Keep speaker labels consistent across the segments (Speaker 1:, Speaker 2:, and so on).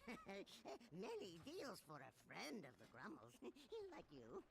Speaker 1: Many deals for a friend of the Grummles, like you.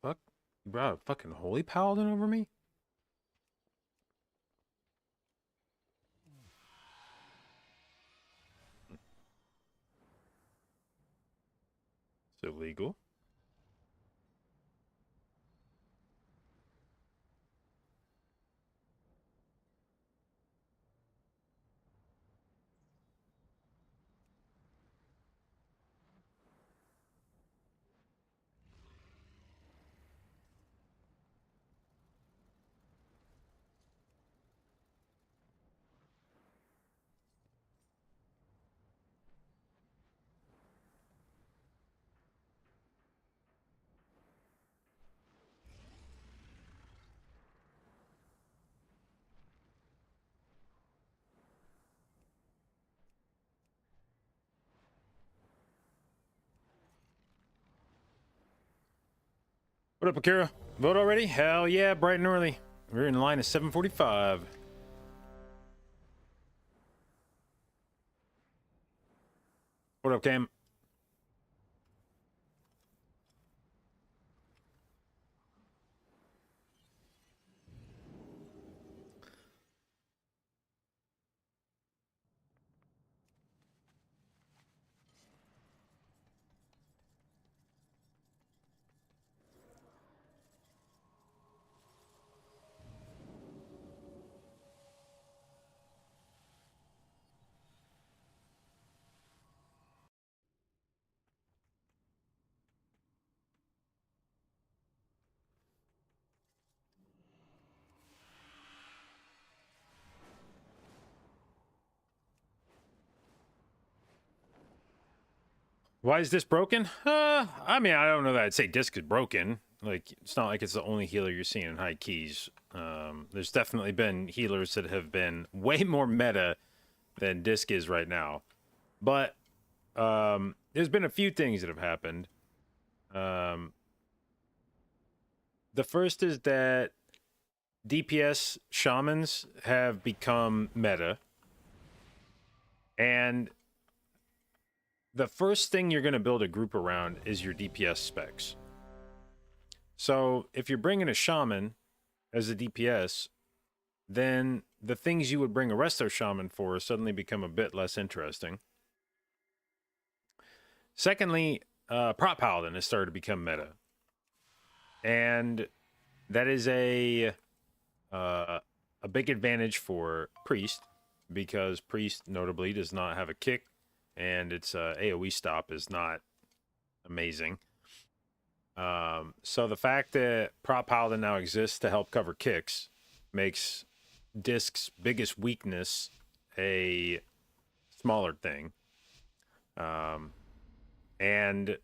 Speaker 2: Fuck, you brought a fucking holy paladin over me? It's illegal. What up, Akira? Vote already? Hell yeah, bright and early. We're in line at 7:45. What up, Cam? Why is this broken? I mean, I don't know that I'd say disc is broken. Like, it's not like it's the only healer you're seeing in high keys. There's definitely been healers that have been way more meta than disc is right now. But there's been a few things that have happened. The first is that DPS shamans have become meta. And the first thing you're going to build a group around is your DPS specs. So if you're bringing a shaman as a DPS, then the things you would bring a resto shaman for suddenly become a bit less interesting. Secondly, prop paladin has started to become meta, and that is a big advantage for priest, because priest notably does not have a kick, and its AoE stop is not amazing. So the fact that prop paladin now exists to help cover kicks makes Disc's biggest weakness a smaller thing. And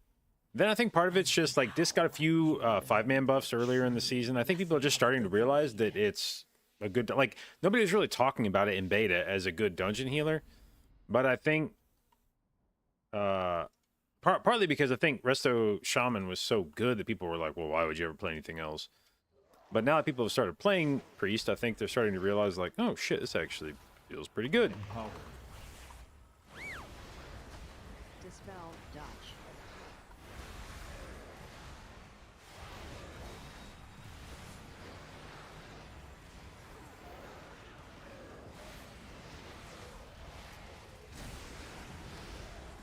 Speaker 2: then I think part of it's just like Disc got a few 5-man buffs earlier in the season. I think people are just starting to realize that it's a good, like, nobody was really talking about it in beta as a good dungeon healer, but I think partly because I think Resto Shaman was so good that people were like, well, why would you ever play anything else? But now that people have started playing Priest, I think they're starting to realize, like, oh shit, this actually feels pretty good.
Speaker 3: Dispel dodge.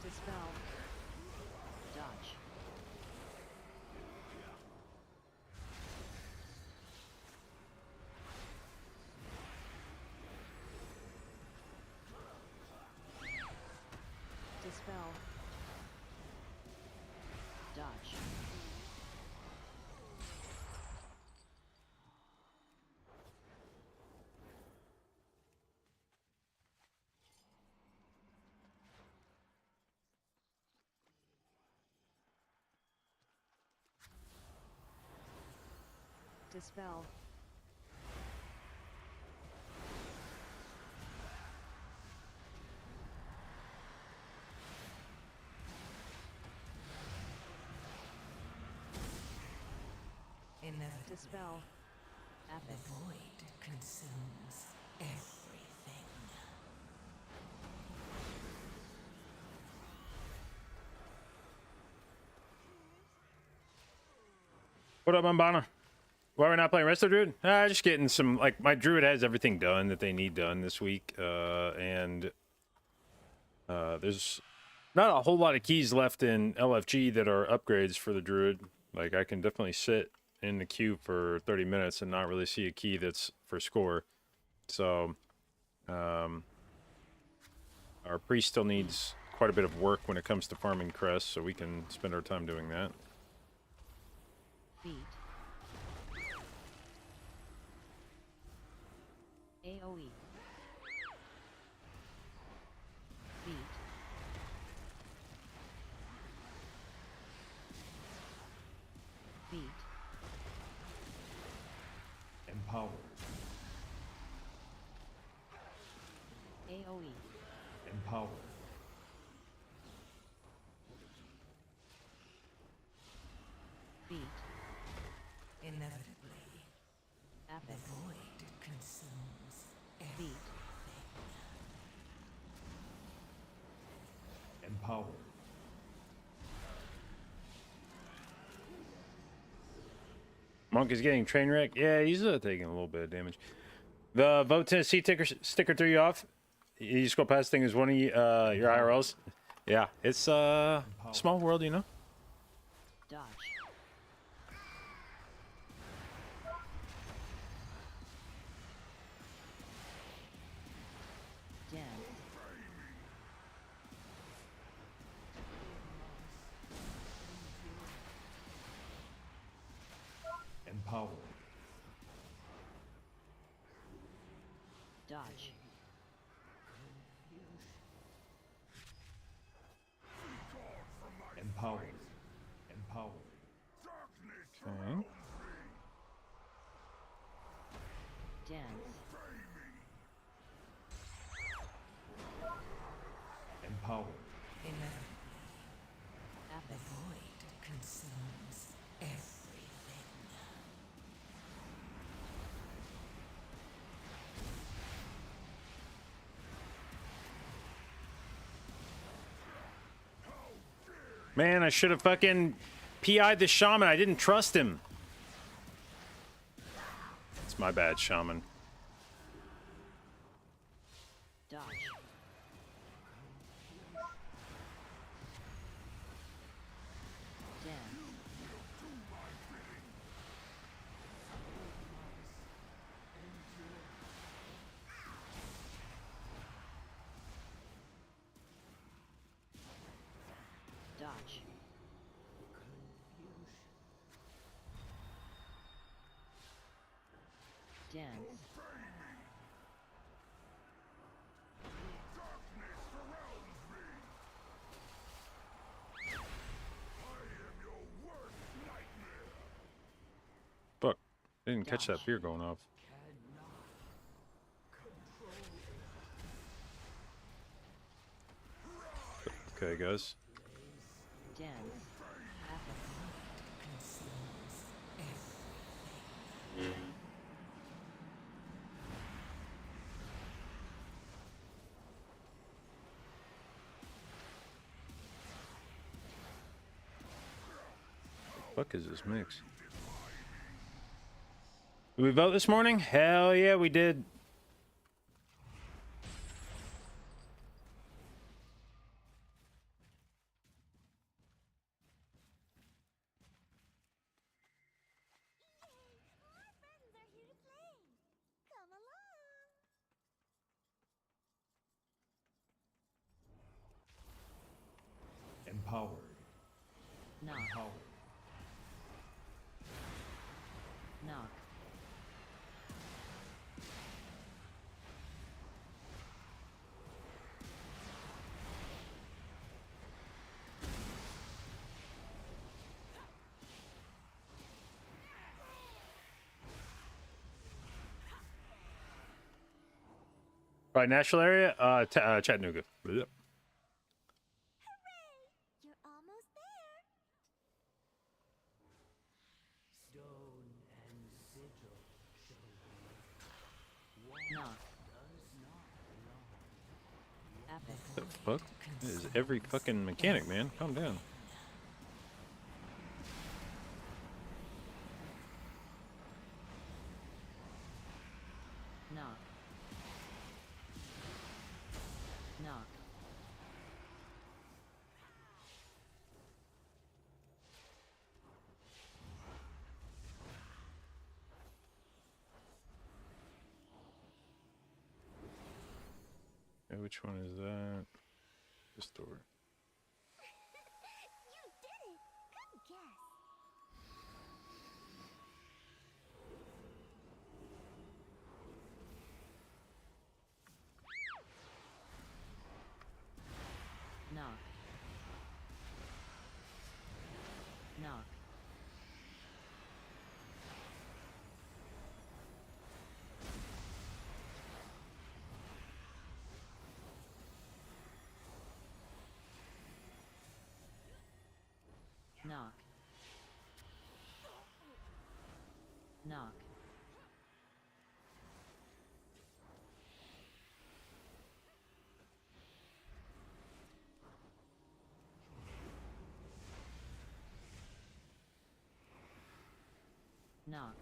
Speaker 3: Dispel dodge. Dispel dodge. Dispel. Dispel. Epic.
Speaker 4: The void consumes everything.
Speaker 2: What up, Mbana? Why we're not playing Resto Druid? Just getting some, like, my Druid has everything done that they need done this week, and there's not a whole lot of keys left in LFG that are upgrades for the Druid. Like, I can definitely sit in the queue for 30 minutes and not really see a key that's for score. So, our Priest still needs quite a bit of work when it comes to farming crests, so we can spend our time doing that.
Speaker 3: Beat. AoE. Beat. Beat.
Speaker 5: Empower.
Speaker 3: AoE.
Speaker 5: Empower.
Speaker 3: Beat.
Speaker 4: Inevitably, the
Speaker 3: Epic.
Speaker 4: void consumes
Speaker 3: Beat.
Speaker 5: Empower.
Speaker 2: Monk is getting train wreck. Yeah, he's taking a little bit of damage. The Vote Tennessee sticker threw you off. You just go past thing as one of your IRLs. Yeah, it's a small world, you know.
Speaker 3: Dodge. Dead.
Speaker 5: Empower.
Speaker 3: Dodge.
Speaker 5: Empower. Empower.
Speaker 2: Okay.
Speaker 3: Dance.
Speaker 5: Empower.
Speaker 4: inevitably. The
Speaker 3: Epic.
Speaker 4: void consumes everything.
Speaker 2: Man, I should have fucking PI'd the shaman. I didn't trust him. It's my bad, shaman.
Speaker 3: Dodge. Dance. Dodge. Dance.
Speaker 2: Fuck. I didn't catch that beer going off. Okay, guys.
Speaker 3: Dance. Affix.
Speaker 4: Consumes
Speaker 2: Fuck is this mix? Did we vote this morning? Hell yeah, we did.
Speaker 1: More friends are here to play. Come along.
Speaker 5: Empowered.
Speaker 3: Knock.
Speaker 5: Empowered.
Speaker 3: Knock.
Speaker 2: Right, national area? Chattanooga. Blech.
Speaker 1: Hooray! You're almost there.
Speaker 3: Knock. Affix.
Speaker 2: The fuck? This is every fucking mechanic, man. Calm down.
Speaker 3: Knock. Knock.
Speaker 2: Yeah, which one is that? This door.
Speaker 1: You did it. Good guess.
Speaker 3: Knock. Knock. Knock. Knock. Knock.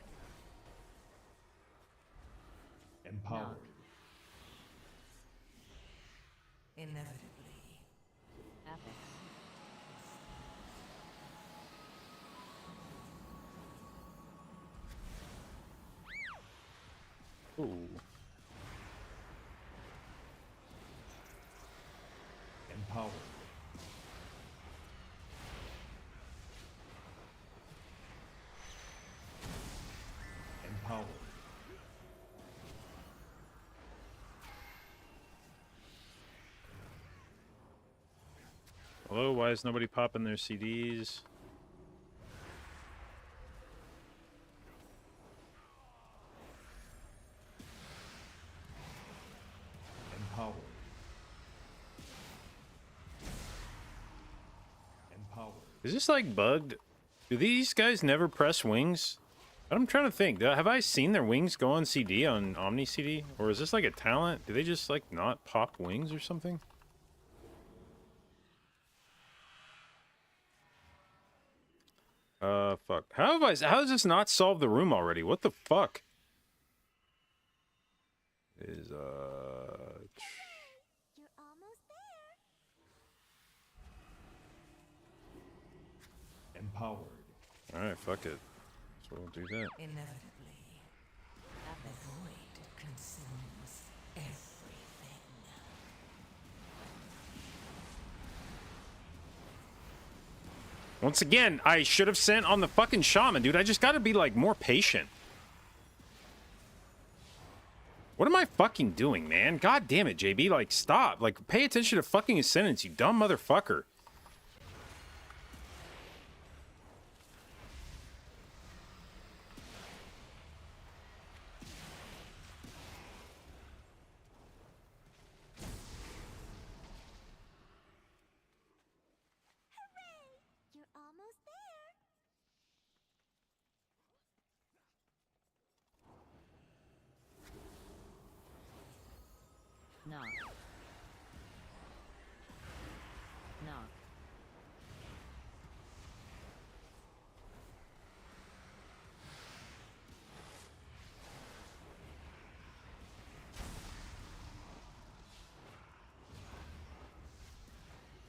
Speaker 5: Empowered.
Speaker 4: inevitably.
Speaker 3: Affix.
Speaker 2: Ooh.
Speaker 5: Empowered. Empowered.
Speaker 2: Hello, why is nobody popping their CDs?
Speaker 5: Empowered. Empowered.
Speaker 2: Is this like bugged? Do these guys never press wings? I'm trying to think. Have I seen their wings go on CD on Omni CD? Or is this like a talent? Do they just like not pop wings or something? Fuck. How does this not solve the room already? What the fuck? Is,
Speaker 6: You're almost there.
Speaker 5: Empowered.
Speaker 2: Alright, fuck it. So we'll do that.
Speaker 4: Inevitably, the void consumes everything.
Speaker 2: Once again, I should have sent on the fucking shaman, dude. I just gotta be, like, more patient. What am I fucking doing, man? God damn it, JB. Like, stop. Like, pay attention to fucking Ascendance, you dumb motherfucker.
Speaker 6: You're almost there.
Speaker 3: Knock. Knock.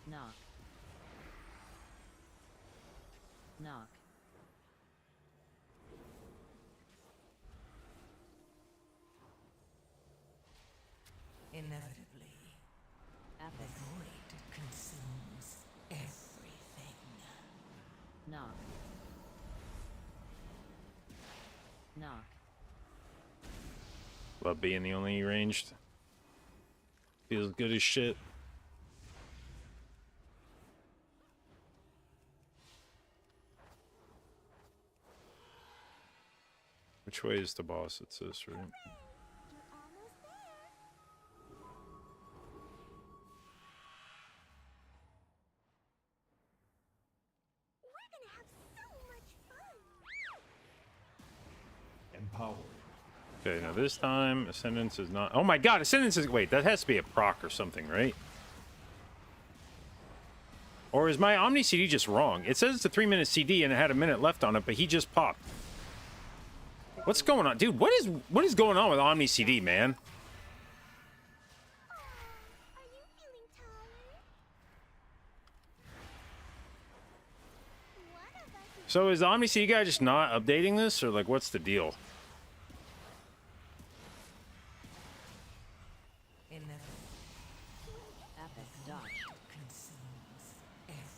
Speaker 3: Knock. Knock.
Speaker 4: Inevitably, the
Speaker 3: Epic.
Speaker 4: void consumes everything.
Speaker 3: Knock. Knock.
Speaker 2: Love being the only ranged. Feels good as shit. Which way is the boss? It says, right?
Speaker 6: You're almost there. We're gonna have so much fun.
Speaker 5: Empowered.
Speaker 2: Okay, now this time, Ascendance is not... Oh my god, Ascendance is... Wait, that has to be a proc or something, right? Or is my Omni CD just wrong? It says it's a 3-minute CD and it had a minute left on it, but he just popped. What's going on? Dude, what is going on with Omni CD, man?
Speaker 6: Are you feeling tired? One of us is
Speaker 2: So is the Omni CD guy just not updating this, or like, what's the deal?
Speaker 4: Inevitably,
Speaker 3: Epic dodge.
Speaker 4: consumes everything.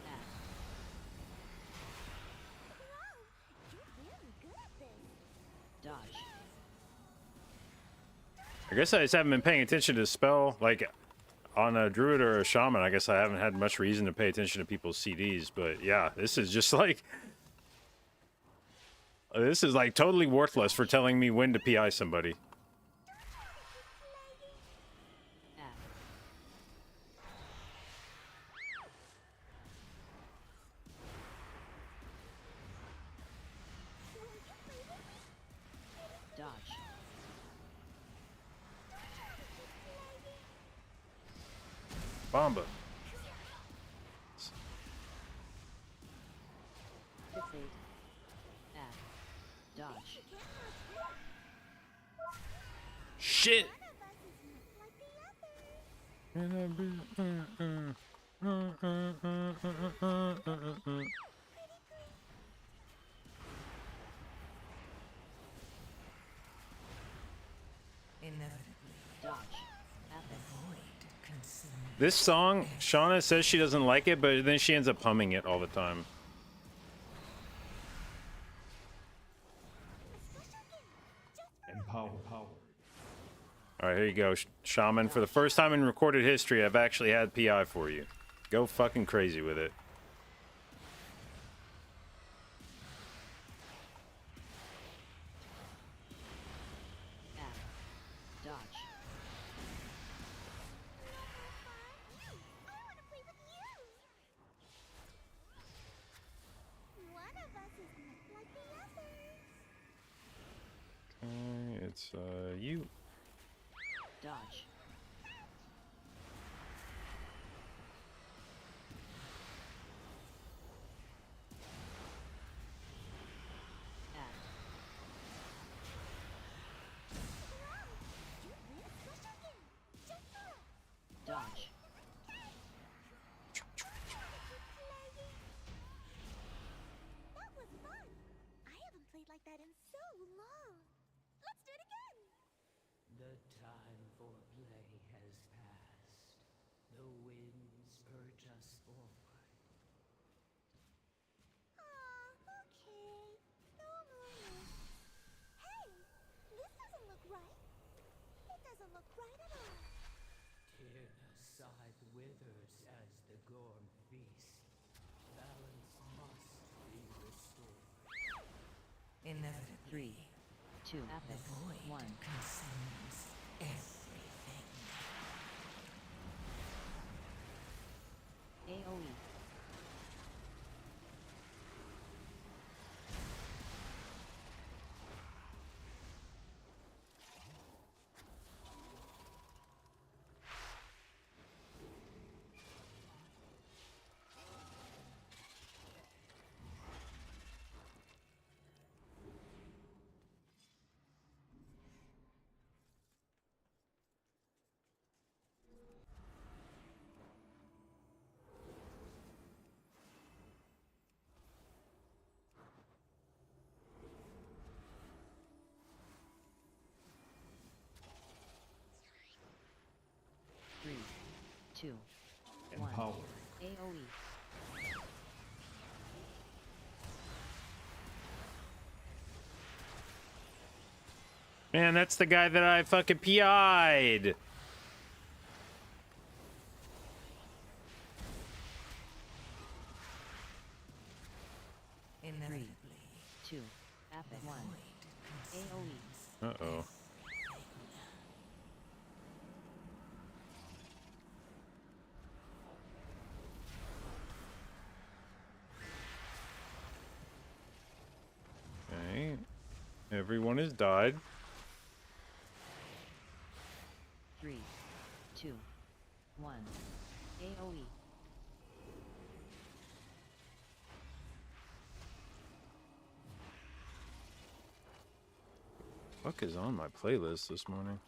Speaker 3: F.
Speaker 6: wow. You're really good at this.
Speaker 3: Dodge.
Speaker 2: I guess I just haven't been paying attention to the spell. Like, on a druid or a shaman, I guess I haven't had much reason to pay attention to people's CDs. But yeah, this is just like... This is like totally worthless for telling me when to PI somebody.
Speaker 3: F. Dodge.
Speaker 2: Bomba.
Speaker 3: Fixate. F. Dodge.
Speaker 2: Shit!
Speaker 6: One of us is not like the others.
Speaker 4: Inevitably,
Speaker 3: Dodge.
Speaker 4: the
Speaker 3: Epic.
Speaker 4: void consumes.
Speaker 2: This song, Shauna says she doesn't like it, but then she ends up humming it all the time.
Speaker 5: Empowered.
Speaker 2: All right, here you go, Shaman. For the first time in recorded history, I've actually had PI for you. Go fucking crazy with it.
Speaker 3: F. Dodge.
Speaker 6: I want to play with you. One of us is not like the others.
Speaker 2: Okay, it's you.
Speaker 3: Dodge.
Speaker 4: foreplay has passed. The winds urge us forward.
Speaker 6: Okay. No more. Hey! This doesn't look right. It doesn't look right at all.
Speaker 4: Tear the scythe withers as the gorm feast. Balance must be restored. Inevitably,
Speaker 3: 3, 2,
Speaker 4: the void
Speaker 3: 1.
Speaker 4: consumes everything.
Speaker 3: AoE. Three, 2, 1.
Speaker 5: Empowered.
Speaker 3: AoE.
Speaker 2: Man, that's the guy that I fucking PI'd.
Speaker 4: Inevitably,
Speaker 3: 2,
Speaker 4: the
Speaker 3: 1.
Speaker 4: void
Speaker 3: AoE.
Speaker 2: Uh-oh. Okay. Everyone has died.
Speaker 3: 3, 2, 1. AoE.
Speaker 2: Fuck is on my playlist this morning?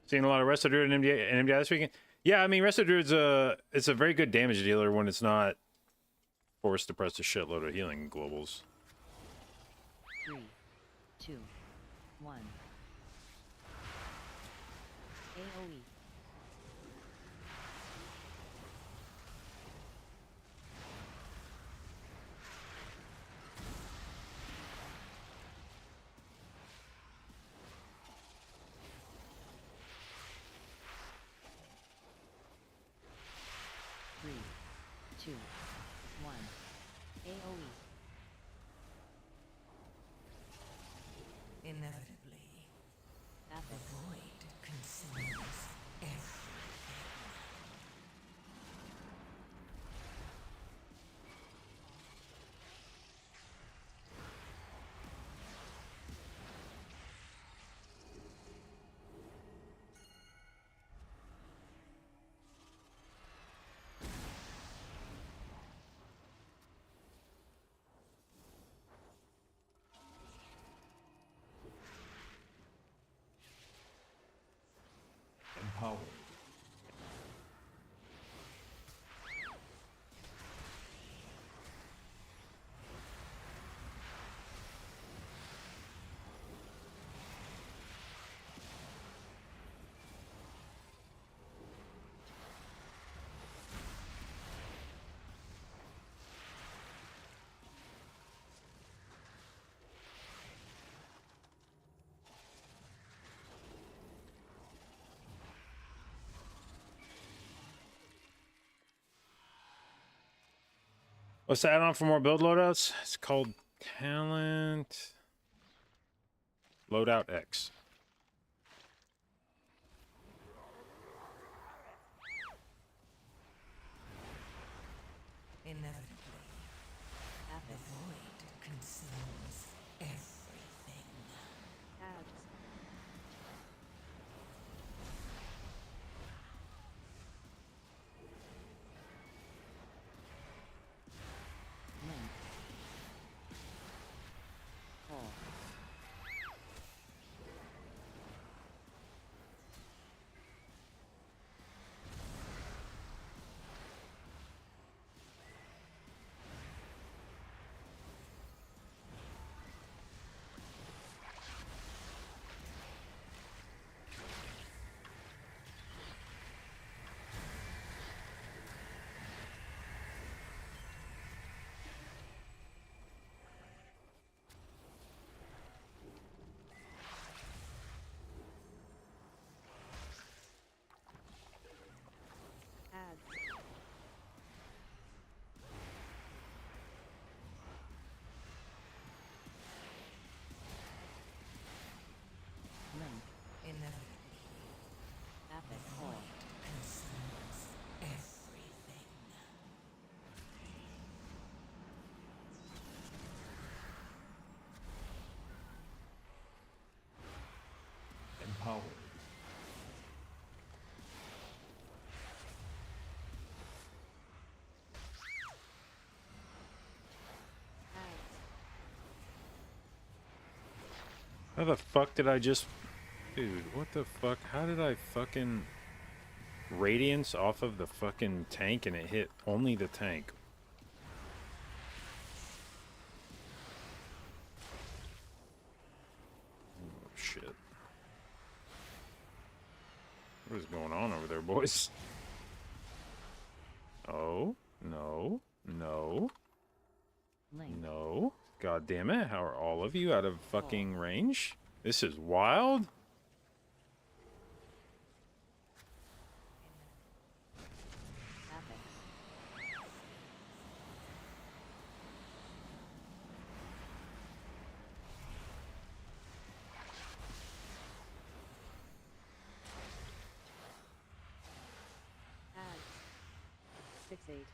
Speaker 2: Seeing a lot of Resto Druid and MDI this weekend. Yeah, I mean Resto Druid's it's a very good damage dealer when it's not forced to press a shitload of healing globals.
Speaker 3: 3, 2, 1. AoE. Three, 2, 1. AoE.
Speaker 4: Inevitably, the
Speaker 3: Epic.
Speaker 4: void consumes everything.
Speaker 5: Empowered.
Speaker 2: What's the add-on for more build loadouts? It's called Talent Loadout X.
Speaker 4: Inevitably, the
Speaker 3: Epic.
Speaker 4: void consumes everything.
Speaker 3: Ads. Link. Pull.
Speaker 2: How the fuck did I just... Dude, what the fuck? How did I fucking... Radiance off of the fucking tank and it hit only the tank? Oh, shit. What is going on over there, boys? Oh, no, no,
Speaker 3: Link.
Speaker 2: no. God damn it, how are all of you out of fucking range? This is wild.
Speaker 3: Apex. Ads. Fixate.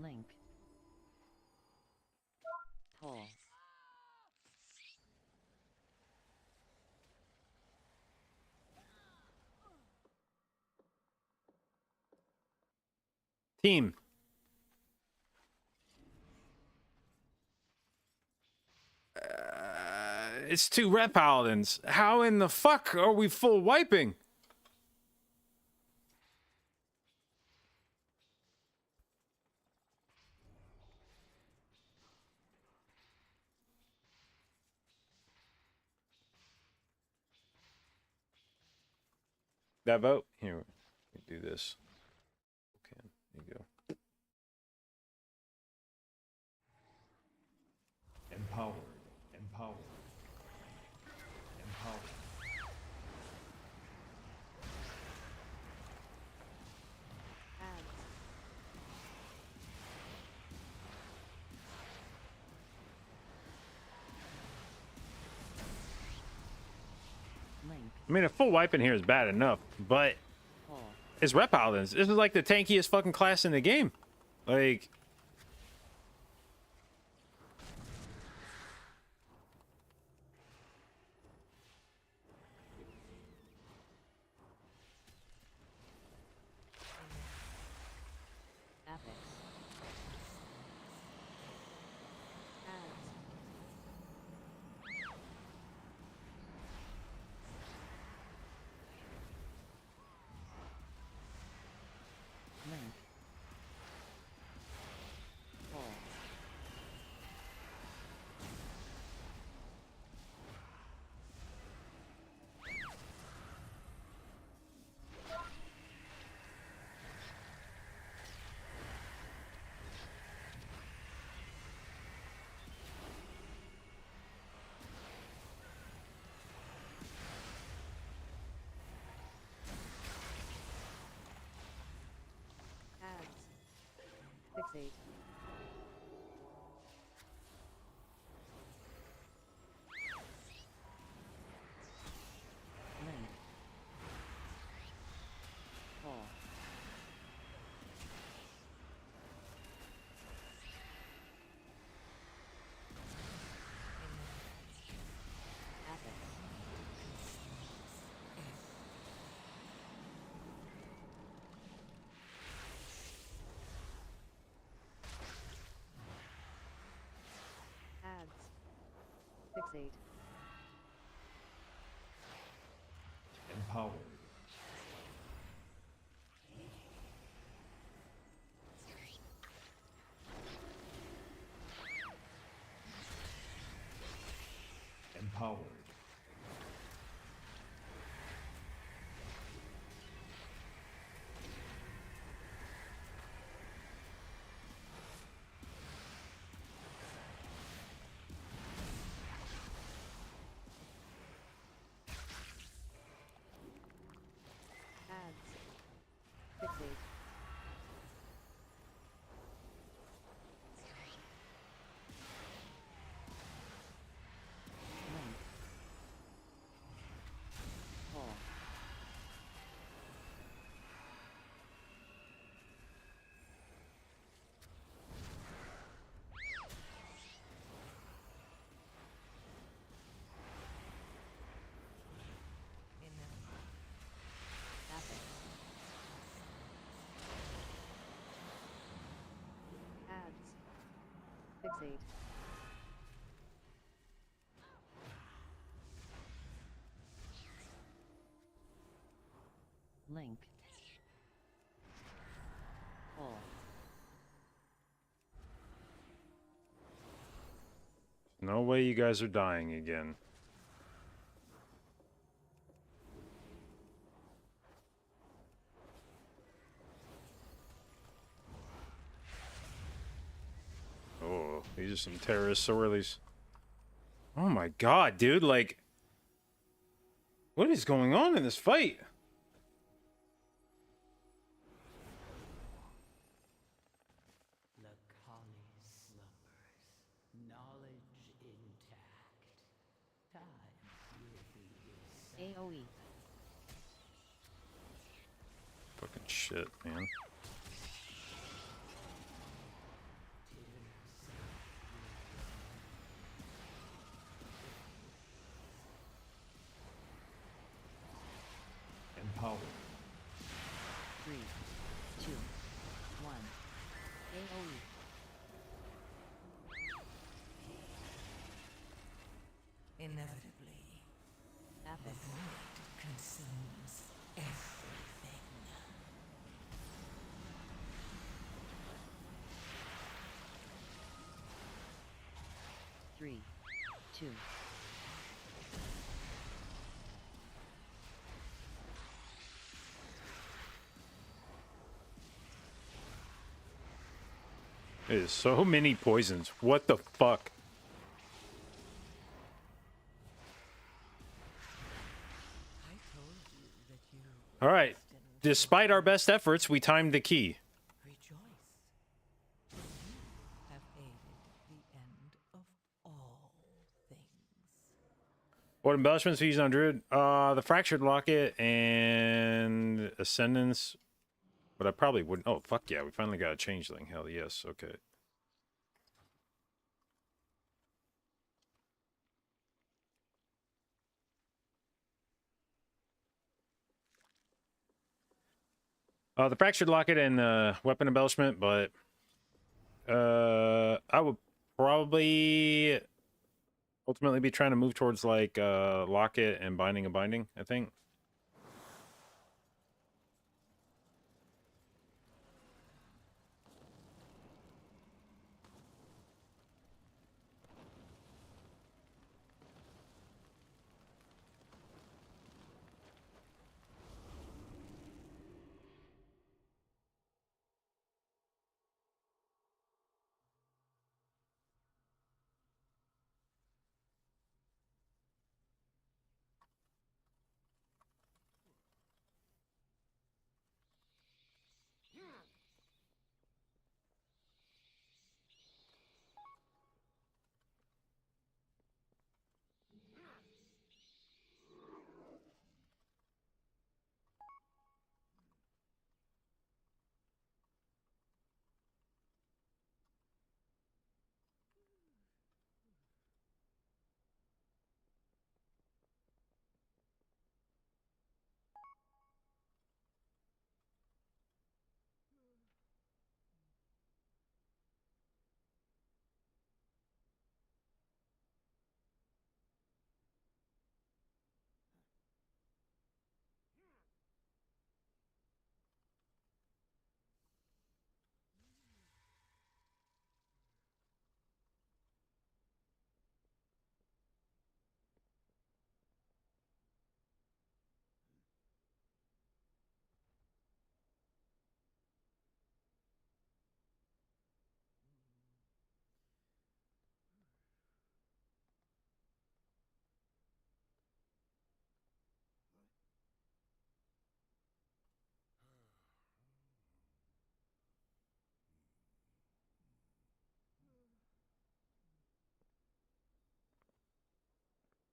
Speaker 3: Link. Pull.
Speaker 2: Team. It's two red paladins. How in the fuck are we full wiping? That vote? Here, let me do this. Okay, there you go.
Speaker 5: Empowered. Empowered. Empowered.
Speaker 3: Ads. Link.
Speaker 2: I mean, a full wipe in here is bad enough, but
Speaker 3: Pull.
Speaker 2: it's red paladins. This is like the tankiest fucking class in the game. Like,
Speaker 3: Apex. Ads. Link. Pull. Ads. Fixate. Link. Pull. Apex. Ads. Fixate.
Speaker 5: Empowered. Empowered.
Speaker 3: 8. Link. All.
Speaker 2: No way you guys are dying again. Oh, these are some terrorist swirlies. Oh my god, dude, like... What is going on in this fight?
Speaker 4: Lakali slumbers, knowledge intact. Time will be your
Speaker 3: AoE.
Speaker 2: Fucking shit, man.
Speaker 5: Empowered.
Speaker 3: 3, 2, 1. AoE.
Speaker 7: Inevitably, the
Speaker 3: Apple.
Speaker 7: void consumes everything.
Speaker 3: 3, 2.
Speaker 2: It is so many poisons. What the fuck?
Speaker 7: I told you that you
Speaker 2: All right.
Speaker 7: destined
Speaker 2: Despite our best efforts, we timed the key.
Speaker 7: rejoice. For you have aided the end of all things.
Speaker 2: What embellishments we use on Druid? The Fractured Locket and Ascendance. But I probably wouldn't. Oh, fuck yeah. We finally got a changeling. Hell yes. Okay. The Fractured Locket and Weapon Embellishment, but I would probably ultimately be trying to move towards like Locket and Binding and Binding, I think.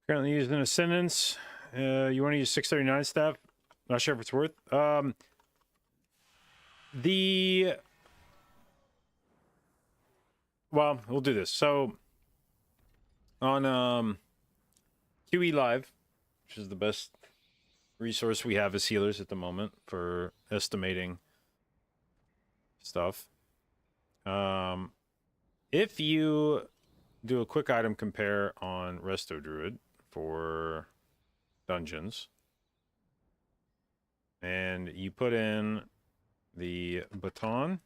Speaker 2: Currently using Ascendance. You want to use 639 staff? Not sure if it's worth. Well, we'll do this. So on QE Live, which is the best resource we have as healers at the moment for estimating stuff. if you do a quick item compare on Resto Druid for dungeons, and you put in the baton,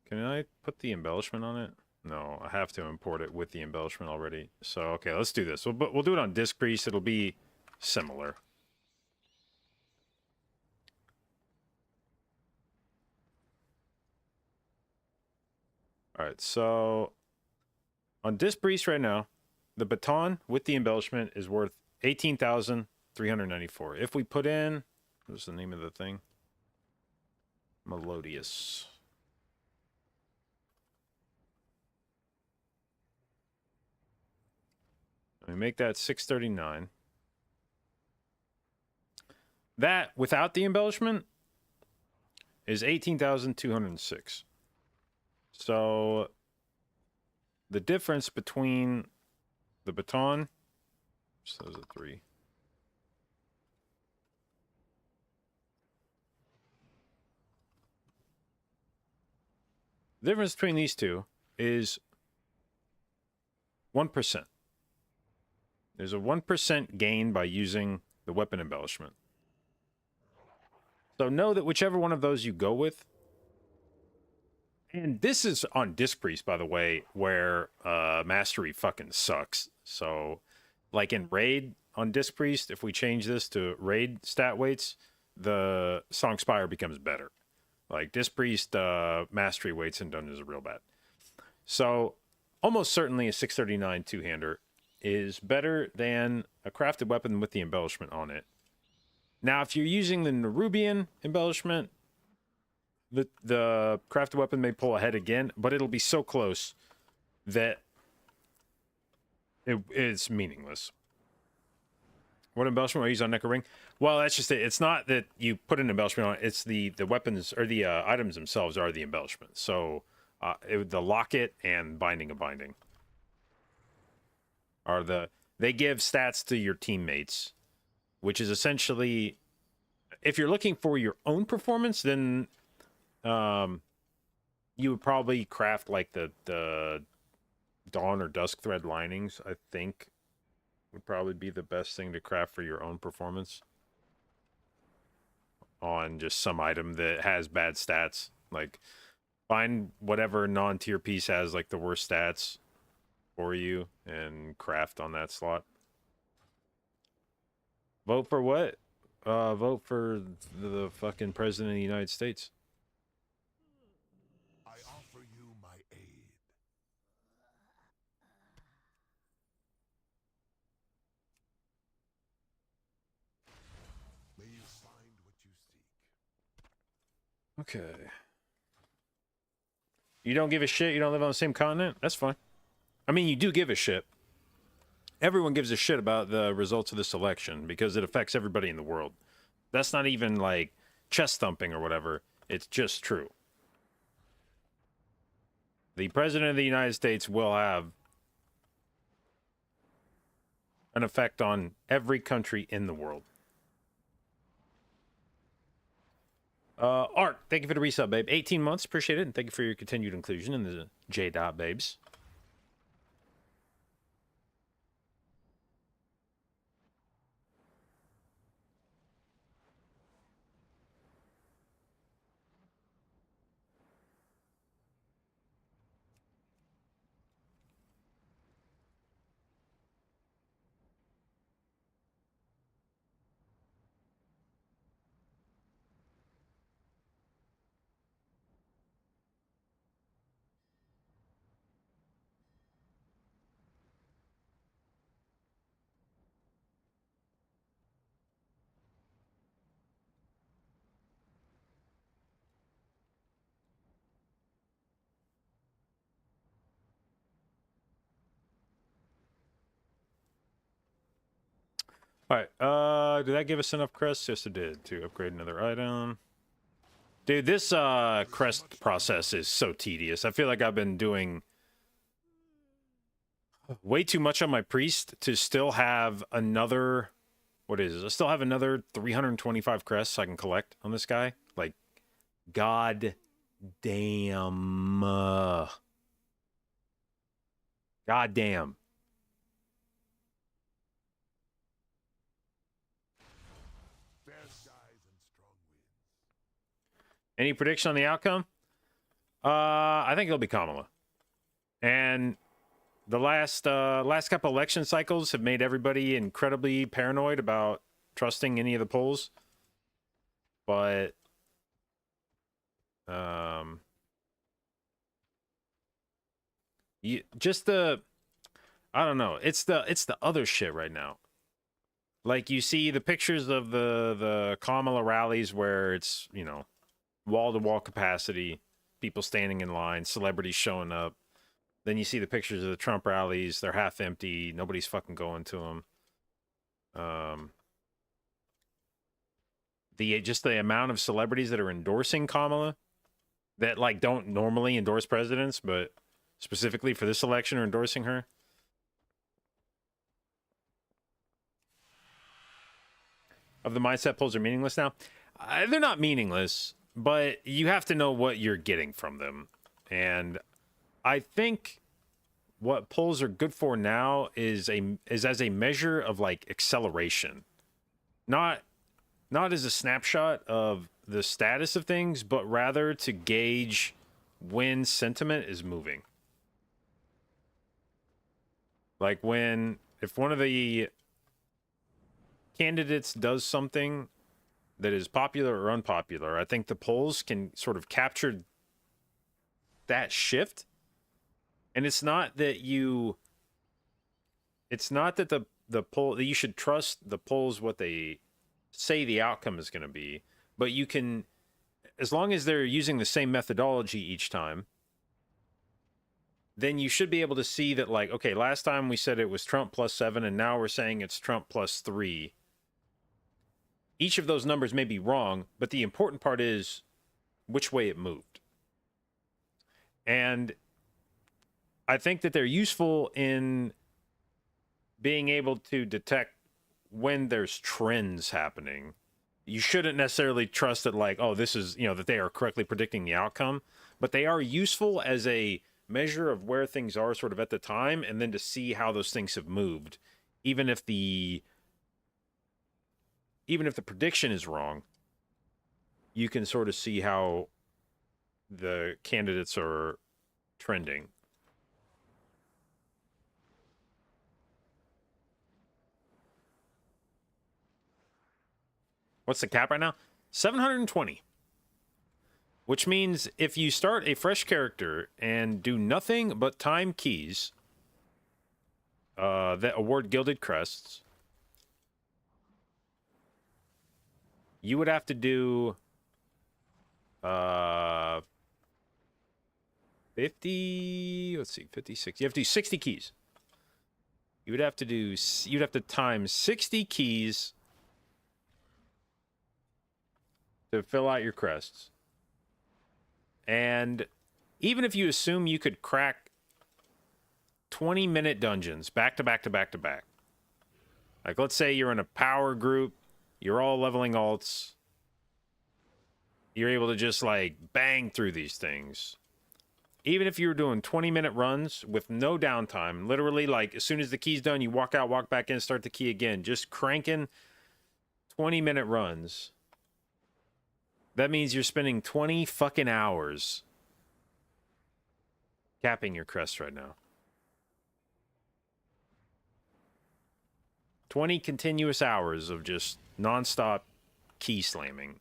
Speaker 2: can I put the embellishment on it? No, I have to import it with the embellishment already. So, okay, let's do this. We'll do it on Disc Priest. It'll be similar. All right, so on Disc Priest right now, the baton with the embellishment is worth 18,394. If we put in, what's the name of the thing? Melodious. We make that 639. That without the embellishment is 18,206. So the difference between the baton, so there's a 3. The difference between these two is 1%. There's a 1% gain by using the weapon embellishment. So know that whichever one of those you go with, and this is on Disc Priest, by the way, where Mastery fucking sucks. So, like in Raid on Disc Priest, if we change this to Raid stat weights, the Songspire becomes better. Like Disc Priest Mastery weights in dungeons are real bad. So, almost certainly a 639 two-hander is better than a crafted weapon with the embellishment on it. Now, if you're using the Nerubian embellishment, the crafted weapon may pull ahead again, but it'll be so close that it is meaningless. What embellishment do I use on Neko Ring? Well, that's just it. It's not that you put an embellishment on it. It's the weapons or the items themselves are the embellishment. So the locket and binding of binding are they give stats to your teammates, which is essentially, if you're looking for your own performance, then you would probably craft like the Dawn or Dusk Thread linings, I think would probably be the best thing to craft for your own performance on just some item that has bad stats. Like find whatever non-tier piece has like the worst stats for you and craft on that slot. Vote for what? Vote for the fucking president of the United States.
Speaker 8: I offer you my aid. May you find what you seek.
Speaker 2: Okay. You don't give a shit? You don't live on the same continent? That's fine. I mean, you do give a shit. Everyone gives a shit about the results of this election because it affects everybody in the world. That's not even like chest thumping or whatever. It's just true. The president of the United States will have an effect on every country in the world. Art, thank you for the resub, babe. 18 months, appreciate it, and thank you for your continued inclusion in the J-Dot babes. Alright, did that give us enough crests? Yes, it did, to upgrade another item. Dude, this crest process is so tedious. I feel like I've been doing way too much on my priest to still have another... What is it? I still have another 325 crests I can collect on this guy. Like, god damn. God damn.
Speaker 8: Fair skies and strong winds.
Speaker 2: Any prediction on the outcome? I think it'll be Kamala. And the last couple election cycles have made everybody incredibly paranoid about trusting any of the polls. But I don't know. It's the other shit right now. Like, you see the pictures of the Kamala rallies where it's, you know, wall-to-wall capacity, people standing in line, celebrities showing up. Then you see the pictures of the Trump rallies. They're half empty. Nobody's fucking going to them. The amount of celebrities that are endorsing Kamala that, like, don't normally endorse presidents, but specifically for this election are endorsing her. Of the mindset polls are meaningless now. They're not meaningless, but you have to know what you're getting from them. And I think what polls are good for now is as a measure of, like, acceleration. Not as a snapshot of the status of things, but rather to gauge when sentiment is moving. Like, if one of the candidates does something that is popular or unpopular, I think the polls can sort of capture that shift. And it's not that the poll, that you should trust the polls what they say the outcome is going to be, but you can, as long as they're using the same methodology each time, then you should be able to see that, like, okay, last time we said it was Trump +7 and now we're saying it's Trump +3. Each of those numbers may be wrong, but the important part is which way it moved. And I think that they're useful in being able to detect when there's trends happening. You shouldn't necessarily trust that, like, oh, this is, you know, that they are correctly predicting the outcome, but they are useful as a measure of where things are sort of at the time, and then to see how those things have moved. Even if the prediction is wrong, you can sort of see how the candidates are trending. What's the cap right now? 720. Which means if you start a fresh character and do nothing but time keys that award gilded crests, you would have to do 50, let's see, 56. You have to do 60 keys. You'd have to time 60 keys to fill out your crests. And even if you assume you could crack 20-minute dungeons back to back to back to back, like, let's say you're in a power group, you're all leveling alts, you're able to just, like, bang through these things. Even if you were doing 20-minute runs with no downtime, literally, like, as soon as the key's done, you walk out, walk back in, start the key again, just cranking 20-minute runs. That means you're spending 20 fucking hours capping your crest right now. 20 continuous hours of just nonstop key slamming.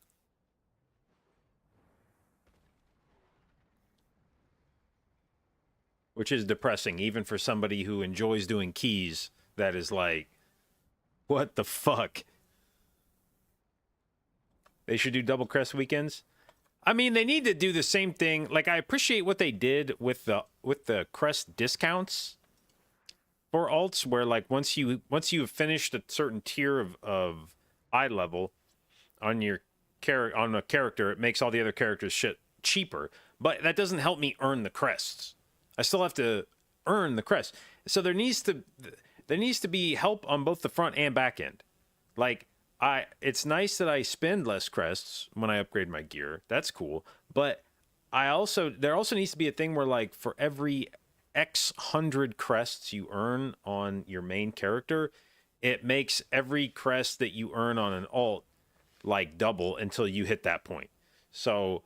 Speaker 2: Which is depressing, even for somebody who enjoys doing keys. That is like, what the fuck? They should do double crest weekends. I mean, they need to do the same thing. Like, I appreciate what they did with the crest discounts for alts, where, like, once you have finished a certain tier of eye level on a character, it makes all the other characters shit cheaper. But that doesn't help me earn the crests. I still have to earn the crest. So there needs to be help on both the front and back end. Like, it's nice that I spend less crests when I upgrade my gear. That's cool. But there also needs to be a thing where, like, for every X hundred crests you earn on your main character, it makes every crest that you earn on an alt like double until you hit that point. So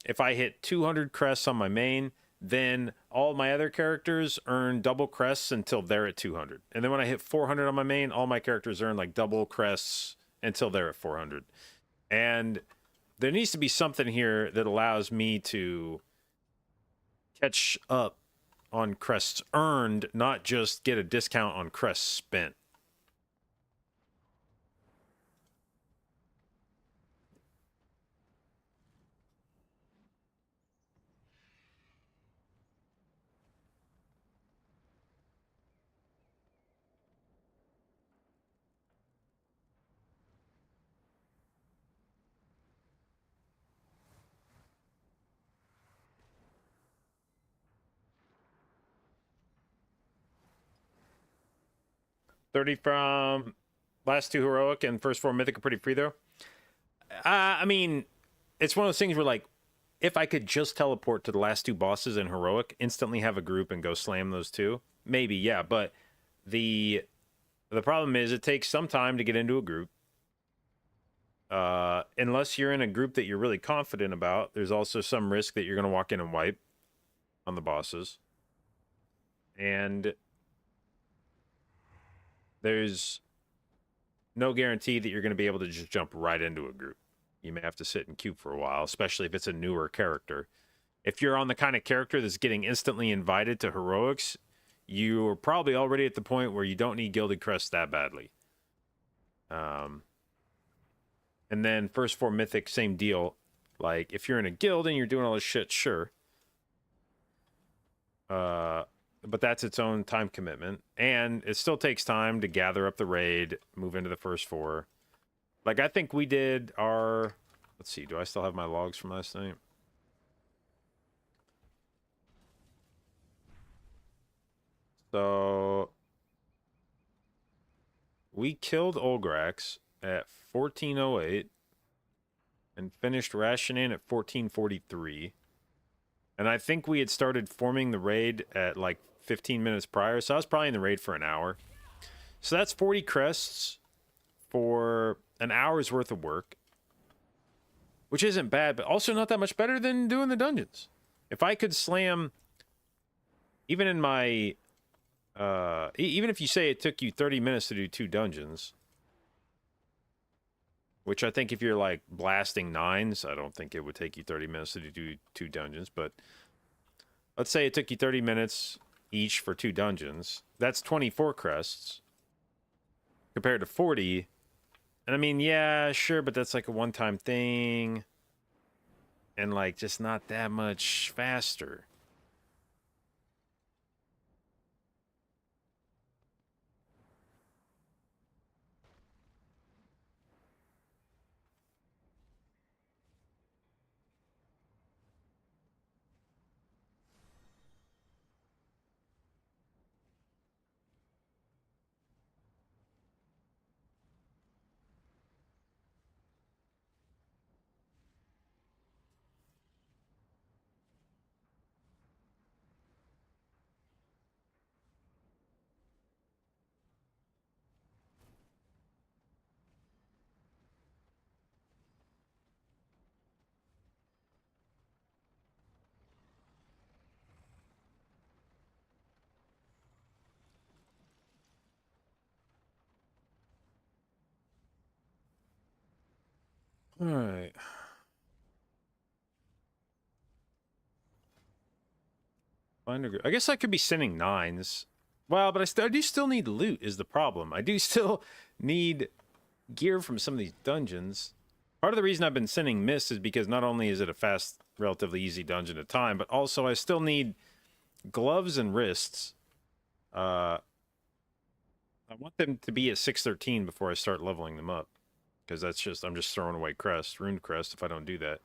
Speaker 2: if I hit 200 crests on my main, then all my other characters earn double crests until they're at 200. And then when I hit 400 on my main, all my characters earn like double crests until they're at 400. And there needs to be something here that allows me to catch up on crests earned, not just get a discount on crests spent. $30 from last 2 heroic and first 4 mythic are pretty free though. I mean, it's one of those things where, like, if I could just teleport to the last 2 bosses in heroic, instantly have a group and go slam those 2, maybe, yeah. But the problem is it takes some time to get into a group. Unless you're in a group that you're really confident about, there's also some risk that you're going to walk in and wipe on the bosses. And there's no guarantee that you're going to be able to just jump right into a group. You may have to sit and queue for a while, especially if it's a newer character. If you're on the kind of character that's getting instantly invited to heroics, you're probably already at the point where you don't need Gilded Crest that badly. And then first 4 mythic, same deal. Like, if you're in a guild and you're doing all this shit, sure. But that's its own time commitment. And it still takes time to gather up the raid, move into the first 4. Like, I think we did our... Let's see, do I still have my logs from last night? So... we killed Olgrax at 1408 and finished rationing at 1443. And I think we had started forming the raid at like 15 minutes prior, so I was probably in the raid for an hour. So that's 40 crests for an hour's worth of work, which isn't bad, but also not that much better than doing the dungeons. If I could slam, even in my, even if you say it took you 30 minutes to do 2 dungeons, which I think if you're like blasting 9s, I don't think it would take you 30 minutes to do 2 dungeons, but let's say it took you 30 minutes each for 2 dungeons. That's 24 crests compared to 40. And I mean, yeah, sure, but that's like a one-time thing. And like just not that much faster. All right. Find a group. I guess I could be sending 9s. Well, but I do still need loot is the problem. I do still need gear from some of these dungeons. Part of the reason I've been sending Mist is because not only is it a fast, relatively easy dungeon at a time, but also I still need gloves and wrists. I want them to be at 613 before I start leveling them up. Because that's just, I'm just throwing away crest, runed crest, if I don't do that.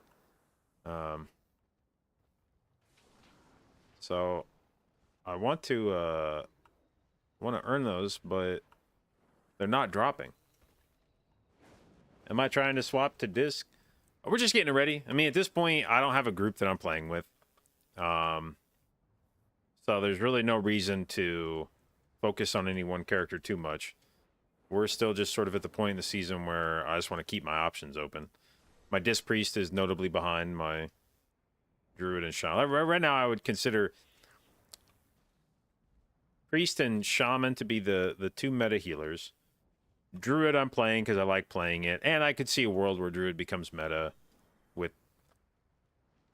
Speaker 2: So, I want to earn those, but they're not dropping. Am I trying to swap to disc? We're just getting it ready. I mean, at this point, I don't have a group that I'm playing with. So there's really no reason to focus on any one character too much. We're still just sort of at the point in the season where I just want to keep my options open. My Disc Priest is notably behind my Druid and Shaman. Right now, I would consider Priest and Shaman to be the two meta healers. Druid I'm playing because I like playing it, and I could see a world where Druid becomes meta with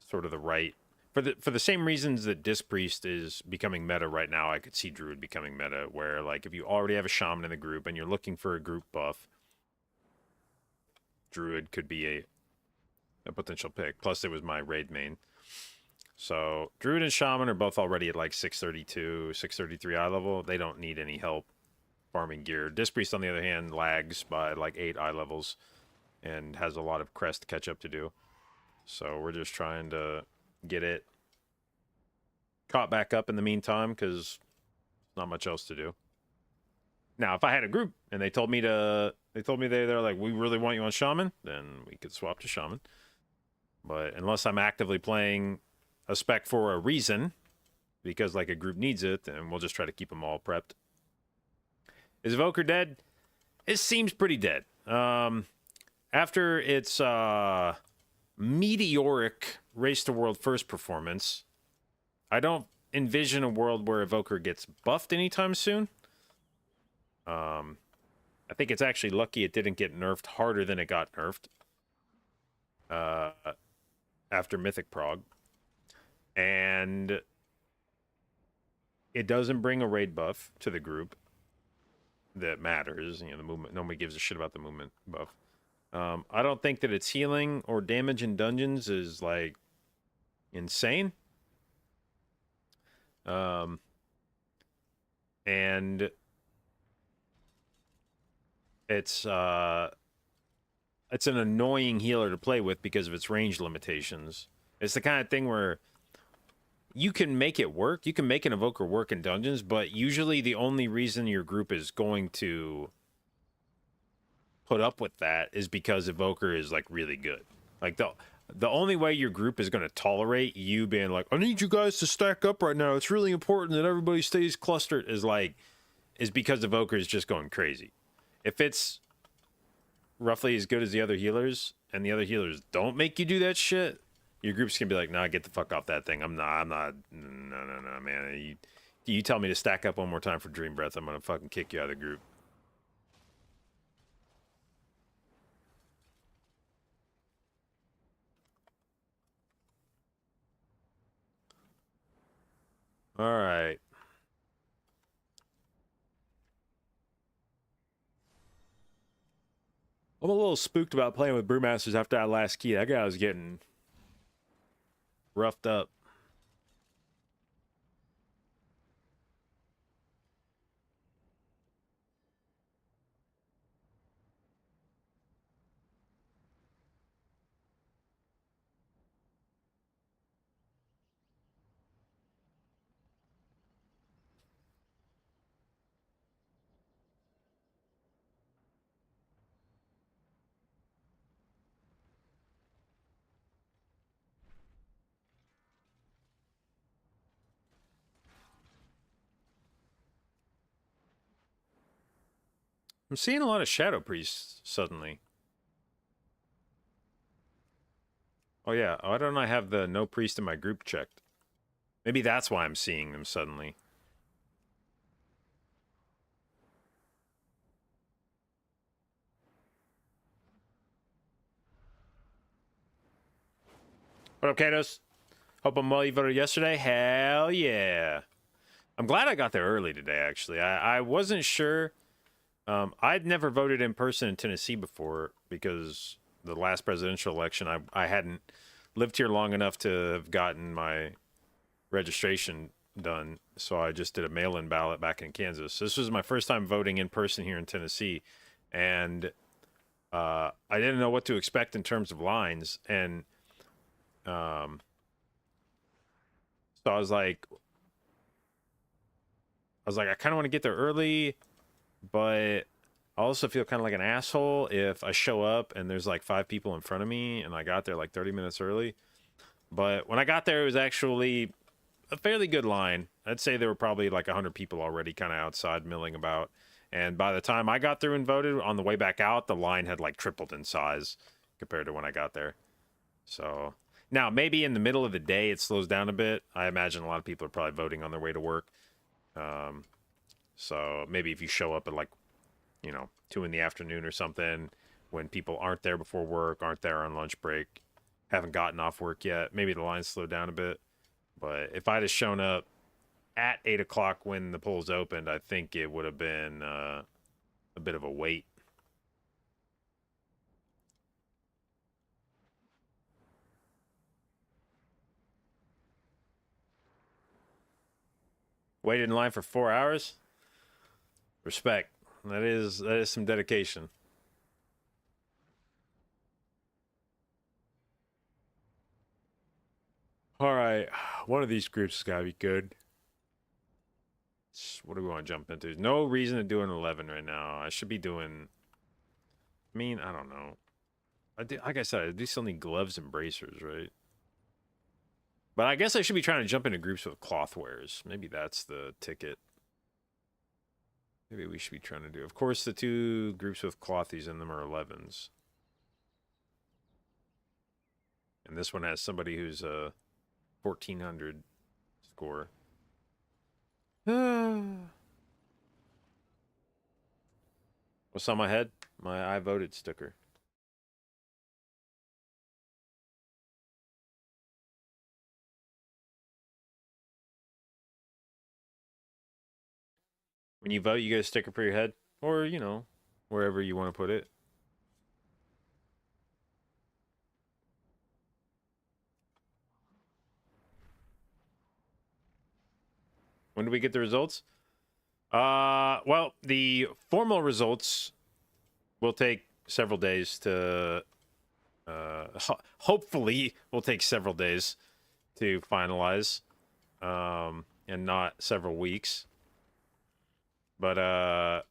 Speaker 2: sort of the right... For the same reasons that Disc Priest is becoming meta right now, I could see Druid becoming meta, where like if you already have a Shaman in the group and you're looking for a group buff, Druid could be a potential pick. Plus, it was my raid main. So Druid and Shaman are both already at like 632, 633 eye level. They don't need any help farming gear. Disc Priest, on the other hand, lags by like 8 eye levels and has a lot of crest catch up to do. So we're just trying to get it caught back up in the meantime, because not much else to do. Now, if I had a group and they told me they're like, we really want you on Shaman, then we could swap to Shaman. But unless I'm actively playing a spec for a reason, because like a group needs it, then we'll just try to keep them all prepped. Is Evoker dead? It seems pretty dead. After its meteoric Race to World First performance, I don't envision a world where Evoker gets buffed anytime soon. I think it's actually lucky it didn't get nerfed harder than it got nerfed after Mythic Prog. And it doesn't bring a raid buff to the group that matters. You know, the movement, nobody gives a shit about the movement buff. I don't think that its healing or damage in dungeons is like insane. And it's an annoying healer to play with because of its range limitations. It's the kind of thing where you can make it work. You can make an Evoker work in dungeons, but usually the only reason your group is going to put up with that is because Evoker is like really good. Like the only way your group is going to tolerate you being like, I need you guys to stack up right now, it's really important that everybody stays clustered, is because Evoker is just going crazy. If it's roughly as good as the other healers and the other healers don't make you do that shit, your group's gonna be like, nah, get the fuck off that thing. I'm not, no, man. You tell me to stack up one more time for Dream Breath, I'm gonna fucking kick you out of the group. All right. I'm a little spooked about playing with Brewmasters after that last key. That guy was getting roughed up. I'm seeing a lot of Shadow Priests suddenly. Oh yeah, why don't I have the no priest in my group checked? Maybe that's why I'm seeing them suddenly. What up, Katos? Hope I'm well. You voted yesterday? Hell yeah. I'm glad I got there early today, actually. I wasn't sure. I'd never voted in person in Tennessee before because the last presidential election, I hadn't lived here long enough to have gotten my registration done. So I just did a mail-in ballot back in Kansas. This was my first time voting in person here in Tennessee. And I didn't know what to expect in terms of lines. And so I was like, I kind of want to get there early, but I also feel kind of like an asshole if I show up and there's like 5 people in front of me and I got there like 30 minutes early. But when I got there, it was actually a fairly good line. I'd say there were probably like 100 people already kind of outside milling about. And by the time I got through and voted, on the way back out, the line had like tripled in size compared to when I got there. So now maybe in the middle of the day, it slows down a bit. I imagine a lot of people are probably voting on their way to work. So maybe if you show up at like, 2 in the afternoon or something, when people aren't there before work, aren't there on lunch break, haven't gotten off work yet, maybe the lines slow down a bit. But if I'd have shown up at 8 o'clock when the polls opened, I think it would have been a bit of a wait. Waited in line for 4 hours? Respect. That is some dedication. All right, one of these groups has got to be good. What do we want to jump into? There's no reason to do an 11 right now. I should be doing... I don't know. Like I said, I do still need gloves and bracers, right? But I guess I should be trying to jump into groups with cloth wearers. Maybe that's the ticket. Maybe we should be trying to do... Of course, the 2 groups with clothies in them are 11s. And this one has somebody who's a 1400 score. What's on my head? My I voted sticker. When you vote, you get a sticker for your head, or wherever you want to put it. When do we get the results? Well, the formal results will take several days to... hopefully will take several days to finalize, and not several weeks. But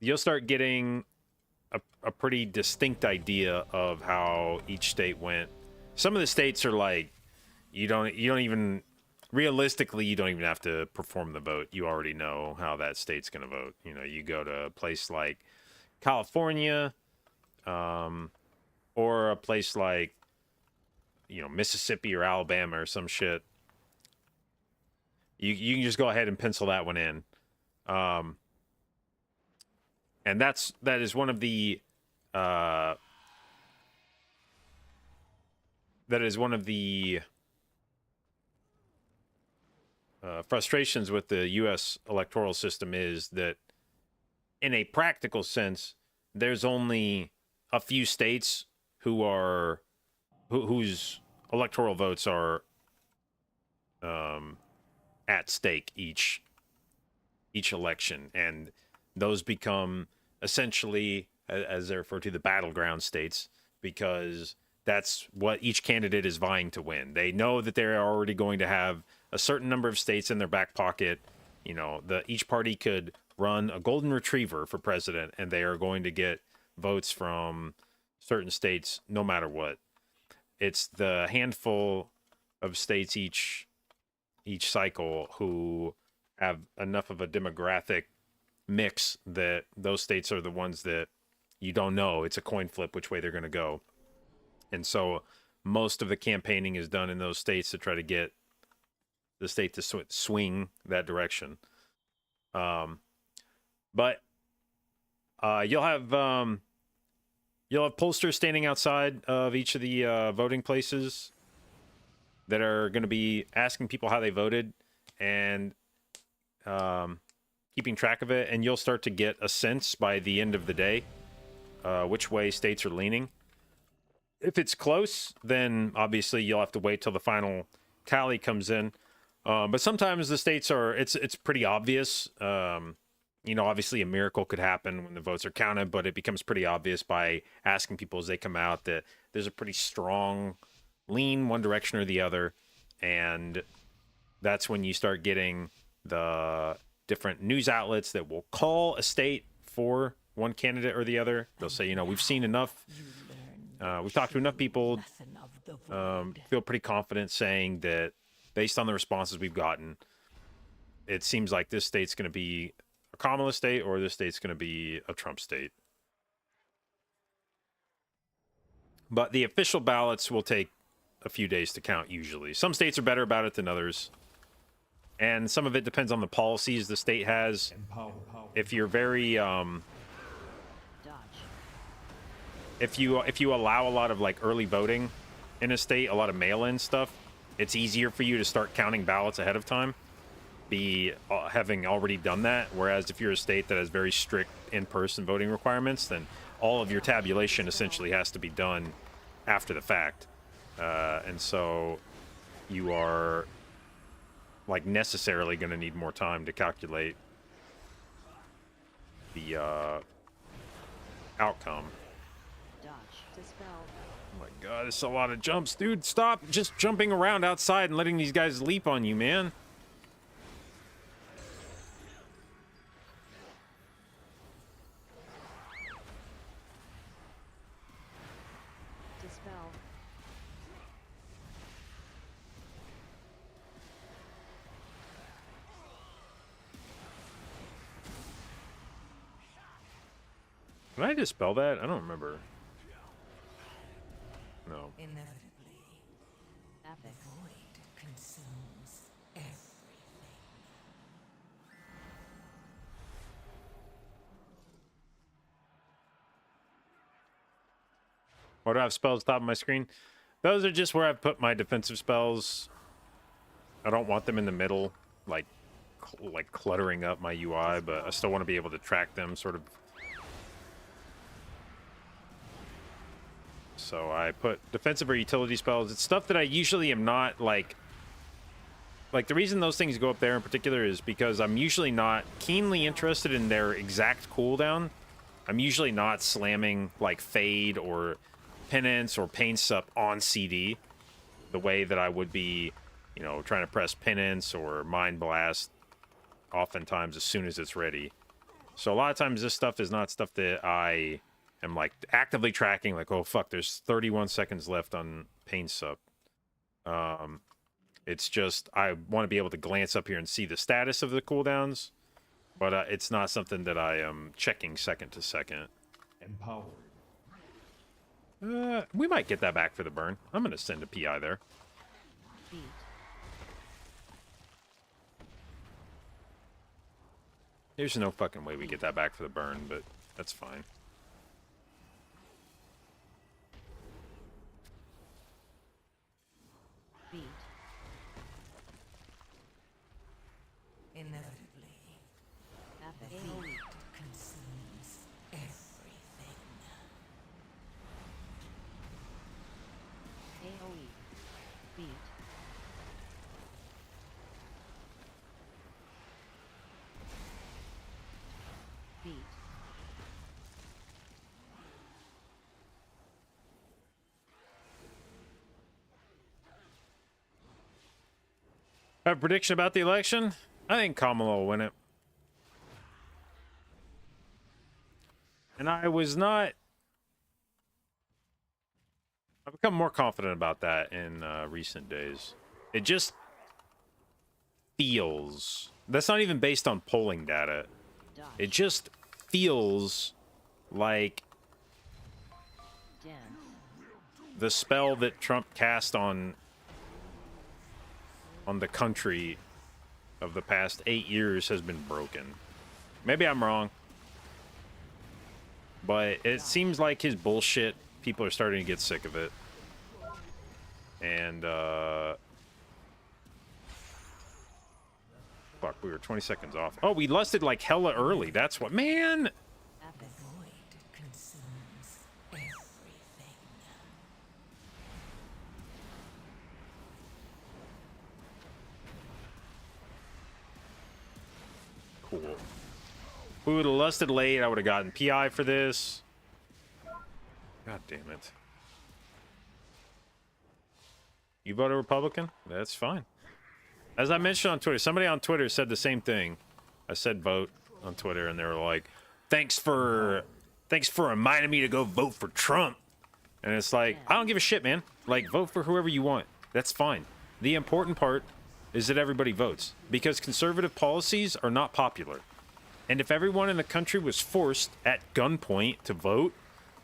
Speaker 2: you'll start getting a pretty distinct idea of how each state went. Some of the states are like, you don't even... Realistically, you don't even have to perform the vote. You already know how that state's going to vote. You go to a place like California, or a place like, Mississippi or Alabama or some shit. You can just go ahead and pencil that one in. And that is one of the frustrations with the U.S. electoral system is that, in a practical sense, there's only a few states whose electoral votes are at stake each election, and those become essentially, as they're referred to, the battleground states, because that's what each candidate is vying to win. They know that they're already going to have a certain number of states in their back pocket. Each party could run a golden retriever for president, and they are going to get votes from certain states no matter what. It's the handful of states each cycle who have enough of a demographic mix that those states are the ones that you don't know. It's a coin flip which way they're going to go. And so most of the campaigning is done in those states to try to get the state to swing that direction. But you'll have pollsters standing outside of each of the voting places that are going to be asking people how they voted and keeping track of it. And you'll start to get a sense by the end of the day which way states are leaning. If it's close, then obviously you'll have to wait till the final tally comes in. But sometimes the states it's pretty obvious. Obviously a miracle could happen when the votes are counted, but it becomes pretty obvious by asking people as they come out that there's a pretty strong lean one direction or the other. And that's when you start getting the different news outlets that will call a state for one candidate or the other. They'll say, you know, we've seen enough. We've talked to enough people.
Speaker 4: Lesson of the void.
Speaker 2: Feel pretty confident saying that based on the responses we've gotten, it seems like this state's going to be a Kamala state or this state's going to be a Trump state. But the official ballots will take a few days to count usually. Some states are better about it than others. And some of it depends on the policies the state has.
Speaker 5: Empower.
Speaker 2: If you're very
Speaker 3: Dodge.
Speaker 2: if you allow a lot of like early voting in a state, a lot of mail-in stuff, it's easier for you to start counting ballots ahead of time, having already done that. Whereas if you're a state that has very strict in-person voting requirements, then all of your tabulation essentially has to be done after the fact, and so you are like necessarily going to need more time to calculate the outcome.
Speaker 3: Dodge. Dispel.
Speaker 2: Oh my god, it's a lot of jumps, dude. Stop just jumping around outside and letting these guys leap on you, man.
Speaker 3: Dispel.
Speaker 2: Can I dispel that? I don't remember. No.
Speaker 7: Inevitably, the
Speaker 3: Apex.
Speaker 7: void consumes everything.
Speaker 2: What do I have spells top of my screen? Those are just where I've put my defensive spells. I don't want them in the middle, like cluttering up my UI, but I still want to be able to track them, sort of. So I put defensive or utility spells. It's stuff that I usually am not like the reason those things go up there in particular is because I'm usually not keenly interested in their exact cooldown. I'm usually not slamming like Fade or Penance or Pain Sup on CD the way that I would be, you know, trying to press Penance or Mind Blast oftentimes as soon as it's ready. So a lot of times this stuff is not stuff that I am like actively tracking, like, oh fuck, there's 31 seconds left on Pain Sup. It's just I want to be able to glance up here and see the status of the cooldowns, but it's not something that I am checking second to second.
Speaker 5: Empowered.
Speaker 2: We might get that back for the burn. I'm gonna send a PI there.
Speaker 3: Beat.
Speaker 2: There's no fucking way we get that back for the burn, but that's fine.
Speaker 3: Beat.
Speaker 7: Inevitably,
Speaker 3: Apex.
Speaker 7: the void consumes everything.
Speaker 3: AOE. Beat. Beat.
Speaker 2: Have a prediction about the election? I think Kamala will win it. And I've become more confident about that in recent days. It just feels, that's not even based on polling data.
Speaker 3: Dodge.
Speaker 2: It just feels like
Speaker 3: Dance.
Speaker 2: the spell that Trump cast on the country of the past 8 years has been broken. Maybe I'm wrong, but it seems like his bullshit, people are starting to get sick of it. And fuck, we were 20 seconds off. Oh, we lusted like hella early. That's what, man.
Speaker 3: Apex.
Speaker 7: The void consumes everything.
Speaker 2: Cool. If we would have lusted late, I would have gotten PI for this. God damn it. You voted Republican? That's fine. As I mentioned on Twitter, somebody on Twitter said the same thing. I said vote on Twitter, and they were like, thanks for reminding me to go vote for Trump. And it's like, I don't give a shit, man. Like, vote for whoever you want. That's fine. The important part is that everybody votes, because conservative policies are not popular. And if everyone in the country was forced at gunpoint to vote,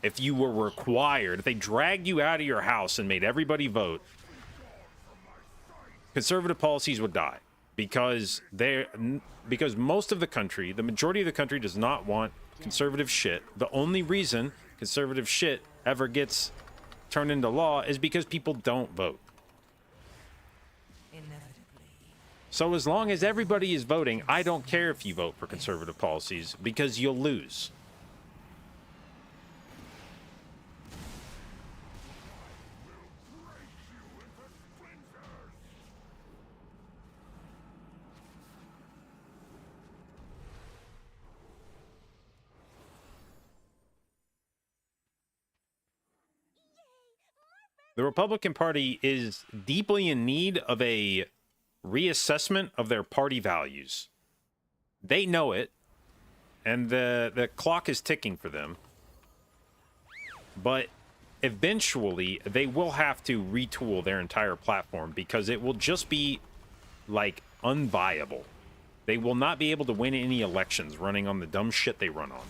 Speaker 2: if you were required, if they dragged you out of your house and made everybody vote, conservative policies would die, because most of the country, the majority of the country, does not want conservative shit. The only reason conservative shit ever gets turned into law is because people don't vote.
Speaker 7: Inevitably.
Speaker 2: So as long as everybody is voting, I don't care if you vote for conservative policies, because you'll lose. The Republican Party is deeply in need of a reassessment of their party values. They know it, and the clock is ticking for them. But eventually, they will have to retool their entire platform, because it will just be, like, unviable. They will not be able to win any elections running on the dumb shit they run on.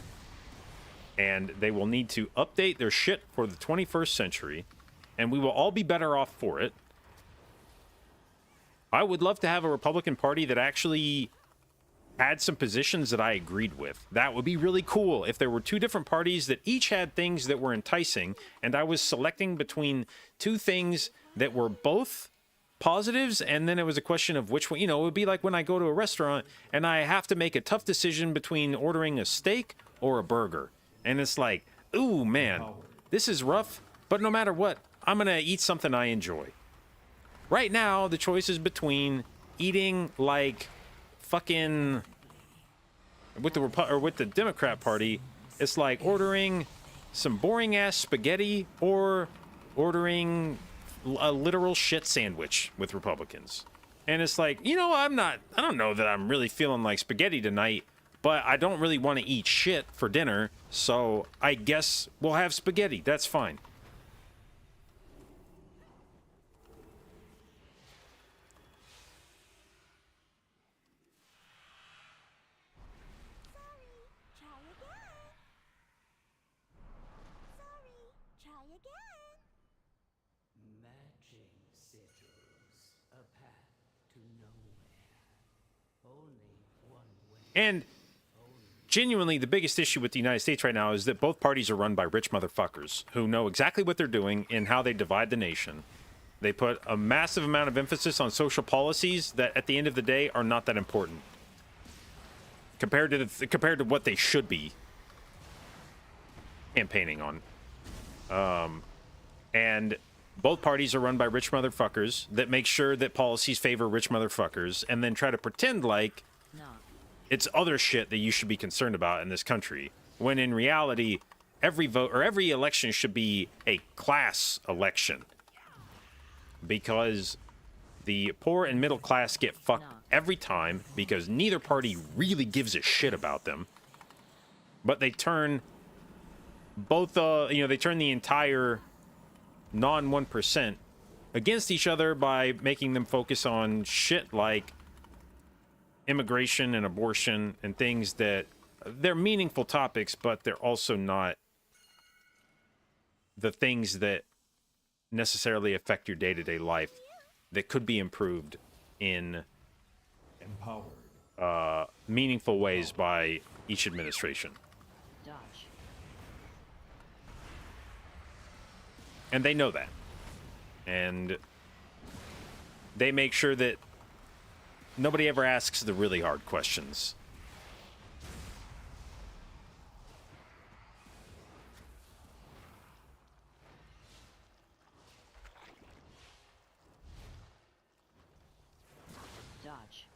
Speaker 2: And they will need to update their shit for the 21st century, and we will all be better off for it. I would love to have a Republican Party that actually had some positions that I agreed with. That would be really cool if there were two different parties that each had things that were enticing, and I was selecting between two things that were both positives, and then it was a question of which one. You know, it would be like when I go to a restaurant and I have to make a tough decision between ordering a steak or a burger. And it's like, ooh, man, this is rough, but no matter what, I'm going to eat something I enjoy. Right now, the choice is between eating like fucking with the Democrat Party. It's like ordering some boring ass spaghetti or ordering a literal shit sandwich with Republicans. And it's like, you know, I don't know that I'm really feeling like spaghetti tonight, but I don't really want to eat shit for dinner, so I guess we'll have spaghetti. That's fine.
Speaker 6: Try again.
Speaker 4: Matching sigils, a path to nowhere. Only one way.
Speaker 2: And genuinely, the biggest issue with the United States right now is that both parties are run by rich motherfuckers who know exactly what they're doing and how they divide the nation. They put a massive amount of emphasis on social policies that, at the end of the day, are not that important compared to what they should be campaigning on. And both parties are run by rich motherfuckers that make sure that policies favor rich motherfuckers, and then try to pretend like
Speaker 3: No.
Speaker 2: it's other shit that you should be concerned about in this country, when in reality, every vote or every election should be a class election, because the poor and middle class get fucked every time, because neither party really gives a shit about them. But they turn both, they turn the entire non 1% against each other by making them focus on shit like immigration and abortion and things that they're meaningful topics, but they're also not the things that necessarily affect your day-to-day life that could be improved in
Speaker 5: Empowered.
Speaker 2: meaningful ways by each administration.
Speaker 3: Dodge.
Speaker 2: And they know that. And they make sure that nobody ever asks the really hard questions.
Speaker 3: Dodge.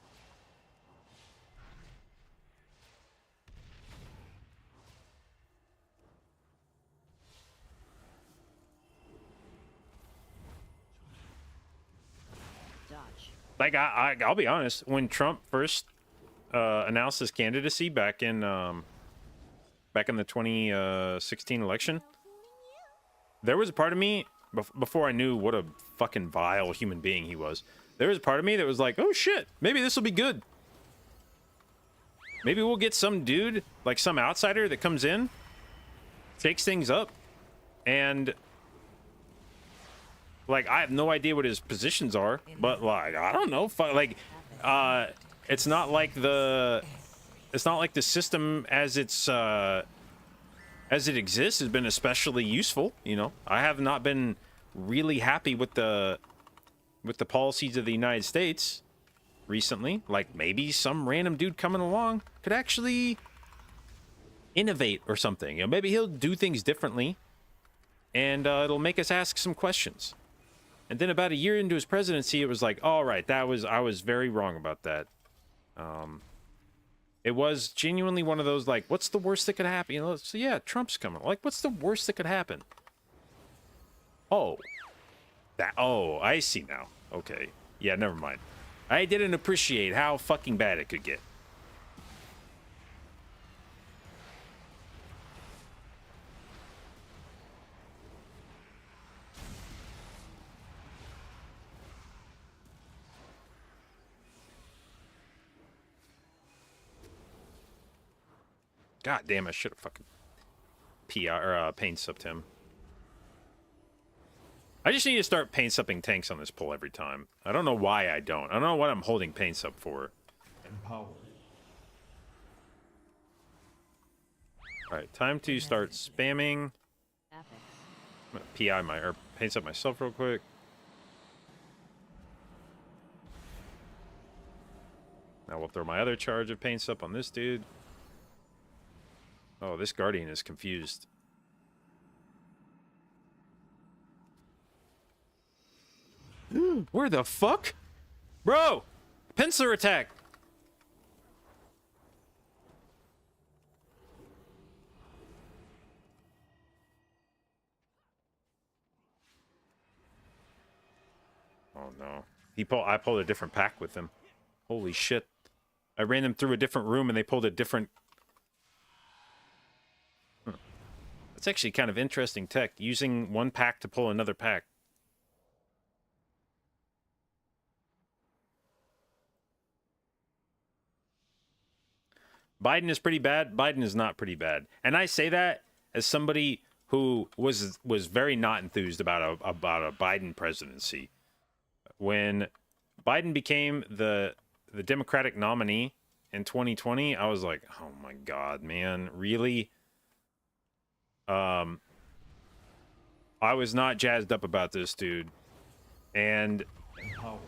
Speaker 3: Dodge.
Speaker 2: Like, I'll be honest, when Trump first announced his candidacy back in back in the 2016 election, there was a part of me before I knew what a fucking vile human being he was. There was a part of me that was like, oh shit, maybe this will be good. Maybe we'll get some dude, like some outsider that comes in, takes things up, and like I have no idea what his positions are, but like I don't know, like it's not like the system as it exists has been especially useful. You know, I have not been really happy with the policies of the United States recently. Like maybe some random dude coming along could actually innovate or something. You know, maybe he'll do things differently, and it'll make us ask some questions. And then about a year into his presidency, it was like, all right, I was very wrong about that. It was genuinely one of those like, what's the worst that could happen? You know, so yeah, Trump's coming. Like, what's the worst that could happen? Oh, I see now. Okay, yeah, never mind. I didn't appreciate how fucking bad it could get. God damn, I should have fucking paint supped him. I just need to start paint supping tanks on this pull every time. I don't know why I don't. I don't know what I'm holding paint up for.
Speaker 5: Empowered.
Speaker 2: Alright, time to start spamming.
Speaker 3: Affix.
Speaker 2: I'm gonna PI or paint up myself real quick. Now we'll throw my other charge of paint up on this dude. Oh, this Guardian is confused. Where the fuck? Bro! Penciler attack! Oh no. I pulled a different pack with him. Holy shit. I ran them through a different room and they pulled a different... That's actually kind of interesting tech, using one pack to pull another pack. Biden is pretty bad. Biden is not pretty bad. And I say that as somebody who was very not enthused about a Biden presidency. When Biden became the Democratic nominee in 2020, I was like, oh my God, man, really? I was not jazzed up about this dude. And
Speaker 5: Empowered.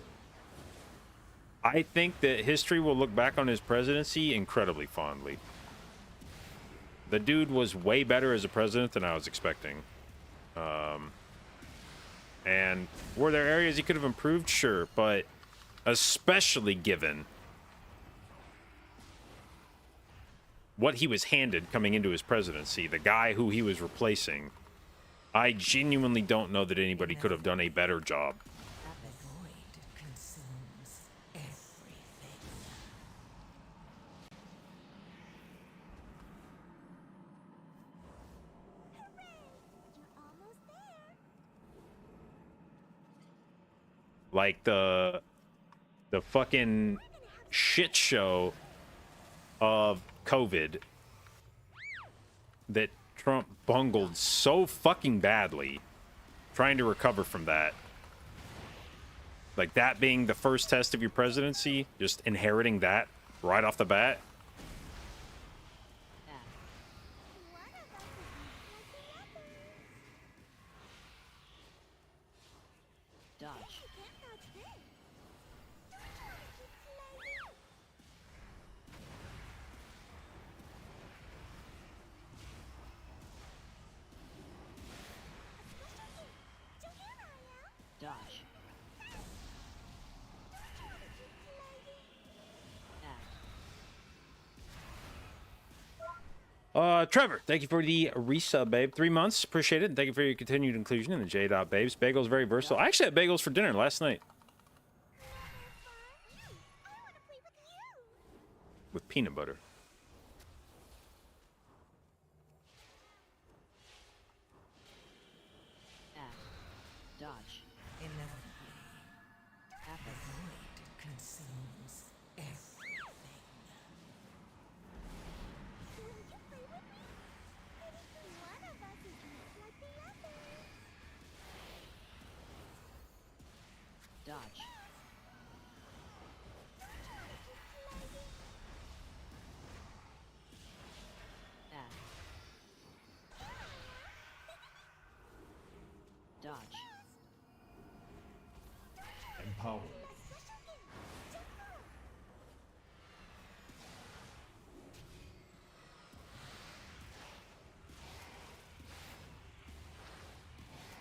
Speaker 2: I think that history will look back on his presidency incredibly fondly. The dude was way better as a president than I was expecting. And were there areas he could have improved? Sure, but especially given what he was handed coming into his presidency, the guy who he was replacing, I genuinely don't know that anybody could have done a better job.
Speaker 7: The void consumes everything.
Speaker 6: You're almost there.
Speaker 2: Like the fucking shit show of COVID that Trump bungled so fucking badly trying to recover from that. Like that being the first test of your presidency, just inheriting that right off the bat.
Speaker 3: Add.
Speaker 6: One of us is like the other.
Speaker 3: Dodge.
Speaker 6: You can't dodge this. Don't you want to keep playing?
Speaker 3: Dodge. Add.
Speaker 2: Trevor, thank you for the resub, babe. 3 months, appreciate it. And thank you for your continued inclusion in the J. Babes. Bagels very versatile. I actually had bagels for dinner last night
Speaker 6: I want to play with you.
Speaker 2: with peanut butter.
Speaker 3: Dodge. Back. Dodge.
Speaker 5: Empowered.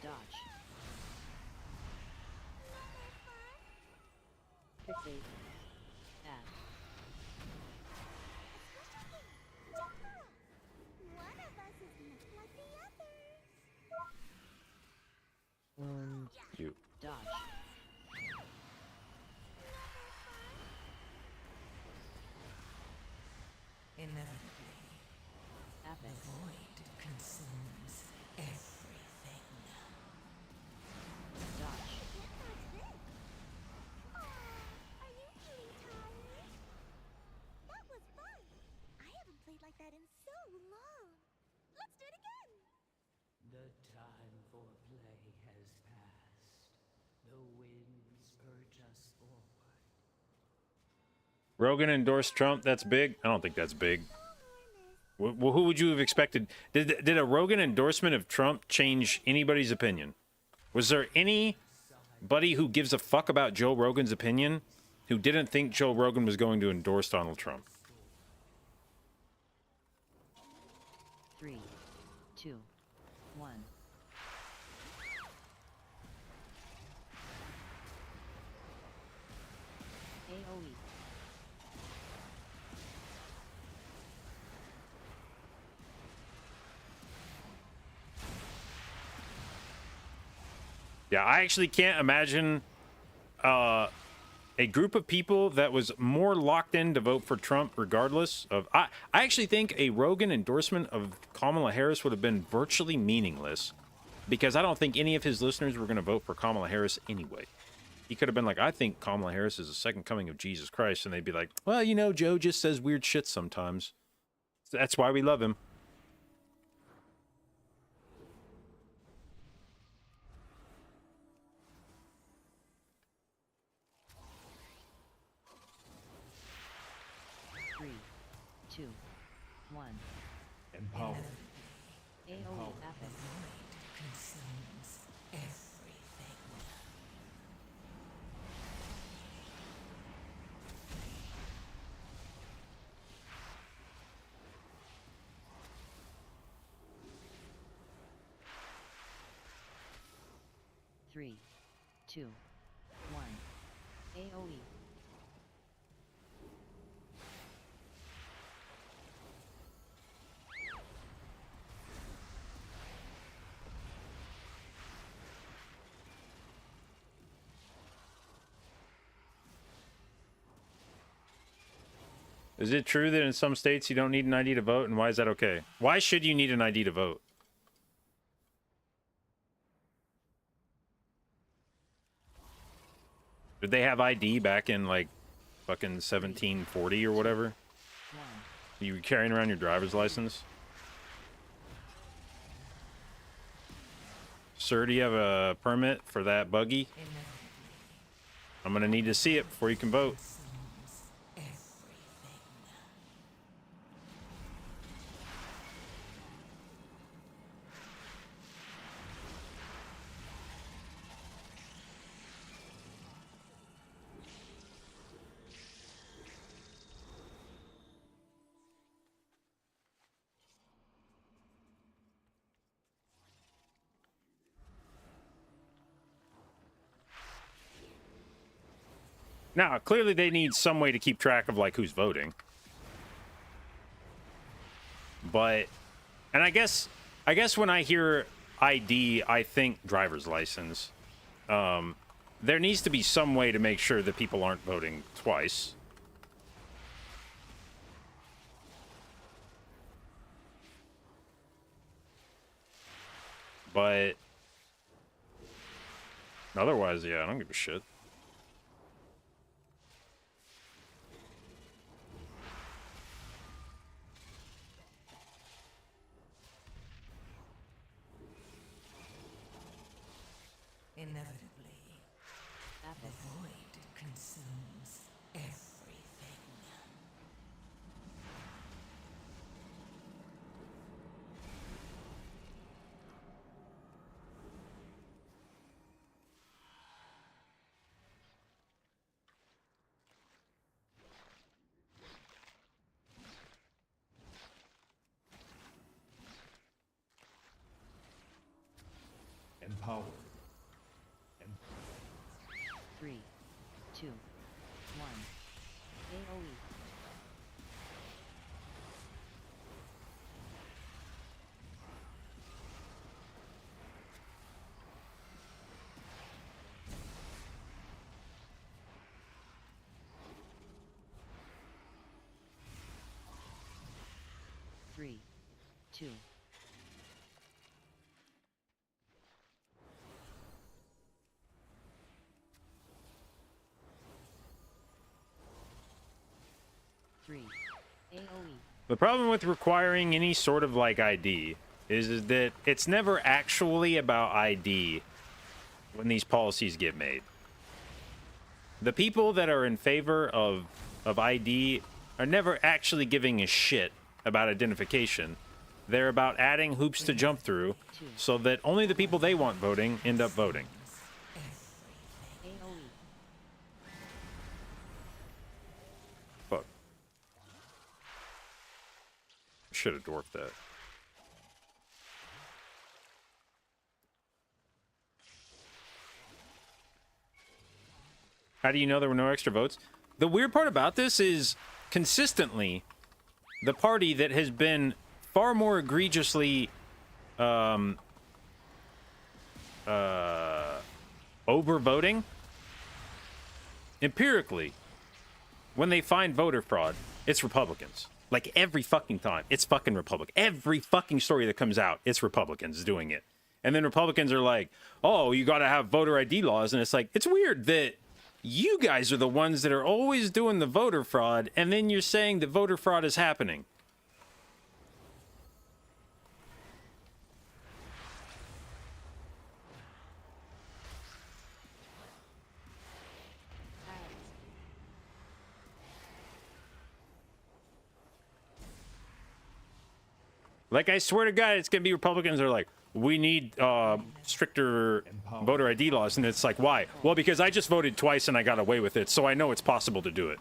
Speaker 3: Dodge. Fixate. Add.
Speaker 6: One of us is not like the others.
Speaker 2: You.
Speaker 3: Dodge.
Speaker 7: Inevitably, the
Speaker 3: Apex.
Speaker 7: void consumes everything.
Speaker 3: Dodge.
Speaker 6: Are you feeling tired? That was fun. I haven't played like that in so long. Let's do it again.
Speaker 4: The time for play has passed. The winds urge us forward.
Speaker 2: Rogan endorsed Trump. That's big. I don't think that's big. Well, who would you have expected? Did a Rogan endorsement of Trump change anybody's opinion? Was there anybody who gives a fuck about Joe Rogan's opinion who didn't think Joe Rogan was going to endorse Donald Trump?
Speaker 3: 3, 2, 1. AOE.
Speaker 2: Yeah, I actually can't imagine a group of people that was more locked in to vote for Trump regardless of... I actually think a Rogan endorsement of Kamala Harris would have been virtually meaningless because I don't think any of his listeners were going to vote for Kamala Harris anyway. He could have been like, I think Kamala Harris is the second coming of Jesus Christ, and they'd be like, well, you know, Joe just says weird shit sometimes. That's why we love him.
Speaker 3: Three, 2, 1.
Speaker 5: Empowered.
Speaker 3: AOE. Apex.
Speaker 7: Consumes everything.
Speaker 3: Three, 2, 1. AOE.
Speaker 2: Is it true that in some states you don't need an ID to vote, and why is that okay? Why should you need an ID to vote? Did they have ID back in, like, fucking 1740 or whatever?
Speaker 3: 1.
Speaker 2: You were carrying around your driver's license? Sir, do you have a permit for that buggy?
Speaker 7: Inevitably
Speaker 2: I'm gonna need to see it before you can vote.
Speaker 7: consumes everything.
Speaker 2: Now, clearly they need some way to keep track of, like, who's voting. But, and I guess when I hear ID, I think driver's license. There needs to be some way to make sure that people aren't voting twice. But otherwise, yeah, I don't give a shit.
Speaker 7: Inevitably,
Speaker 3: Apex.
Speaker 7: consumes everything.
Speaker 5: Empowered.
Speaker 3: 3, 2, 1. AoE. Three, two. Three. AoE.
Speaker 2: The problem with requiring any sort of like ID is that it's never actually about ID when these policies get made. The people that are in favor of ID are never actually giving a shit about identification. They're about adding hoops to jump through so that only the people they want voting end up voting.
Speaker 3: AoE.
Speaker 2: Fuck. Should have dwarfed that. How do you know there were no extra votes? The weird part about this is consistently the party that has been far more egregiously overvoting empirically when they find voter fraud, it's Republicans. Like every fucking time, it's fucking Republican. Every fucking story that comes out, it's Republicans doing it. And then Republicans are like, oh, you gotta have voter ID laws. And it's like, it's weird that you guys are the ones that are always doing the voter fraud, and then you're saying that voter fraud is happening. Like, I swear to God, it's gonna be Republicans that are like, we need stricter voter ID laws. And it's like, why? Well, because I just voted twice and I got away with it, so I know it's possible to do it.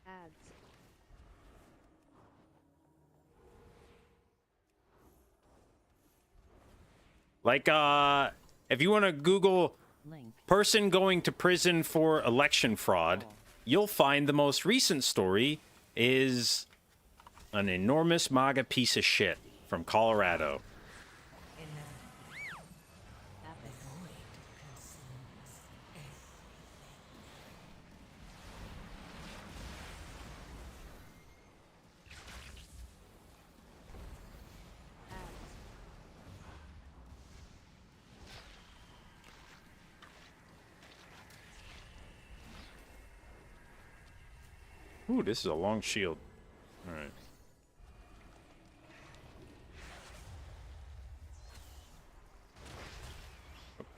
Speaker 3: Ads.
Speaker 2: Like, if you want to Google
Speaker 3: Link.
Speaker 2: person going to prison for election fraud, you'll find the most recent story is an enormous MAGA piece of shit from Colorado.
Speaker 3: Apex.
Speaker 2: Ooh, this is a long shield. All right.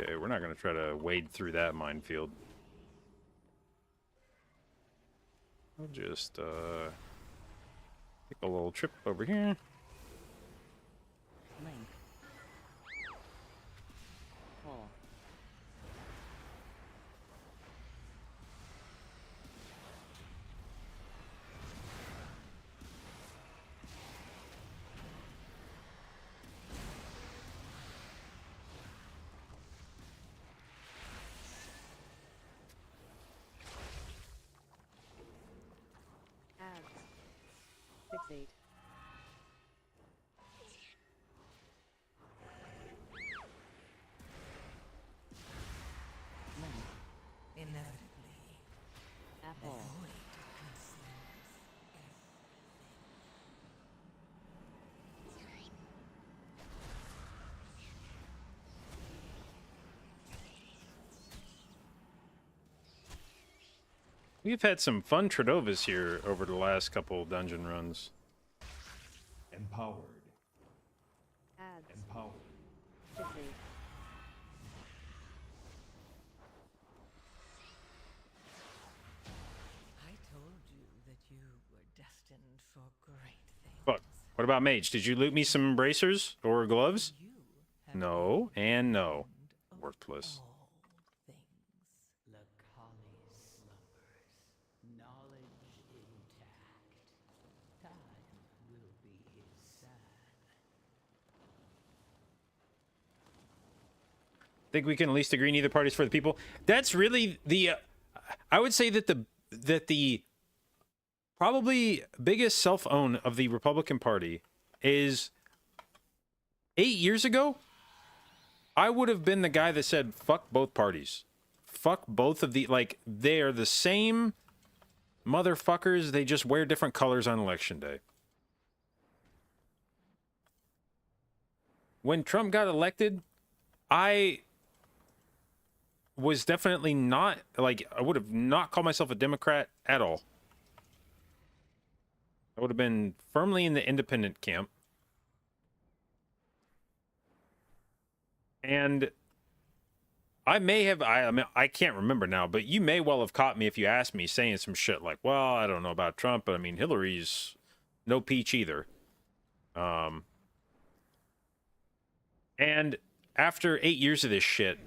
Speaker 2: Okay, we're not going to try to wade through that minefield. I'll just take a little trip over here.
Speaker 3: Link. Pull. Ads. Fixate. Link.
Speaker 7: inevitably
Speaker 3: Apple.
Speaker 7: void consumes
Speaker 2: We've had some fun Tradovas here over the last couple dungeon runs.
Speaker 5: Empowered.
Speaker 3: Ads.
Speaker 5: Empowered.
Speaker 3: 6, 8.
Speaker 7: I told you that you were destined for great things.
Speaker 2: But what about Mage? Did you loot me some bracers or gloves?
Speaker 7: You have
Speaker 2: No, and no.
Speaker 7: end of
Speaker 2: Worthless.
Speaker 7: all things.
Speaker 4: Lakali slumbers, knowledge intact. Time will be his side.
Speaker 2: Think we can at least agree neither party's for the people. That's really the I would say that the probably biggest self-own of the Republican Party is 8 years ago. I would have been the guy that said fuck both parties. Fuck both of the, like, they are the same motherfuckers, they just wear different colors on election day. When Trump got elected, I was definitely not, like, I would have not called myself a Democrat at all. I would have been firmly in the independent camp. And I may have, I mean, I can't remember now, but you may well have caught me if you asked me saying some shit like, well, I don't know about Trump, but I mean, Hillary's no peach either. And after 8 years of this shit,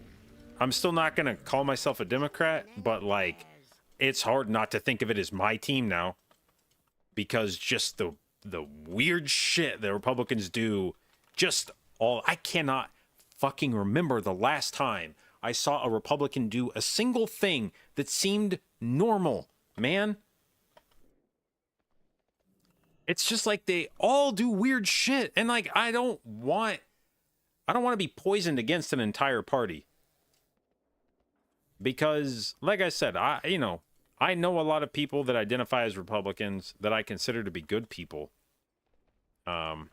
Speaker 2: I'm still not going to call myself a Democrat, but like, it's hard not to think of it as my team now, because just the weird shit that Republicans do, just all, I cannot fucking remember the last time I saw a Republican do a single thing that seemed normal, man. It's just like they all do weird shit, and like I don't want to be poisoned against an entire party. Because like I said, I know a lot of people that identify as Republicans that I consider to be good people. I'm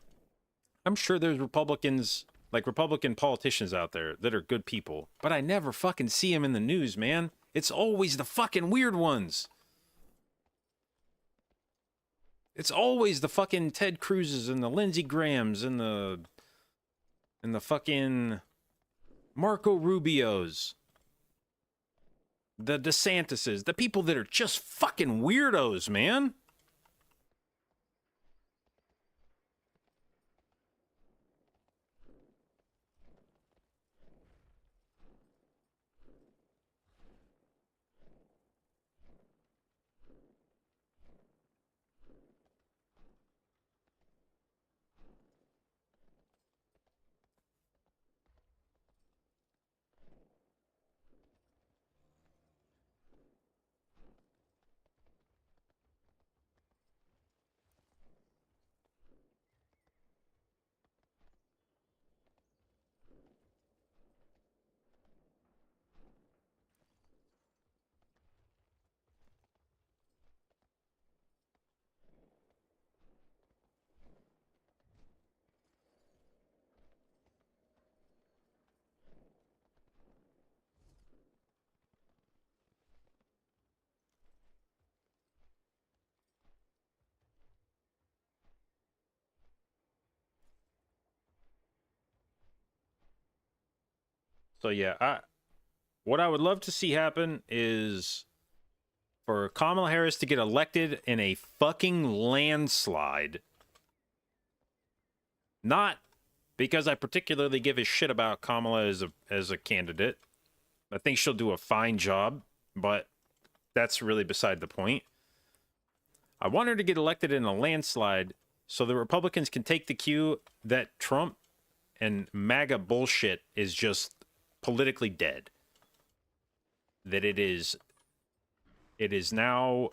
Speaker 2: sure there's Republicans, like Republican politicians out there that are good people, but I never fucking see them in the news, man. It's always the fucking weird ones. It's always the fucking Ted Cruzes and the Lindsey Grahams and the fucking Marco Rubios, the DeSantises, the people that are just fucking weirdos, man. So yeah, what I would love to see happen is for Kamala Harris to get elected in a fucking landslide. Not because I particularly give a shit about Kamala as a candidate. I think she'll do a fine job, but that's really beside the point. I want her to get elected in a landslide so the Republicans can take the cue that Trump and MAGA bullshit is just politically dead. That it is now,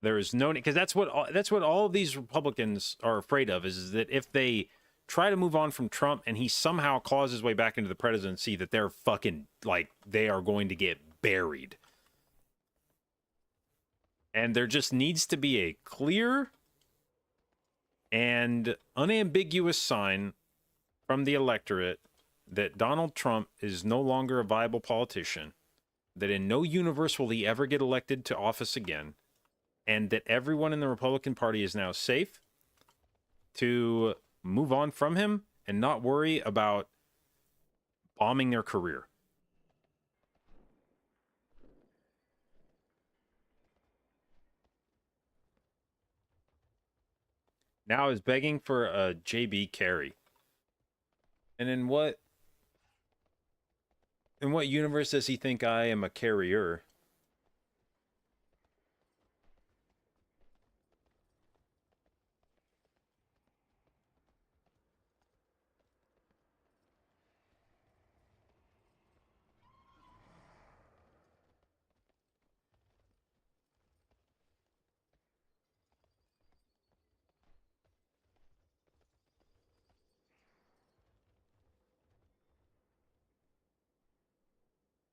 Speaker 2: there is no, because that's what all of these Republicans are afraid of, is that if they try to move on from Trump and he somehow claws his way back into the presidency, that they're fucking, like, they are going to get buried. And there just needs to be a clear and unambiguous sign from the electorate that Donald Trump is no longer a viable politician, that in no universe will he ever get elected to office again, and that everyone in the Republican Party is now safe to move on from him and not worry about bombing their career. Now is begging for a JB carry. And in what universe does he think I am a carrier?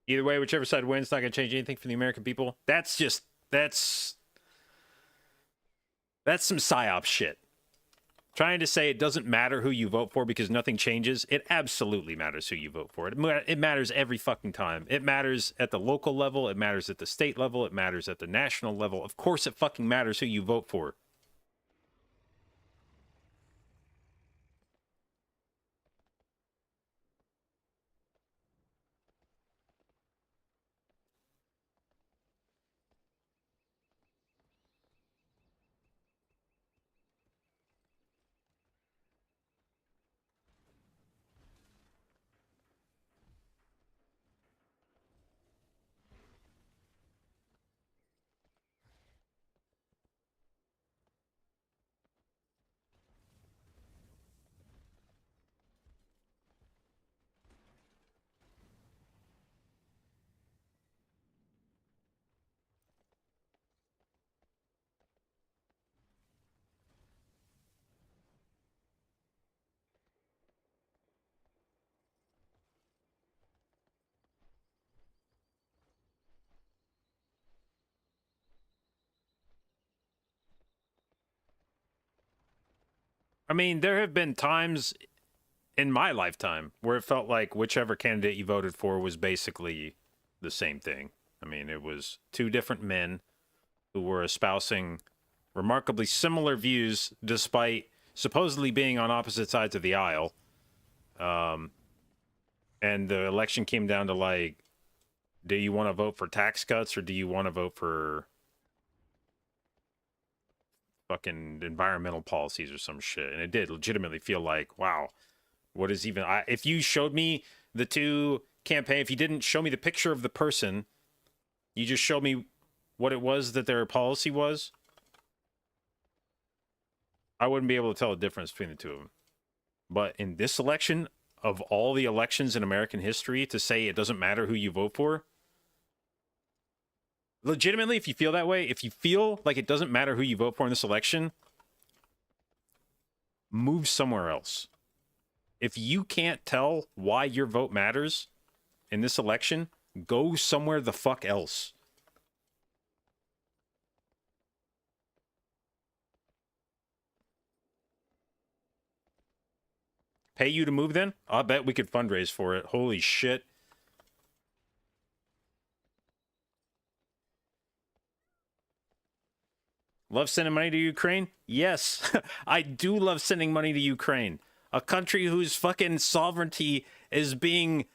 Speaker 2: Either way, whichever side wins, not going to change anything for the American people. That's some psyop shit. Trying to say it doesn't matter who you vote for because nothing changes. It absolutely matters who you vote for. It matters every fucking time. It matters at the local level. It matters at the state level. It matters at the national level. Of course it fucking matters who you vote for. I mean, there have been times in my lifetime where it felt like whichever candidate you voted for was basically the same thing. I mean, it was two different men who were espousing remarkably similar views despite supposedly being on opposite sides of the aisle. And the election came down to, like, do you want to vote for tax cuts or do you want to vote for fucking environmental policies or some shit? And it did legitimately feel like, wow, what is even... if you showed me the two campaign, if you didn't show me the picture of the person, you just showed me what it was that their policy was, I wouldn't be able to tell the difference between the two of them. But in this election, of all the elections in American history, to say it doesn't matter who you vote for, legitimately, if you feel that way, if you feel like it doesn't matter who you vote for in this election, move somewhere else. If you can't tell why your vote matters in this election, go somewhere the fuck else. Pay you to move then? I bet we could fundraise for it. Holy shit. Love sending money to Ukraine? Yes, I do love sending money to Ukraine. A country whose fucking sovereignty is being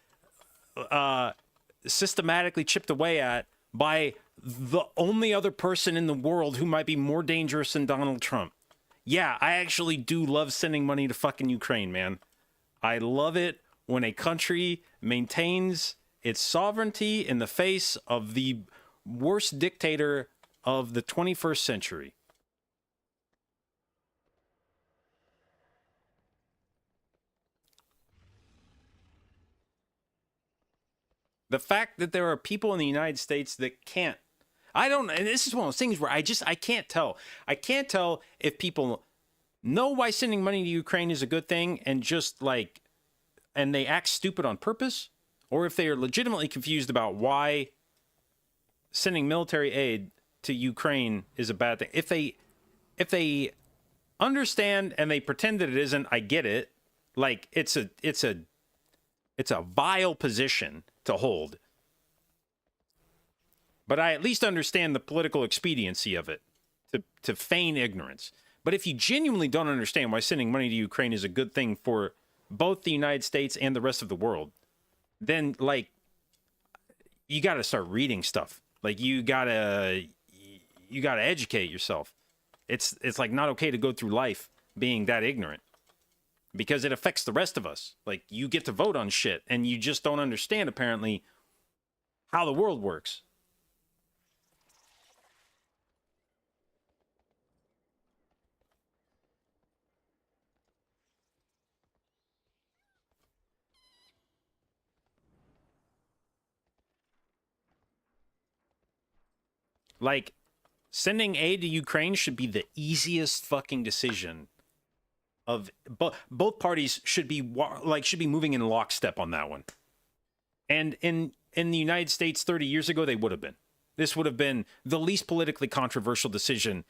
Speaker 2: systematically chipped away at by the only other person in the world who might be more dangerous than Donald Trump. Yeah, I actually do love sending money to fucking Ukraine, man. I love it when a country maintains its sovereignty in the face of the worst dictator of the 21st century. The fact that there are people in the United States that can't, and this is one of those things where I can't tell. I can't tell if people know why sending money to Ukraine is a good thing and and they act stupid on purpose, or if they are legitimately confused about why sending military aid to Ukraine is a bad thing. If they understand and they pretend that it isn't, I get it. Like it's a vile position to hold. But I at least understand the political expediency of it, to feign ignorance. But if you genuinely don't understand why sending money to Ukraine is a good thing for both the United States and the rest of the world, then like you got to start reading stuff. Like you got to educate yourself. It's like not okay to go through life being that ignorant, because it affects the rest of us. Like you get to vote on shit and you just don't understand apparently how the world works. Like, sending aid to Ukraine should be the easiest fucking decision of both parties should be moving in lockstep on that one. And in the United States 30 years ago, they would have been. This would have been the least politically controversial decision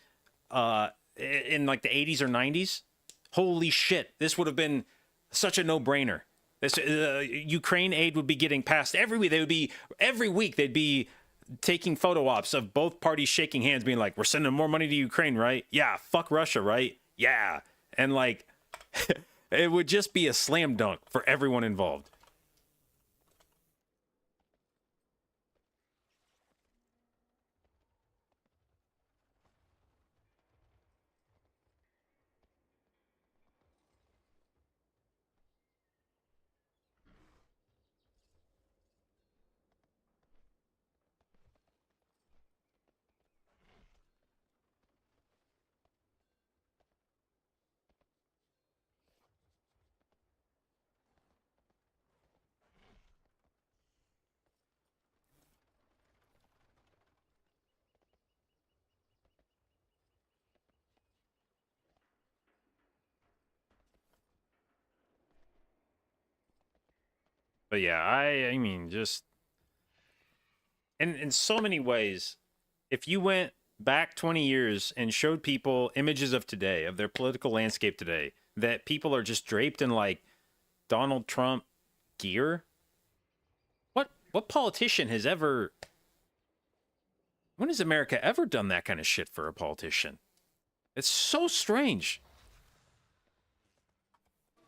Speaker 2: in like the 80s or 90s. Holy shit, this would have been such a no-brainer. This Ukraine aid would be getting passed every week. Every week they'd be taking photo ops of both parties shaking hands, being like, we're sending more money to Ukraine, right? Yeah, fuck Russia, right? Yeah. And like, it would just be a slam dunk for everyone involved. But yeah, I mean, just in so many ways, if you went back 20 years and showed people images of today, of their political landscape today, that people are just draped in like Donald Trump gear. What politician has ever, when has America ever done that kind of shit for a politician? It's so strange.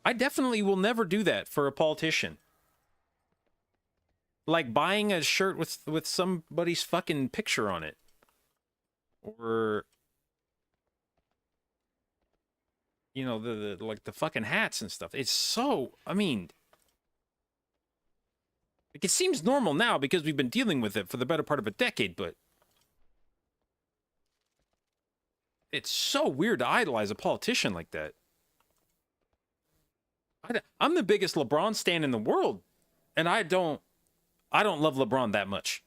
Speaker 2: I definitely will never do that for a politician. Like buying a shirt with somebody's fucking picture on it. Or, you know, the like the fucking hats and stuff. It's so, I mean, like it seems normal now because we've been dealing with it for the better part of a decade, but it's so weird to idolize a politician like that. I'm the biggest LeBron stan in the world, and I don't love LeBron that much.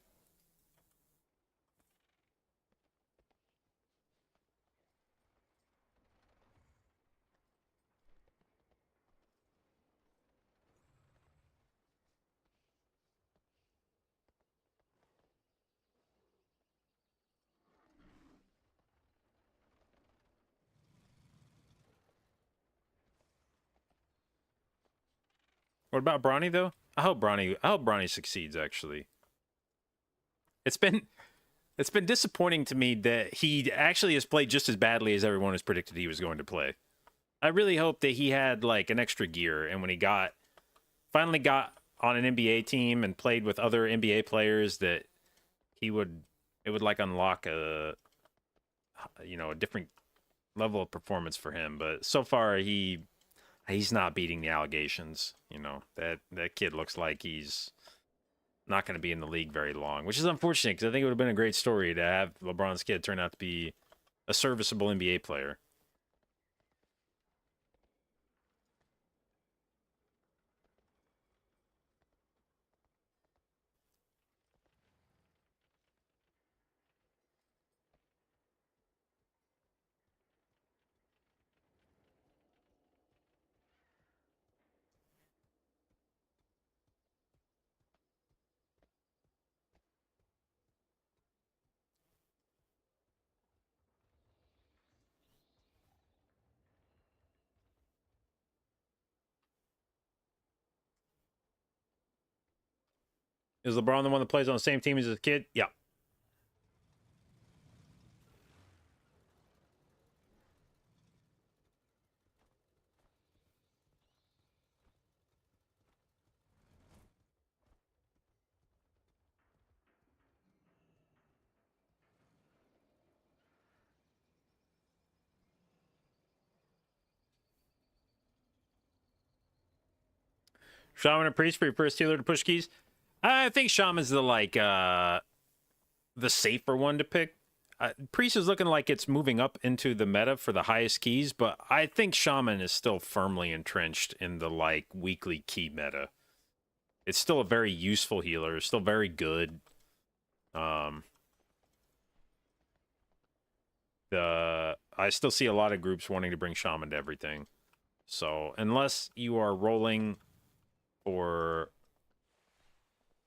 Speaker 2: What about Bronny though? I hope Bronny succeeds. Actually, it's been disappointing to me that he actually has played just as badly as everyone has predicted he was going to play. I really hope that he had like an extra gear, and when he finally got on an NBA team and played with other NBA players, that it would like unlock a different level of performance for him. But so far he's not beating the allegations. You know, that kid looks like he's not going to be in the league very long, which is unfortunate because I think it would have been a great story to have LeBron's kid turn out to be a serviceable NBA player. Is LeBron the one that plays on the same team as his kid? Yeah. Shaman or Priest for your first healer to push keys? I think Shaman's the safer one to pick. Priest is looking like it's moving up into the meta for the highest keys, but I think Shaman is still firmly entrenched in the like weekly key meta. It's still a very useful healer, still very good. I still see a lot of groups wanting to bring Shaman to everything. So unless you are rolling for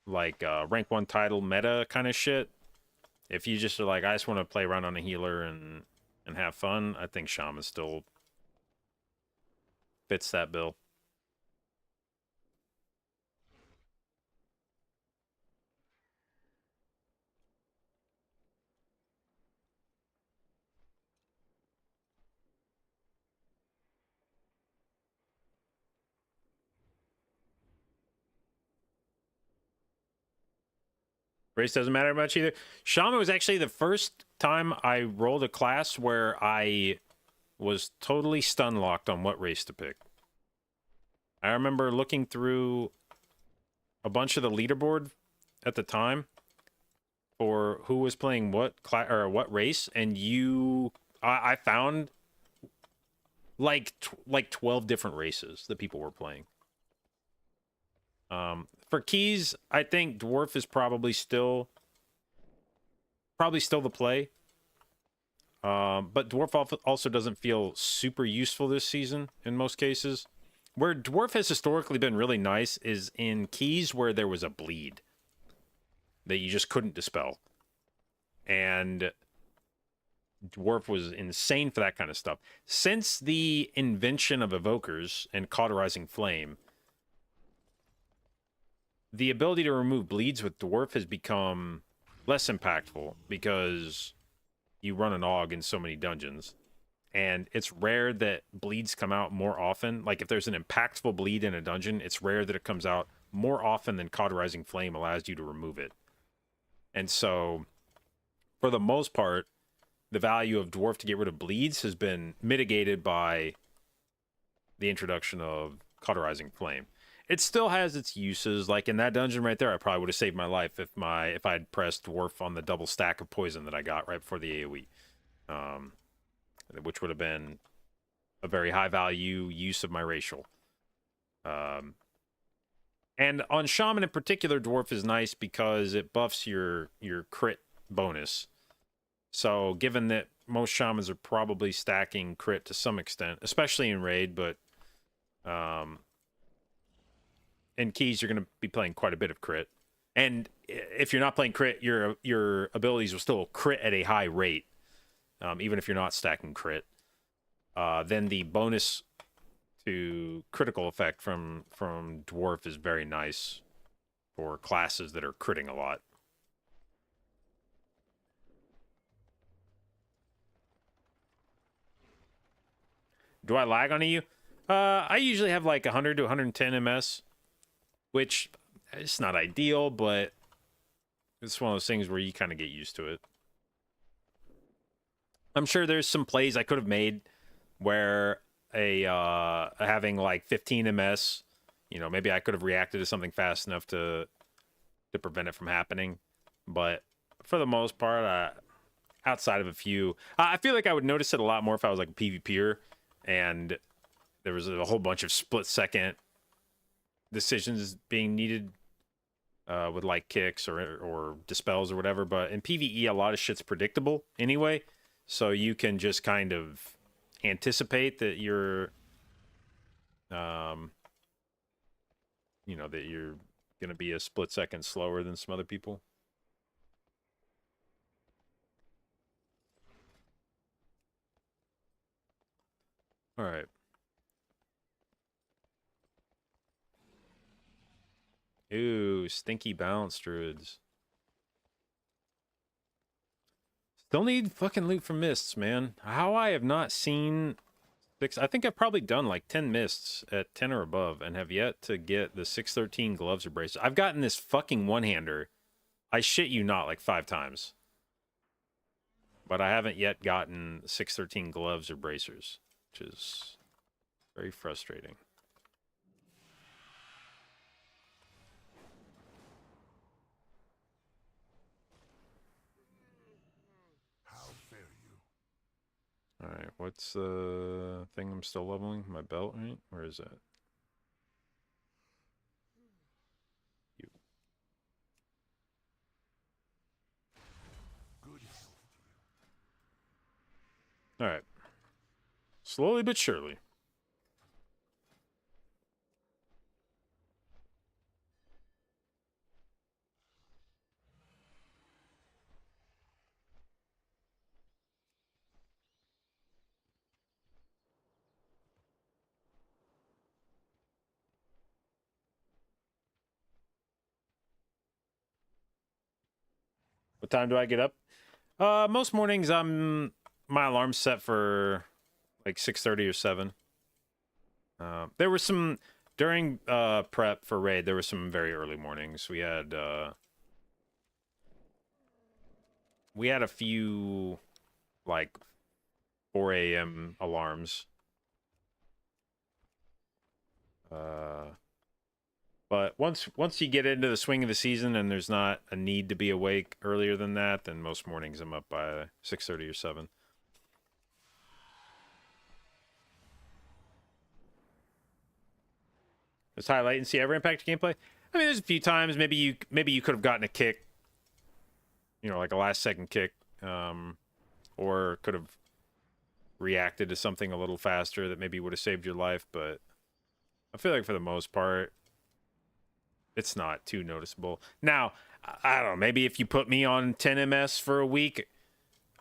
Speaker 2: like rank 1 title meta kind of shit, if you just are like, I just want to play around on a healer and have fun, I think Shaman still fits that bill. Race doesn't matter much either. Shaman was actually the first time I rolled a class where I was totally stun locked on what race to pick. I remember looking through a bunch of the leaderboard at the time for who was playing what class or what race, and I found like 12 different races that people were playing. For keys, I think Dwarf is probably still the play. But Dwarf also doesn't feel super useful this season in most cases. Where Dwarf has historically been really nice is in keys where there was a bleed that you just couldn't dispel. And Dwarf was insane for that kind of stuff. Since the invention of Evokers and Cauterizing Flame, the ability to remove bleeds with Dwarf has become less impactful because you run an AUG in so many dungeons. And it's rare that bleeds come out more often. Like, if there's an impactful bleed in a dungeon, it's rare that it comes out more often than Cauterizing Flame allows you to remove it. And so, for the most part, the value of Dwarf to get rid of bleeds has been mitigated by the introduction of Cauterizing Flame. It still has its uses. Like in that dungeon right there, I probably would have saved my life if I'd pressed Dwarf on the double stack of poison that I got right before the AoE, which would have been a very high value use of my racial. And on Shaman in particular, Dwarf is nice because it buffs your crit bonus. So given that most Shamans are probably stacking crit to some extent, especially in raid, but in keys, you're going to be playing quite a bit of crit. And if you're not playing crit, your abilities will still crit at a high rate, even if you're not stacking crit. Then the bonus to critical effect from Dwarf is very nice for classes that are critting a lot. Do I lag on EU? I usually have like 100 to 110 MS. Which it's not ideal, but it's one of those things where you kind of get used to it. I'm sure there's some plays I could have made where having like 15 MS, maybe I could have reacted to something fast enough to prevent it from happening. But for the most part, outside of a few, I feel like I would notice it a lot more if I was like a PvPer and there was a whole bunch of split-second decisions being needed with like kicks or dispels or whatever. But in PvE, a lot of shit's predictable anyway, so you can just kind of anticipate that you're that you're gonna be a split second slower than some other people. All right. Ooh, stinky balance druids. Still need fucking loot for mists, man. How I have not seen six. I think I've probably done like 10 mists at 10 or above and have yet to get the 613 gloves or braces. I've gotten this fucking one-hander. I shit you not, like 5 times. But I haven't yet gotten 613 gloves or bracers, which is very frustrating.
Speaker 8: How fare you?
Speaker 2: Alright, what's the thing I'm still leveling? My belt, right? Where is that? You.
Speaker 8: Good health to you.
Speaker 2: Alright. Slowly but surely. What time do I get up? Most mornings my alarm's set for like 6:30 or 7. There were some during prep for raid, there were some very early mornings. We had a few like 4 a.m. alarms. But once you get into the swing of the season and there's not a need to be awake earlier than that, then most mornings I'm up by 6:30 or 7. Does high latency ever impact gameplay? I mean, there's a few times maybe you could have gotten a kick, you know, like a last second kick, or could have reacted to something a little faster that maybe would have saved your life. But I feel like for the most part, it's not too noticeable. Now, I don't know, maybe if you put me on 10 ms for a week,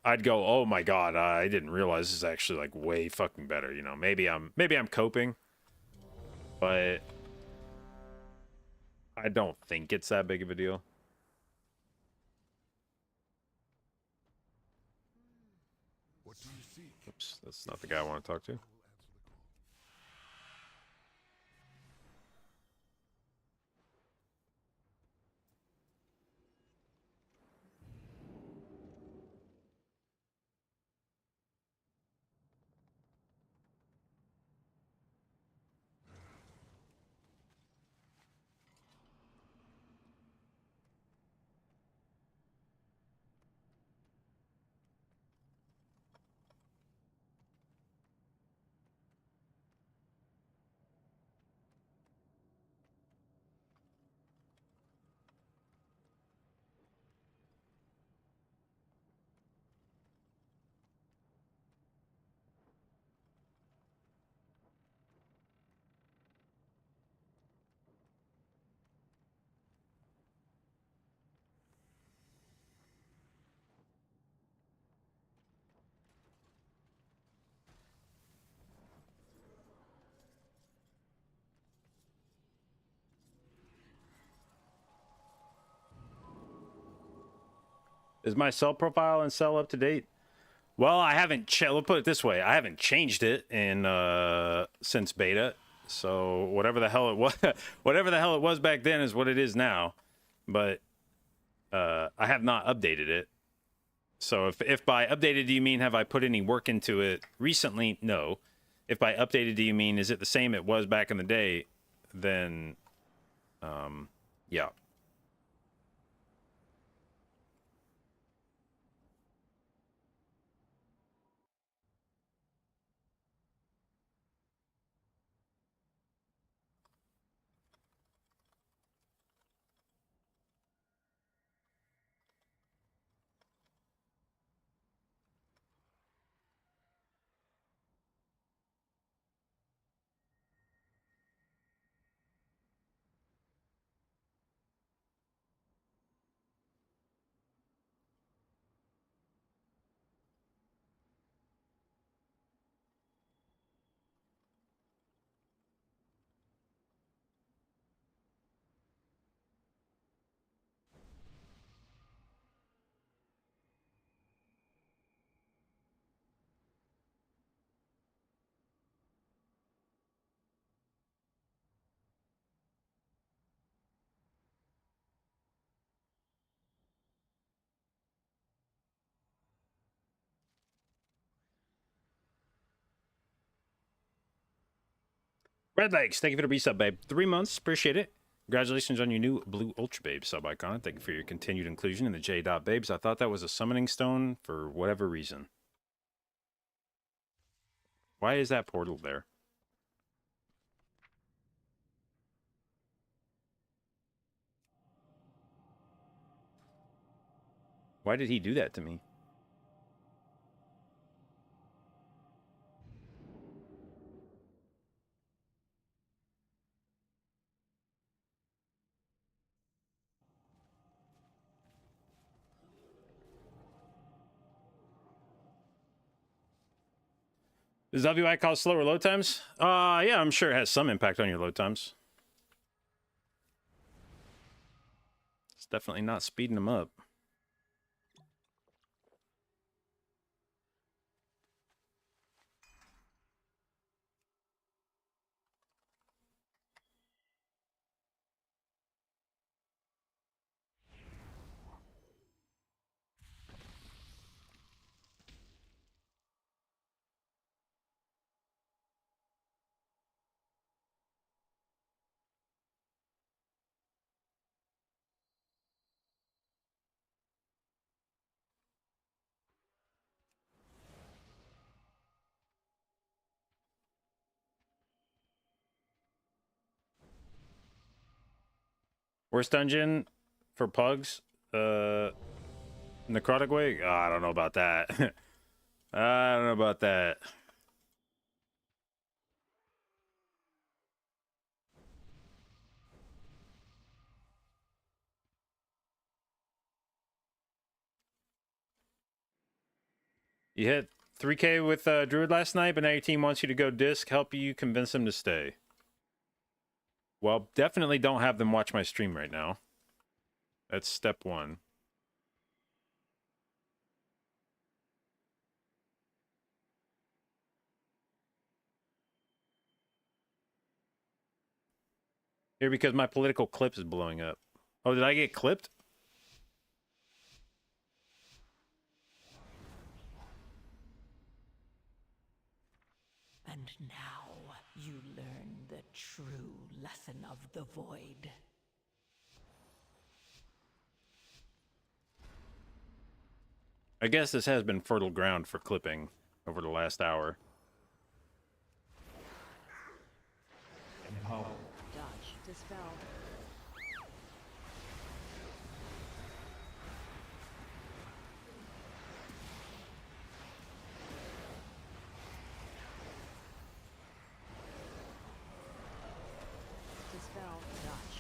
Speaker 2: I'd go, oh my god, I didn't realize this is actually like way fucking better. You know, maybe I'm coping, but I don't think it's that big of a deal.
Speaker 8: What do you seek?
Speaker 2: Oops, that's not the guy I want to talk to.
Speaker 8: Answer the call.
Speaker 2: Is my cell profile and cell up to date? Well, I haven't. Let's put it this way: I haven't changed it in since beta. So whatever the hell it was, whatever the hell it was back then is what it is now. But I have not updated it. So if by updated do you mean have I put any work into it recently? No. If by updated do you mean is it the same it was back in the day? Then, yeah. Red Legs, thank you for the resub, babe. 3 months, appreciate it. Congratulations on your new Blue Ultra Babe sub icon. Thank you for your continued inclusion in the J. Babes. I thought that was a summoning stone for whatever reason. Why is that portal there? Why did he do that to me? Does WI cause slower load times? Yeah, I'm sure it has some impact on your load times. It's definitely not speeding them up. Worst dungeon for pugs? Necrotic Way? Oh, I don't know about that. I don't know about that. You hit 3K with Druid last night, but now your team wants you to go disc. Help you convince them to stay. Well, definitely don't have them watch my stream right now. That's step one. Here, because my political clip is blowing up. Oh, did I get clipped?
Speaker 4: And now you learn the true lesson of the void.
Speaker 2: I guess this has been fertile ground for clipping over the last hour.
Speaker 5: Empower.
Speaker 3: Dodge. Dispel. Dispel. Dodge.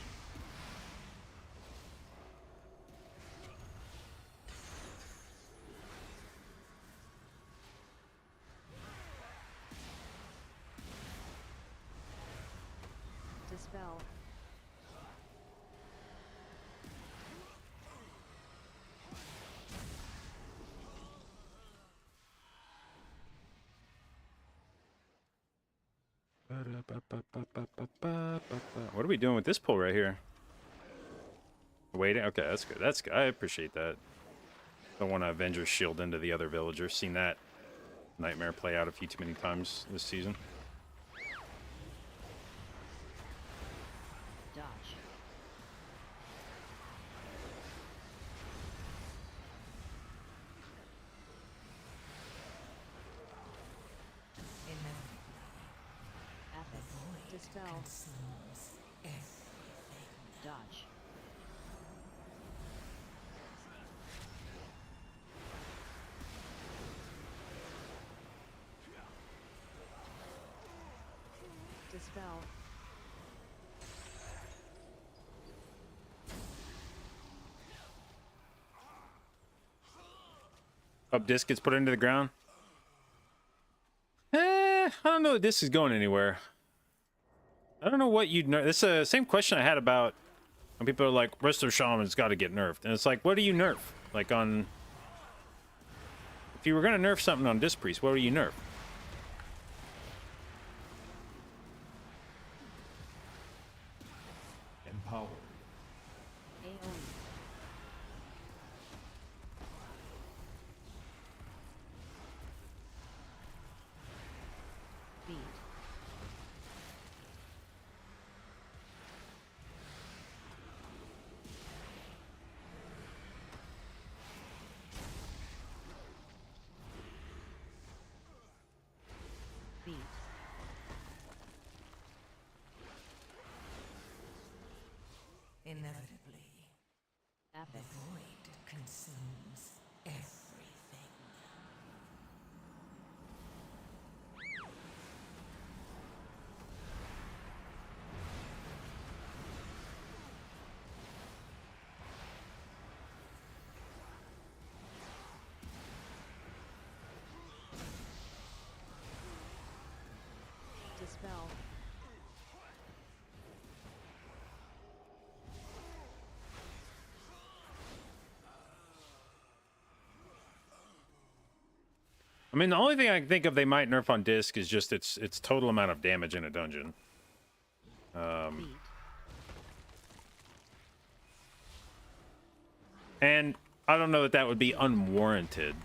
Speaker 3: Dispel.
Speaker 2: What are we doing with this pull right here? Waiting? Okay, that's good. That's good. I appreciate that. Don't want to Avengers shield into the other villagers. Seen that nightmare play out a few too many times this season.
Speaker 3: Dodge. Epic. Dispel. Dodge. Dispel.
Speaker 2: Up disc gets put into the ground. I don't know that this is going anywhere. I don't know what you'd nerf. It's the same question I had about when people are like, Resto Shaman's got to get nerfed. And it's like, what do you nerf? Like on... If you were going to nerf something on Disc Priest, what would you nerf?
Speaker 5: Empower.
Speaker 3: AoE. Beat.
Speaker 7: Inevitably, the
Speaker 3: Epic.
Speaker 7: void consumes everything.
Speaker 3: Dispel.
Speaker 2: I mean, the only thing I can think of they might nerf on disc is just its total amount of damage in a dungeon.
Speaker 3: Beat.
Speaker 2: And I don't know that that would be unwarranted,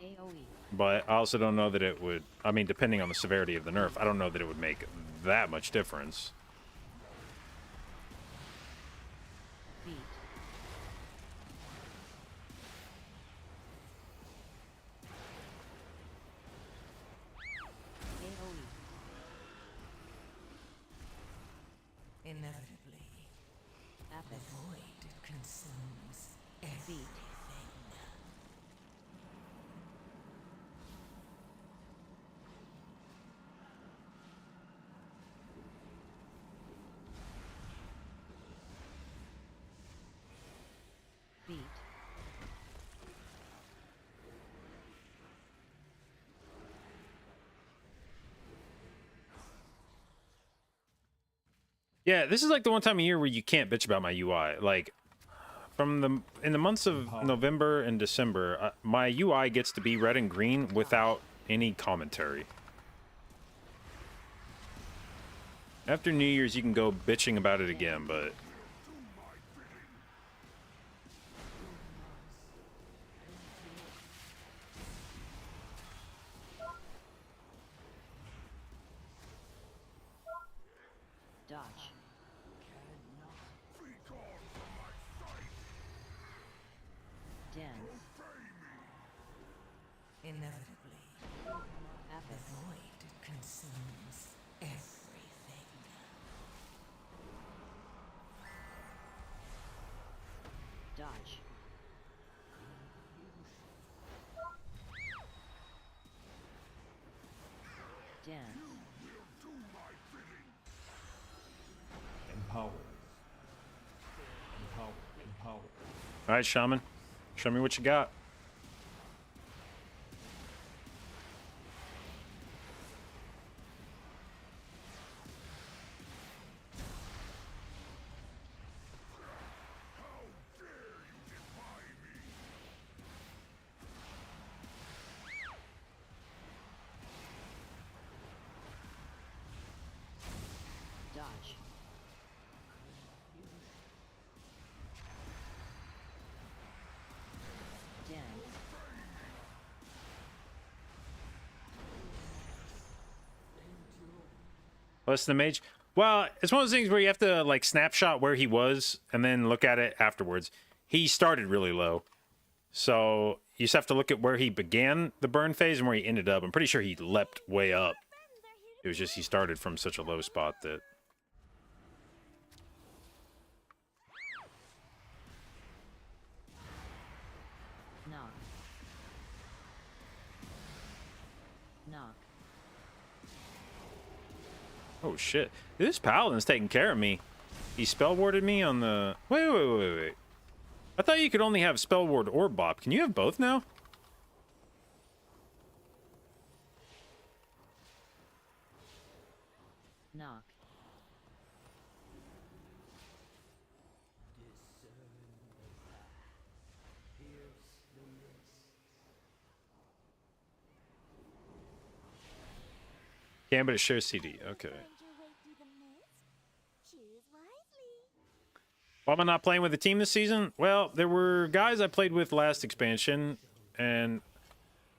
Speaker 3: AoE.
Speaker 2: but I also don't know that it would. I mean, depending on the severity of the nerf, I don't know that it would make that much difference.
Speaker 3: Beat. AoE.
Speaker 7: Inevitably, the
Speaker 3: Epic.
Speaker 7: void consumes everything.
Speaker 3: Beat.
Speaker 2: Yeah, this is like the one time of year where you can't bitch about my UI. Like, in the months of November and December, my UI gets to be red and green without any commentary. After New Year's, you can go bitching about it again, but
Speaker 3: Dodge. Dance.
Speaker 7: Inevitably, the
Speaker 3: Epic.
Speaker 7: void consumes everything.
Speaker 3: Dodge. Dance.
Speaker 5: Empower. Empower. Empower.
Speaker 2: all right, Shaman, show me what you got.
Speaker 3: Dodge. Dance.
Speaker 2: Less than mage. Well, it's one of those things where you have to like snapshot where he was and then look at it afterwards. He started really low, so you just have to look at where he began the burn phase and where he ended up. I'm pretty sure he leapt way up. It was just he started from such a low spot that.
Speaker 3: Knock. Knock.
Speaker 2: Oh shit! This paladin's taking care of me. He spell warded me on the. Wait. I thought you could only have spell ward or bop. Can you have both now?
Speaker 3: Knock.
Speaker 2: Yeah, but it shares CD. Okay.
Speaker 6: Find your way through the mist. Choose wisely.
Speaker 2: Why am I not playing with the team this season? Well, there were guys I played with last expansion, and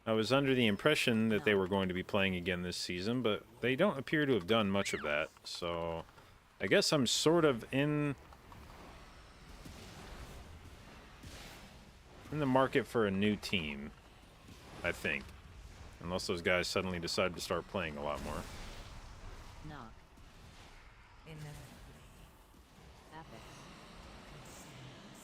Speaker 2: I was under the impression that they were going to be playing again this season, but they don't appear to have done much of that. So I guess I'm sort of in the market for a new team, I think. Unless those guys suddenly decide to start playing a lot more.
Speaker 3: Knock.
Speaker 7: Inevitably
Speaker 3: Epic.
Speaker 7: consumes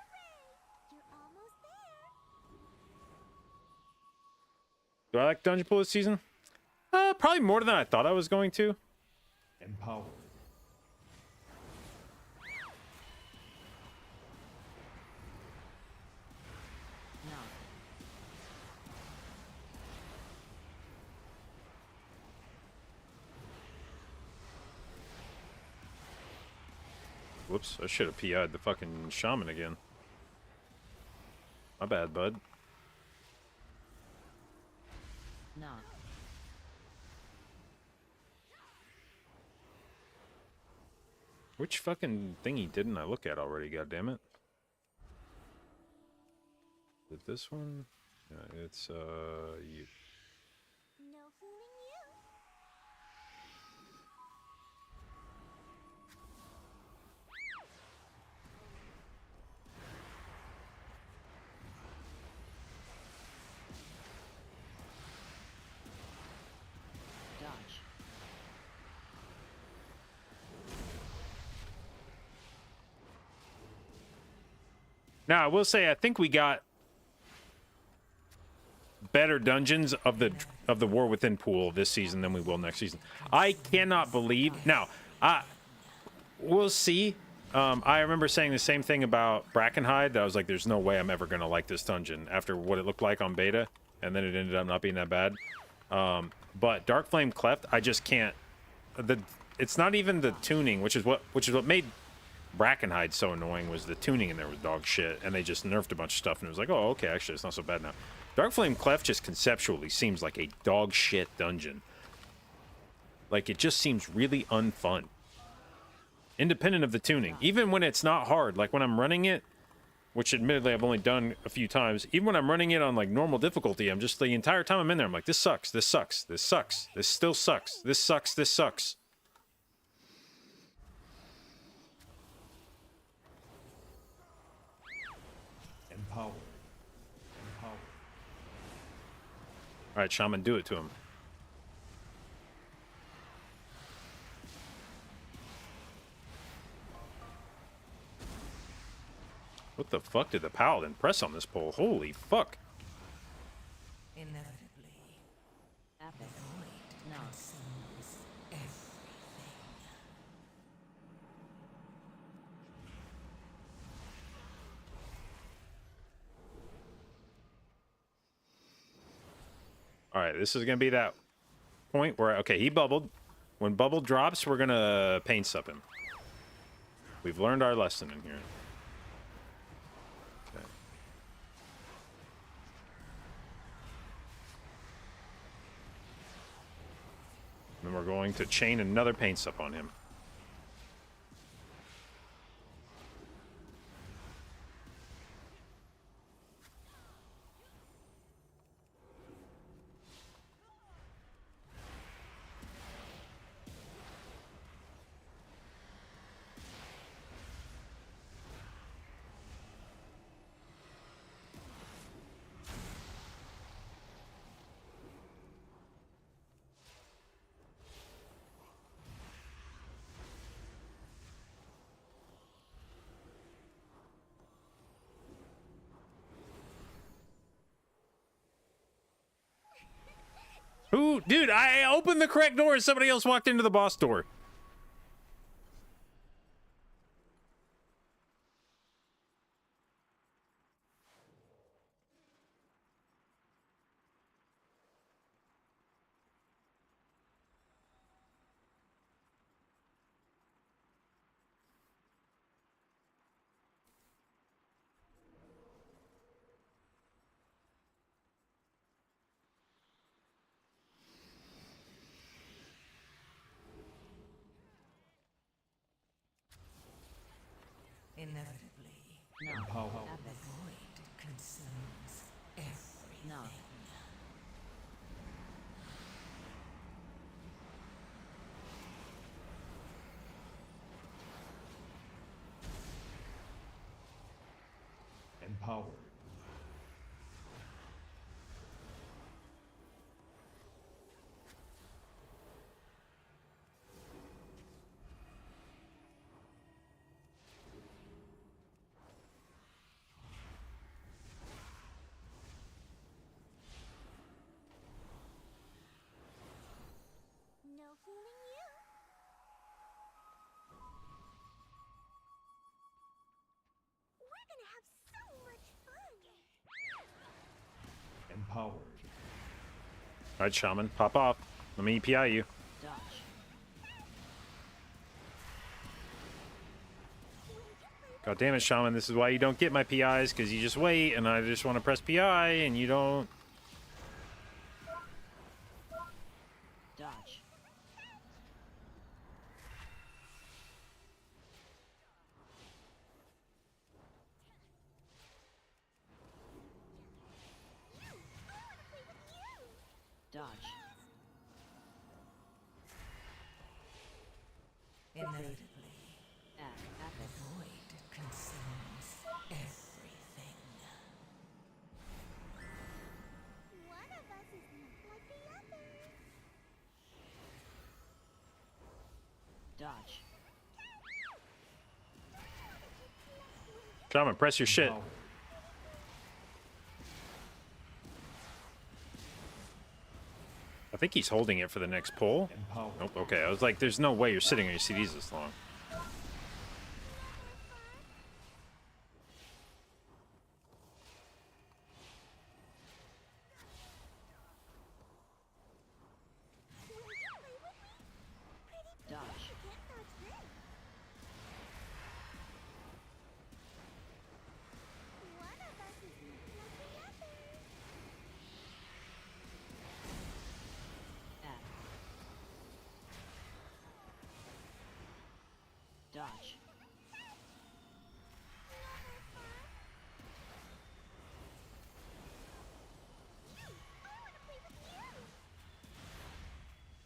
Speaker 7: everything.
Speaker 6: You're almost there.
Speaker 2: Do I like Dungeon Pool this season? Probably more than I thought I was going to.
Speaker 5: Empowered.
Speaker 3: Knock.
Speaker 2: Whoops, I should have PI'd the fucking shaman again. My bad, bud.
Speaker 3: Knock.
Speaker 2: Which fucking thingy didn't I look at already, goddammit? Is it this one? Yeah, it's, you.
Speaker 6: No fooling you.
Speaker 3: Dodge.
Speaker 2: Now, I will say, I think we got better dungeons of the War Within pool this season than we will next season. I cannot believe. Now, we'll see. I remember saying the same thing about Brackenhide. That I was like, "There's no way I'm ever gonna like this dungeon" after what it looked like on beta, and then it ended up not being that bad. But Dark Flame Cleft, I just can't. It's not even the tuning, which is what made Brackenhide so annoying. Was the tuning in there was dog shit, and they just nerfed a bunch of stuff, and it was like, oh, okay, actually, it's not so bad now. Dark Flame Cleft just conceptually seems like a dog shit dungeon. Like, it just seems really unfun. Independent of the tuning. Even when it's not hard, like when I'm running it, which admittedly I've only done a few times, even when I'm running it on like normal difficulty, I'm just, the entire time I'm in there, I'm like, this sucks, this sucks, this sucks, this still sucks, this sucks, this sucks.
Speaker 5: Empowered. Empowered.
Speaker 2: Alright, Shaman, do it to him. What the fuck did the Paladin press on this pole? Holy fuck.
Speaker 7: Inevitably,
Speaker 3: Epic.
Speaker 7: void
Speaker 3: Knock.
Speaker 7: consumes everything.
Speaker 2: Alright, this is gonna be that point where, okay, he bubbled. When bubble drops, we're gonna pain sup him. We've learned our lesson in here. Okay. Then we're going to chain another pain sup on him. Who? Dude, I opened the correct door and somebody else walked into the boss door.
Speaker 7: Inevitably,
Speaker 3: Knock.
Speaker 5: Empowered.
Speaker 3: Epic.
Speaker 7: void consumes everything.
Speaker 3: Knock.
Speaker 5: Empowered.
Speaker 6: No fooling you. We're gonna have so much fun.
Speaker 5: Empowered.
Speaker 2: All right, Shaman, pop off. Let me EPI you.
Speaker 3: Dodge.
Speaker 2: God damn it, Shaman. This is why you don't get my PIs, because you just wait, and I just want to press PI, and you don't.
Speaker 3: Dodge. Dodge.
Speaker 7: Inevitably,
Speaker 3: Add.
Speaker 7: the
Speaker 3: Acid.
Speaker 7: void consumes everything.
Speaker 6: One of us is not like the other.
Speaker 3: Dodge.
Speaker 2: Shaman, press your shit.
Speaker 5: Empowered.
Speaker 2: I think he's holding it for the next pull.
Speaker 5: Empowered.
Speaker 2: Nope, okay. I was like, there's no way you're sitting on your CDs this long.
Speaker 3: Dodge.
Speaker 6: Can't dodge this. One of us is not like the other.
Speaker 3: Add. Dodge.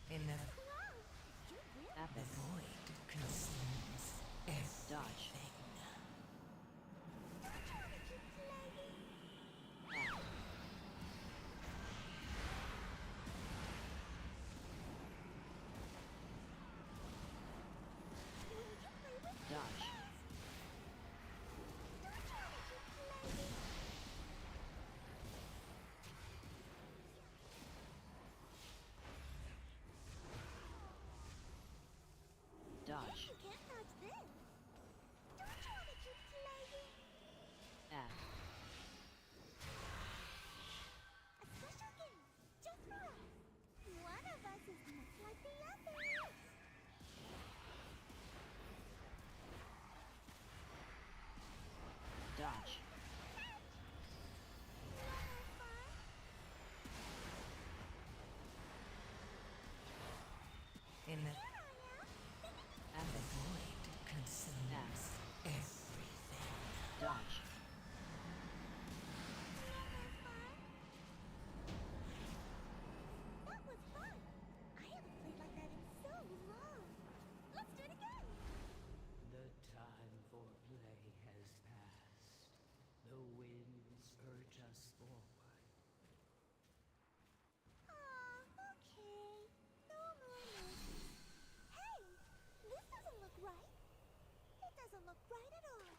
Speaker 7: The
Speaker 3: Acid.
Speaker 7: void consumes everything.
Speaker 3: Dodge. Add. Dodge. Dodge.
Speaker 6: Can't dodge this. Don't you want to keep playing?
Speaker 3: Add.
Speaker 6: A special game, just for us. One of us is not like the other.
Speaker 3: Dodge.
Speaker 7: In the
Speaker 3: Acid.
Speaker 7: void consumes everything.
Speaker 3: Dodge.
Speaker 6: That was fun. I haven't played like that in so long. Let's do it again.
Speaker 4: The time for play has passed. The winds urge us forward.
Speaker 6: Aw, okay. No more noises. Hey, this doesn't look right. It doesn't look right at all.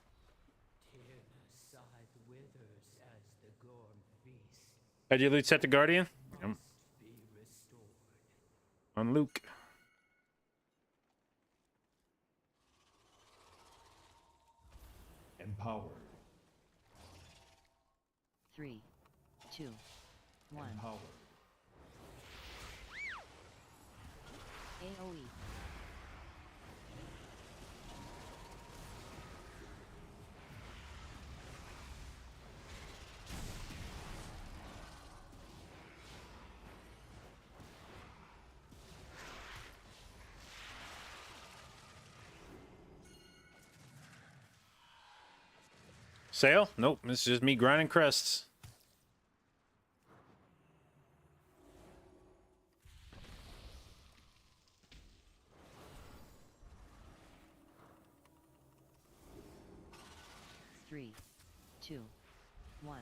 Speaker 4: Tyrna's scythe withers as the Gorm feast
Speaker 2: Had you loot set the Guardian? Yep.
Speaker 4: must be restored.
Speaker 2: On Luke.
Speaker 5: Empowered.
Speaker 3: 3, 2, 1.
Speaker 5: Empowered.
Speaker 3: AoE.
Speaker 2: Sale? Nope. This is just me grinding crests.
Speaker 3: Three, two, 1.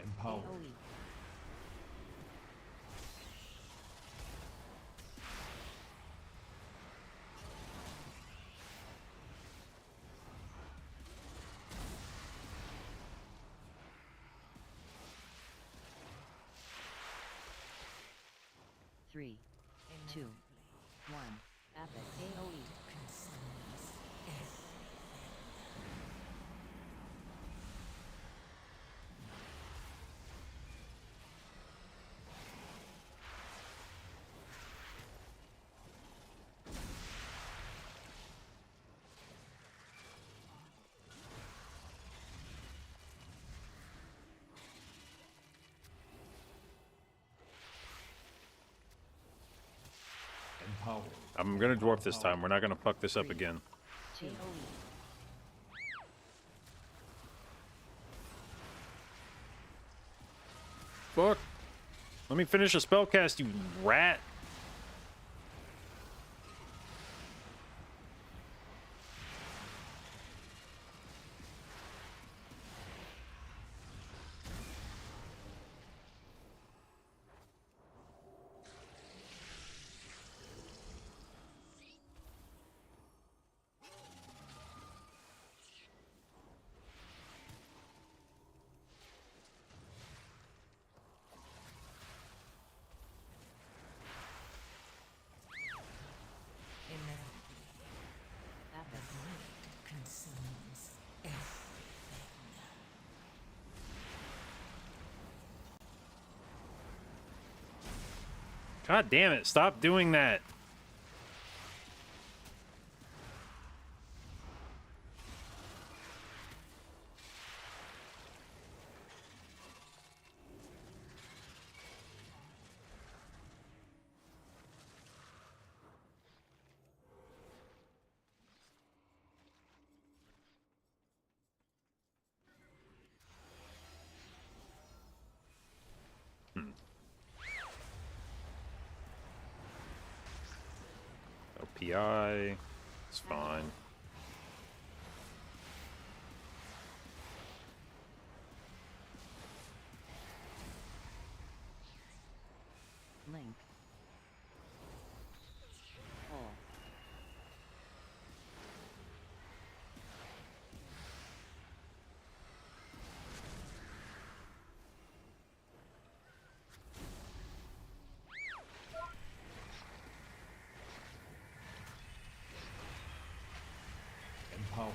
Speaker 5: Empowered.
Speaker 3: AoE. Three, two, one. Epic AoE.
Speaker 7: Consumes everything.
Speaker 5: Empowered.
Speaker 2: I'm gonna dwarf this time. We're not gonna fuck this up again.
Speaker 3: AoE.
Speaker 2: Fuck. Let me finish a spell cast, you rat.
Speaker 7: Inevitably,
Speaker 3: Epic.
Speaker 7: greed consumes everything.
Speaker 2: God damn it, stop doing that. PI. It's fine.
Speaker 3: Link. Hole.
Speaker 5: Empowered.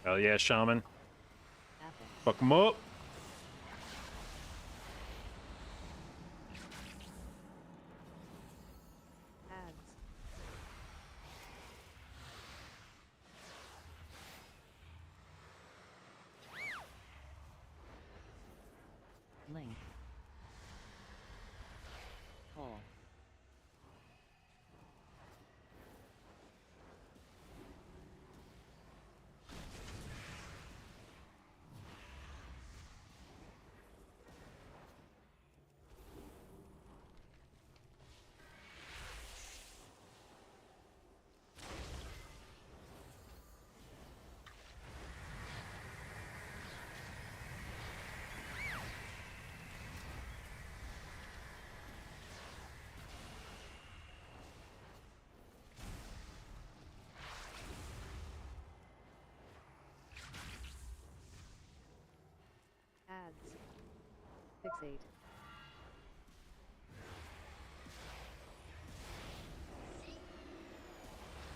Speaker 2: Hell yeah, shaman.
Speaker 3: Epic.
Speaker 2: Fuck 'em up.
Speaker 3: Ads. Link. Hole. Ads. Fixate.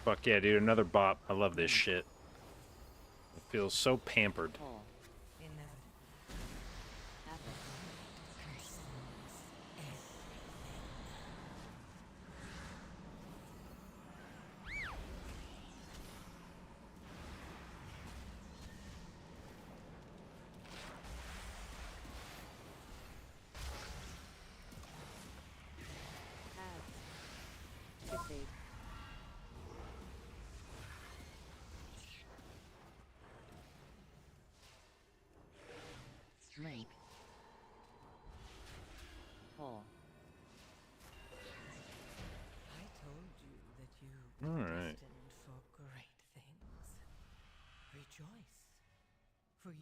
Speaker 2: Fuck yeah, dude. Another bop. I love this shit. It feels so pampered.
Speaker 3: Hole.
Speaker 7: Inevitably,
Speaker 3: Epic.
Speaker 7: consumes everything.
Speaker 3: Ads. Fixate.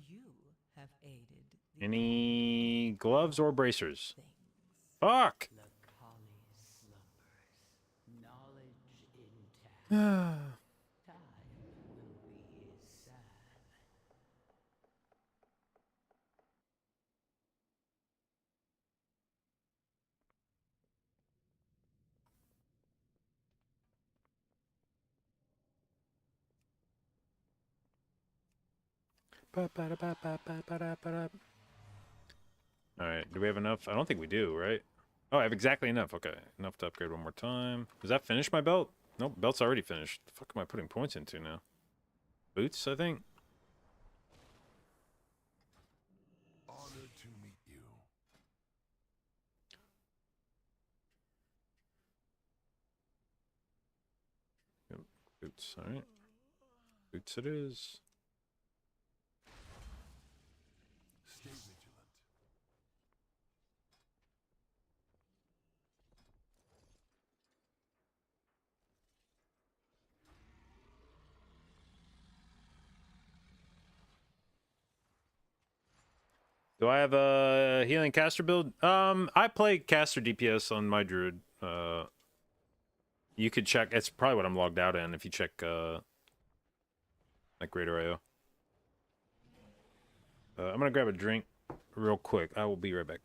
Speaker 7: you have aided the
Speaker 2: Any gloves or bracers?
Speaker 7: things.
Speaker 2: Fuck!
Speaker 4: Lakali slumbers, knowledge intact. Time will be his salve.
Speaker 2: Alright, do we have enough? I don't think we do, right? Oh, I have exactly enough. Okay, enough to upgrade one more time. Does that finish my belt? Nope, belt's already finished. The fuck am I putting points into now? Boots, I think?
Speaker 8: Honor to meet you.
Speaker 2: Yep, boots, alright. Boots it is.
Speaker 8: Stay vigilant.
Speaker 2: Do I have a healing caster build? I play caster DPS on my druid. You could check. It's probably what I'm logged out in if you check like Greater IO. I'm gonna grab a drink real quick. I will be right back.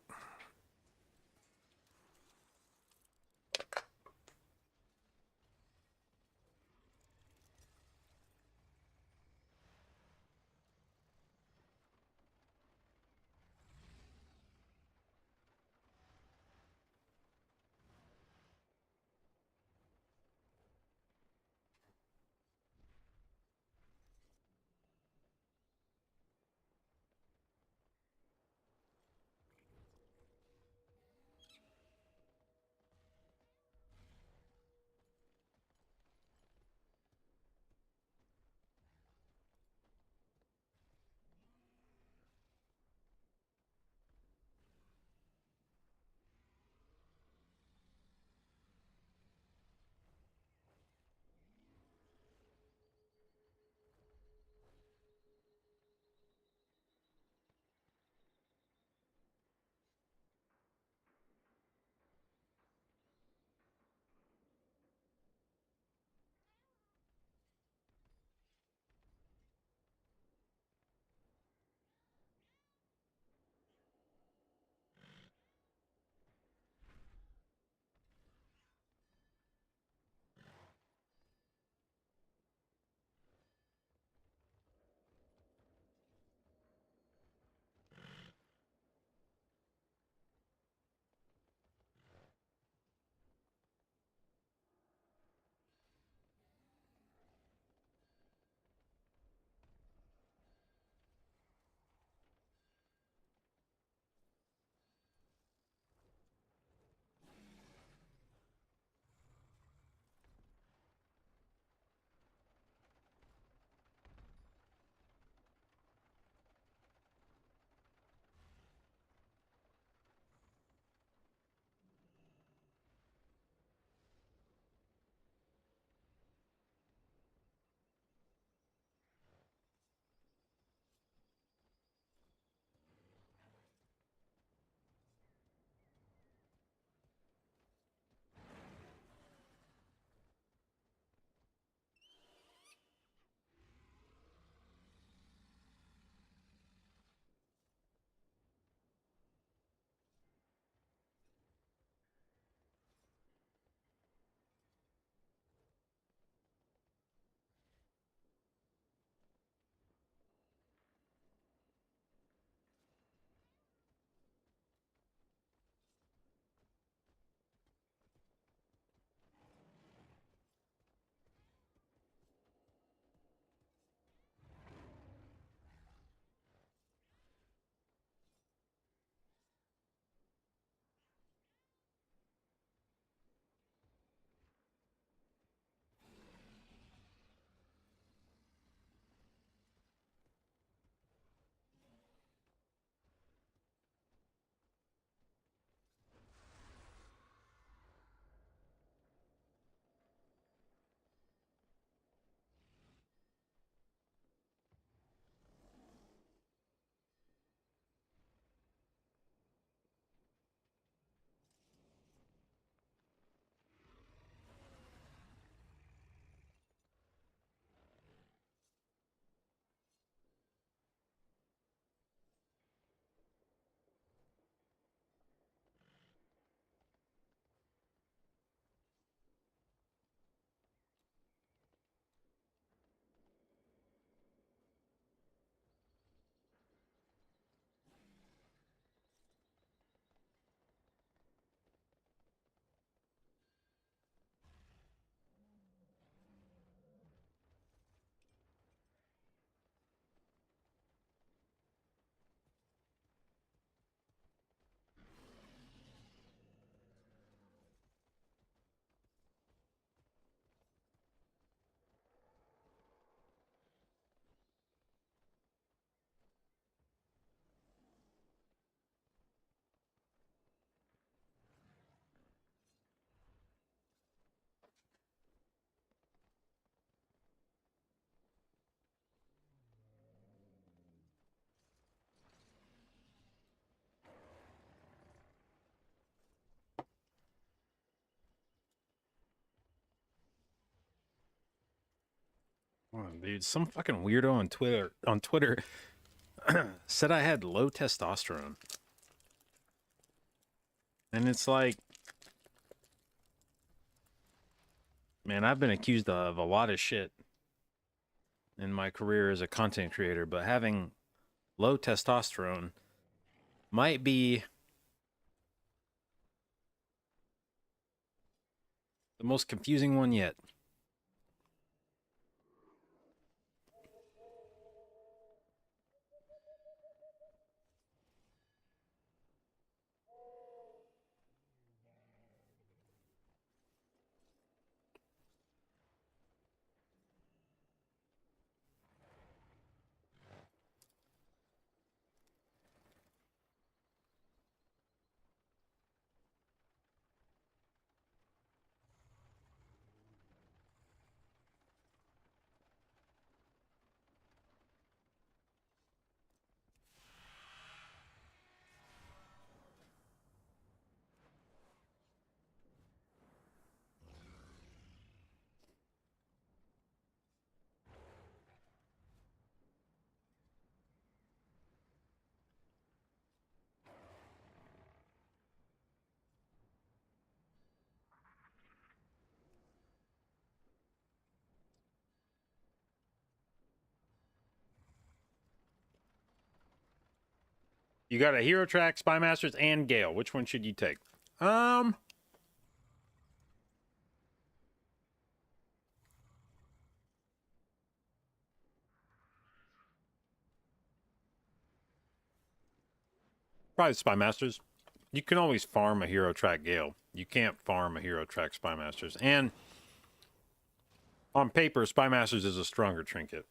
Speaker 2: Oh, dude, some fucking weirdo on Twitter said I had low testosterone. And it's like, man, I've been accused of a lot of shit in my career as a content creator, but having low testosterone might be the most confusing one yet. You got a Hero Track, Spy Masters, and Gale. Which one should you take? Probably Spy Masters. You can always farm a Hero Track Gale. You can't farm a Hero Track Spy Masters. And on paper, Spy Masters is a stronger trinket.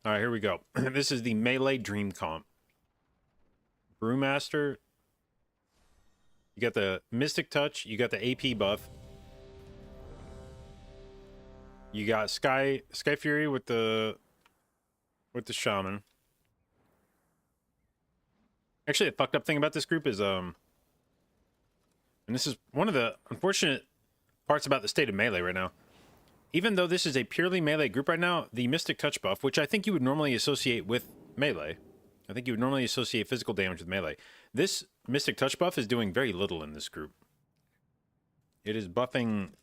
Speaker 2: All right, here we go. This is the Melee Dream Comp. Brewmaster. You got the Mystic Touch. You got the AP buff. You got Sky Fury with the Shaman. Actually, the fucked up thing about this group is and this is one of the unfortunate parts about the state of Melee right now. Even though this is a purely Melee group right now, the Mystic Touch buff, which I think you would normally associate with Melee, I think you would normally associate physical damage with Melee. This Mystic Touch buff is doing very little in this group. It is buffing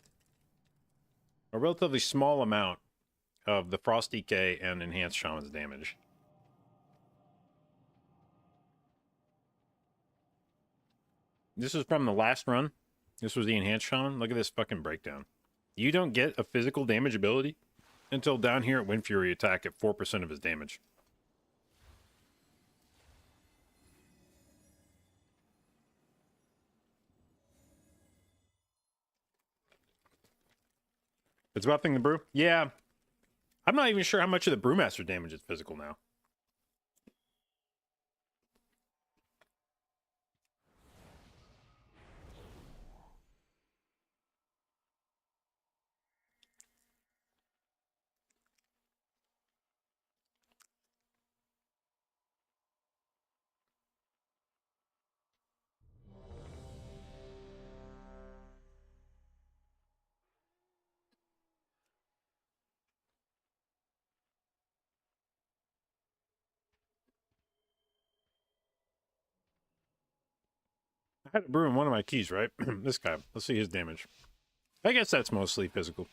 Speaker 2: a relatively small amount of the Frost DK and Enhanced Shaman's damage. This is from the last run. This was the Enhanced Shaman. Look at this fucking breakdown. You don't get a physical damage ability until down here at Wind Fury attack at 4% of his damage. It's buffing the brew? Yeah. I'm not even sure how much of the Brewmaster damage is physical now. I had a brew in one of my keys, right? This guy. Let's see his damage. I guess that's mostly physical.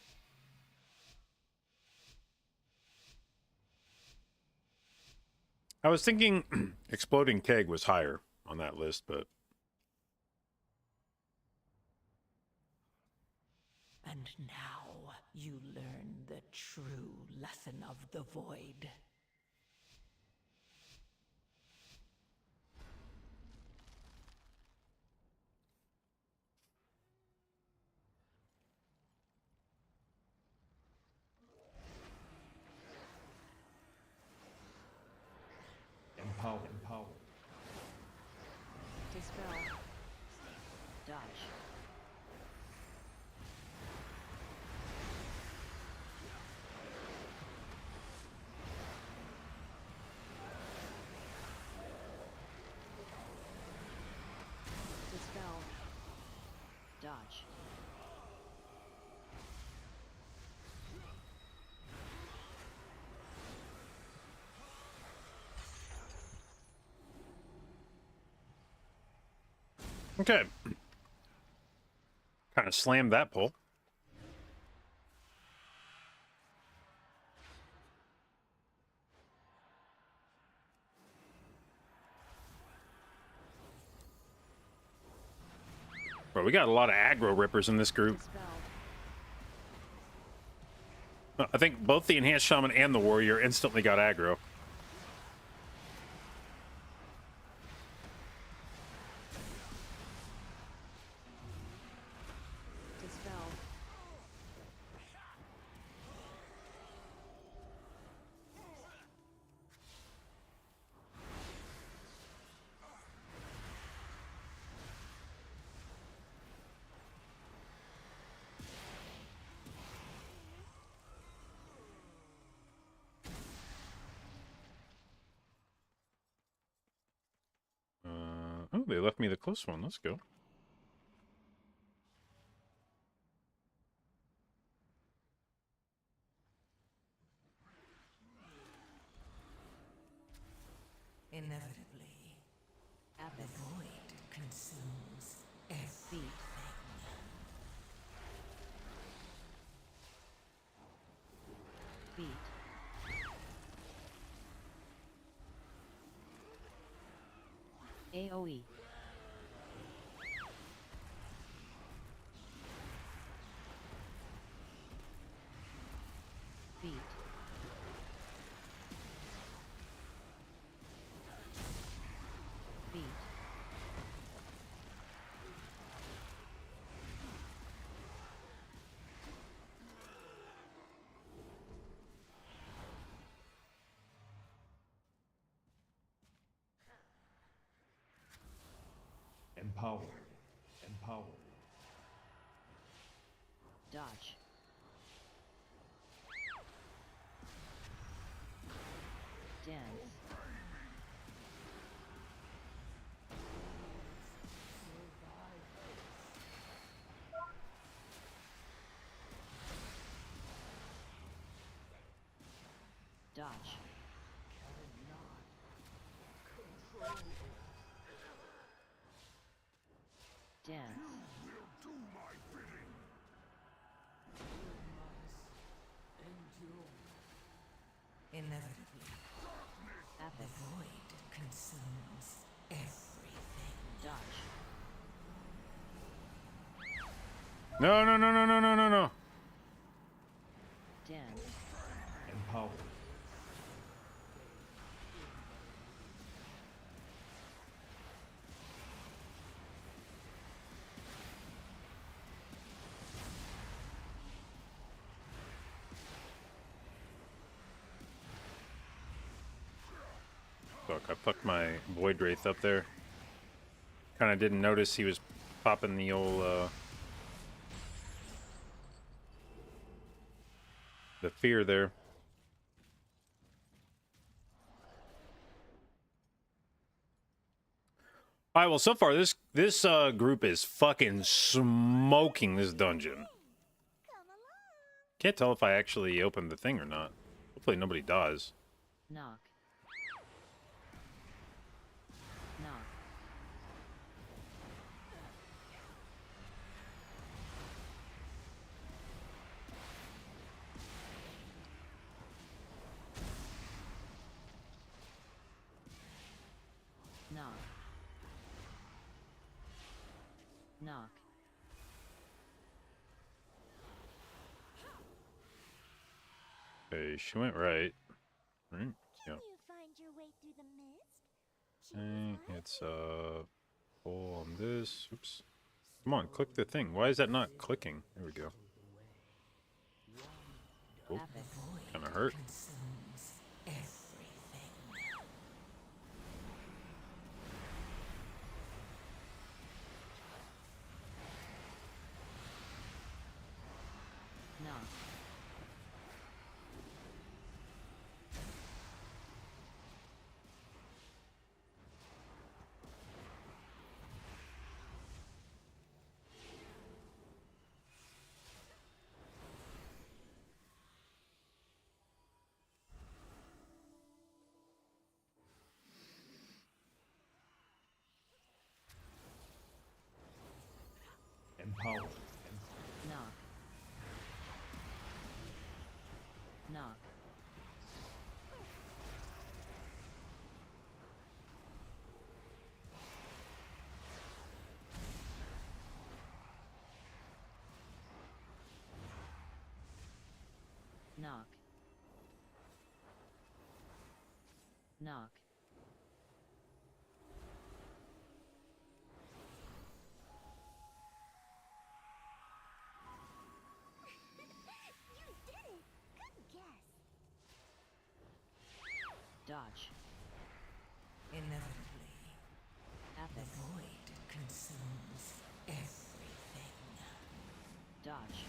Speaker 2: I was thinking Exploding Keg was higher on that list, but...
Speaker 4: And now you learn the true lesson of the Void.
Speaker 5: Empower.
Speaker 3: Dispel. Dodge. Dispel. Dodge.
Speaker 2: Okay. Kind of slammed that pole. Bro, we got a lot of aggro rippers in this group.
Speaker 3: Dispelled.
Speaker 2: I think both the enhanced shaman and the warrior instantly got aggro.
Speaker 3: Dispelled.
Speaker 2: Oh, they left me the close one. Let's go.
Speaker 7: Inevitably, the
Speaker 3: Abbot.
Speaker 7: void consumes
Speaker 3: Beat.
Speaker 7: everything.
Speaker 3: Beat. AoE. Beat. Beat.
Speaker 5: Empowered. Empowered.
Speaker 3: Dodge. Dance. Dodge. Dance.
Speaker 7: Inevitably, the
Speaker 3: Abbot.
Speaker 7: void consumes everything.
Speaker 3: Dodge.
Speaker 2: No, no, no, no, no, no, no, no.
Speaker 3: Dance.
Speaker 5: Empowered.
Speaker 2: Fuck, I fucked my Void Wraith up there. Kind of didn't notice he was popping the old, the fear there. All right, well, so far this group is fucking smoking this dungeon.
Speaker 6: Come along.
Speaker 2: Can't tell if I actually opened the thing or not. Hopefully nobody dies.
Speaker 3: Knock. Knock. Knock. Knock.
Speaker 2: Okay, she went right. Right? Yeah.
Speaker 6: Can you find your way through the mist?
Speaker 2: Thing,
Speaker 6: Choose
Speaker 2: it's pull on this. Oops. Come on, click the thing. Why is that not clicking? There we go. Oh,
Speaker 3: Abbot.
Speaker 2: kind of hurt.
Speaker 7: Consumes everything.
Speaker 3: Knock.
Speaker 5: Empower.
Speaker 3: Knock. Knock. Knock. Knock.
Speaker 6: You did it! Good guess.
Speaker 3: Dodge.
Speaker 7: Inevitably, the
Speaker 3: Epic.
Speaker 7: void consumes everything.
Speaker 3: Dodge.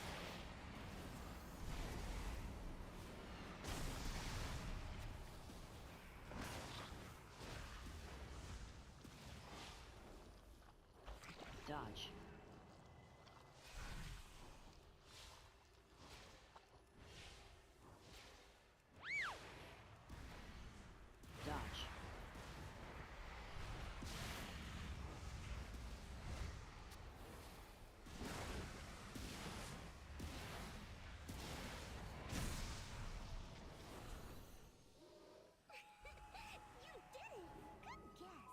Speaker 3: Dodge. Dodge.
Speaker 6: You did it! Good guess.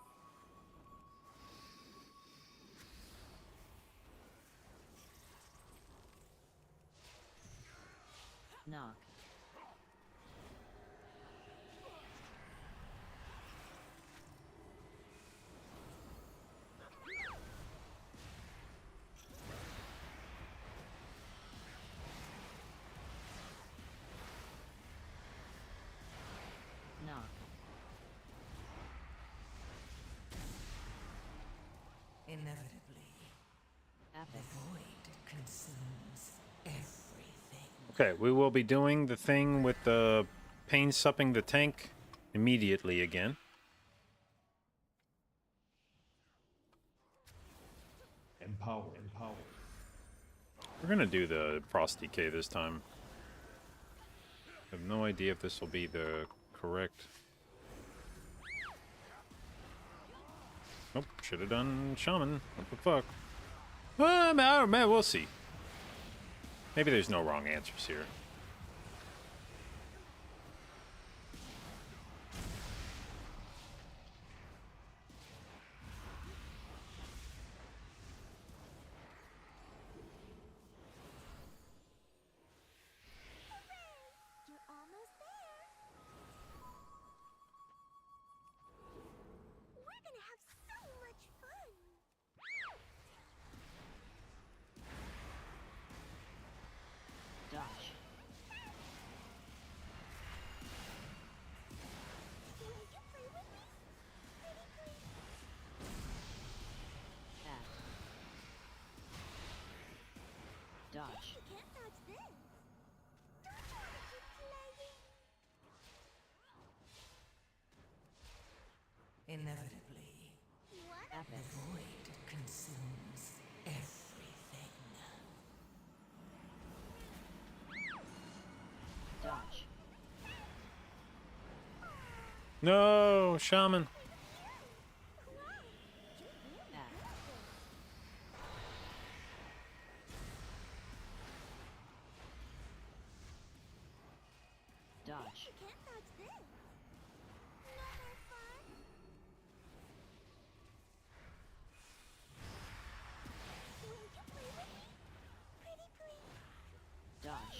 Speaker 3: Knock. Knock.
Speaker 7: Inevitably, the
Speaker 3: Epic.
Speaker 7: void consumes everything.
Speaker 2: Okay, we will be doing the thing with the pain supping the tank immediately again.
Speaker 5: Empower.
Speaker 2: We're gonna do the Frost DK this time. I have no idea if this will be the correct. Nope, should have done Shaman. What the fuck? Man, we'll see. Maybe there's no wrong answers here.
Speaker 6: You're almost there. We're gonna have so much fun.
Speaker 3: Dodge.
Speaker 6: Will you play with me? Pretty please.
Speaker 3: Add. Dodge.
Speaker 6: You can't dodge this. Don't you want to keep playing?
Speaker 7: Inevitably,
Speaker 6: What?
Speaker 7: the
Speaker 3: Epic.
Speaker 7: void consumes everything.
Speaker 3: Dodge.
Speaker 2: No, Shaman.
Speaker 3: Add. Dodge.
Speaker 6: You can't dodge this. No more fun. Will you play with me? Pretty please.
Speaker 3: Dodge.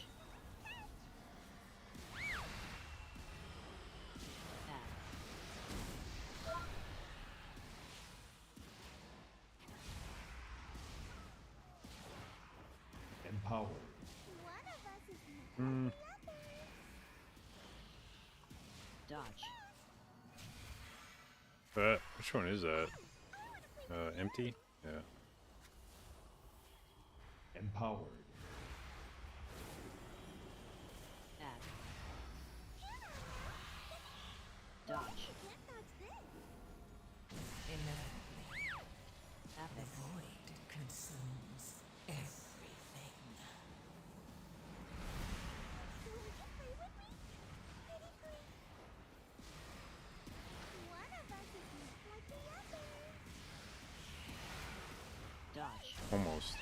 Speaker 3: Add.
Speaker 5: Empower.
Speaker 6: One of us is not like the other.
Speaker 3: Dodge.
Speaker 2: Which one is that? Empty? Yeah.
Speaker 5: Empowered.
Speaker 3: Add. Dodge.
Speaker 6: Can't dodge this.
Speaker 7: Inevitably, the
Speaker 3: Epic.
Speaker 7: void consumes everything.
Speaker 6: Will you play with me? Pretty please. One of us is not like the other.
Speaker 3: Dodge.
Speaker 2: Almost.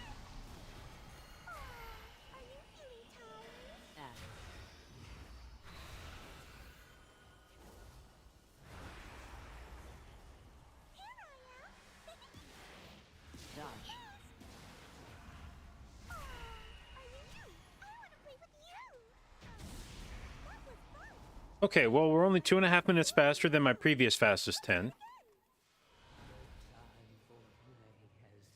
Speaker 2: Okay, well, we're only 2.5 minutes faster than my previous fastest 10.
Speaker 4: Time for play has passed.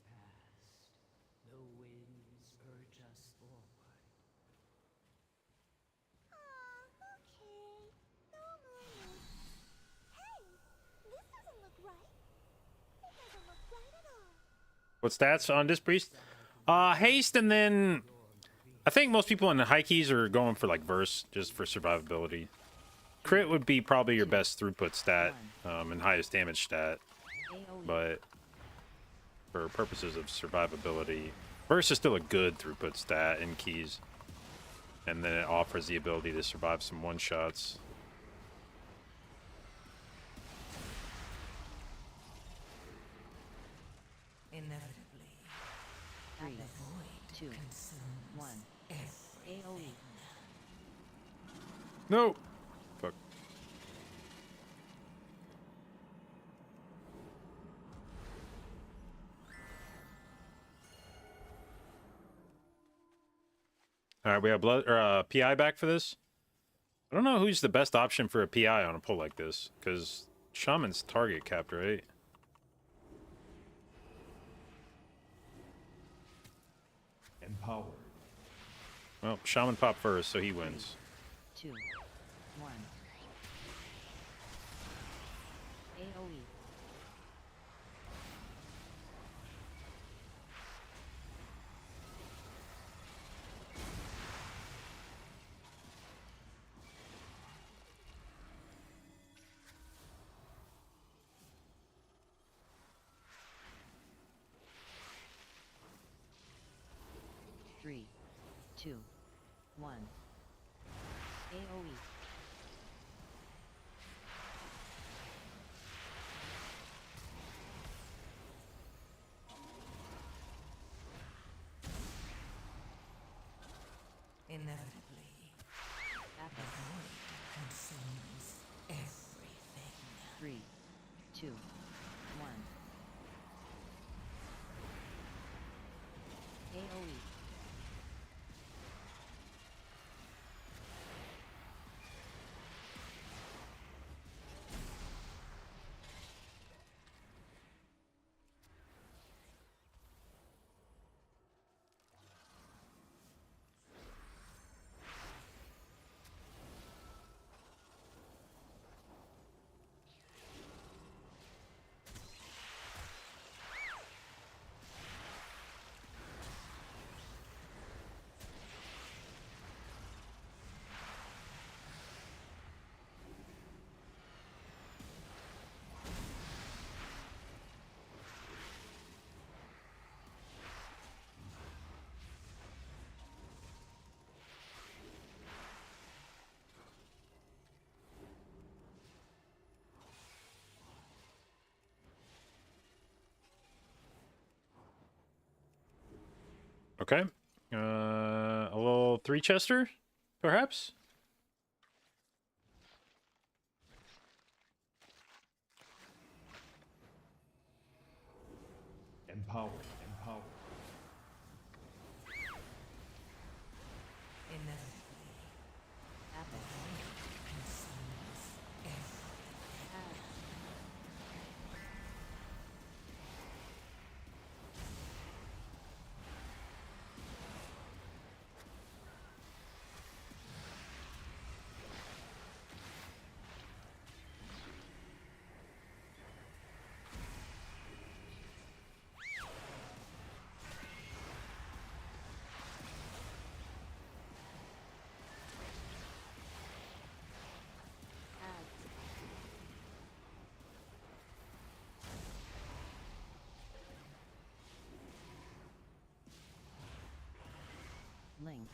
Speaker 4: The winds urge us forward.
Speaker 6: Okay. No more. Hey, this doesn't look right. It doesn't look right at all.
Speaker 2: What stats on this priest? Haste, and then I think most people in the high keys are going for like verse just for survivability. Crit would be probably your best throughput stat and highest damage stat,
Speaker 3: AoE.
Speaker 2: but for purposes of survivability, verse is still a good throughput stat in keys, and then it offers the ability to survive some one shots.
Speaker 7: Inevitably,
Speaker 3: 3,
Speaker 7: the void
Speaker 3: 2,
Speaker 7: consumes
Speaker 3: 1.
Speaker 7: everything.
Speaker 3: AoE.
Speaker 2: No. Fuck. All right, we have blood or PI back for this. I don't know who's the best option for a PI on a pull like this, because Shaman's target capped, right?
Speaker 5: Empowered.
Speaker 2: Well, Shaman popped first, so he wins.
Speaker 3: 2, 1. AoE. Three, 2, 1. AoE.
Speaker 7: Inevitably, the
Speaker 3: Apex.
Speaker 7: void consumes everything.
Speaker 3: 3, 2, 1. AoE.
Speaker 2: Okay. A little three chester, perhaps?
Speaker 5: Empowered. Empowered.
Speaker 7: Inevitably, the
Speaker 3: Apex.
Speaker 7: void consumes everything.
Speaker 3: Ads. Ads. Link.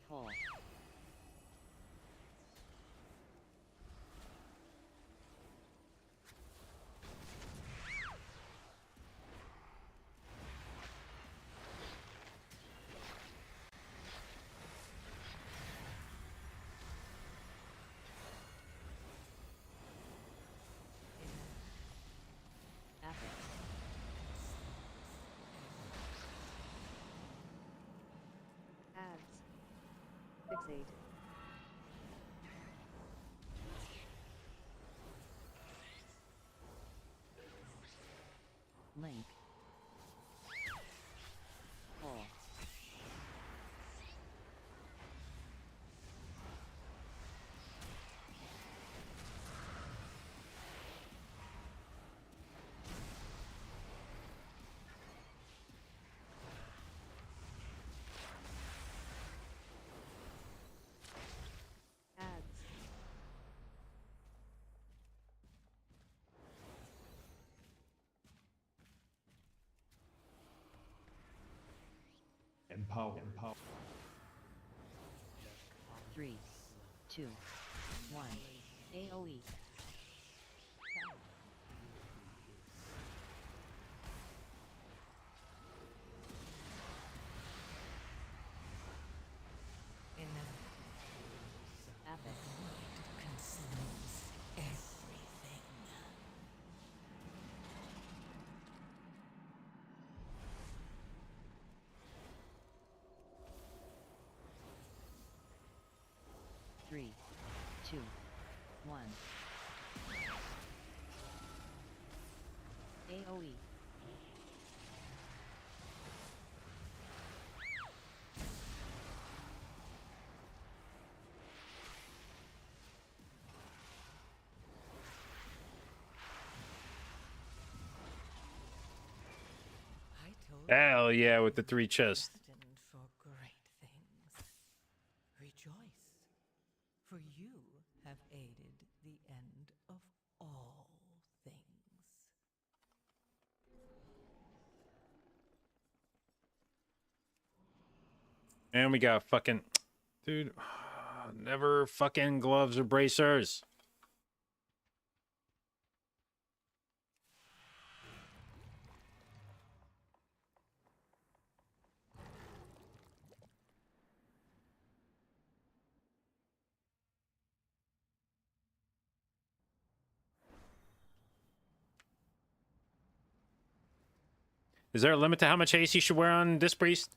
Speaker 3: Pull. Apex. Ads. Fixate. Link. Pull. Ads.
Speaker 5: Empower. Empower.
Speaker 3: 3, 2, 1. AoE.
Speaker 7: Enough.
Speaker 3: Epic.
Speaker 7: Consumes everything.
Speaker 3: Three, two, one. AoE.
Speaker 7: I told
Speaker 2: Hell yeah, with the 3 chests.
Speaker 7: destined for great things. Rejoice, for you have aided the end of all things.
Speaker 2: And we got fucking... Dude, never fucking gloves or bracers. Is there a limit to how much haste you should wear on Disc Priest?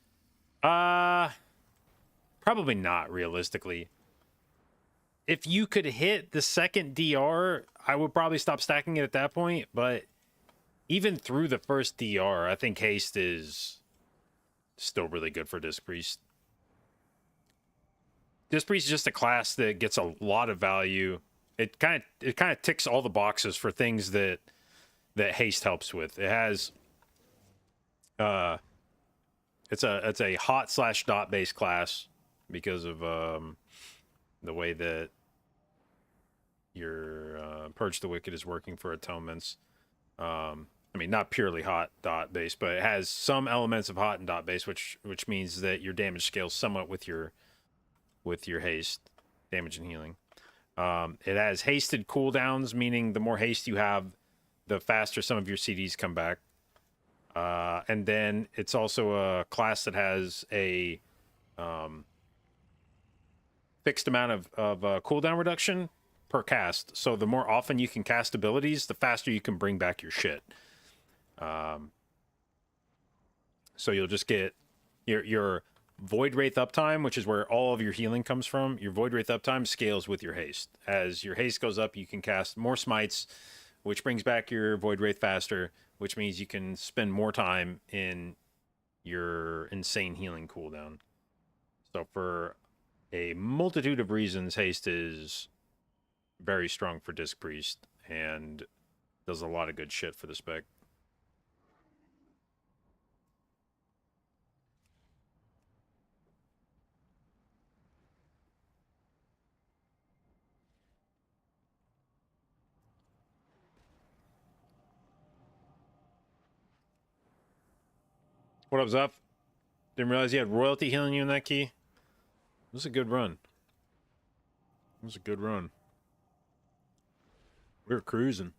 Speaker 2: Probably not, realistically. If you could hit the second DR, I would probably stop stacking it at that point, but even through the first DR, I think haste is still really good for Disc Priest. Disc Priest is just a class that gets a lot of value. It kind of ticks all the boxes for things that haste helps with. It has it's a hot / dot based class because of the way that your Purge the Wicked is working for atonements. I mean, not purely hot dot based, but it has some elements of hot and dot based, which means that your damage scales somewhat with your haste, damage and healing. It has hasted cooldowns, meaning the more haste you have, the faster some of your CDs come back. And then it's also a class that has a fixed amount of cooldown reduction per cast. So the more often you can cast abilities, the faster you can bring back your shit. So you'll just get your Void Wraith uptime, which is where all of your healing comes from. Your Void Wraith uptime scales with your haste. As your haste goes up, you can cast more smites, which brings back your Void Wraith faster, which means you can spend more time in your insane healing cooldown. So for a multitude of reasons, haste is very strong for Disc Priest and does a lot of good shit for the spec. What up, Zuff? Didn't realize you had royalty healing you in that key. It was a good run. It was a good run. We were cruising.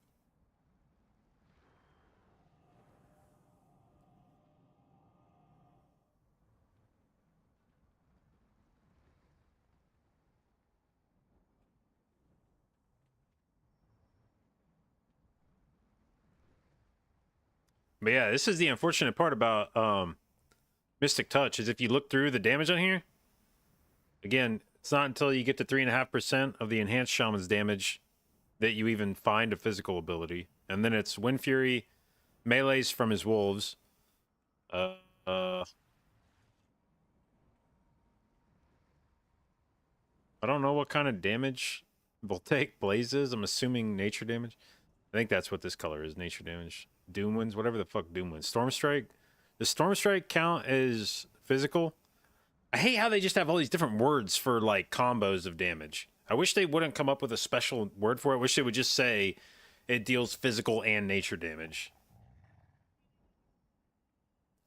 Speaker 2: But yeah, this is the unfortunate part about Mystic Touch, is if you look through the damage on here, again, it's not until you get to 3.5% of the enhanced shaman's damage that you even find a physical ability. And then it's Wind Fury, Melees from his wolves. I don't know what kind of damage will take blazes. I'm assuming nature damage. I think that's what this color is, nature damage. Doom winds, whatever the fuck Doom winds. Storm Strike. Does Storm Strike count as physical? I hate how they just have all these different words for like combos of damage. I wish they wouldn't come up with a special word for it. I wish they would just say it deals physical and nature damage.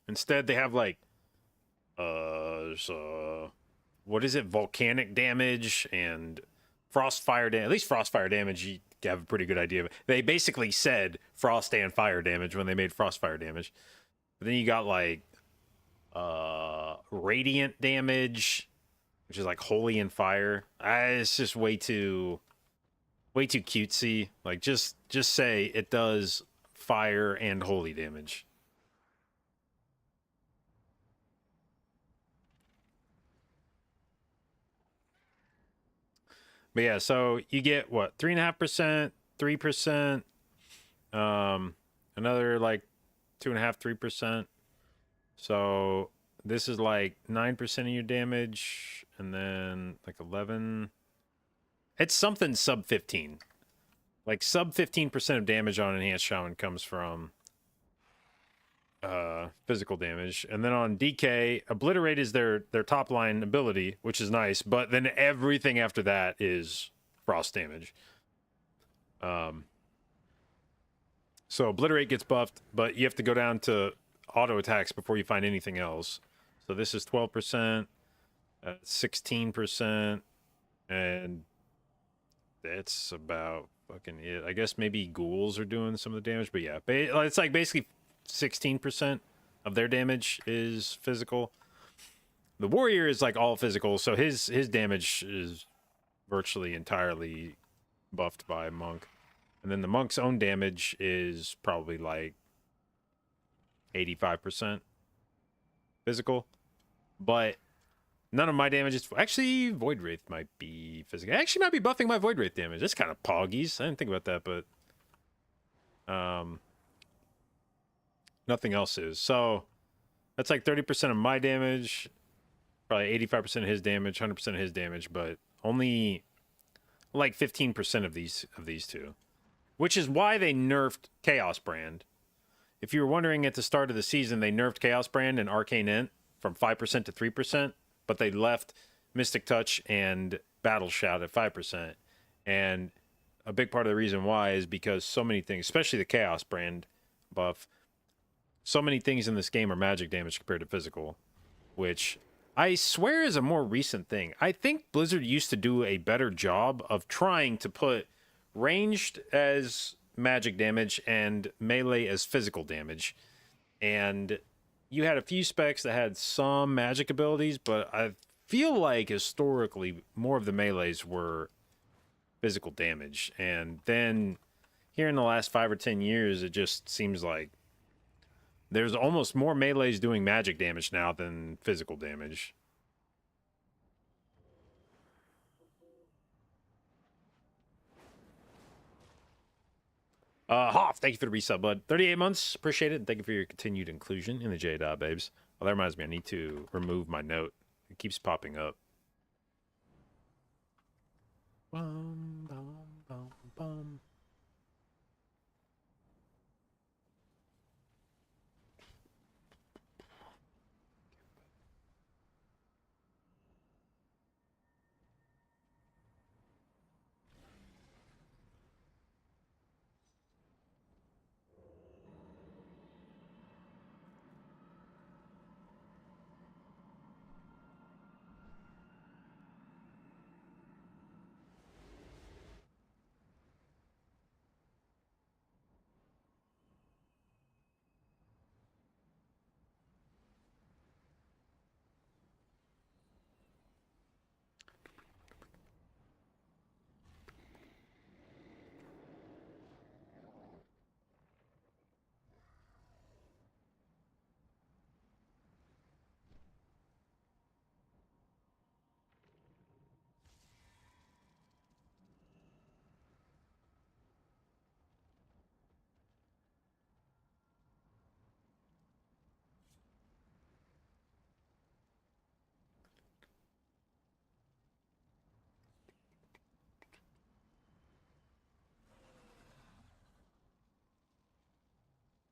Speaker 2: Instead, they have like, what is it? Volcanic damage and frostfire damage. At least frostfire damage, you have a pretty good idea of it. They basically said frost and fire damage when they made frostfire damage. But then you got like, radiant damage, which is like holy and fire. It's just way too cutesy. Like just say it does fire and holy damage. But yeah, so you get what, 3.5%, 3%, another like 2.5%, 3%. So this is like 9% of your damage, and then like 11. It's something sub 15. Like sub 15% of damage on Enhanced Shaman comes from physical damage. And then on DK, Obliterate is their top line ability, which is nice, but then everything after that is frost damage. So Obliterate gets buffed, but you have to go down to auto attacks before you find anything else. So this is 12%, 16%, and that's about fucking it. I guess maybe ghouls are doing some of the damage, but yeah, it's like basically 16% of their damage is physical. The warrior is like all physical, so his damage is virtually entirely buffed by monk. And then the monk's own damage is probably like 85% physical. But none of my damage is... Actually, Void Wraith might be physical. I actually might be buffing my Void Wraith damage. That's kind of poggies. I didn't think about that, but... nothing else is. So, that's like 30% of my damage. Probably 85% of his damage, 100% of his damage, but only like 15% of these two. Which is why they nerfed Chaos Brand. If you were wondering at the start of the season, they nerfed Chaos Brand and Arcane Int from 5% to 3%, but they left Mystic Touch and Battle Shout at 5%. And a big part of the reason why is because so many things, especially the Chaos Brand buff, so many things in this game are magic damage compared to physical, which I swear is a more recent thing. I think Blizzard used to do a better job of trying to put ranged as magic damage and melee as physical damage. And you had a few specs that had some magic abilities, but I feel like historically more of the melees were physical damage. And then here in the last 5 or 10 years, it just seems like there's almost more melees doing magic damage now than physical damage. Hoff, thank you for the resub, bud. 38 months, appreciate it. Thank you for your continued inclusion in the J-Dot, babes. Well, that reminds me, I need to remove my note. It keeps popping up. Bum, bum, bum, bum.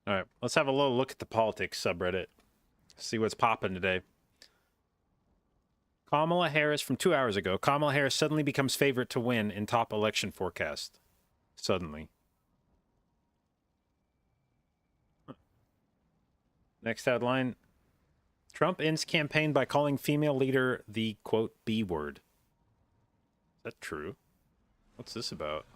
Speaker 2: All right, let's have a little look at the politics subreddit. See what's popping today. Kamala Harris from 2 hours ago. Kamala Harris suddenly becomes favorite to win in top election forecast. Suddenly. Next headline. Trump ends campaign by calling female leader the, quote, B word. Is that true? What's this about?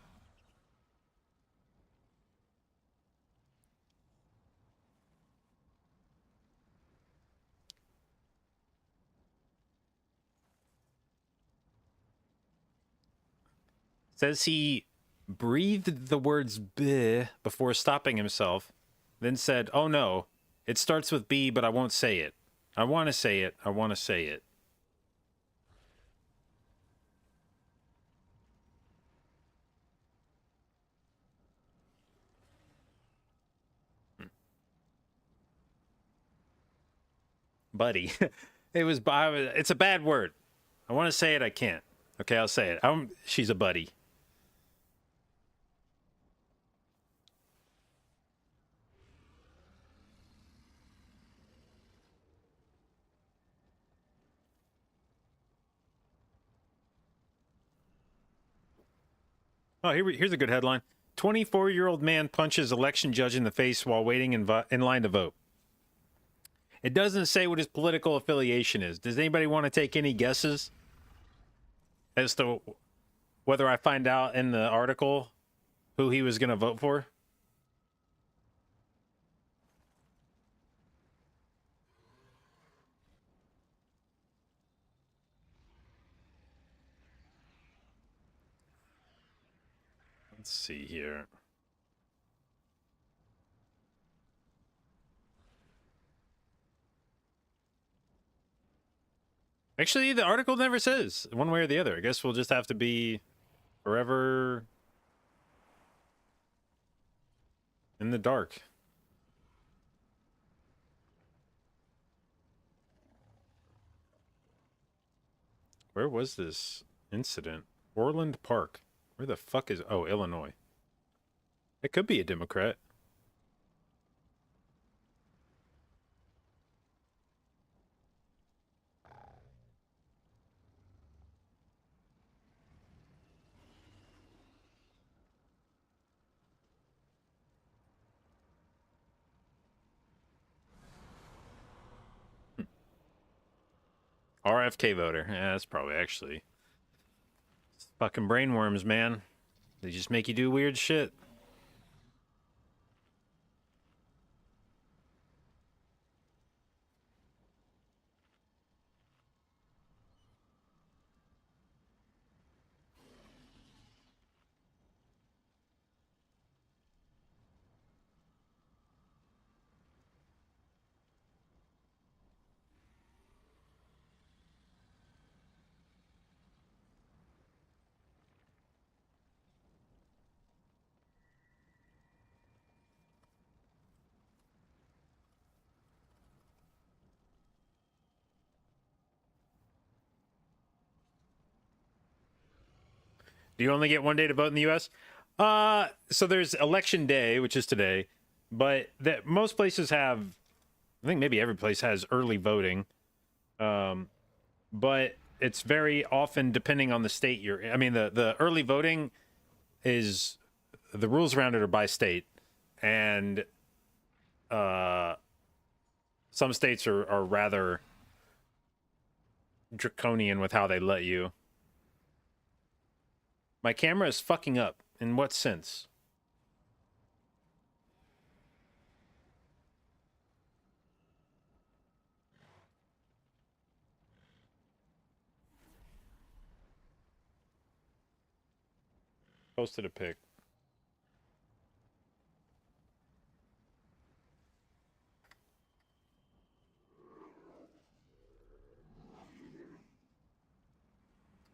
Speaker 2: Says he breathed the words "b" before stopping himself, then said, "Oh no, it starts with B, but I won't say it. I want to say it. I want to say it." Buddy, it's a bad word. I want to say it. I can't. Okay, I'll say it. She's a buddy. Oh, here's a good headline. 24-year-old man punches election judge in the face while waiting in line to vote. It doesn't say what his political affiliation is. Does anybody want to take any guesses as to whether I find out in the article who he was going to vote for? Let's see here. Actually, the article never says one way or the other. I guess we'll just have to be forever in the dark. Where was this incident? Orland Park. Where the fuck is... Oh, Illinois. It could be a Democrat. RFK voter. Yeah, that's probably actually... It's fucking brainworms, man. They just make you do weird shit. Do you only get one day to vote in the U.S.? So there's election day, which is today, but that most places have, I think maybe every place has early voting, but it's very often depending on the state you're in. I mean, the early voting is, the rules around it are by state, and some states are rather draconian with how they let you. My camera is fucking up. In what sense? Posted a pic.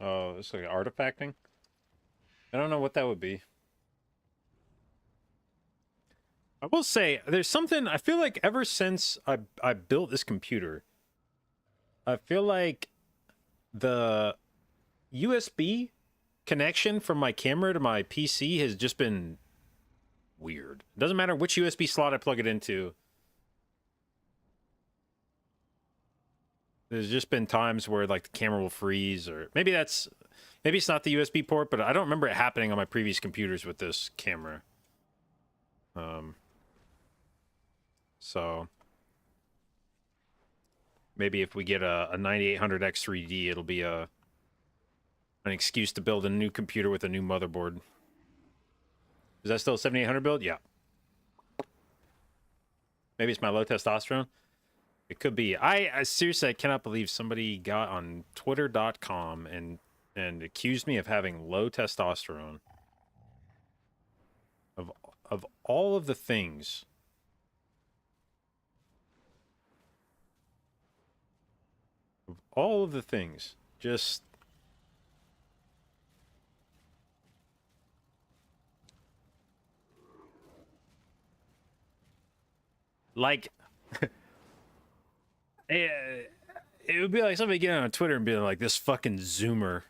Speaker 2: Oh, it's like artifacting? I don't know what that would be. I will say, there's something, I feel like ever since I built this computer, I feel like the USB connection from my camera to my PC has just been weird. It doesn't matter which USB slot I plug it into. There's just been times where like the camera will freeze, or maybe it's not the USB port, but I don't remember it happening on my previous computers with this camera. So maybe if we get a 9800X3D, it'll be an excuse to build a new computer with a new motherboard. Is that still a 7800 build? Yeah. Maybe it's my low testosterone. It could be. I seriously, I cannot believe somebody got on Twitter.com and accused me of having low testosterone. Of all of the things. Of all of the things. Just... like... it would be like somebody getting on Twitter and being like, this fucking Zoomer.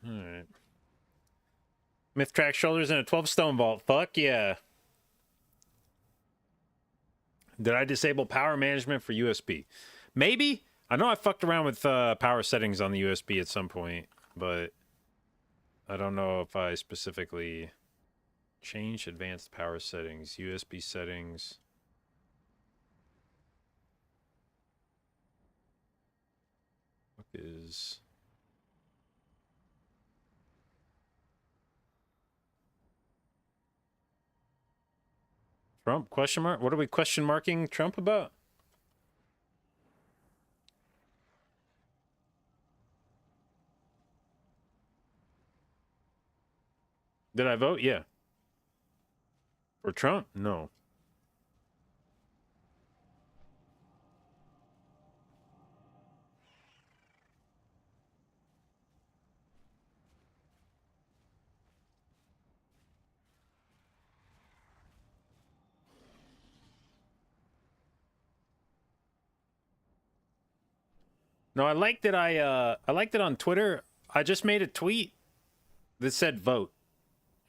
Speaker 2: Alright. Myth track shoulders in a 12 stone vault. Fuck yeah. Did I disable power management for USB? Maybe. I know I fucked around with power settings on the USB at some point, but I don't know if I specifically changed advanced power settings, USB settings. What is... Trump, question mark? What are we question marking Trump about? Did I vote? Yeah. For Trump? No. No, I liked it. I liked it on Twitter. I just made a tweet that said vote,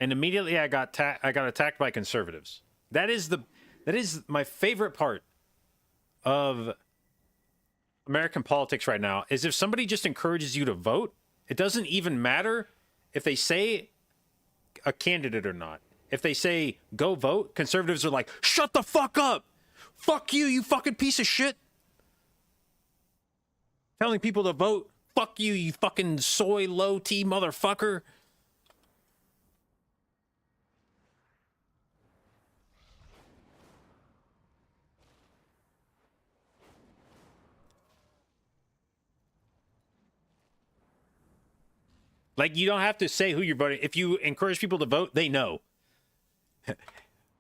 Speaker 2: and immediately I got attacked by conservatives. That is my favorite part of American politics right now. Is if somebody just encourages you to vote, it doesn't even matter if they say a candidate or not. If they say go vote, conservatives are like, shut the fuck up, fuck you, you fucking piece of shit. Telling people to vote, fuck you, you fucking soy low T motherfucker. Like, you don't have to say who you're voting. If you encourage people to vote, they know.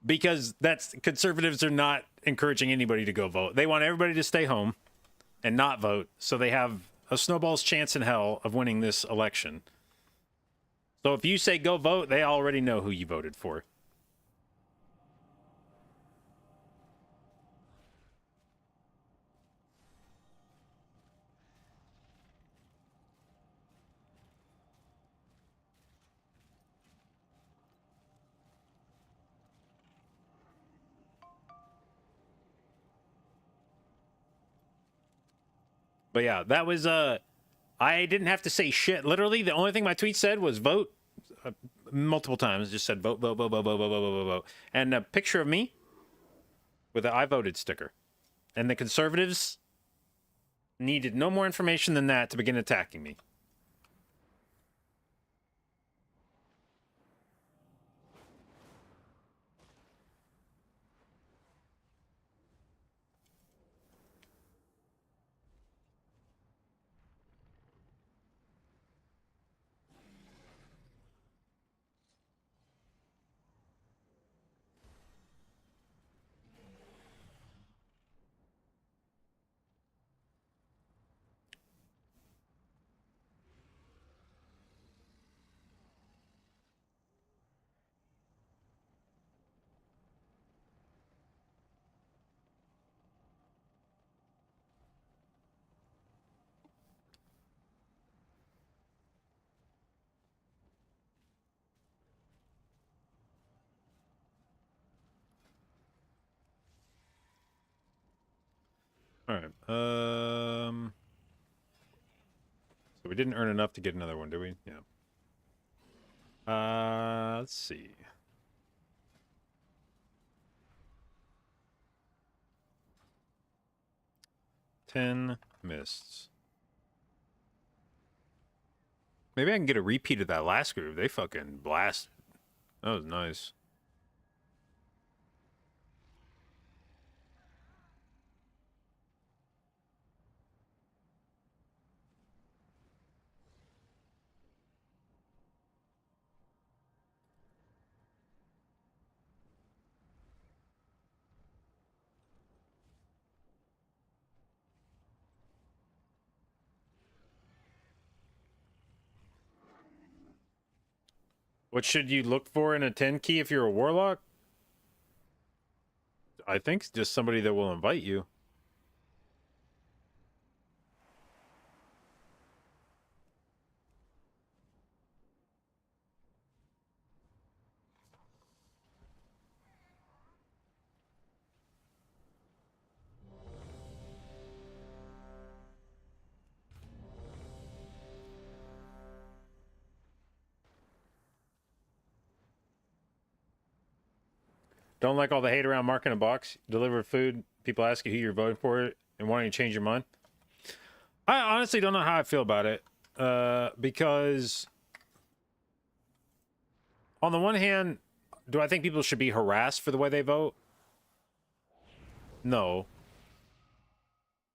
Speaker 2: Because conservatives are not encouraging anybody to go vote. They want everybody to stay home and not vote, so they have a snowball's chance in hell of winning this election. So if you say go vote, they already know who you voted for. But yeah, that was I didn't have to say shit. Literally, the only thing my tweet said was vote. Multiple times, just said vote, vote, vote, vote, vote, vote, vote, vote, vote, and a picture of me with the I voted sticker. And the conservatives needed no more information than that to begin attacking me. All right. So we didn't earn enough to get another one, did we? Yeah. Let's see. Ten mists. Maybe I can get a repeat of that last group. They fucking blasted. That was nice. What should you look for in a 10 key if you're a warlock? I think just somebody that will invite you. Don't like all the hate around marking a box. Deliver food. People ask you who you're voting for and wanting to change your mind. I honestly don't know how I feel about it. Because on the one hand, do I think people should be harassed for the way they vote? No.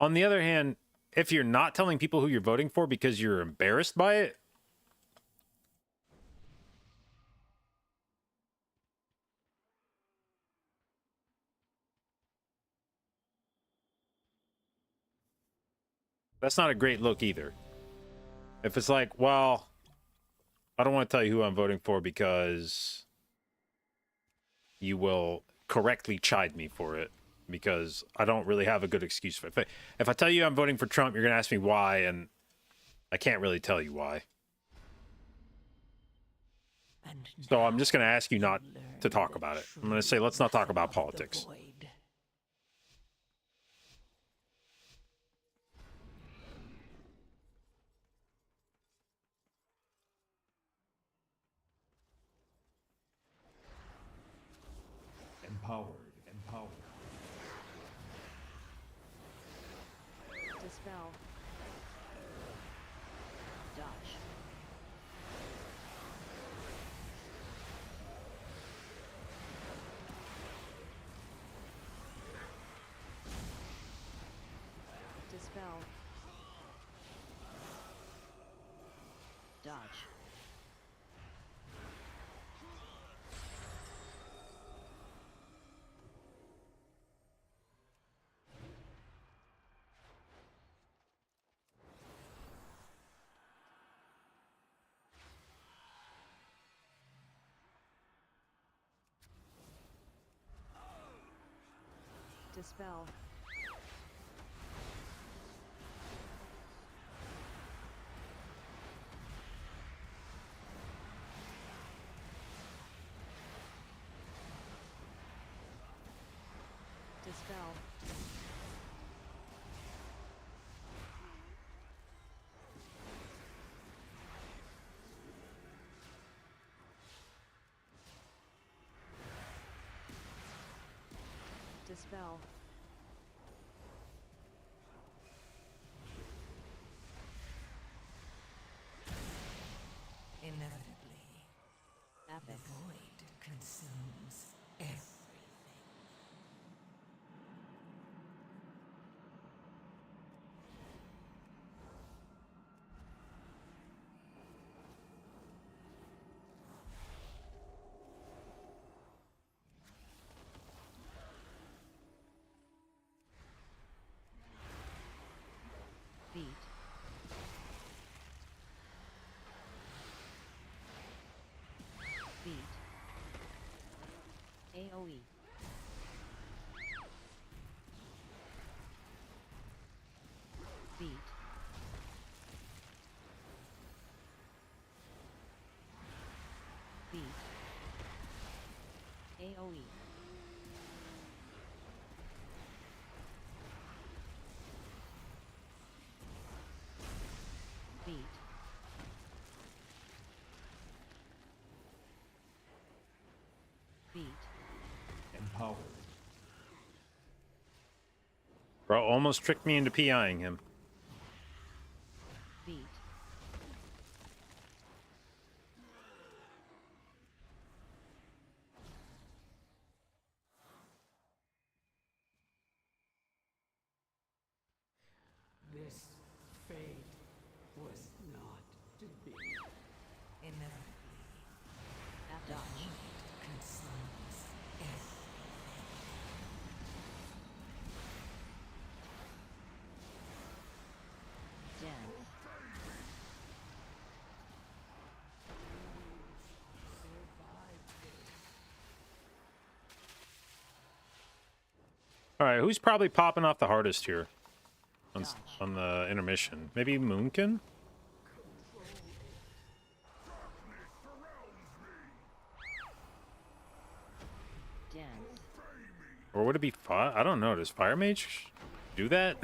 Speaker 2: On the other hand, if you're not telling people who you're voting for because you're embarrassed by it, that's not a great look either. If it's like, well, I don't want to tell you who I'm voting for because you will correctly chide me for it, because I don't really have a good excuse for it. If I tell you I'm voting for Trump, you're going to ask me why, and I can't really tell you why. So I'm just going to ask you not to talk about it. I'm going to say, let's not talk about politics.
Speaker 5: Empowered. Empowered.
Speaker 3: Dispel. Dodge. Dispel. Dodge. Dispel. Dispel. Dispel.
Speaker 7: Inevitably, the
Speaker 3: Epic.
Speaker 7: void consumes everything.
Speaker 3: Beat. Beat. AoE. Beat. Beat. AoE. Beat. Beat.
Speaker 5: Empowered.
Speaker 2: Bro almost tricked me into PIing him.
Speaker 3: Beat.
Speaker 4: This fate was not to be.
Speaker 7: Inevitably, the
Speaker 3: Dodge.
Speaker 7: void consumes everything.
Speaker 3: Dance.
Speaker 2: All right, who's probably popping off the hardest here on,
Speaker 3: Dodge.
Speaker 2: on the intermission? Maybe Moonkin?
Speaker 3: Dance.
Speaker 2: Or would it be fire? I don't know. Does Fire Mage do that?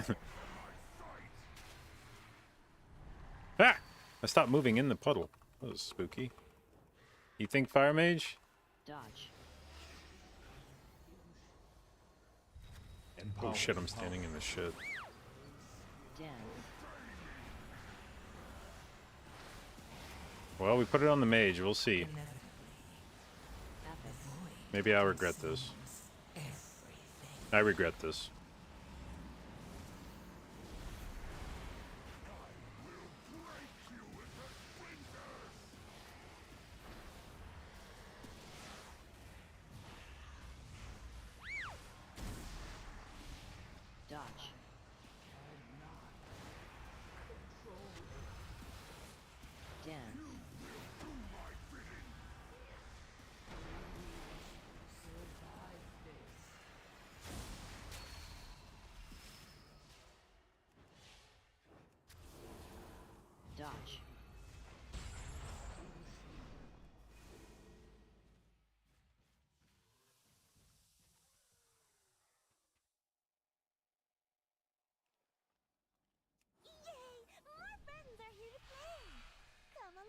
Speaker 2: Ah! I stopped moving in the puddle. That was spooky. You think Fire Mage?
Speaker 3: Dodge.
Speaker 2: Oh
Speaker 5: Empowered.
Speaker 2: shit, I'm standing in the shit.
Speaker 3: Dance.
Speaker 2: Well, we put it on the mage. We'll see.
Speaker 7: Inevitably,
Speaker 3: Epic.
Speaker 7: void
Speaker 2: Maybe I'll regret this.
Speaker 7: consumes everything.
Speaker 2: I regret this.
Speaker 3: Dodge. Dance. Dodge.
Speaker 6: Yay! More friends are here to play! Come along!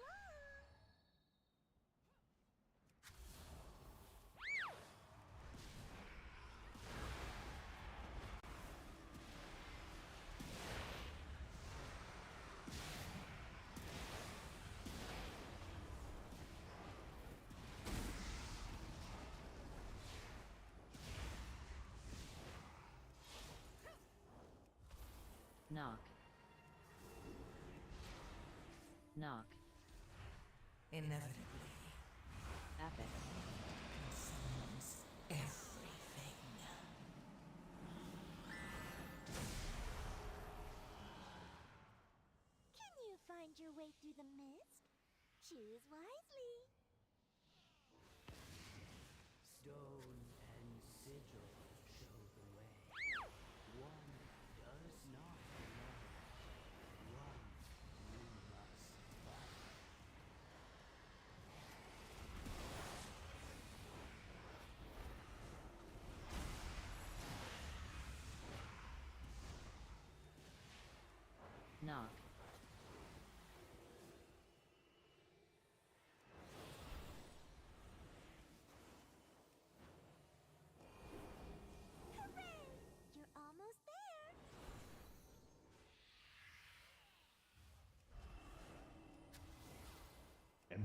Speaker 3: Knock. Knock.
Speaker 7: Inevitably,
Speaker 3: Epic.
Speaker 7: consumes everything.
Speaker 6: Can you find your way through the mist? Choose wisely.
Speaker 4: Stone and sigil show the way. One does not know. One you must fight.
Speaker 3: Knock.
Speaker 6: Hooray!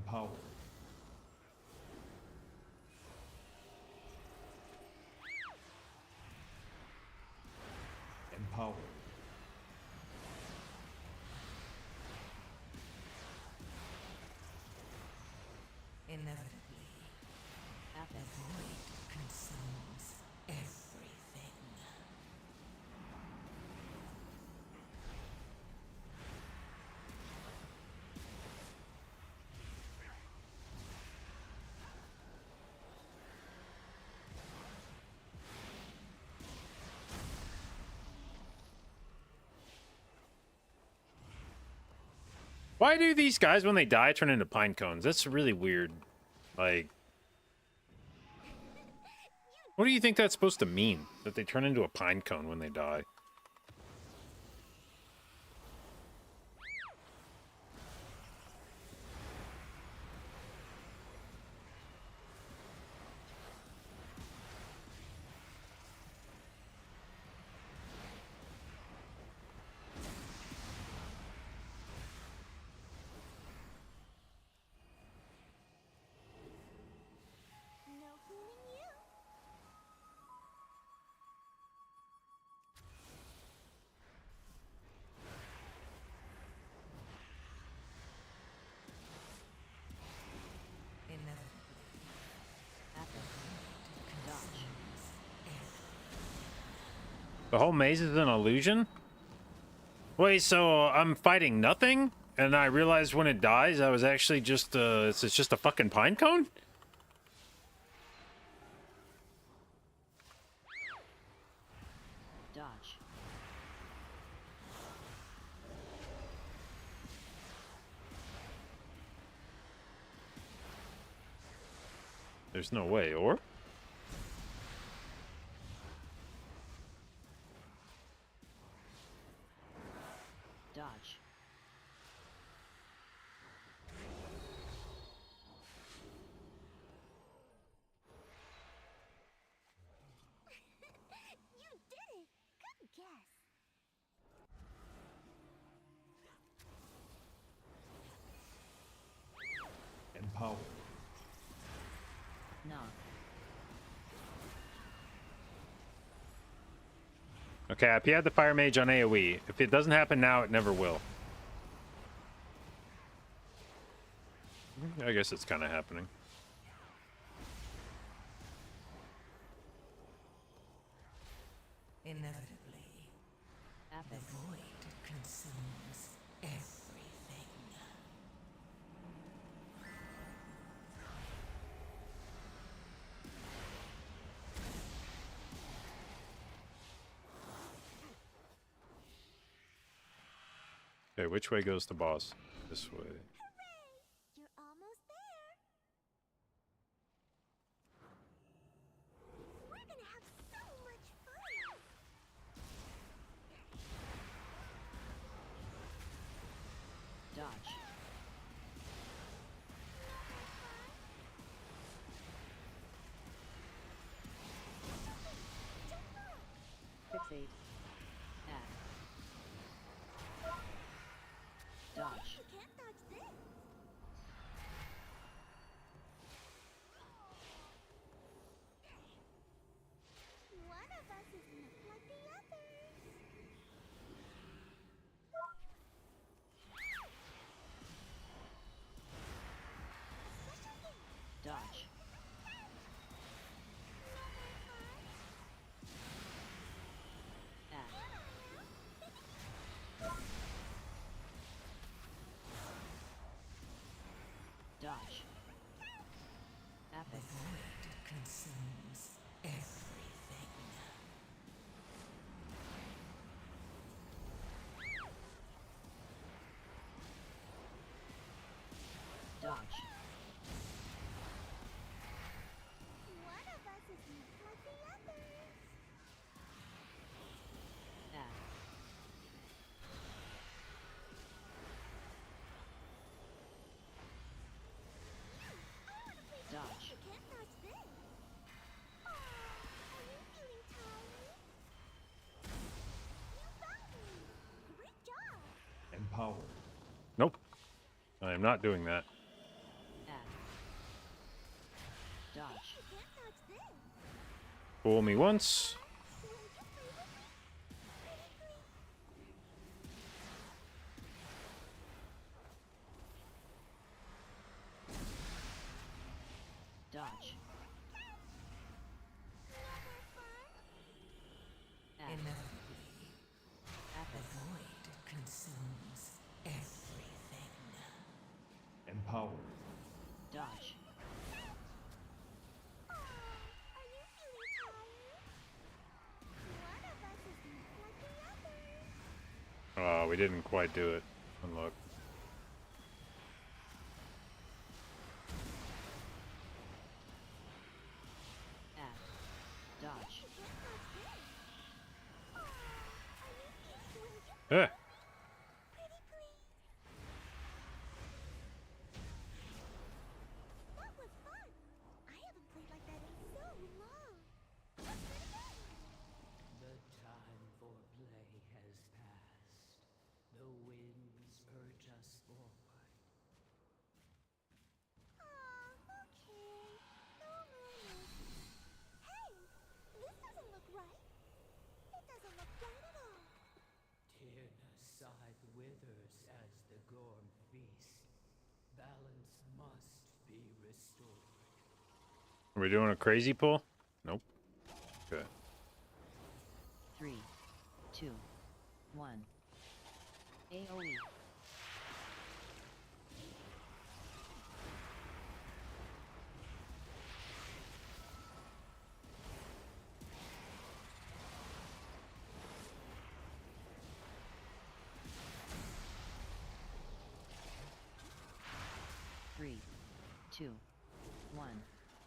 Speaker 5: Empower. Empower.
Speaker 7: Inevitably, the
Speaker 3: Epic.
Speaker 7: void consumes everything.
Speaker 2: Why do these guys, when they die, turn into pine cones? That's really weird. Like, what do you think that's supposed to mean? That they turn into a pine cone when they die?
Speaker 6: No fooling you.
Speaker 7: Inevitably,
Speaker 3: Epic. Dodge.
Speaker 2: The whole maze is an illusion? Wait, so I'm fighting nothing? And I realized when it dies, I was actually just, it's just a fucking pine cone?
Speaker 3: Dodge.
Speaker 2: There's no way, or?
Speaker 3: Dodge.
Speaker 6: You did it. Good guess.
Speaker 5: Empower.
Speaker 3: Knock.
Speaker 2: Okay, I PI'd the Fire Mage on AoE. If it doesn't happen now, it never will. I guess it's kind of happening.
Speaker 7: inevitably, the
Speaker 3: Epic.
Speaker 7: void consumes everything.
Speaker 2: Okay, which way goes the boss? This way.
Speaker 6: Hooray! You're almost there. We're gonna have so much fun.
Speaker 3: Dodge. Fixate. Add. Dodge.
Speaker 6: You can't dodge this. One of us is not like the others. Special thing.
Speaker 3: Dodge. Add. Dodge.
Speaker 7: The
Speaker 3: Epic.
Speaker 7: void consumes everything.
Speaker 3: Dodge.
Speaker 6: One of us is not like the others.
Speaker 3: Add. Dodge.
Speaker 6: You can't dodge this. Aw, are you feeling tired? You found me. Great job.
Speaker 5: Empower.
Speaker 2: Nope. I am not doing that.
Speaker 3: Dodge.
Speaker 6: You can't dodge this.
Speaker 2: Fool me once.
Speaker 6: Won't you play with me? Pretty please.
Speaker 3: Dodge.
Speaker 6: Never fun.
Speaker 3: F.
Speaker 7: Inevitably, the
Speaker 3: Epic.
Speaker 7: void consumes everything.
Speaker 5: Empower.
Speaker 3: Dodge.
Speaker 6: Aw, are you feeling tired? One of us is not like the other.
Speaker 2: Oh, we didn't quite do it. Unlock.
Speaker 3: F. Dodge.
Speaker 6: You can't dodge this. Aw, are you feeling
Speaker 2: Eh.
Speaker 6: pretty please? That was fun. I haven't played like that in so long. Let's do it again.
Speaker 4: The time for play has passed. The winds urge us forward.
Speaker 6: Aw, okay. No more. Hey, this doesn't look right. It doesn't look right at all.
Speaker 4: Tyrna's scythe withers as the Gorm feast. Balance must be restored.
Speaker 2: Are we doing a crazy pull? Nope. Okay.
Speaker 3: 3, 2, 1. AoE. Three, 2, 1.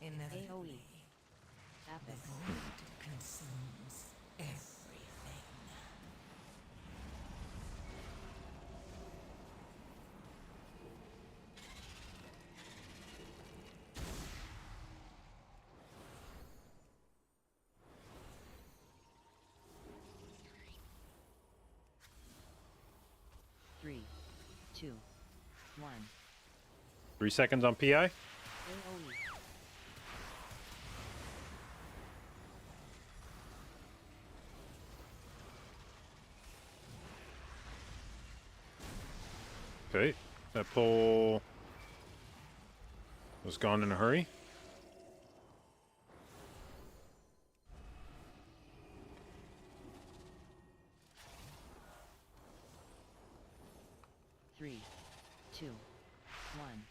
Speaker 7: Inevitably,
Speaker 3: AoE.
Speaker 7: the
Speaker 3: Epic.
Speaker 7: void consumes everything.
Speaker 3: Three, 2, 1.
Speaker 2: 3 seconds on PI.
Speaker 3: AoE.
Speaker 2: Okay. That pull was gone in a hurry.
Speaker 3: Three, 2, 1.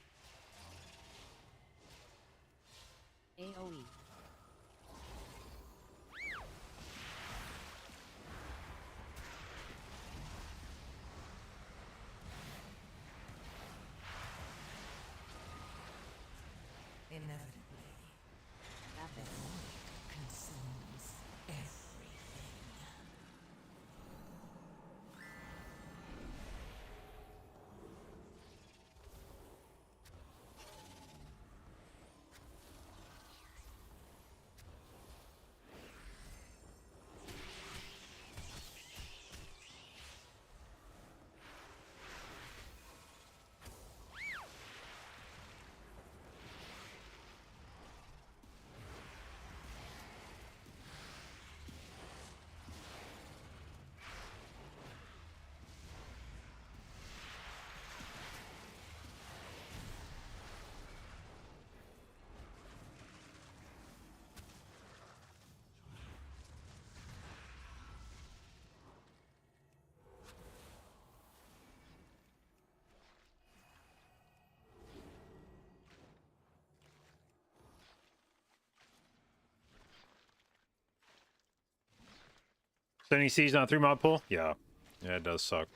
Speaker 3: AoE.
Speaker 7: Inevitably, the
Speaker 3: Epic.
Speaker 7: void consumes everything.
Speaker 2: Sending Seas on a 3-mod pull? Yeah. Yeah, it does suck.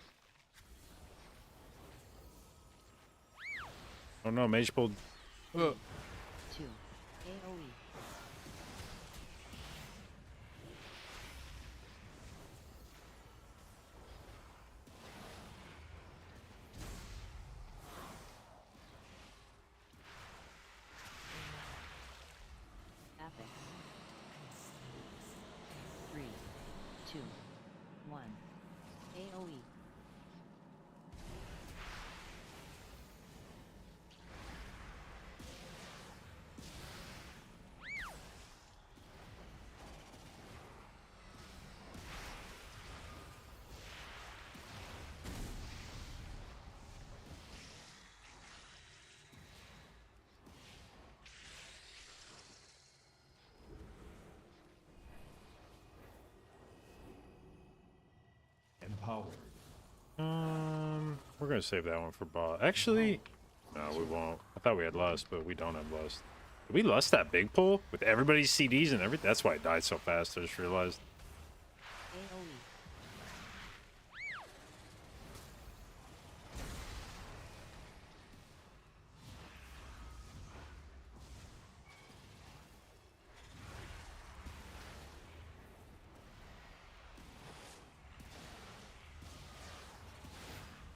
Speaker 2: Oh no, Mage pulled.
Speaker 3: 2. AoE. Epic. 3, 2, 1. AoE.
Speaker 2: gonna save that one for boss. Actually, no, we won't. I thought we had lust, but we don't have lust. Did we lust that big pull with everybody's CDs and everything? That's why it died so fast. I just realized.
Speaker 3: AoE.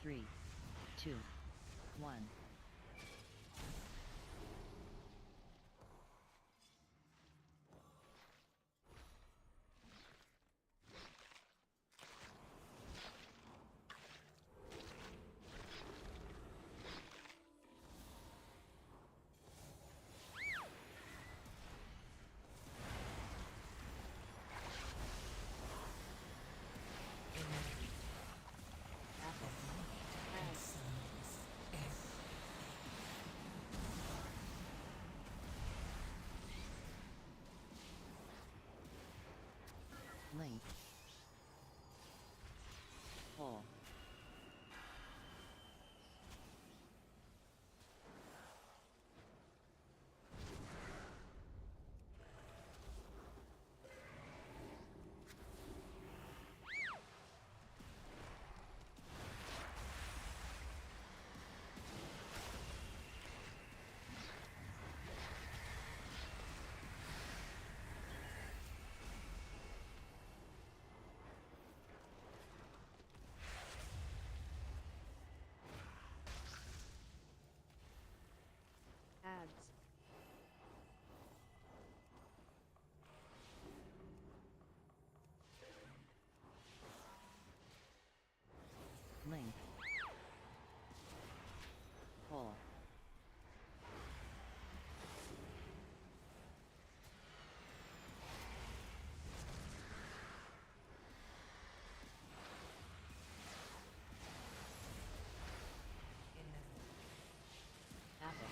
Speaker 3: Three, two, one. Apple. Ads. Link. Hole. Ads. Link. Hole. Apple.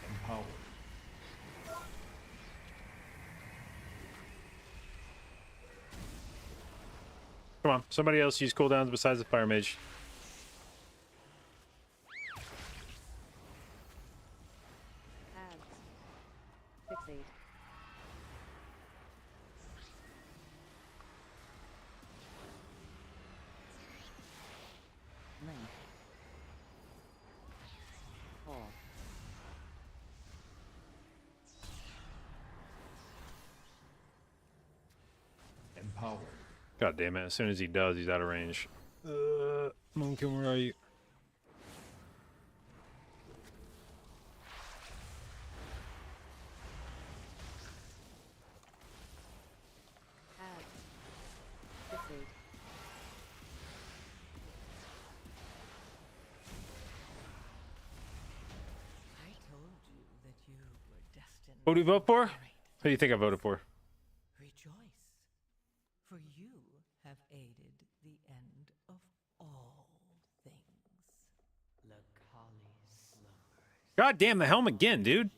Speaker 5: Empowered.
Speaker 2: Come on, somebody else use cooldowns besides the fire mage.
Speaker 3: Ads. Fixate. Link. Hole.
Speaker 5: Empowered.
Speaker 2: God damn it! As soon as he does, he's out of range. Moonkin, where are you?
Speaker 3: Ads. Fixate.
Speaker 7: I told you that you were destined.
Speaker 2: Who do you vote for?
Speaker 7: for great
Speaker 2: Who do you think I voted for?
Speaker 7: Rejoice, for you have aided the end of all things.
Speaker 4: Lakali slumbers
Speaker 2: God damn the helm again, dude.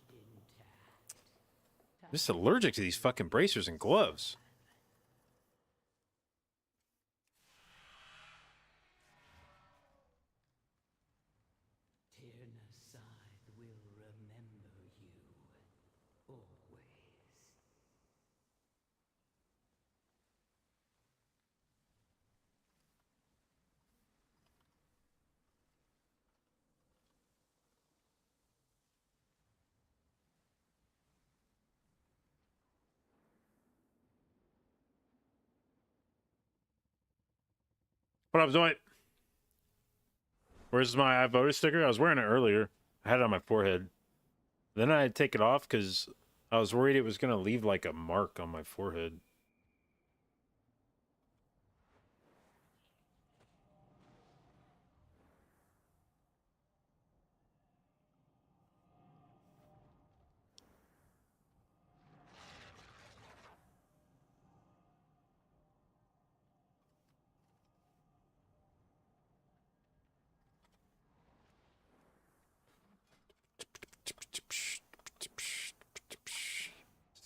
Speaker 2: I'm just allergic to these fucking bracers and gloves.
Speaker 4: Tyrna Scythe will remember you always.
Speaker 2: What up, Zoid? Where's my I voted sticker? I was wearing it earlier. I had it on my forehead. Then I had to take it off because I was worried it was going to leave like a mark on my forehead.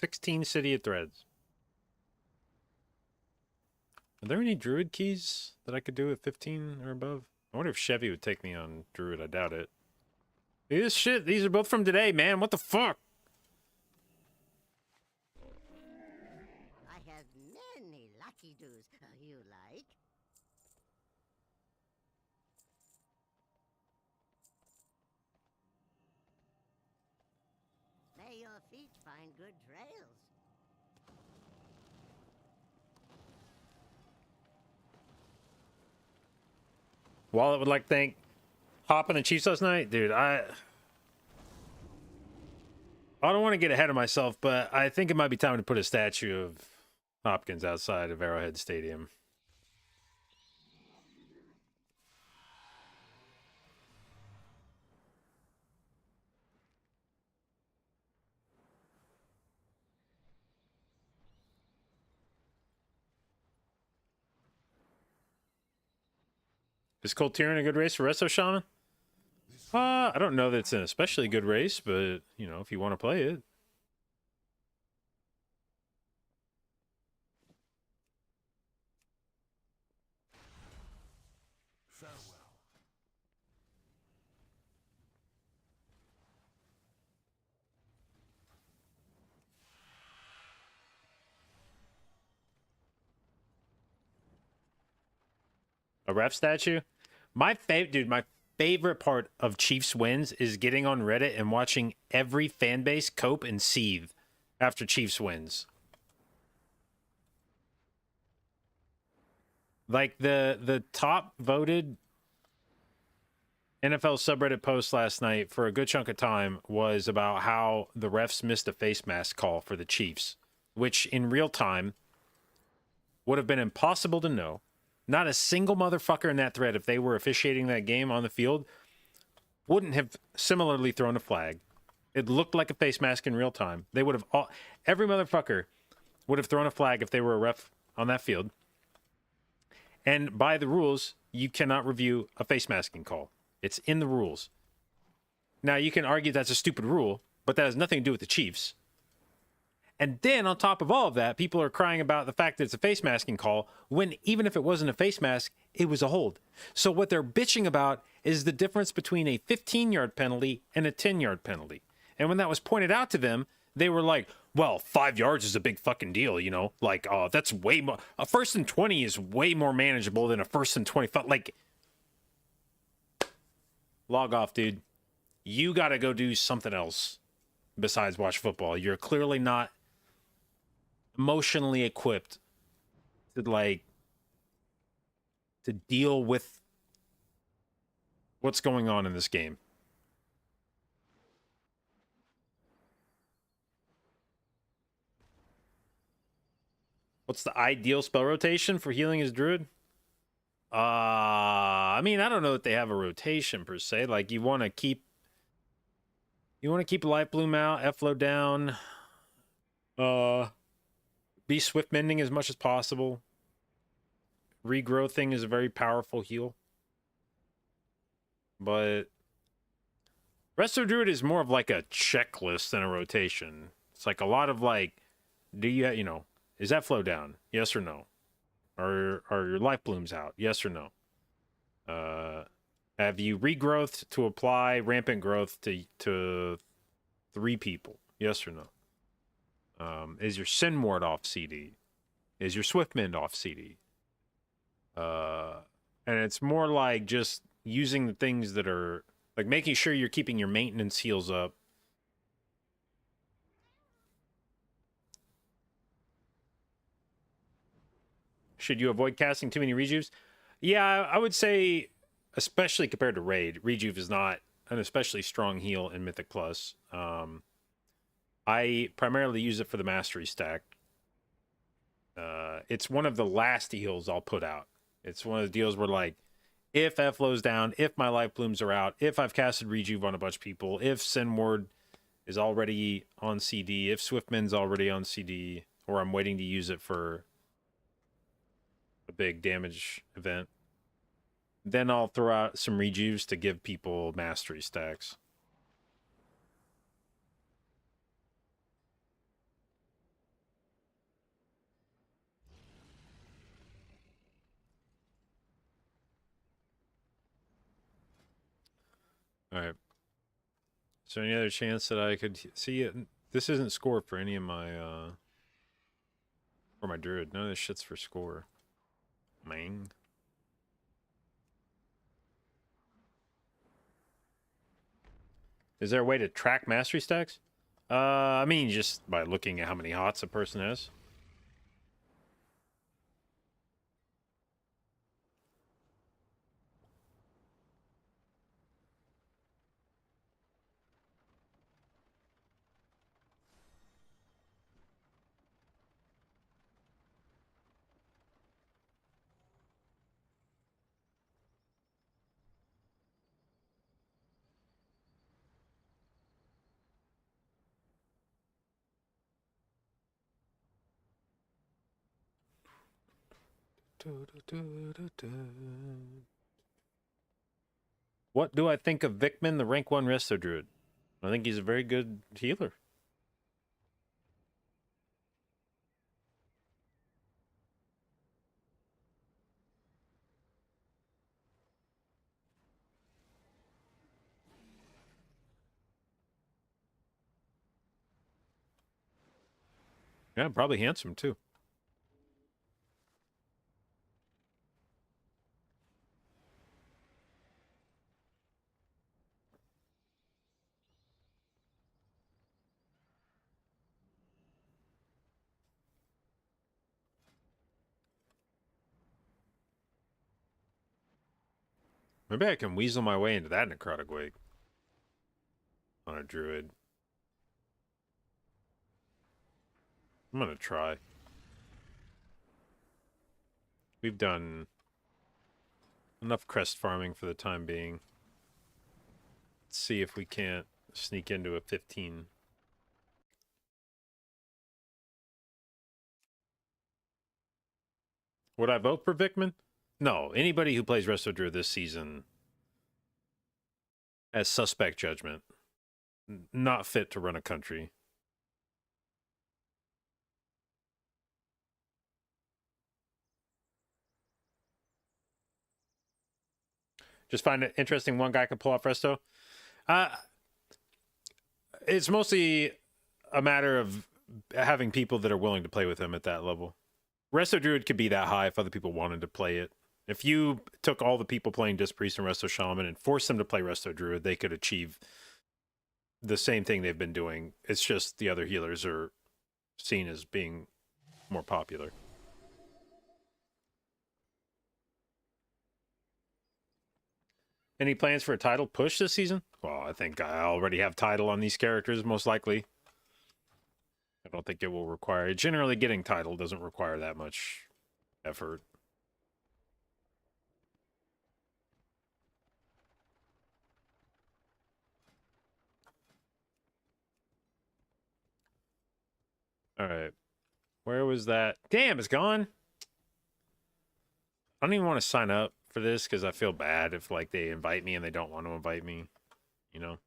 Speaker 2: "16 City of Threads." Are there any druid keys that I could do at 15 or above? I wonder if Chevy would take me on druid. I doubt it. Look at this shit. These are both from today, man. What the fuck?
Speaker 1: I have many lucky doos you like. May your feet find good trails.
Speaker 2: Wallet would like to thank Hoppin' and Chiefs last night. Dude, I don't want to get ahead of myself, but I think it might be time to put a statue of Hopkins outside of Arrowhead Stadium. Is Colt Tyrion a good race for Resto Shaman? I don't know that it's an especially good race, but, you know, if you want to play it.
Speaker 8: Farewell.
Speaker 2: A ref statue? My favorite part of Chiefs wins is getting on Reddit and watching every fan base cope and seethe after Chiefs wins. Like the top voted NFL subreddit post last night for a good chunk of time was about how the refs missed a face mask call for the Chiefs, which in real time would have been impossible to know. Not a single motherfucker in that thread, if they were officiating that game on the field, wouldn't have similarly thrown a flag. It looked like a face mask in real time. They would have every motherfucker would have thrown a flag if they were a ref on that field. And by the rules, you cannot review a face masking call. It's in the rules. Now, you can argue that's a stupid rule, but that has nothing to do with the Chiefs. And then on top of all of that, people are crying about the fact that it's a face masking call when even if it wasn't a face mask, it was a hold. So what they're bitching about is the difference between a 15-yard penalty and a 10-yard penalty. And when that was pointed out to them, they were like, well, 5 yards is a big fucking deal, you know? Like, that's way more. A 1st and 20 is way more manageable than a 1st and 25. Like, log off, dude. You got to go do something else besides watch football. You're clearly not emotionally equipped to deal with what's going on in this game. What's the ideal spell rotation for healing as druid? I mean, I don't know that they have a rotation per se. Like, you want to keep Light Bloom out, Efflow down, be Swift Mending as much as possible. Regrowthing is a very powerful heal. But Resto Druid is more of like a checklist than a rotation. It's like a lot of like, is that flow down? Yes or no? Are your life blooms out? Yes or no? Have you regrowth to apply rampant growth to 3 people? Yes or no? Is your Sin Ward off CD? Is your Swift Mend off CD? And it's more like just using the things that are like making sure you're keeping your maintenance heals up. Should you avoid casting too many rejuves? Yeah, I would say, especially compared to Raid, Rejuve is not an especially strong heal in Mythic Plus. I primarily use it for the Mastery stack. It's one of the last heals I'll put out. It's one of the deals where, like, if F flows down, if my life blooms are out, if I've casted Rejuve on a bunch of people, if Sin Ward is already on CD, if Swiftman's already on CD, or I'm waiting to use it for a big damage event, then I'll throw out some Rejuves to give people Mastery stacks. Is there any other chance that I could see it? This isn't score for any of my for my druid. None of this shit's for score. Mang. Is there a way to track mastery stacks? I mean, just by looking at how many hots a person has. What do I think of Vikman, the rank 1 Resto Druid? I think he's a very good healer. Yeah, probably handsome too. Maybe I can weasel my way into that necrotic wake on a druid. I'm gonna try. We've done enough crest farming for the time being. Let's see if we can't sneak into a 15. Would I vote for Vikman? No. Anybody who plays Resto Druid this season has suspect judgment. Not fit to run a country. Just find it interesting one guy could pull off Resto. It's mostly a matter of having people that are willing to play with him at that level. Resto Druid could be that high if other people wanted to play it. If you took all the people playing Disc Priest and Resto Shaman and forced them to play Resto Druid, they could achieve the same thing they've been doing. It's just the other healers are seen as being more popular. Any plans for a title push this season? Well, I think I already have title on these characters, most likely. I don't think it will require... Generally, getting title doesn't require that much effort. Alright. Where was that? Damn, it's gone! I don't even want to sign up for this because I feel bad if, like, they invite me and they don't want to invite me. You know?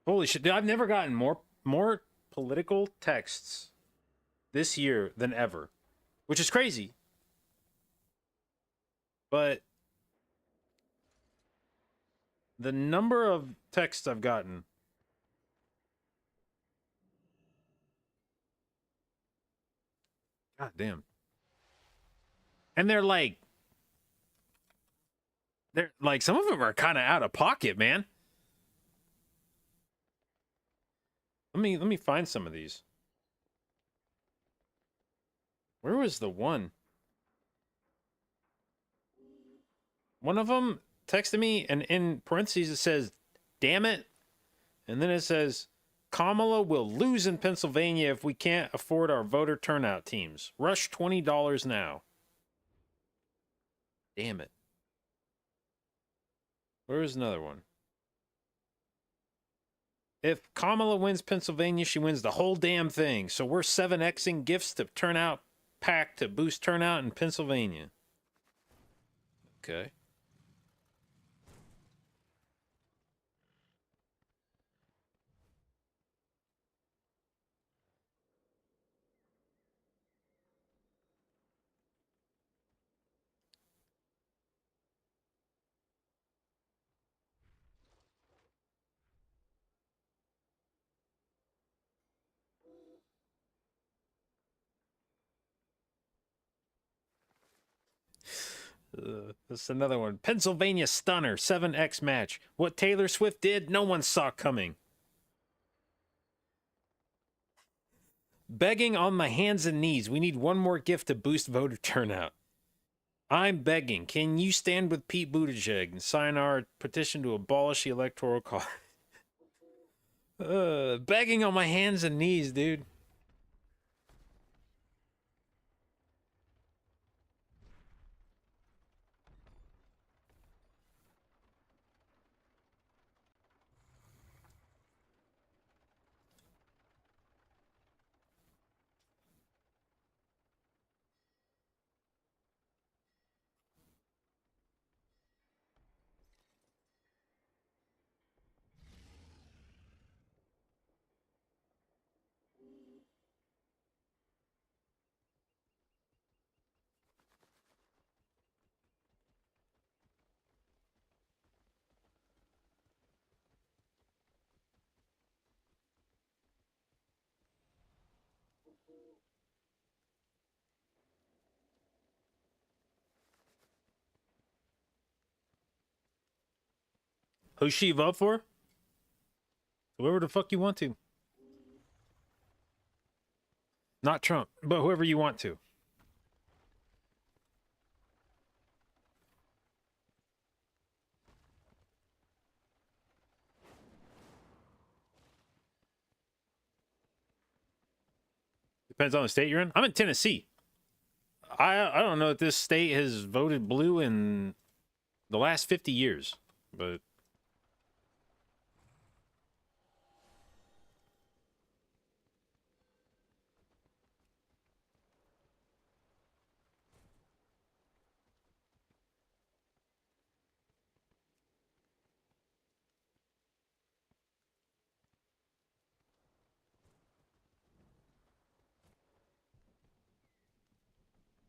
Speaker 2: Holy shit, dude, I've never gotten more political texts this year than ever, which is crazy. But the number of texts I've gotten, god damn. And they're like some of them are kind of out of pocket, man. Let me find some of these. Where was the one? One of them texted me, and in parentheses it says, "Damn it," and then it says, "Kamala will lose in Pennsylvania if we can't afford our voter turnout teams. Rush $20 now." Damn it. Where's another one? If Kamala wins Pennsylvania, she wins the whole damn thing. So we're 7Xing gifts to turnout pack to boost turnout in Pennsylvania. Okay. This is another one. Pennsylvania Stunner 7X match. What Taylor Swift did, no one saw coming. Begging on my hands and knees. We need one more gift to boost voter turnout. I'm begging. Can you stand with Pete Buttigieg and sign our petition to abolish the electoral college? Begging on my hands and knees, dude. Who's she vote for? Whoever the fuck you want to. Not Trump, but whoever you want to. Depends on the state you're in. I'm in Tennessee. I don't know if this state has voted blue in the last 50 years, but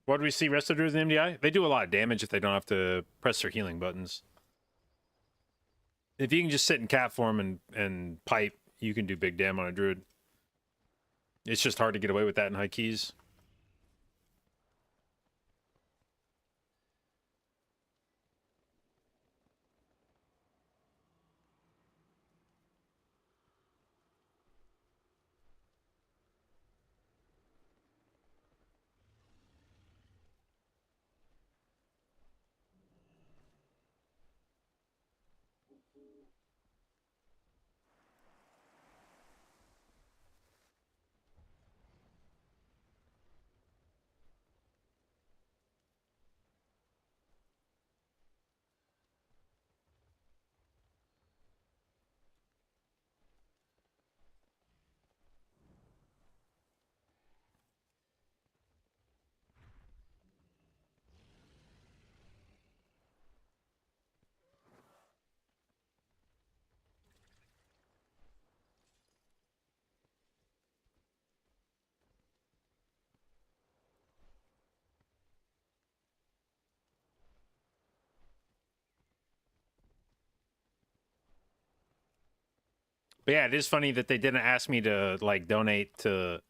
Speaker 2: what do we see Resto Druids in MDI? They do a lot of damage if they don't have to press their healing buttons. If you can just sit in cat form and pipe, you can do big damage on a druid. It's just hard to get away with that in high keys. But yeah, it is funny that they didn't ask me to like donate to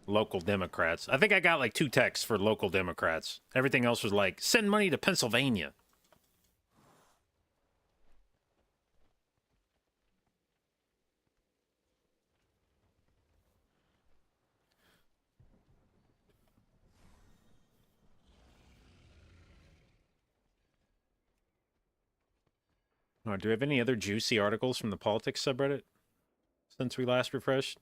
Speaker 2: local Democrats. I think I got like 2 texts for local Democrats. Everything else was like, send money to Pennsylvania. Oh, do we have any other juicy articles from the politics subreddit since we last refreshed?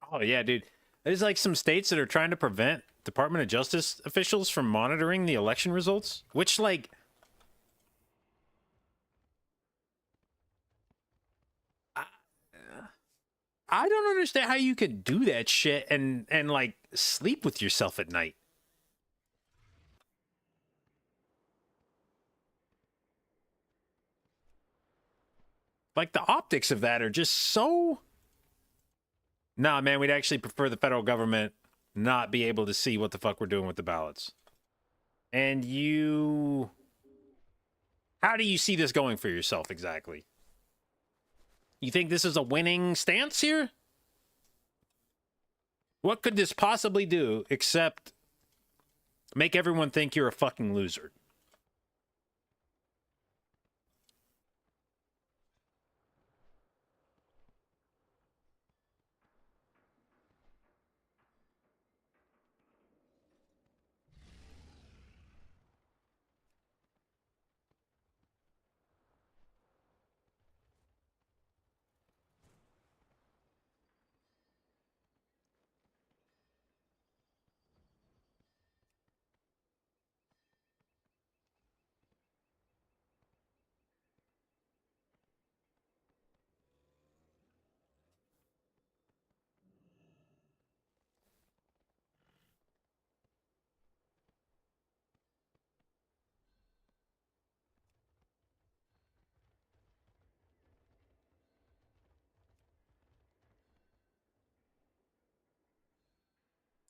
Speaker 2: Oh yeah, dude. There's like some states that are trying to prevent Department of Justice officials from monitoring the election results, which like I, I don't understand how you could do that shit and like sleep with yourself at night. Like the optics of that are just so. Nah, man, we'd actually prefer the federal government not be able to see what the fuck we're doing with the ballots. And you... How do you see this going for yourself exactly? You think this is a winning stance here? What could this possibly do except make everyone think you're a fucking loser?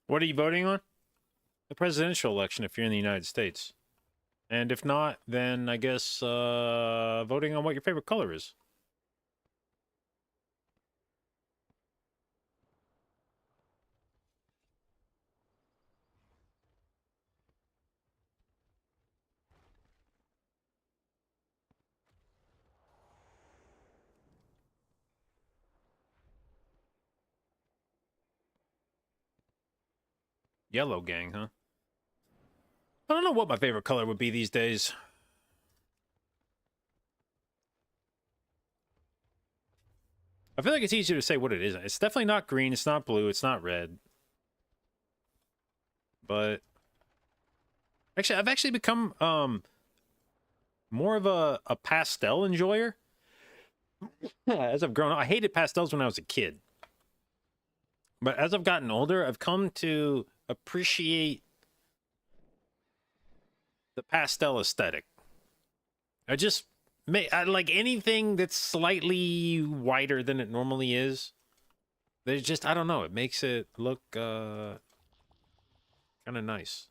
Speaker 2: What are you voting on? The presidential election if you're in the United States. And if not, then I guess voting on what your favorite color is. Yellow gang, huh? I don't know what my favorite color would be these days. I feel like it's easier to say what it isn't. It's definitely not green, it's not blue, it's not red. But actually, I've actually become more of a pastel enjoyer. As I've grown up, I hated pastels when I was a kid. But as I've gotten older, I've come to appreciate the pastel aesthetic. I like anything that's slightly whiter than it normally is. There's just, I don't know, it makes it look kind of nice.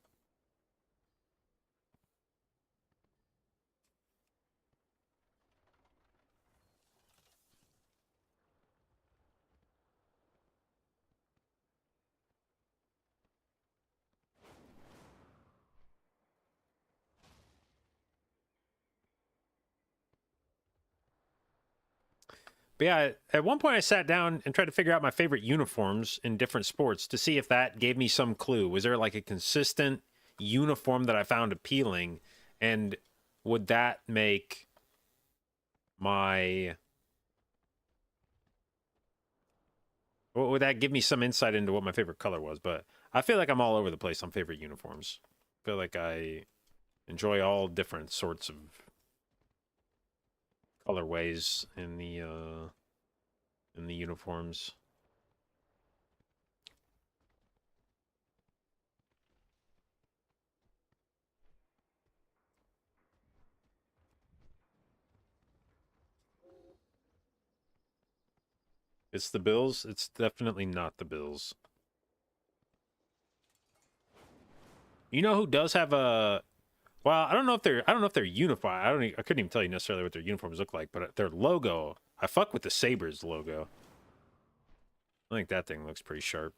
Speaker 2: But yeah, at one point I sat down and tried to figure out my favorite uniforms in different sports to see if that gave me some clue. Was there like a consistent uniform that I found appealing? And would that make my... Would that give me some insight into what my favorite color was? But I feel like I'm all over the place on favorite uniforms. I feel like I enjoy all different sorts of colorways in the uniforms. It's the Bills. It's definitely not the Bills. You know who does have a? Well, I don't know if they're unified. I couldn't even tell you necessarily what their uniforms look like, but their logo. I fuck with the Sabres logo. I think that thing looks pretty sharp.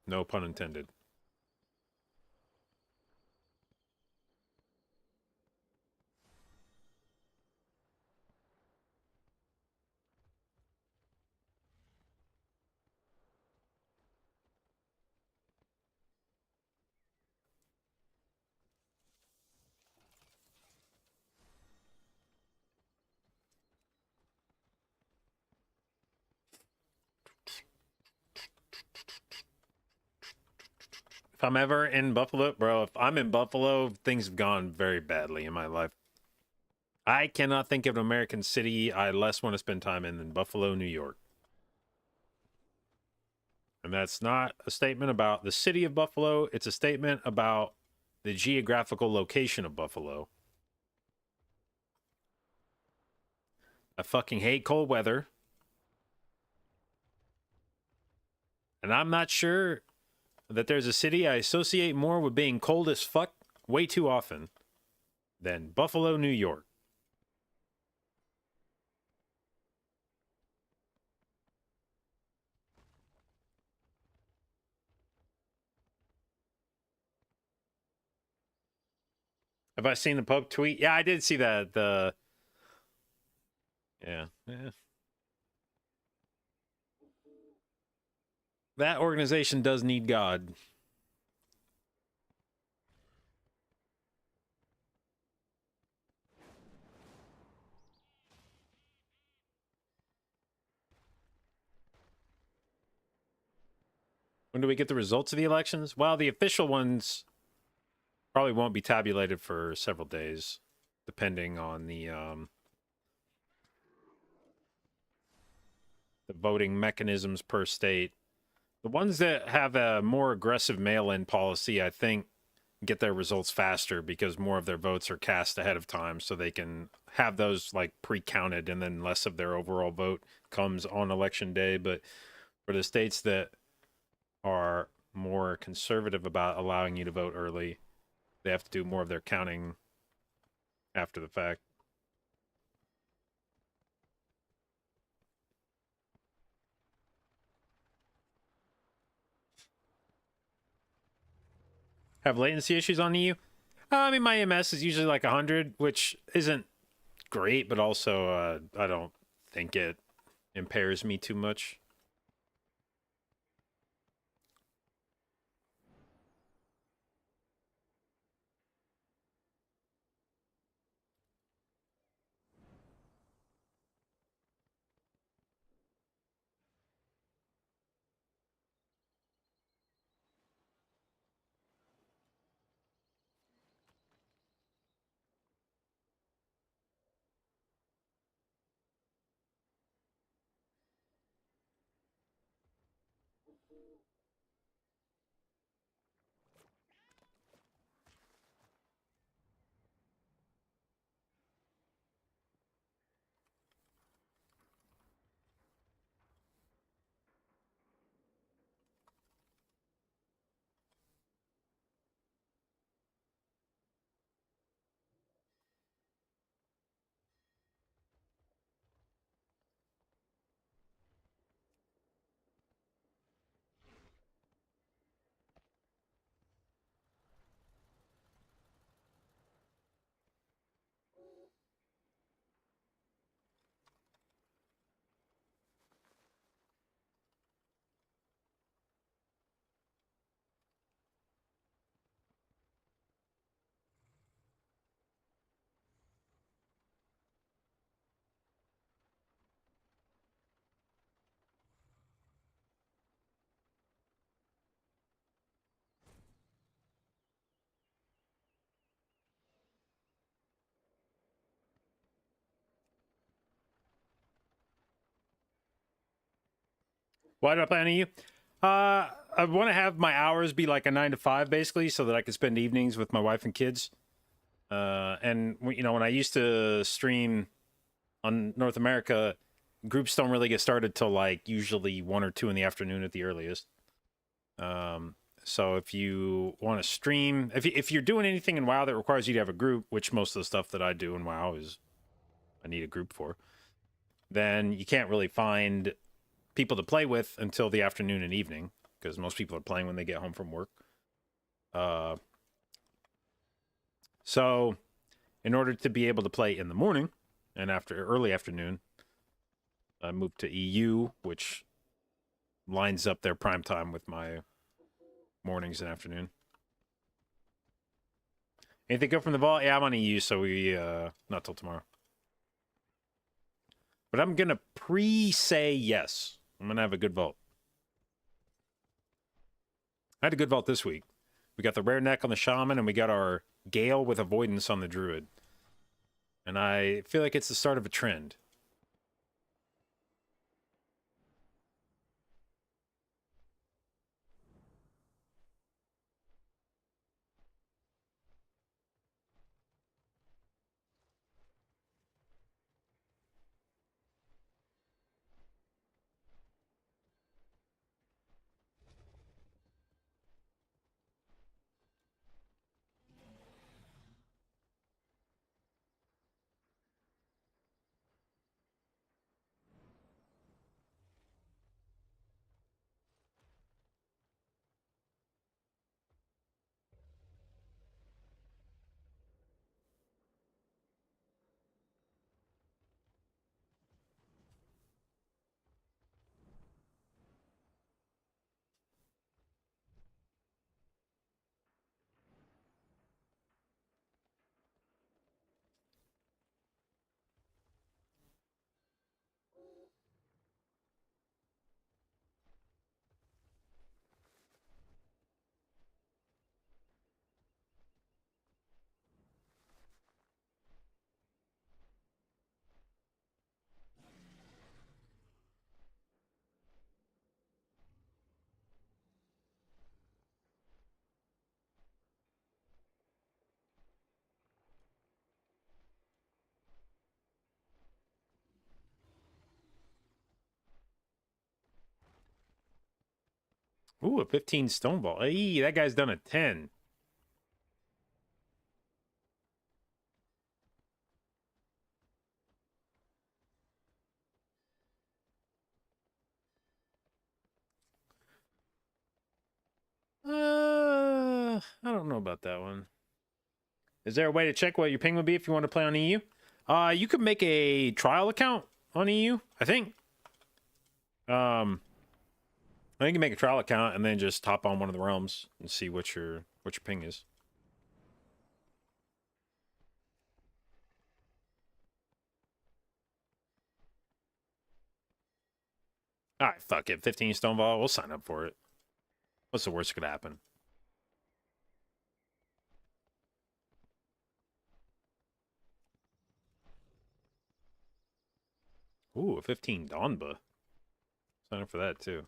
Speaker 2: No pun intended. If I'm ever in Buffalo, bro, if I'm in Buffalo, things have gone very badly in my life. I cannot think of an American city I less want to spend time in than Buffalo, New York. And that's not a statement about the city of Buffalo. It's a statement about the geographical location of Buffalo. I fucking hate cold weather. And I'm not sure that there's a city I associate more with being cold as fuck way too often than Buffalo, New York. Have I seen the Pope tweet? Yeah, I did see that. Yeah. That organization does need God. When do we get the results of the elections? Well, the official ones probably won't be tabulated for several days, depending on the voting mechanisms per state. The ones that have a more aggressive mail-in policy, I think, get their results faster because more of their votes are cast ahead of time, so they can have those like pre-counted, and then less of their overall vote comes on election day. But for the states that are more conservative about allowing you to vote early, they have to do more of their counting after the fact. Have latency issues on EU? I mean, my MS is usually like 100, which isn't great, but also I don't think it impairs me too much. Why did I plan on you? I want to have my hours be like a 9 to 5, basically, so that I can spend evenings with my wife and kids. And you know, when I used to stream on North America, groups don't really get started till like usually 1 or 2 in the afternoon at the earliest. So if you want to stream, if you're doing anything in WoW that requires you to have a group, which most of the stuff that I do in WoW is I need a group for, then you can't really find people to play with until the afternoon and evening, because most people are playing when they get home from work. So in order to be able to play in the morning and after early afternoon, I moved to EU, which lines up their prime time with my mornings and afternoon. Anything good from the vault? Yeah, I'm on EU, so we not till tomorrow. But I'm gonna say yes. I'm gonna have a good vault. I had a good vault this week. We got the rare neck on the shaman, and we got our Gale with avoidance on the druid. And I feel like it's the start of a trend. Ooh, a 15 stone ball. Hey, that guy's done a 10. I don't know about that one. Is there a way to check what your ping would be if you want to play on EU? You could make a trial account on EU, I think. I think you can make a trial account and then just hop on one of the realms and see what your ping is. All right, fuck it. 15 stone ball. We'll sign up for it. What's the worst that could happen? Ooh, a 15 Donba. Sign up for that too.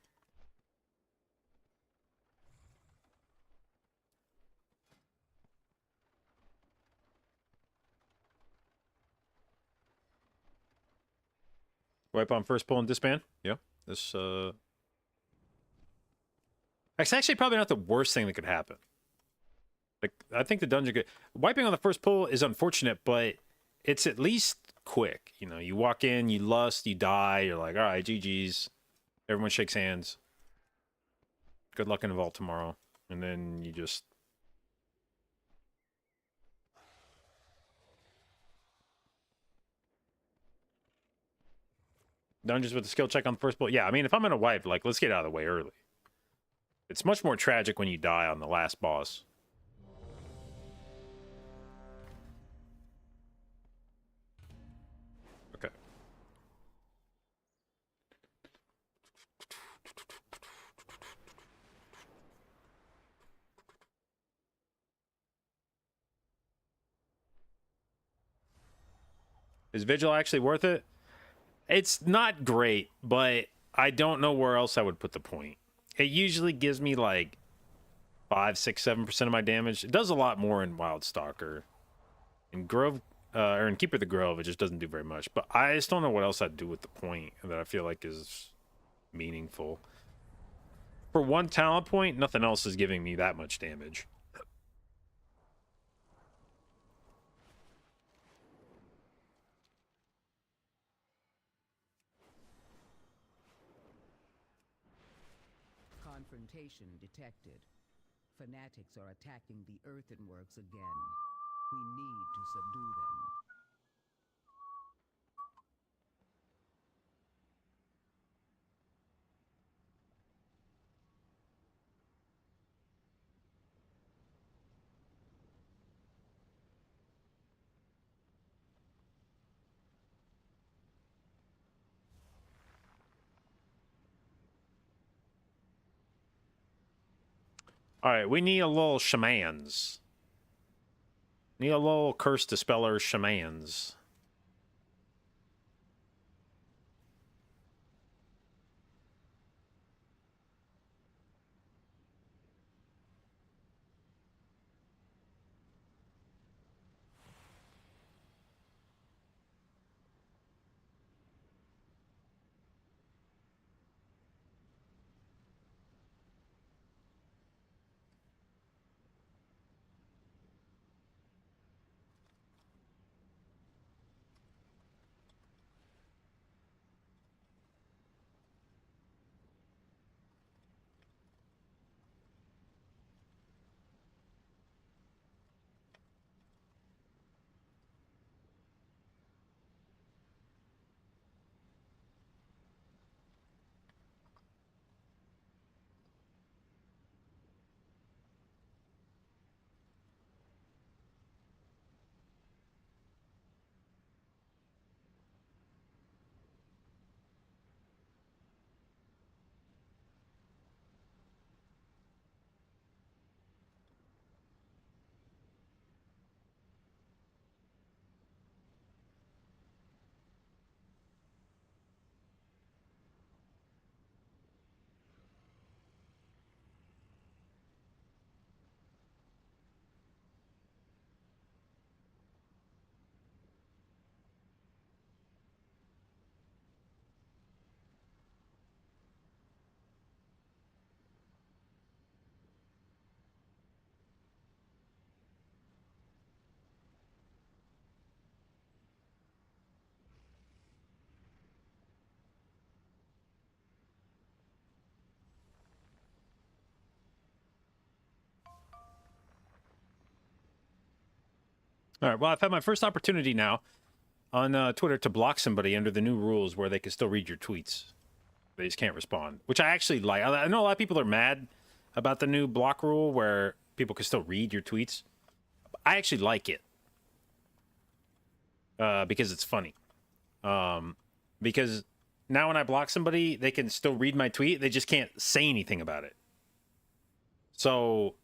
Speaker 2: Wipe on first pull and disband. Yeah. This It's actually probably not the worst thing that could happen. Like, I think the dungeon could... Wiping on the first pull is unfortunate, but it's at least quick. You know, you walk in, you lust, you die, you're like, all right, GG's. Everyone shakes hands. Good luck in the vault tomorrow. And then you just... Dungeons with the skill check on the first pull. Yeah, I mean, if I'm going to wipe, like, let's get out of the way early. It's much more tragic when you die on the last boss. Okay. Is Vigil actually worth it? It's not great, but I don't know where else I would put the point. It usually gives me like 5, 6, 7% of my damage. It does a lot more in Wildstalker. In Grove, or in Keeper of the Grove, it just doesn't do very much. But I just don't know what else I'd do with the point that I feel like is meaningful. For one talent point, nothing else is giving me that much damage.
Speaker 4: Confrontation detected. Fanatics are attacking the earthenworks again. We need to subdue them.
Speaker 2: All right, we need a little shamans. Need a little curse dispeller shamans. All right, well, I've had my first opportunity now on Twitter to block somebody under the new rules where they can still read your tweets. They just can't respond, which I actually like. I know a lot of people are mad about the new block rule where people can still read your tweets. I actually like it because it's funny. Because now when I block somebody, they can still read my tweet. They just can't say anything about it. So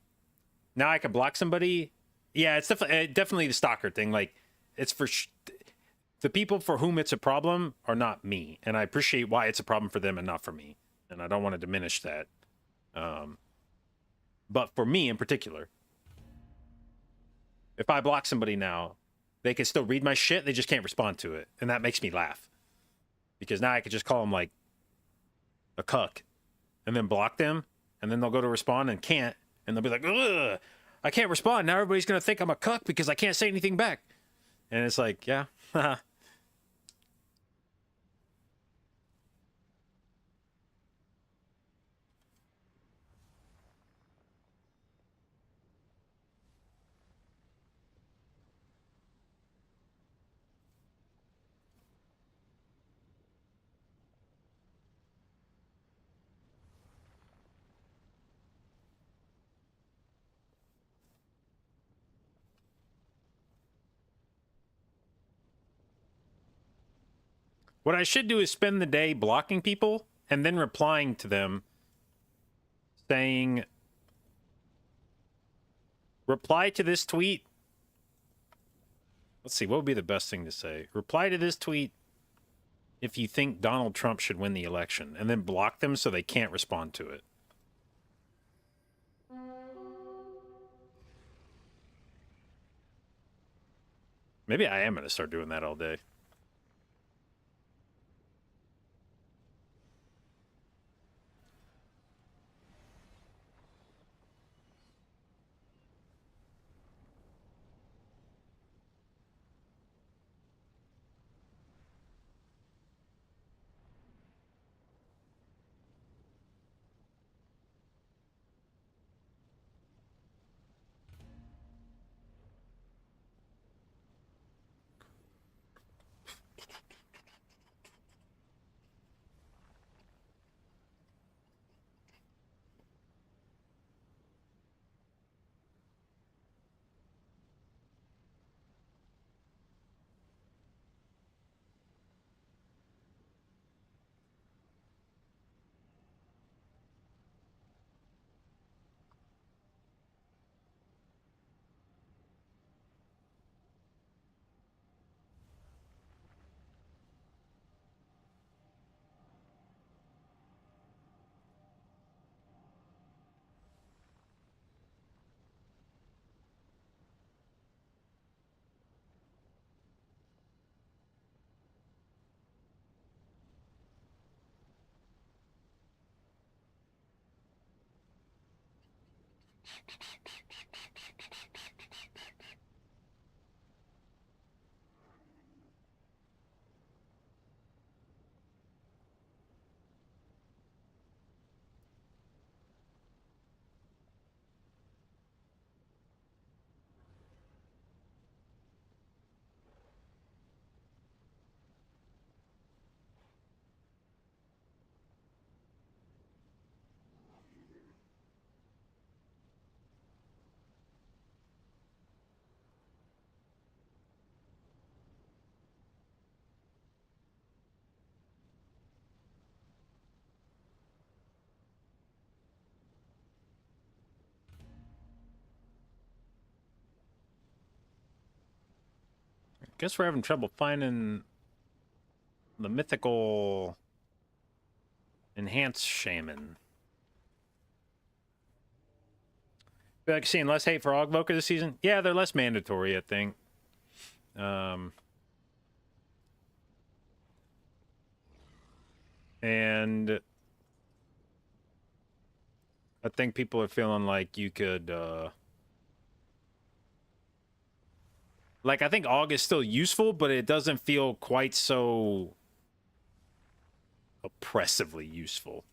Speaker 2: now I can block somebody. Yeah, it's definitely the stalker thing. Like, it's for the people for whom it's a problem are not me, and I appreciate why it's a problem for them and not for me, and I don't want to diminish that. But for me in particular, if I block somebody now, they can still read my shit. They just can't respond to it, and that makes me laugh because now I could just call them like a cuck, and then block them, and then they'll go to respond and can't, and they'll be like, ugh, I can't respond. Now everybody's going to think I'm a cuck because I can't say anything back. And it's like, yeah. What I should do is spend the day blocking people and then replying to them saying, reply to this tweet. Let's see, what would be the best thing to say? Reply to this tweet if you think Donald Trump should win the election, and then block them so they can't respond to it. Maybe I am going to start doing that all day. Guess we're having trouble finding the mythical enhanced shaman. Feel like seeing less hate for Ogvoker this season? Yeah, they're less mandatory, I think. And I think people are feeling like you could, like, I think Aug is still useful, but it doesn't feel quite so oppressively useful.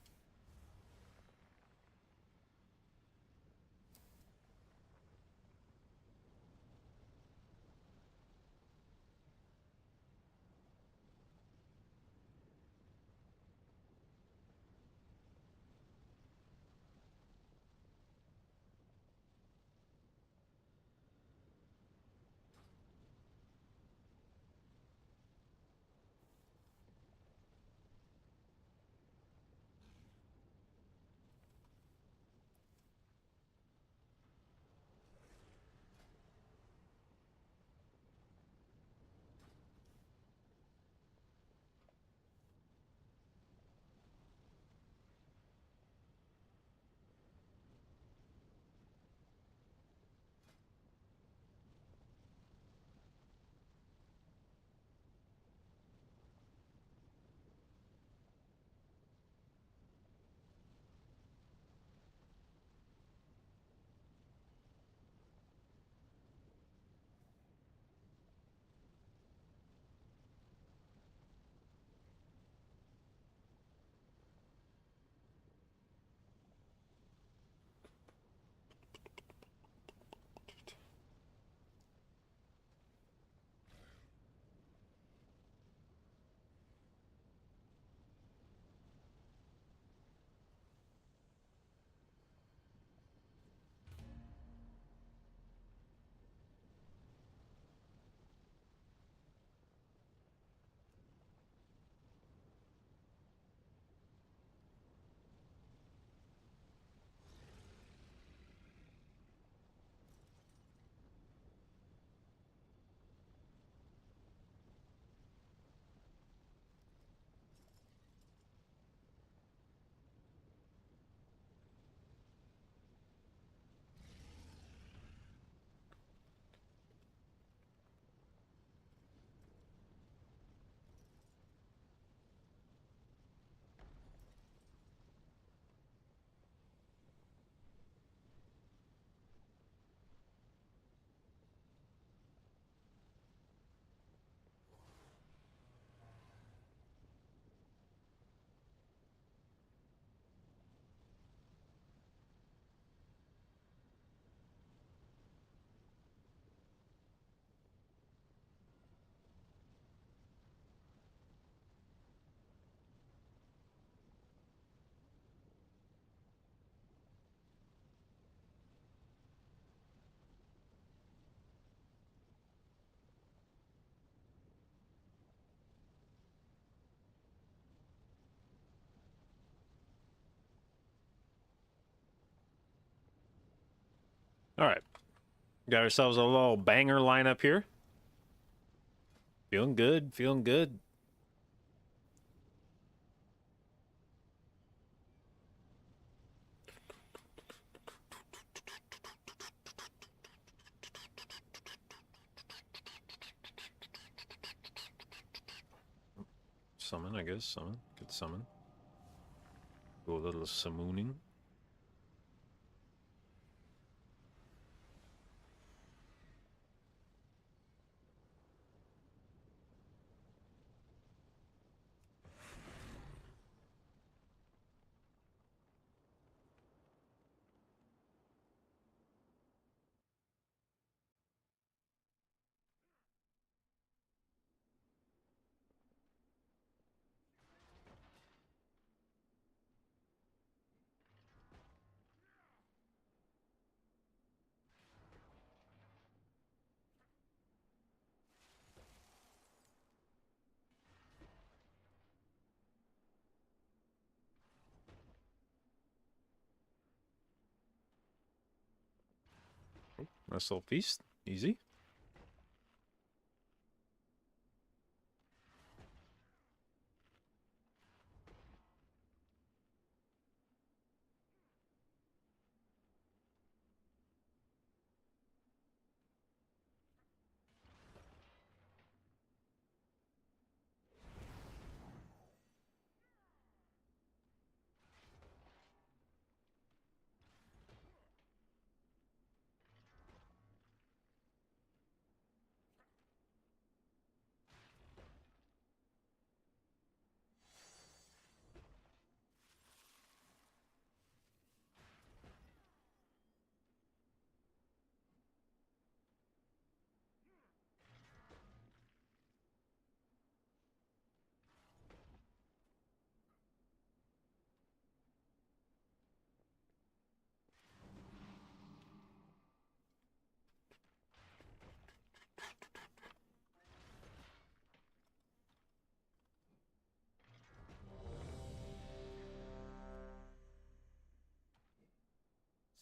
Speaker 2: All right. Got ourselves a little banger lineup here. Feeling good, feeling good. Summon, I guess. Summon. Good summon. Do a little summoning. Nice little feast. Easy.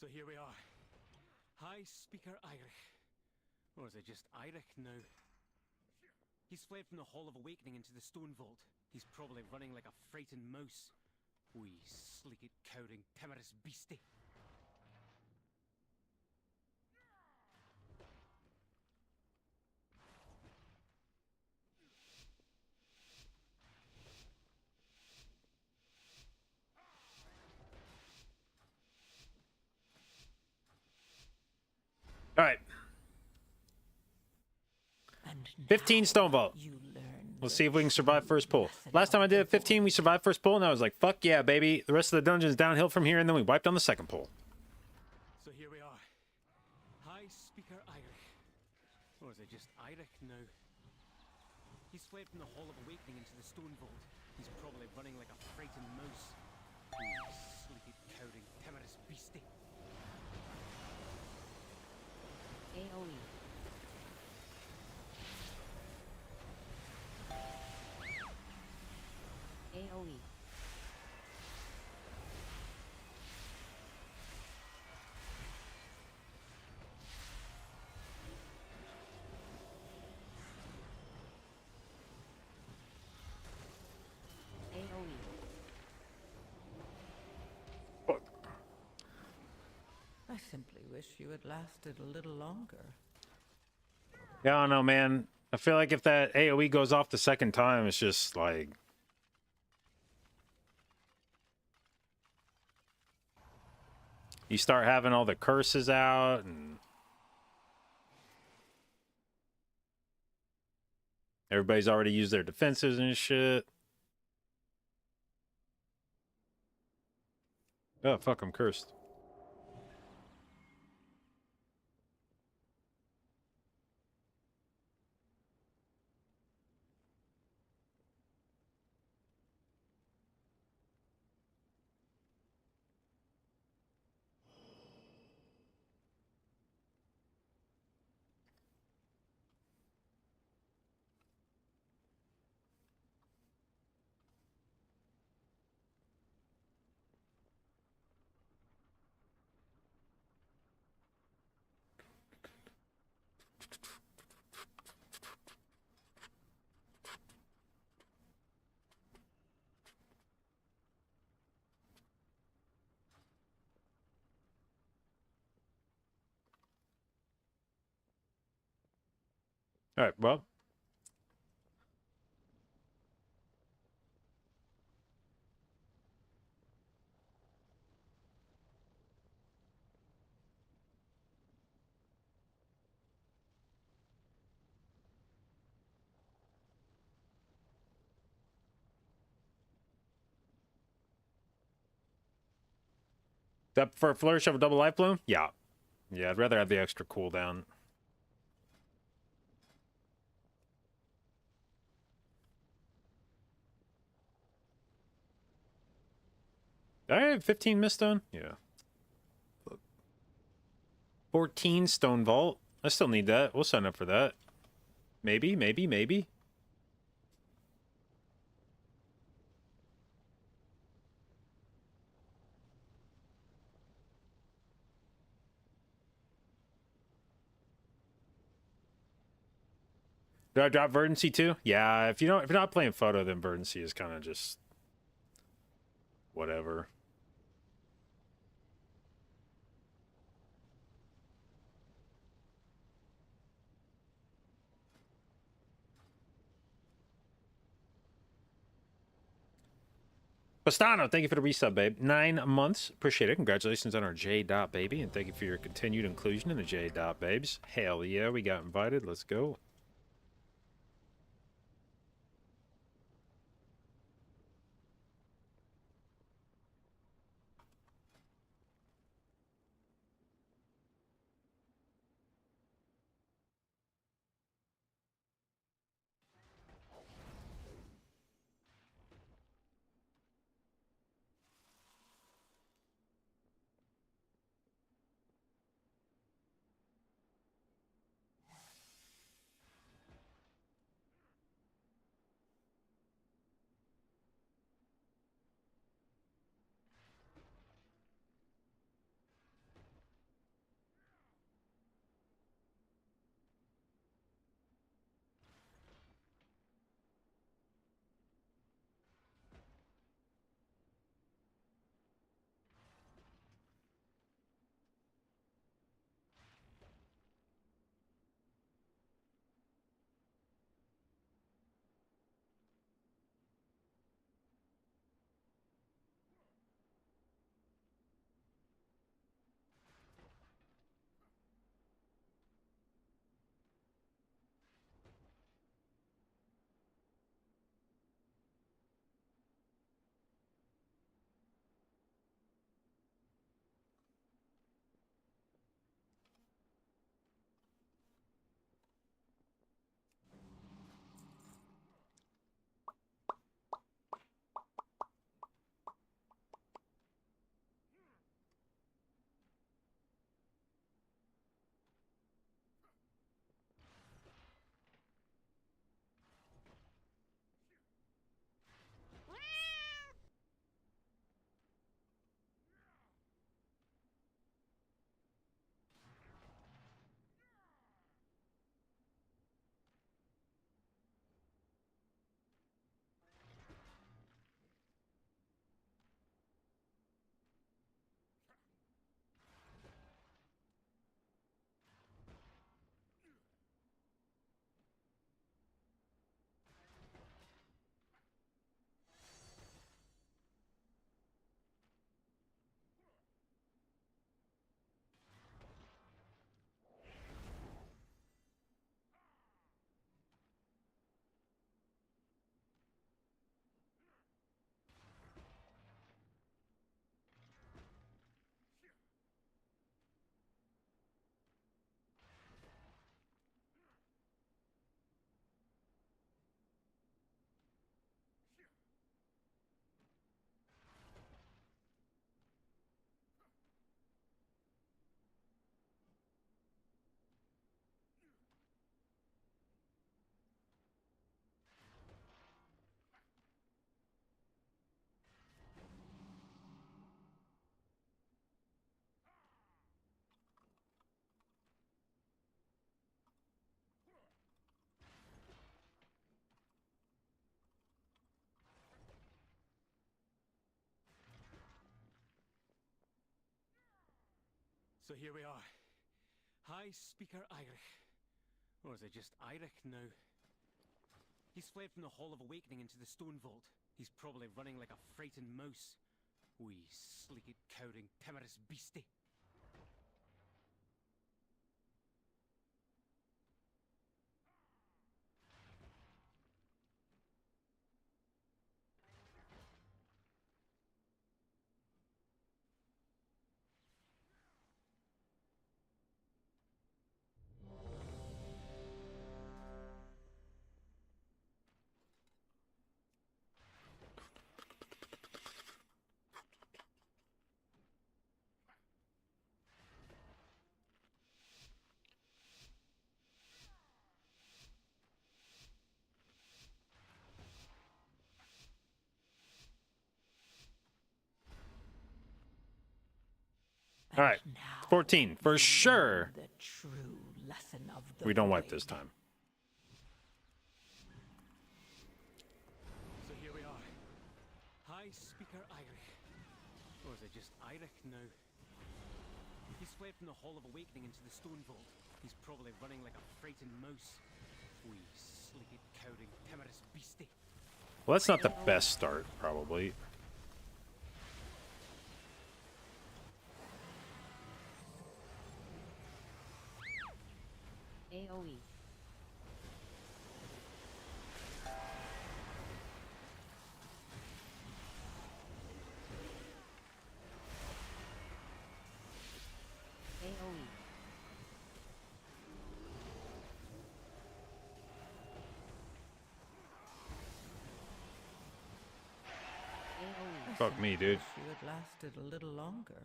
Speaker 4: So here we are. High Speaker Eirich. Or is it just Eirich now? He's fled from the Hall of Awakening into the Stone Vault. He's probably running like a frightened mouse. Wee sleeked, cowering, timorous beastie.
Speaker 2: All right.
Speaker 7: And
Speaker 2: 15 Stone Vault.
Speaker 7: you learn.
Speaker 2: Let's see if we can survive first pull. Last time I did 15, we survived first pull, and I was like, fuck yeah, baby. The rest of the dungeon's downhill from here, and then we wiped on the second pull.
Speaker 4: So here we are. High Speaker Eirich. Or is it just Eirich now? He's fled from the Hall of Awakening into the Stone Vault. He's probably running like a frightened mouse. Wee sleeked, cowering, timorous beastie.
Speaker 3: AoE. AoE.
Speaker 7: I simply wish you had lasted a little longer.
Speaker 2: Yeah, I don't know, man. I feel like if that AoE goes off the second time, it's just like... You start having all the curses out, and... Everybody's already used their defenses and shit. Oh, fuck, I'm cursed. All right, well. That for a flourish of a double life bloom? Yeah. Yeah, I'd rather have the extra cooldown. All right, 15 Miststone? Yeah. 14 Stone Vault. I still need that. We'll sign up for that. Maybe, maybe, maybe. Do I drop Verdancy too? Yeah, if you're not playing photo, then Verdancy is kind of just whatever. Pastano, thank you for the resub, babe. 9 months. Appreciate it. Congratulations on our J. Baby, and thank you for your continued inclusion in the J. Babes. Hell yeah, we got invited. Let's go.
Speaker 4: So here we are. High Speaker Irish. Or is it just Eirik now? He's fled from the Hall of Awakening into the Stone Vault. He's probably running like a frightened mouse. Wee sleeked, cowering, timorous beastie.
Speaker 2: All right, 14 for sure.
Speaker 7: The true lesson of the
Speaker 2: We don't wipe
Speaker 7: void.
Speaker 2: this time.
Speaker 4: So here we are. High Speaker Eirik. Or is it just Eirik now? He's fled from the Hall of Awakening into the Stone Vault. He's probably running like a frightened mouse. Wee sleeked, cowering, timorous beastie.
Speaker 2: Well, that's not the best start, probably.
Speaker 3: AoE. AoE. AoE.
Speaker 2: Fuck me, dude.
Speaker 7: Wish you had lasted a little longer.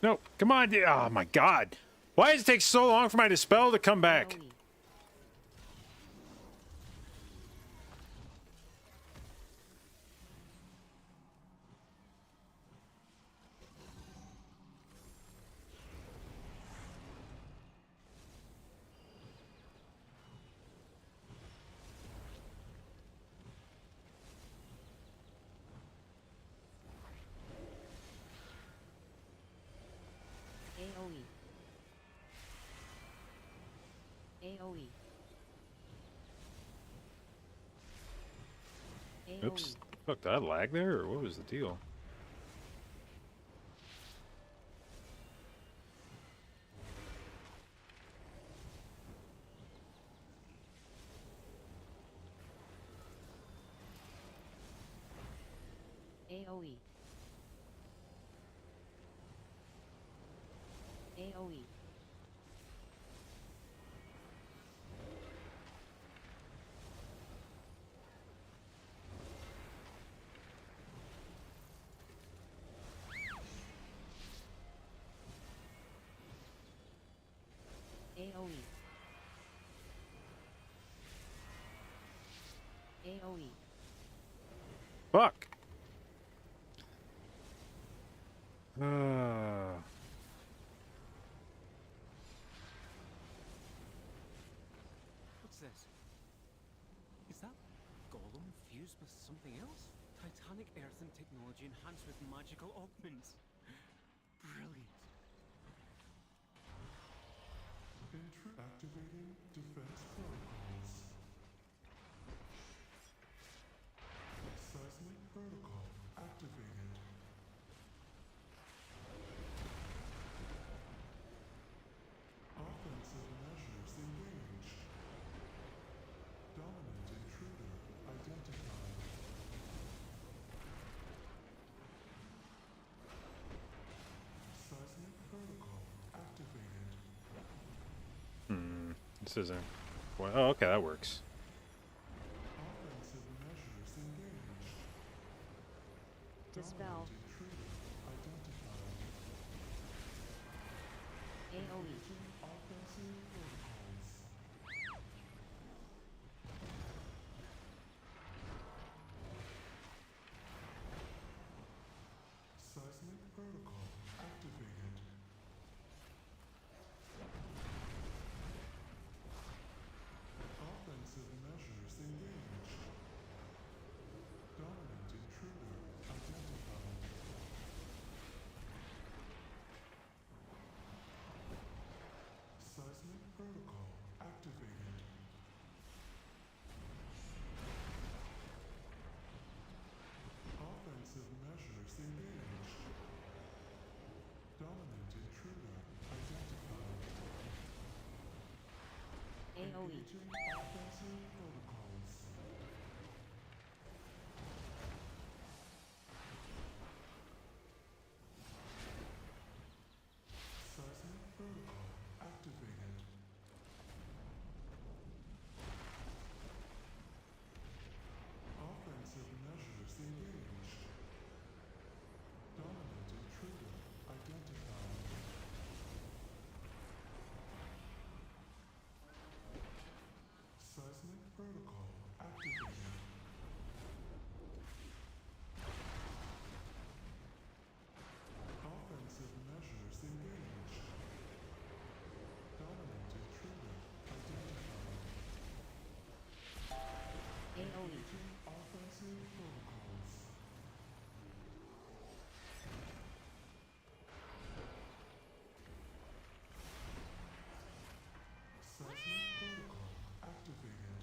Speaker 2: No, come on, dude. Oh my god. Why does it take so long for my dispel to come back?
Speaker 3: AoE. AoE. AoE.
Speaker 2: Oops. Fuck, did I lag there, or what was the deal?
Speaker 3: AoE. AoE. AoE. AoE.
Speaker 2: Fuck.
Speaker 4: What's this? Is that Golem fused with something else? Titanic earthen technology enhanced with magical augments. Brilliant.
Speaker 8: Activating defense protocols. Seismic protocol activated. Offensive measures engaged. Dominant intruder identified. Seismic protocol activated.
Speaker 2: This isn't. Well, oh, okay, that works.
Speaker 8: Offensive measures engaged.
Speaker 3: Dispel.
Speaker 8: Intruder identified.
Speaker 3: AoE.
Speaker 8: Offensive protocols. Seismic protocol activated. Engaging offensive protocols. Seismic protocol activated. Offensive measures engaged. Dominated trigger identified. Seismic protocol activated. Offensive measures engaged. Dominated trigger identified.
Speaker 3: AoE.
Speaker 8: Engaging offensive protocols. Seismic protocol activated.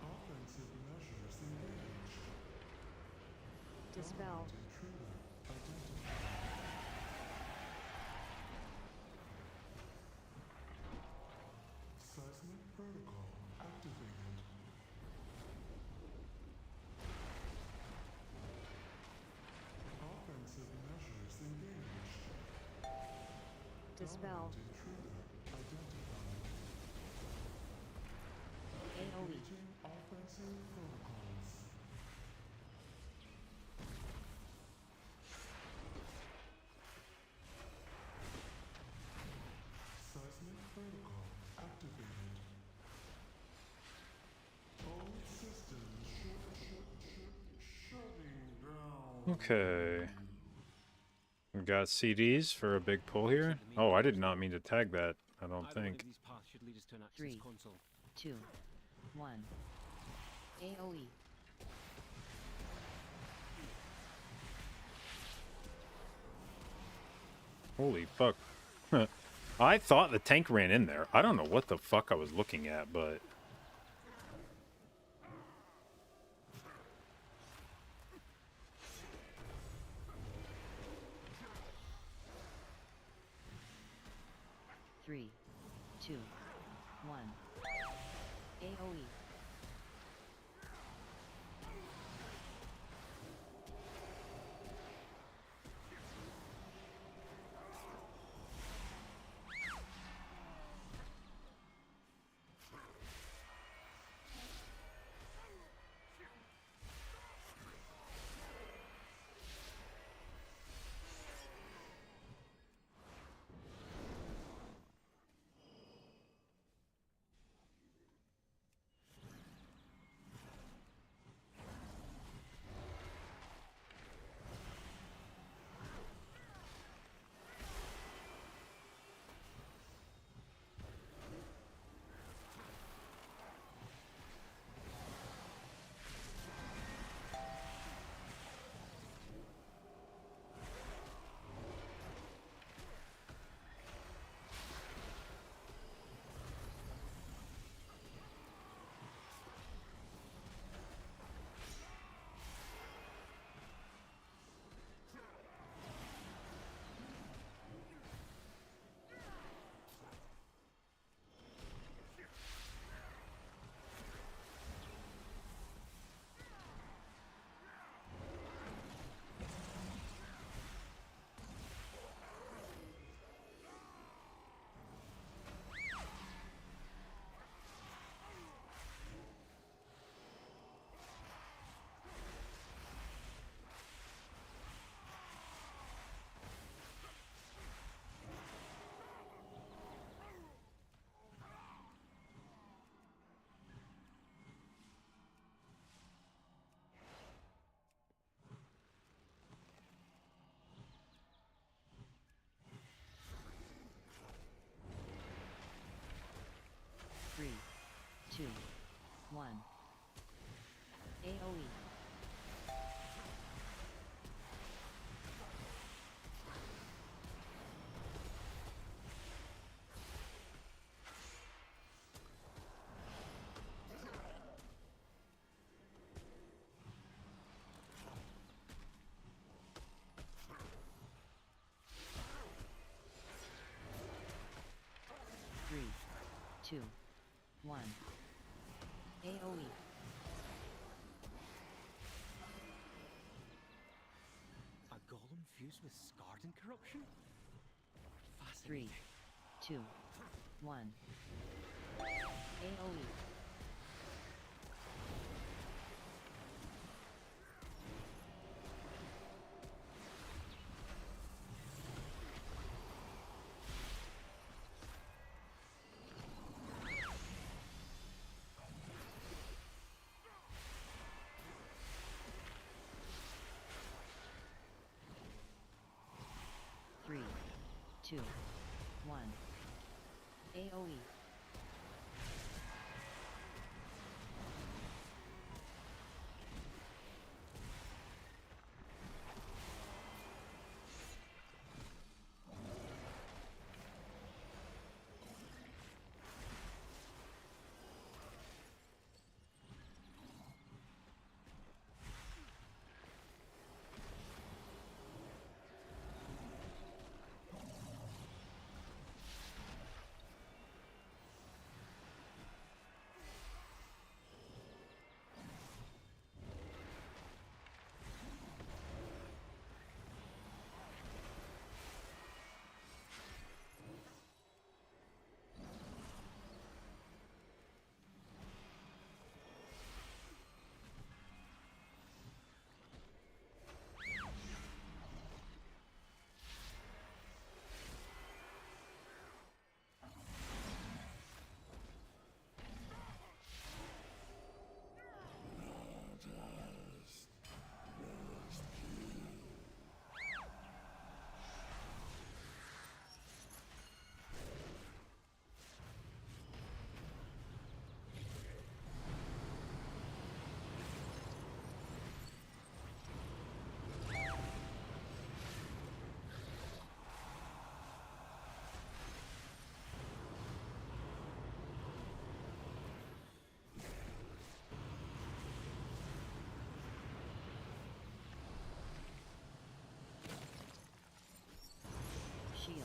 Speaker 8: Offensive measures engaged.
Speaker 3: Dispel.
Speaker 8: Dominated trigger identified. Seismic protocol activated. Offensive measures engaged.
Speaker 3: Dispel.
Speaker 8: Dominated trigger identified.
Speaker 3: AoE.
Speaker 8: Engaging offensive protocols. Seismic protocol activated. All systems shutting down.
Speaker 2: Okay. We got CDs for a big pull here. Oh, I did not mean to tag that. I don't
Speaker 4: Either one of
Speaker 2: think.
Speaker 4: these paths should lead us to an access
Speaker 3: 3,
Speaker 4: console.
Speaker 3: 2, 1. AoE.
Speaker 2: Holy fuck. I thought the tank ran in there. I don't know what the fuck I was looking at, but...
Speaker 3: Three, two, one. AoE. Three, two, one. AoE. 2, 1. AoE.
Speaker 4: A golem fused with Scarden corruption?
Speaker 3: 3,
Speaker 4: Fascinating.
Speaker 3: 2, 1. AoE. Three, 2, 1. AoE. Shield.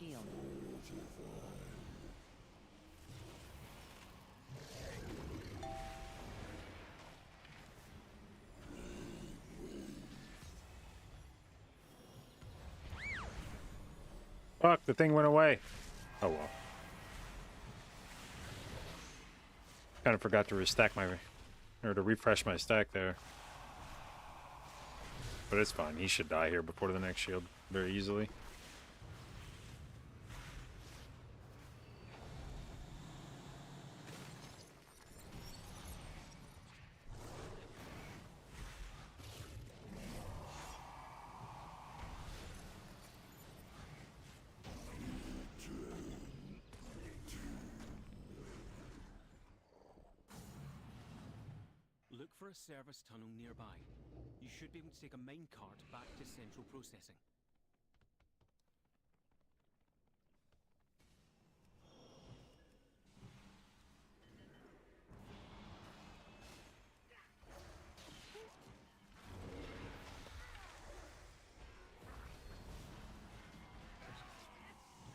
Speaker 3: Shield. Shield.
Speaker 2: Fuck, the thing went away. Oh well. Kind of forgot to restack my, or to refresh my stack there. But it's fine. He should die here before the next shield very easily.
Speaker 4: Look for a service tunnel nearby. You should be able to take a minecart back to central processing.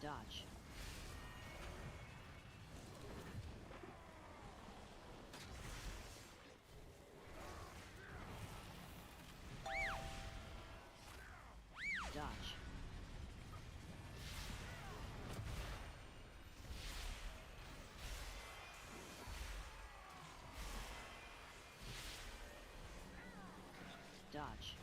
Speaker 3: Dodge. Dodge. Dodge.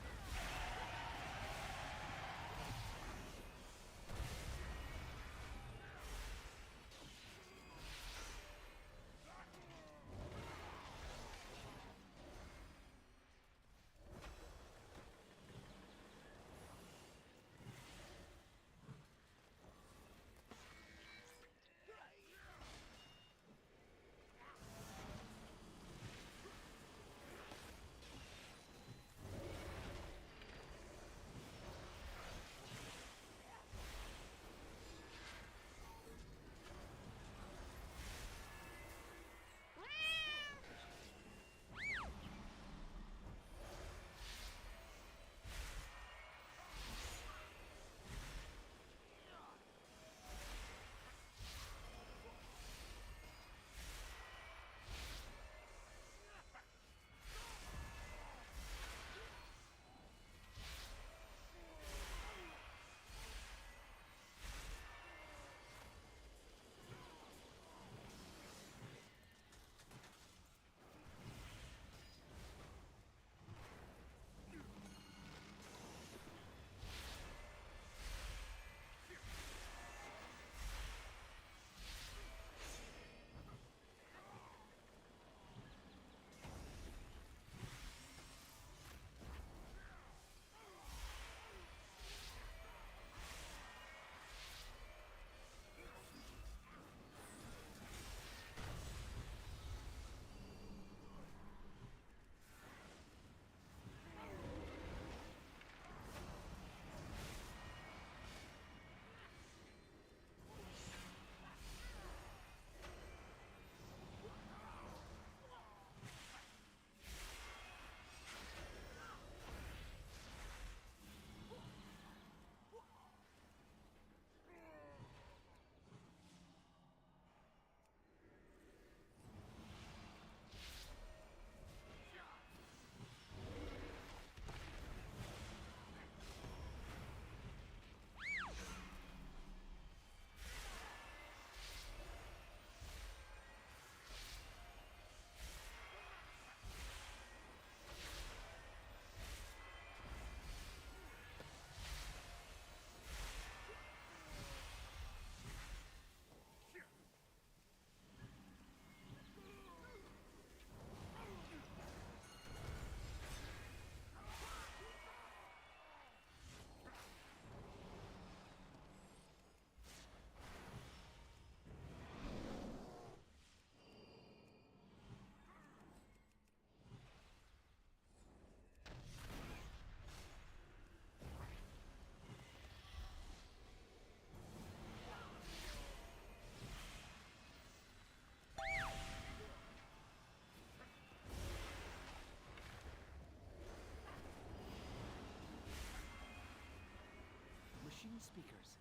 Speaker 4: Machine speakers.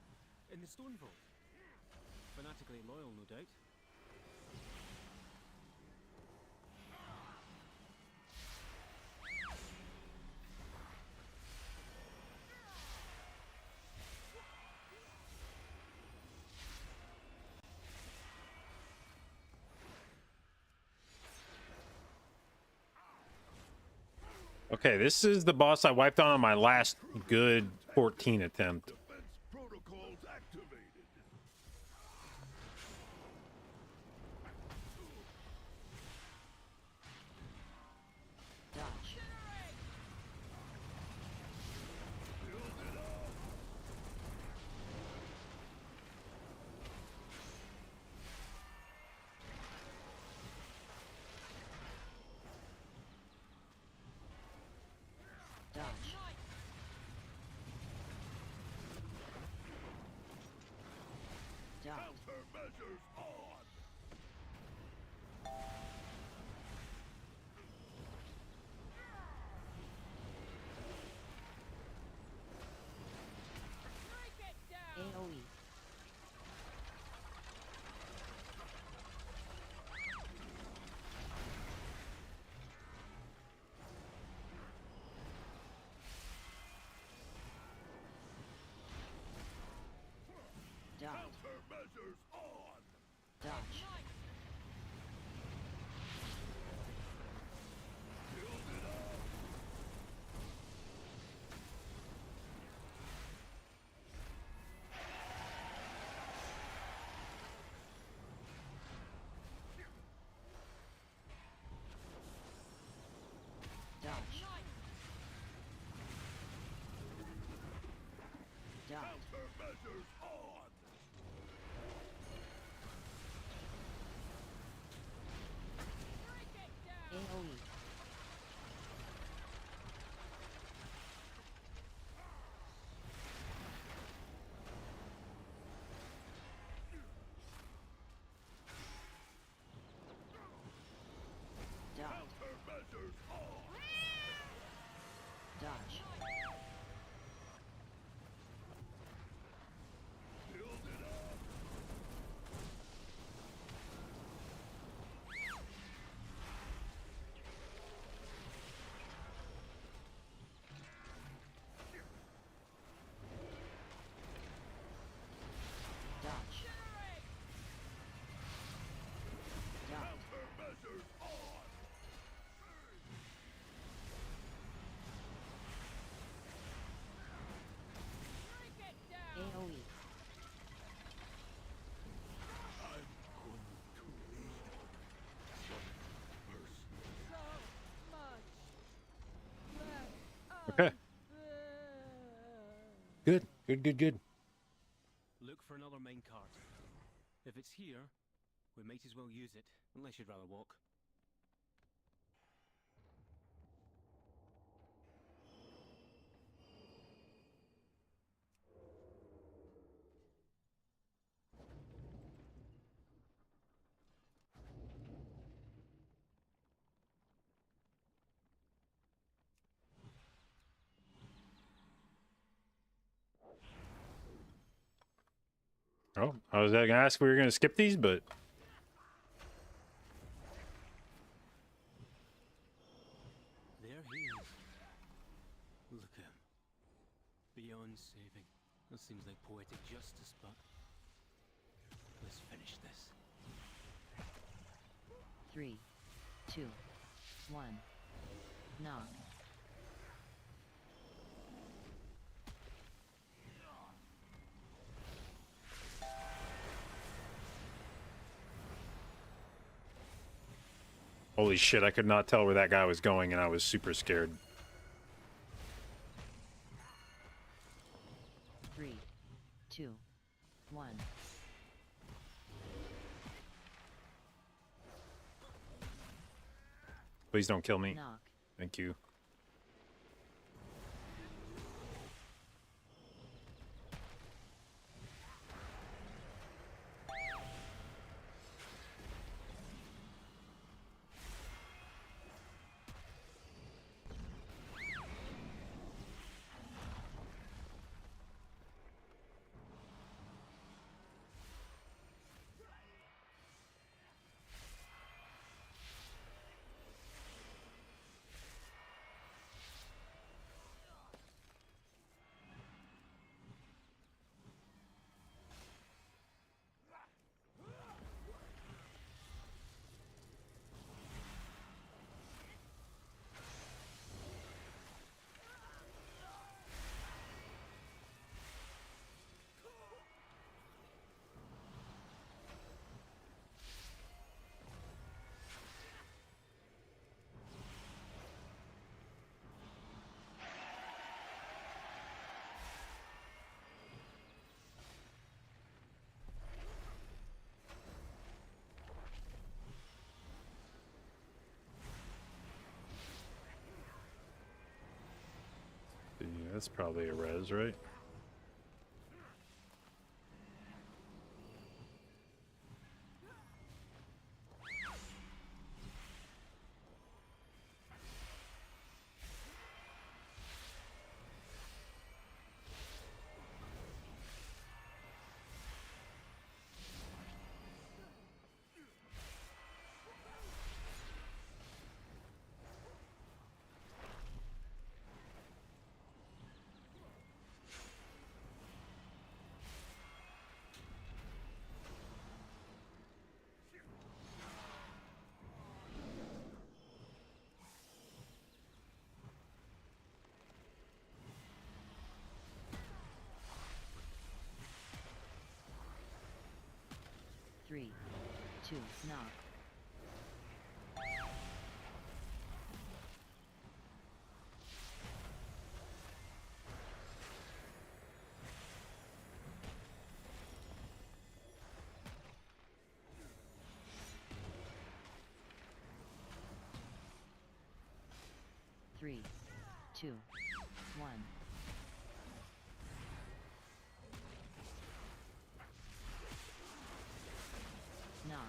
Speaker 4: In the stone vault. Fanatically loyal, no doubt.
Speaker 2: Okay, this is the boss I wiped on my last good 14 attempt.
Speaker 8: Protocols activated.
Speaker 3: Dodge. Dodge. Dodge.
Speaker 8: Countermeasures on.
Speaker 3: AoE. Dodge.
Speaker 8: Countermeasures on.
Speaker 3: Dodge. Dodge. Dodge.
Speaker 8: Countermeasures on.
Speaker 3: AoE. Dodge.
Speaker 8: Countermeasures on.
Speaker 3: Dodge. Dodge. Dodge.
Speaker 8: Countermeasures on.
Speaker 3: AoE.
Speaker 2: Okay. Good. Good, good, good.
Speaker 4: Look for another minecart. If it's here, we might as well use it, unless you'd rather walk.
Speaker 2: Oh, I was going to ask if we were going to skip these, but
Speaker 4: There he is. Look at him. Beyond saving. That seems like poetic justice, but let's finish this.
Speaker 3: 3, 2, 1. Knock.
Speaker 2: holy shit, I could not tell where that guy was going, and I was super scared.
Speaker 3: 3, 2, 1.
Speaker 2: Please don't kill me.
Speaker 3: Knock.
Speaker 2: Thank you. that's probably a res, right?
Speaker 3: Three, two, knock. Three, two, one. Knock.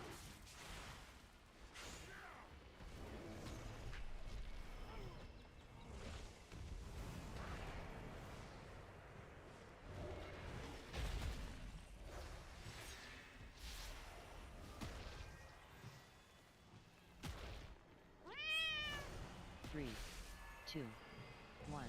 Speaker 3: Three, two, one.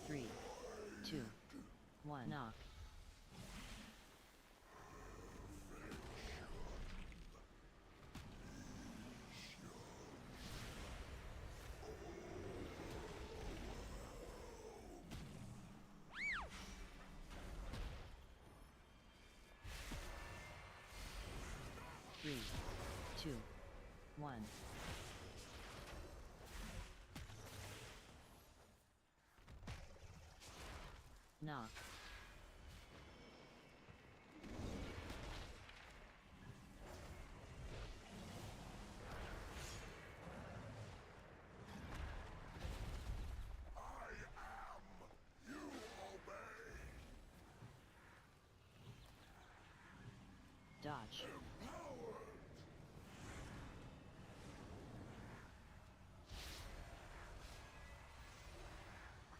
Speaker 3: Three, two, one. Knock. Three, two, one. Knock. Dodge.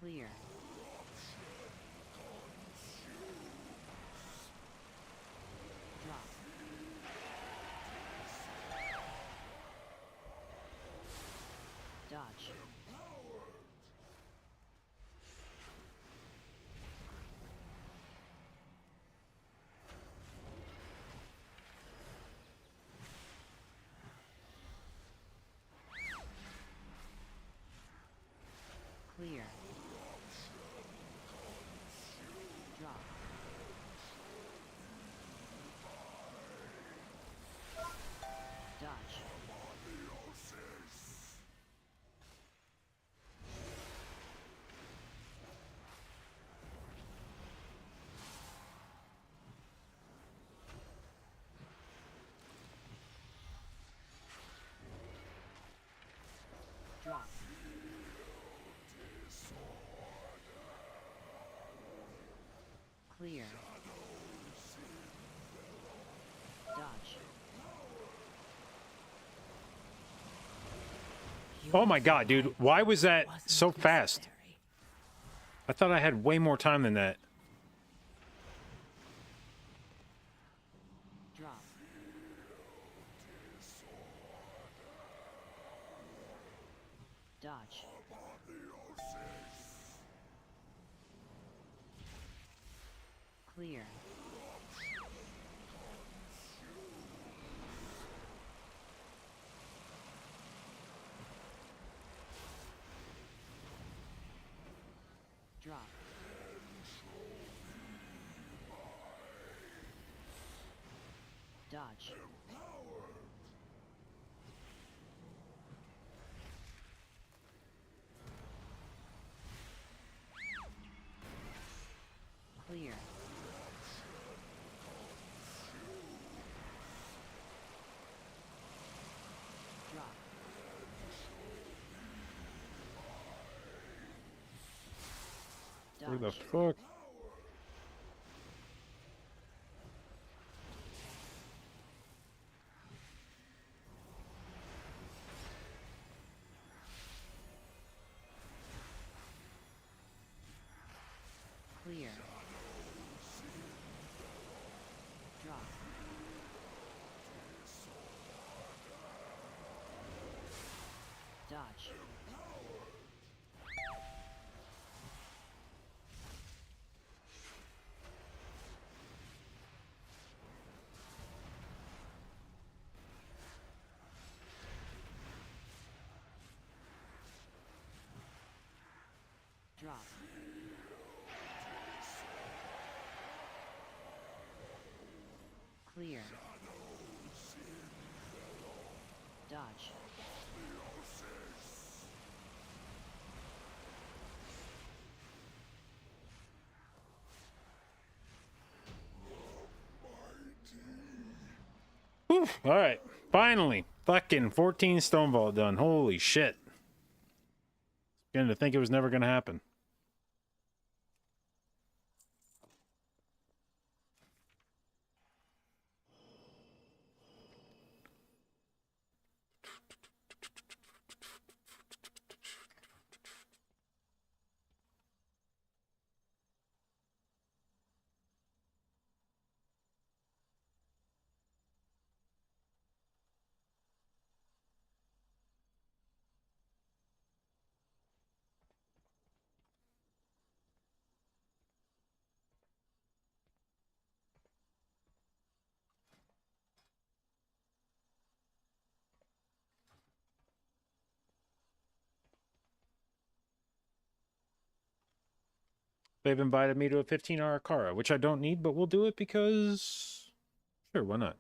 Speaker 3: Clear. Drop. Dodge. Clear. Drop. Dodge. Drop. Clear. Dodge.
Speaker 2: Oh my god, dude. Why was that
Speaker 7: Wasn't
Speaker 2: so fast?
Speaker 7: necessary.
Speaker 2: I thought I had way more time than that.
Speaker 3: Drop. Dodge. Clear. Drop. Dodge.
Speaker 2: Where the
Speaker 3: Dodge.
Speaker 2: fuck?
Speaker 3: Clear. Drop. Dodge. Drop. Clear. Dodge.
Speaker 2: Whew, all right, finally, fucking 14 Stone Vault done. Holy shit! Beginning to think it was never gonna happen. They've invited me to a 15-hour Kara, which I don't need, but we'll do it because... Sure, why not?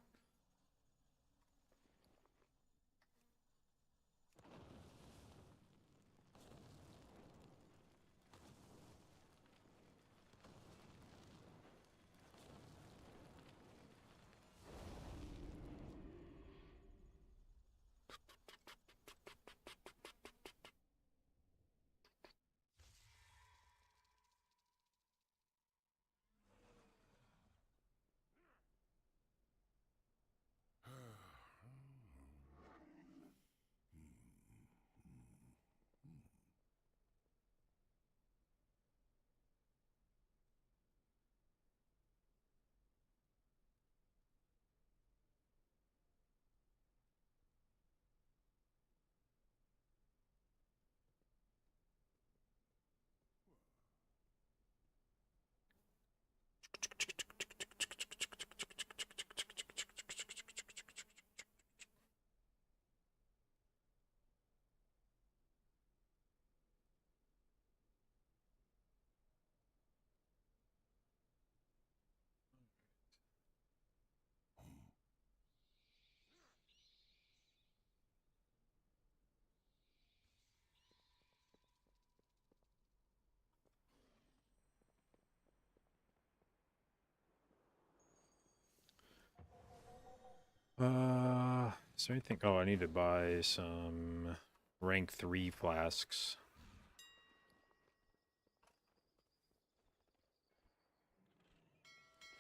Speaker 2: Is there anything? Oh, I need to buy some rank 3 flasks.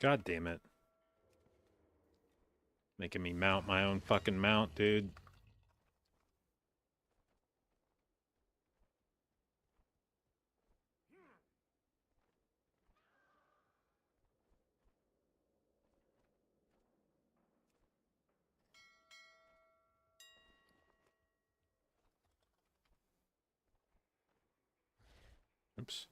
Speaker 2: God damn it. Making me mount my own fucking mount, dude. Oops.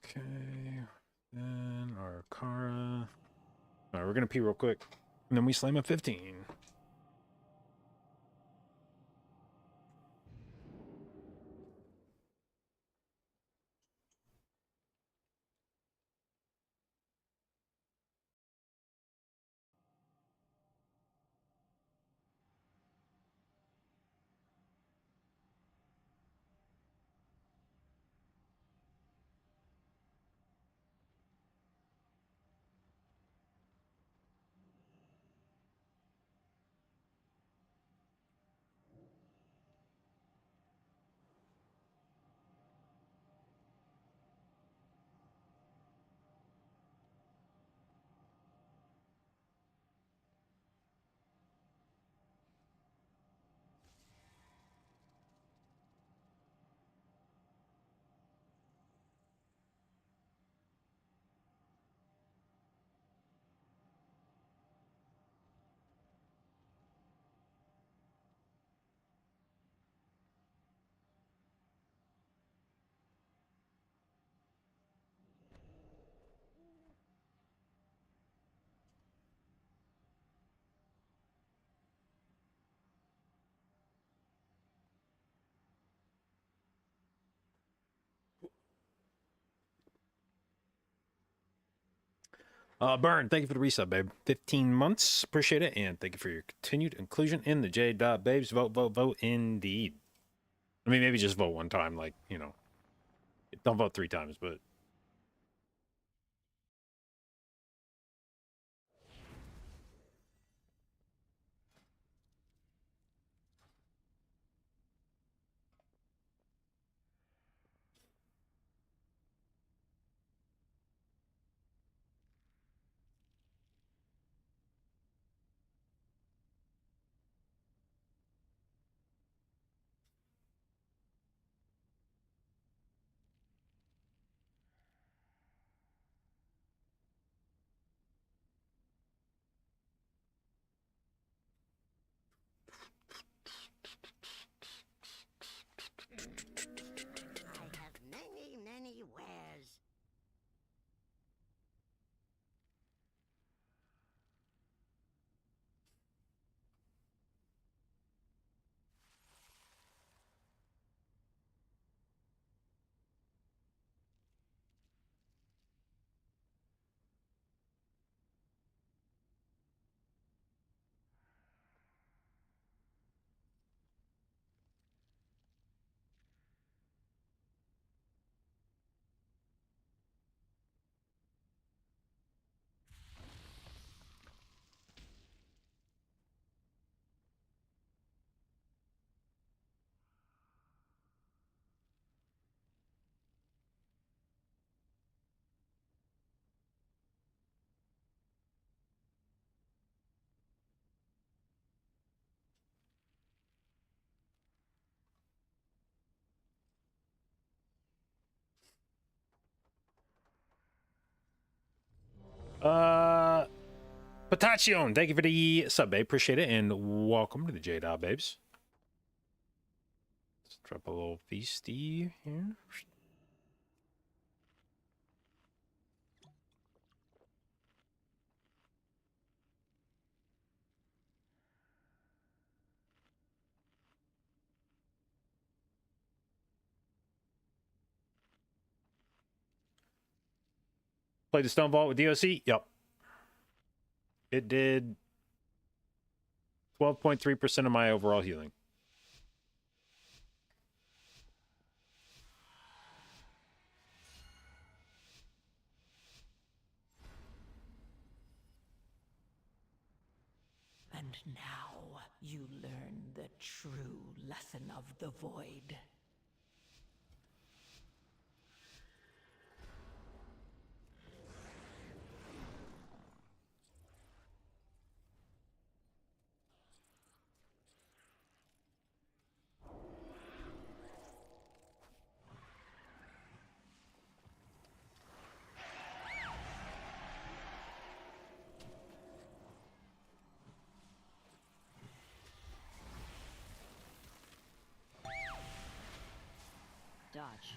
Speaker 2: Okay, then our Kara. All right, we're gonna pee real quick, and then we slam a 15. Burn, thank you for the resub, babe. 15 months. Appreciate it. And thank you for your continued inclusion in the J. Babes. Vote, vote, vote indeed. I mean, maybe just vote one time. Like, you know, don't vote 3 times, but.
Speaker 1: I have many, many wares. Potachion, thank you for the sub, babe. Appreciate it. And welcome to the J. Babes. Let's drop a little feasty here. Played the Stone Vault with DOC? Yep. It did 12.3% of my overall healing.
Speaker 7: And now you learn the true lesson of the Void.
Speaker 3: Dodge.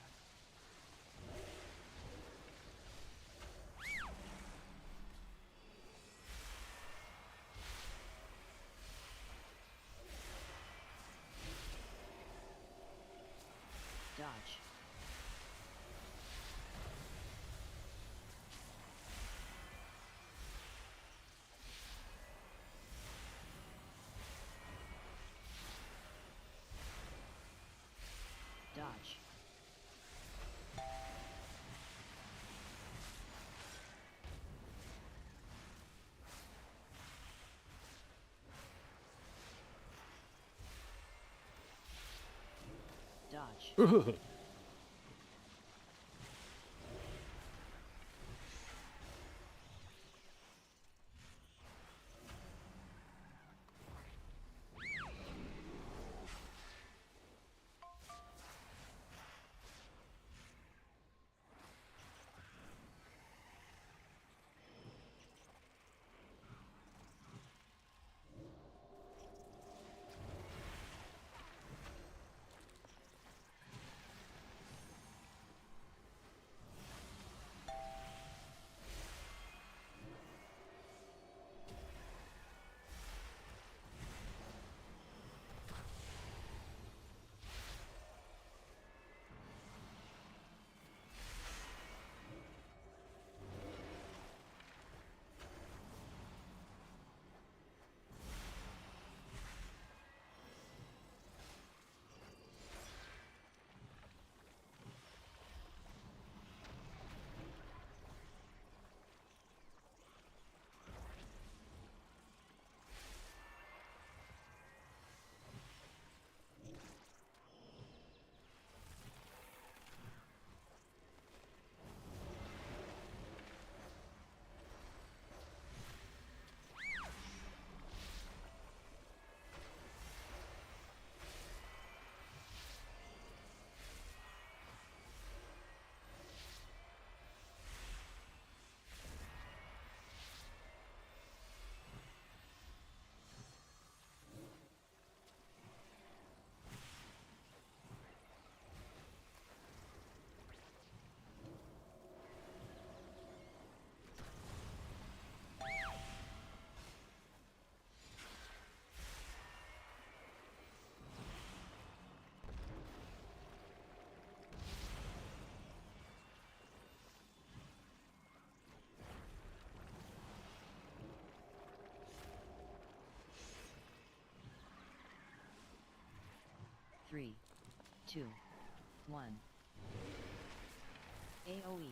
Speaker 3: Dodge. Dodge. Dodge. 3, 2, 1. AoE.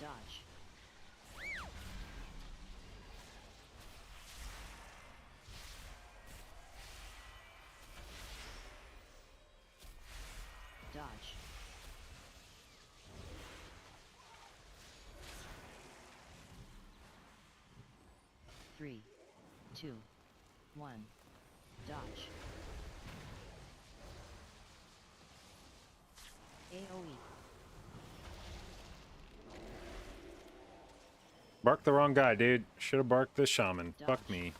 Speaker 3: Dodge. Dodge. Three, two, one. Dodge. AoE.
Speaker 2: Barked the wrong guy, dude. Should have barked the shaman.
Speaker 3: Dodge.
Speaker 2: Fuck me.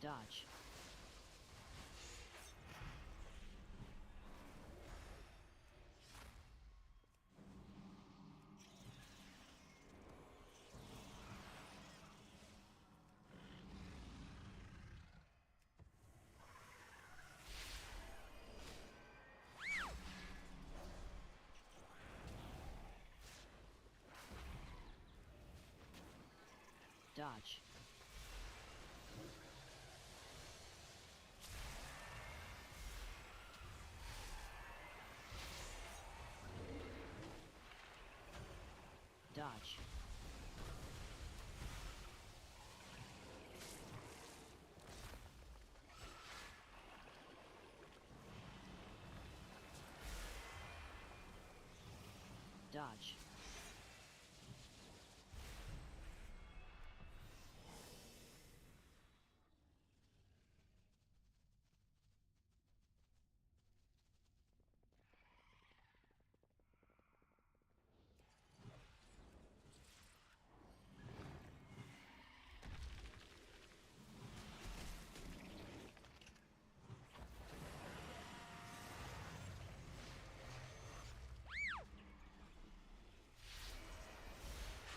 Speaker 3: Dodge. Dodge. Dodge. Dodge.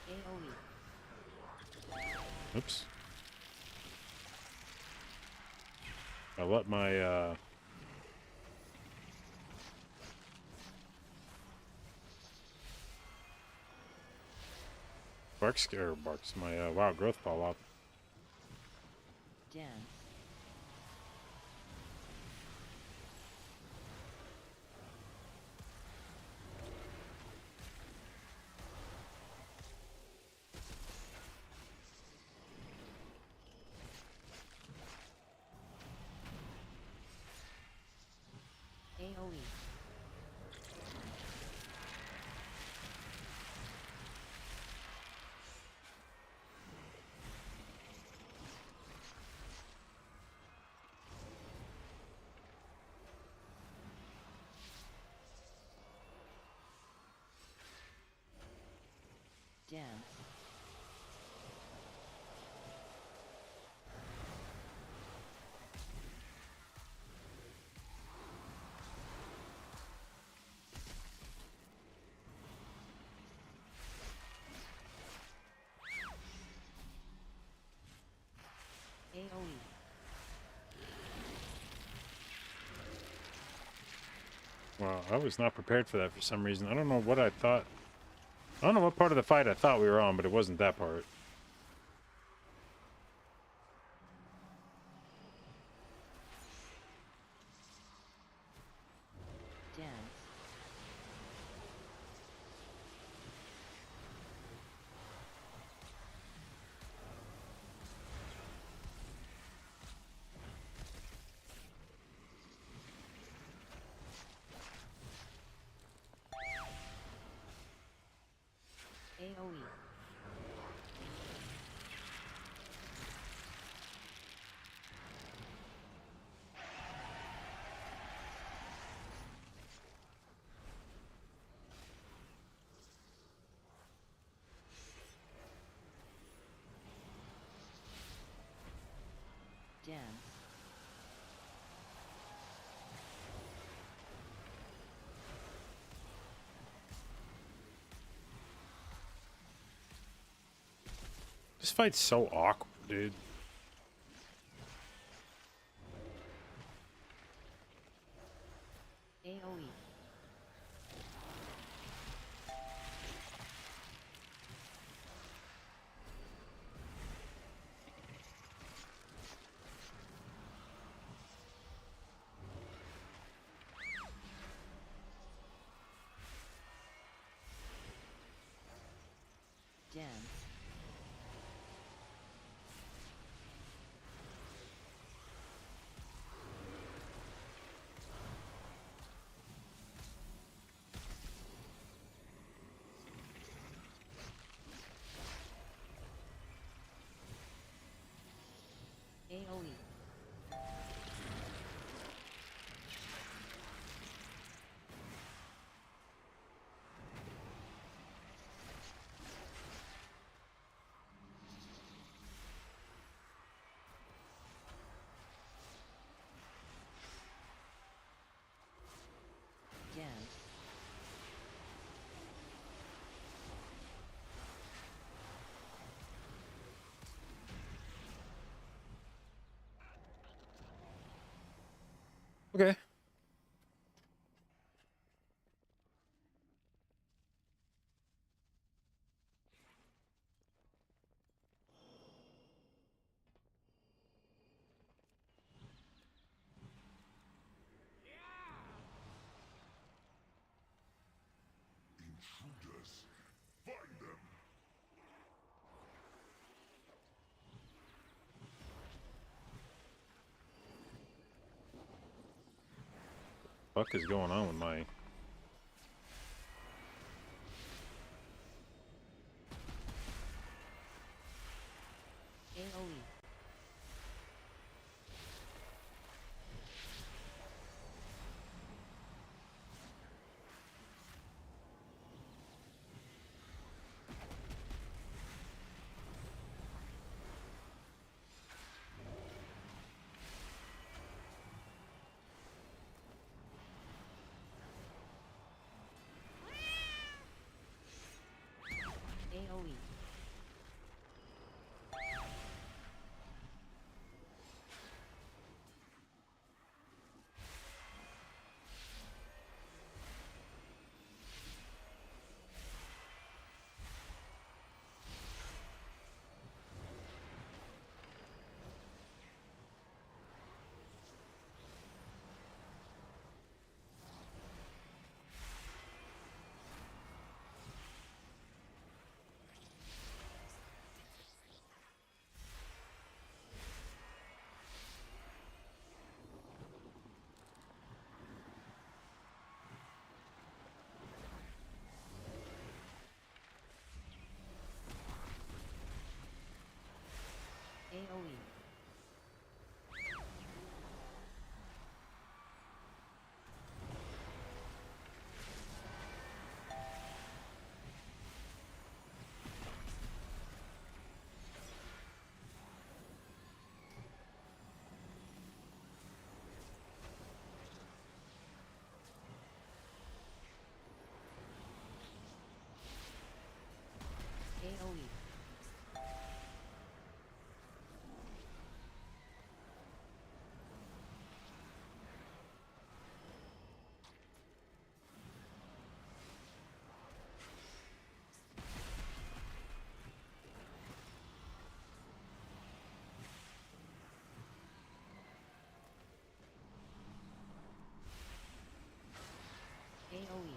Speaker 3: AoE.
Speaker 2: Oops. I let my my wild growth fall off.
Speaker 3: Dance. AoE. Dance. AoE.
Speaker 2: Wow, I was not prepared for that for some reason. I don't know what I thought. I don't know what part of the fight I thought we were on, but it wasn't that part.
Speaker 3: Dance. AoE. Dance.
Speaker 2: This fight's so awkward, dude.
Speaker 3: AoE. Dance. AoE. Dance.
Speaker 2: Okay.
Speaker 8: Intruders. Find them.
Speaker 2: Fuck is going on with my?
Speaker 3: AoE. AoE. AoE. AoE. AoE.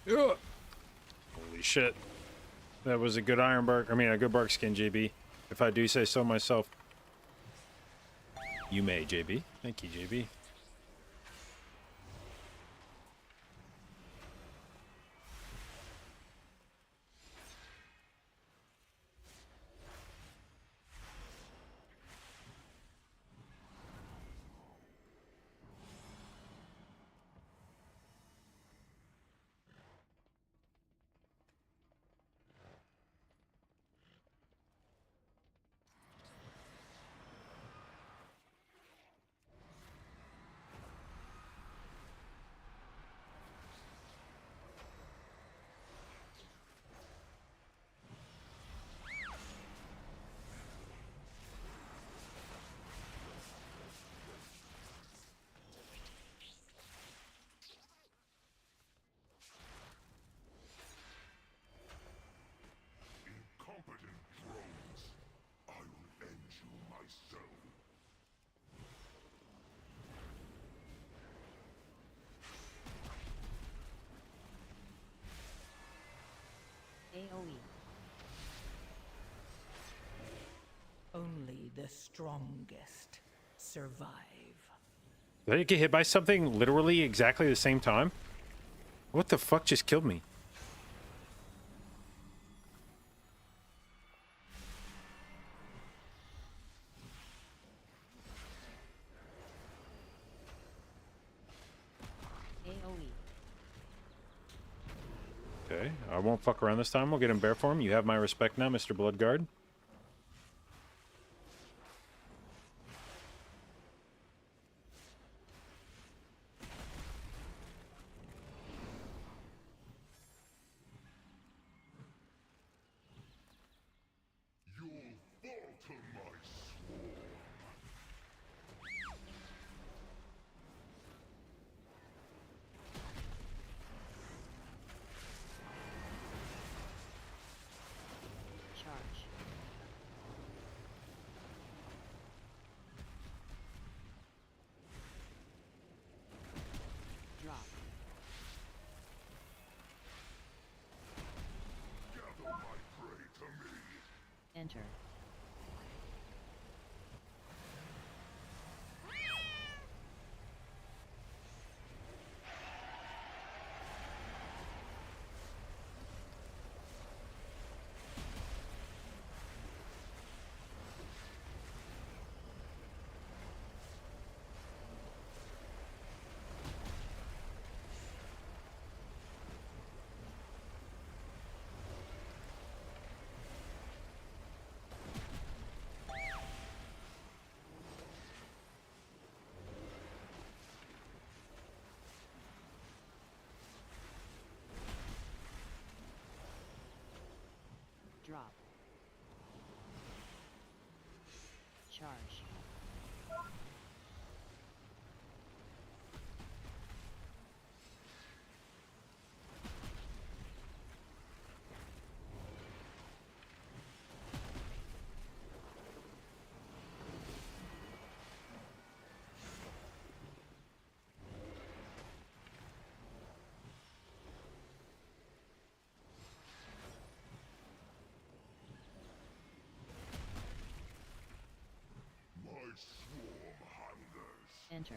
Speaker 2: Ugh. Holy shit. That was a good iron bark. I mean, a good bark skin, JB. If I do say so myself. You may, JB. Thank you, JB.
Speaker 7: the strongest survive.
Speaker 2: Did I get hit by something literally exactly the same time? What the fuck just killed me?
Speaker 3: AoE.
Speaker 2: Okay, I won't fuck around this time. We'll get in bear form. You have my respect now, Mr. Bloodguard.
Speaker 8: You'll falter, my swarm.
Speaker 3: Charge. Drop.
Speaker 8: Gather my prey to me.
Speaker 3: Enter. Drop. Charge.
Speaker 8: My swarm hungers.
Speaker 3: Enter.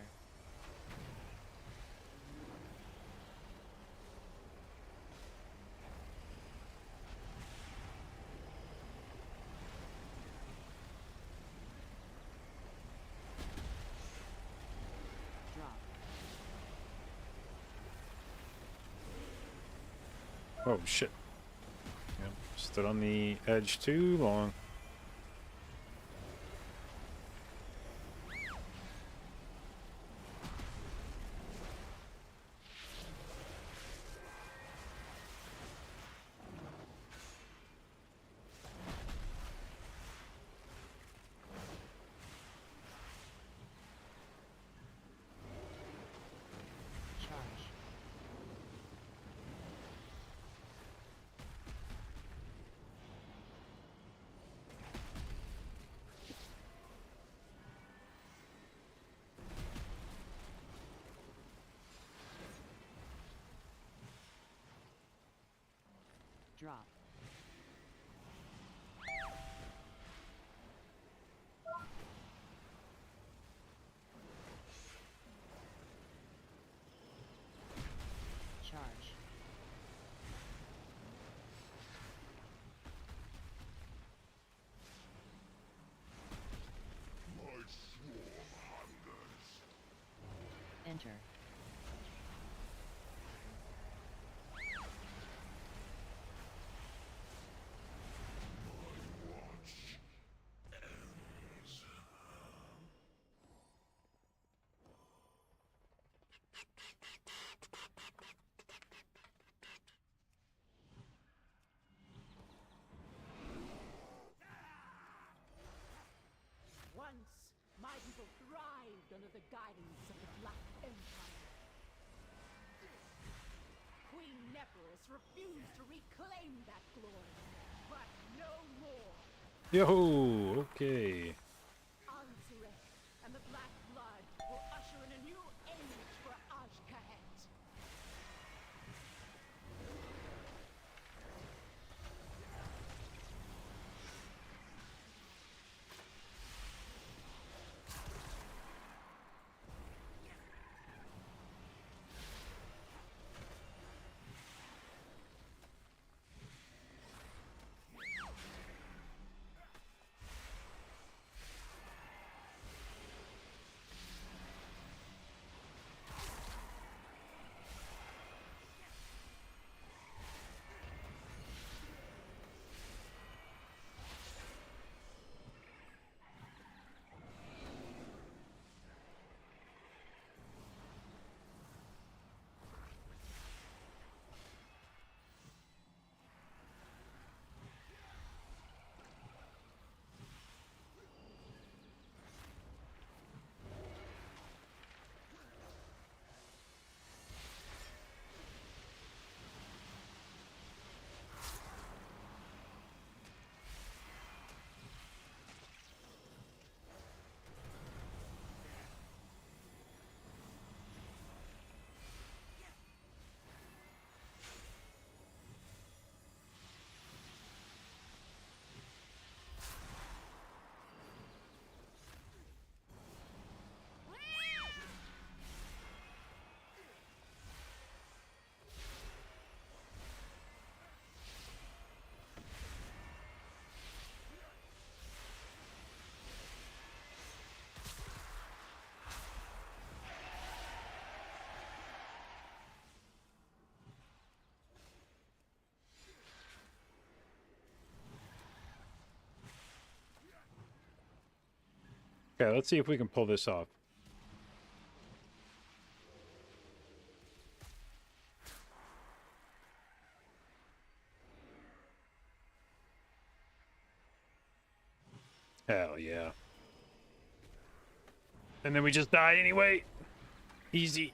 Speaker 3: Drop.
Speaker 2: Oh, shit. Yep, stood on the edge too long.
Speaker 3: Charge. Drop. Charge.
Speaker 8: My swarm hungers.
Speaker 3: Enter.
Speaker 8: Watch ends.
Speaker 7: Once, my people thrived under the guidance of the Black Empire. Queen Neferus refused to reclaim that glory, but no more.
Speaker 2: Yo, okay.
Speaker 7: Anzurek and the Black Blood will usher in a new age for Ajkahet.
Speaker 2: Okay, let's see if we can pull this off. Hell yeah. And then we just die anyway. Easy.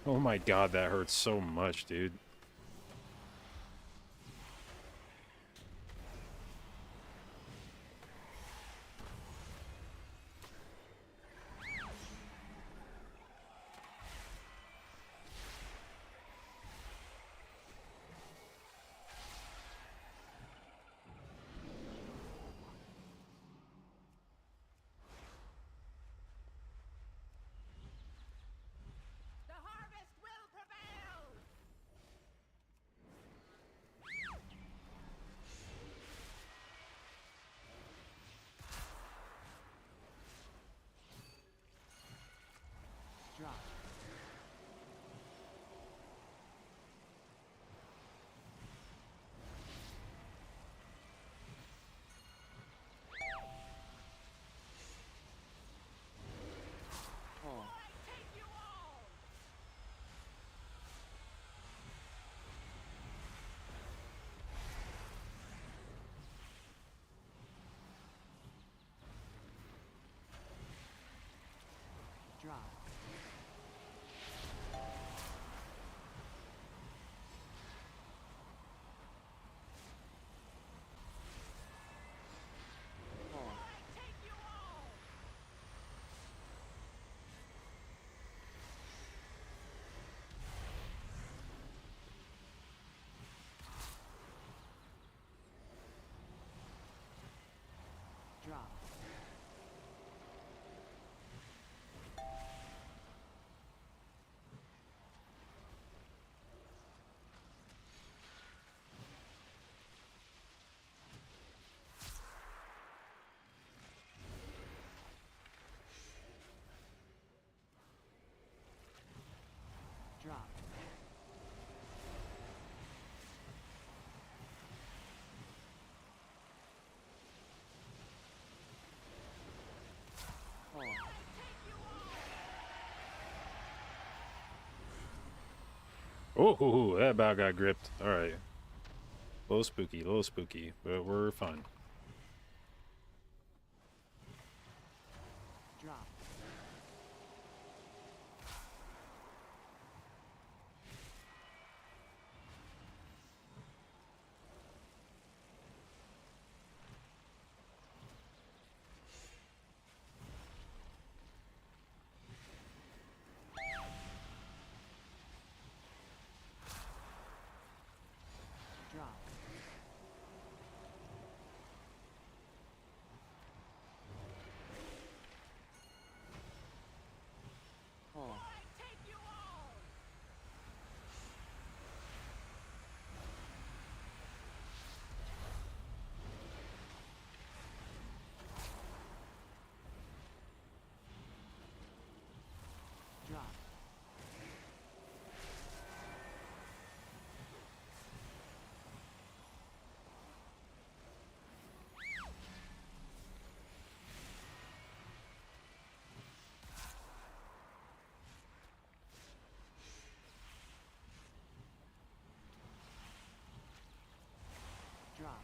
Speaker 2: Oh my god, that hurts so much, dude.
Speaker 7: The harvest will prevail!
Speaker 3: Drop. Pull. Drop. Pull. Drop. Drop. Pull.
Speaker 2: Oh, that bow got gripped. All right. A little spooky, but we're fine.
Speaker 3: Drop. Drop. Pull. Drop. Drop.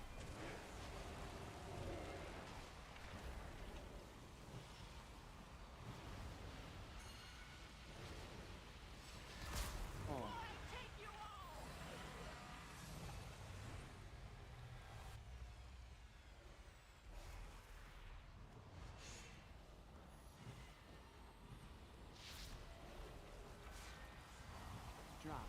Speaker 3: Pull. Drop.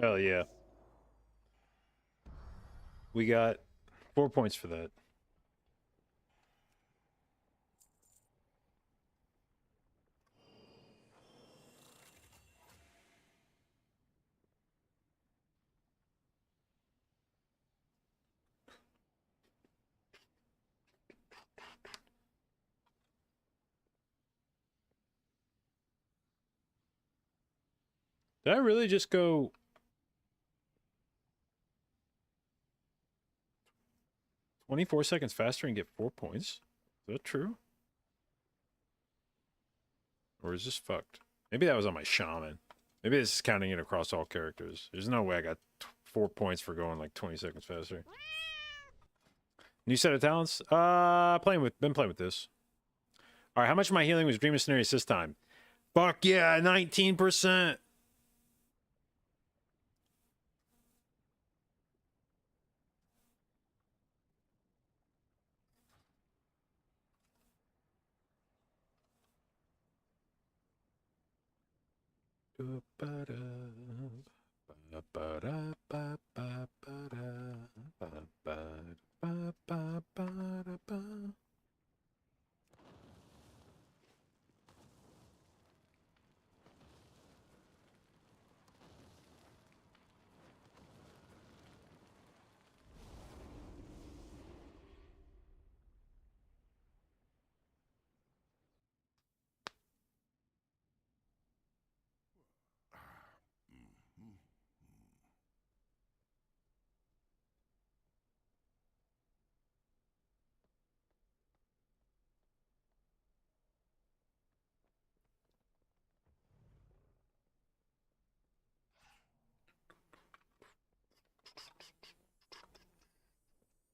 Speaker 2: Hell yeah. We got 4 points for that. Did I really just go 24 seconds faster and get 4 points? Is that true? Or is this fucked? Maybe that was on my shaman. Maybe this is counting it across all characters. There's no way I got 4 points for going like 20 seconds faster. New set of talents? Been playing with this. Alright, how much of my healing was Dream of Cenarius this time? Fuck yeah, 19%.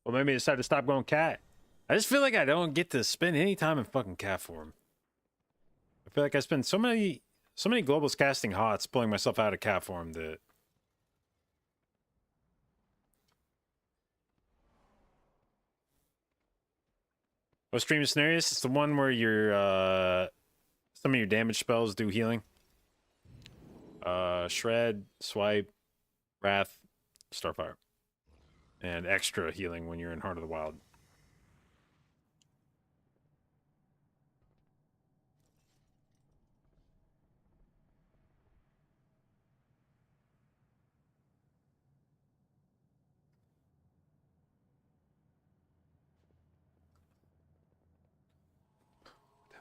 Speaker 2: Well, maybe I decided to stop going cat. I just feel like I don't get to spend any time in fucking cat form. I feel like I spend so many globals casting hots pulling myself out of cat form that. What Stream of Cenarius? It's the one where your some of your damage spells do healing. Shred, Swipe, Wrath, Starfire. And extra healing when you're in Heart of the Wild.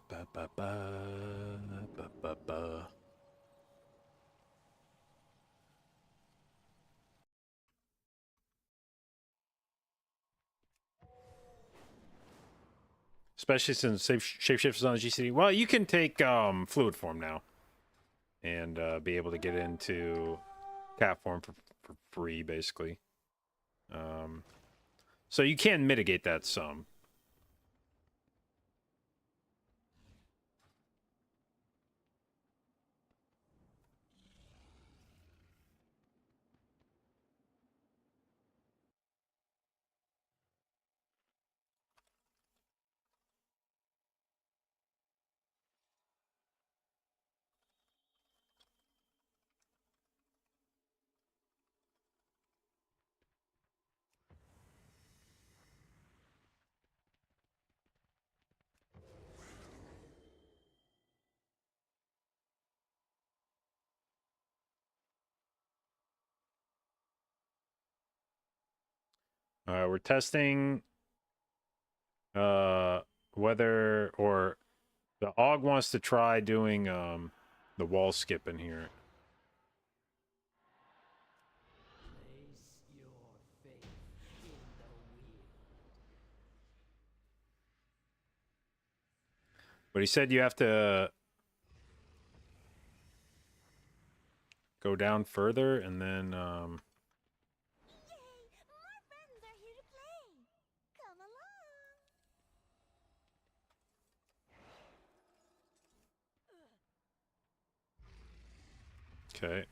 Speaker 2: Ba, ba, ba, ba, ba, ba. Especially since Shapeshift is on the GCD. Well, you can take fluid form now. And be able to get into cat form for free, basically. So you can mitigate that some. We're testing whether or the AUG wants to try doing the wall skip in here. But he said you have to go down further and then
Speaker 6: Yay! More friends are here to play. Come along.
Speaker 2: okay.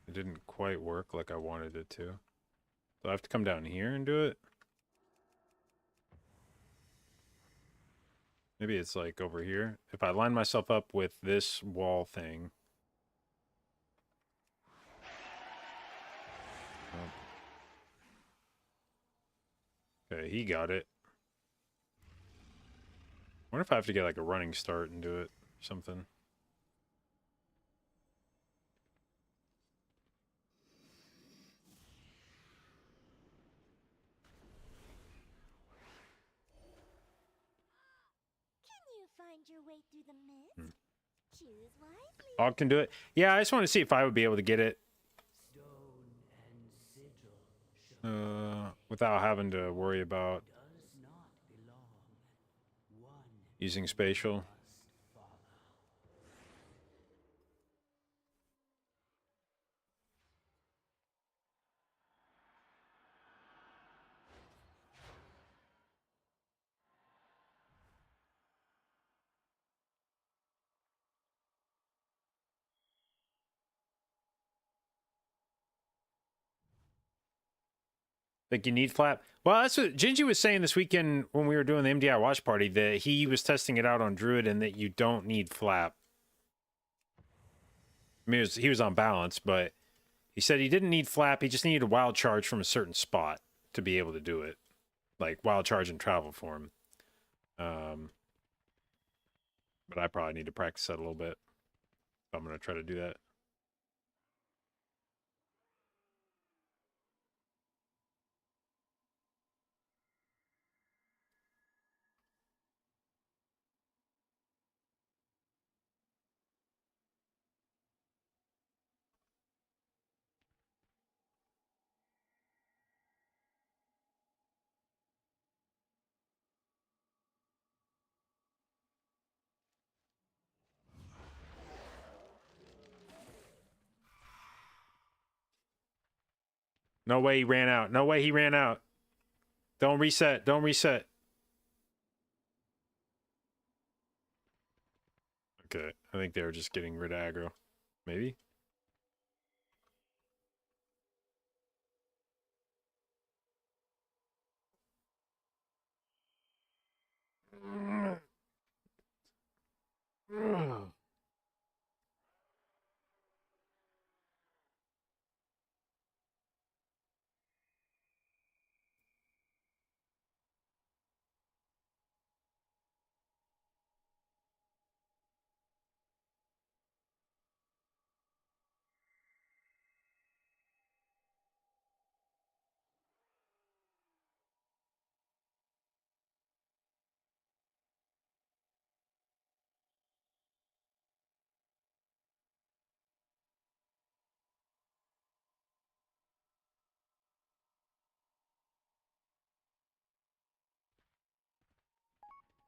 Speaker 2: It didn't quite work like I wanted it to. So I have to come down here and do it? Maybe it's like over here. If I line myself up with this wall thing. Okay, he got it. I wonder if I have to get like a running start and do it or something.
Speaker 6: Can you find your way through the mist? Choose wisely.
Speaker 2: Og can do it. Yeah, I just want to see if I would be able to get it without having to worry about using spatial. Think you need flap? Well, that's what Gingy was saying this weekend when we were doing the MDI watch party, that he was testing it out on Druid and that you don't need flap. I mean, he was on balance, but he said he didn't need flap. He just needed a wild charge from a certain spot to be able to do it. Like wild charge and travel for him. But I probably need to practice that a little bit if I'm going to try to do that. No way he ran out. No way he ran out. Don't reset. Don't reset. Okay. I think they were just getting rid of aggro. Maybe?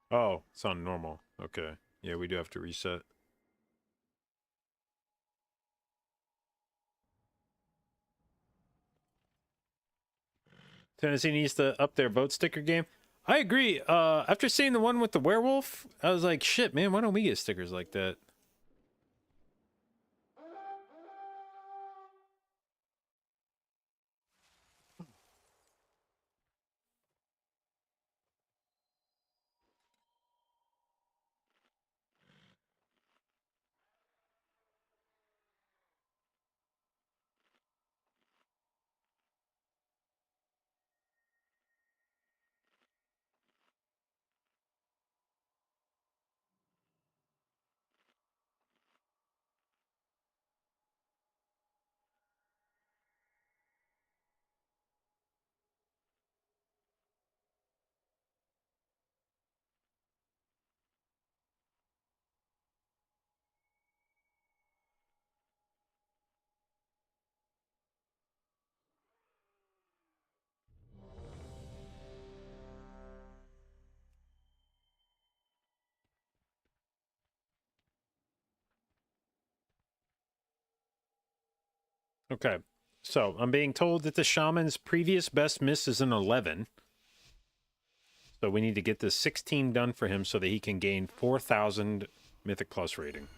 Speaker 2: Oh, it's on normal. Okay. Yeah, we do have to reset. Tennessee needs to up their vote sticker game. I agree. After seeing the one with the werewolf, I was like, shit, man, why don't we get stickers like that? Okay. So I'm being told that the shaman's previous best miss is an 11. So we need to get this 16 done for him so that he can gain 4,000 Mythic Plus rating.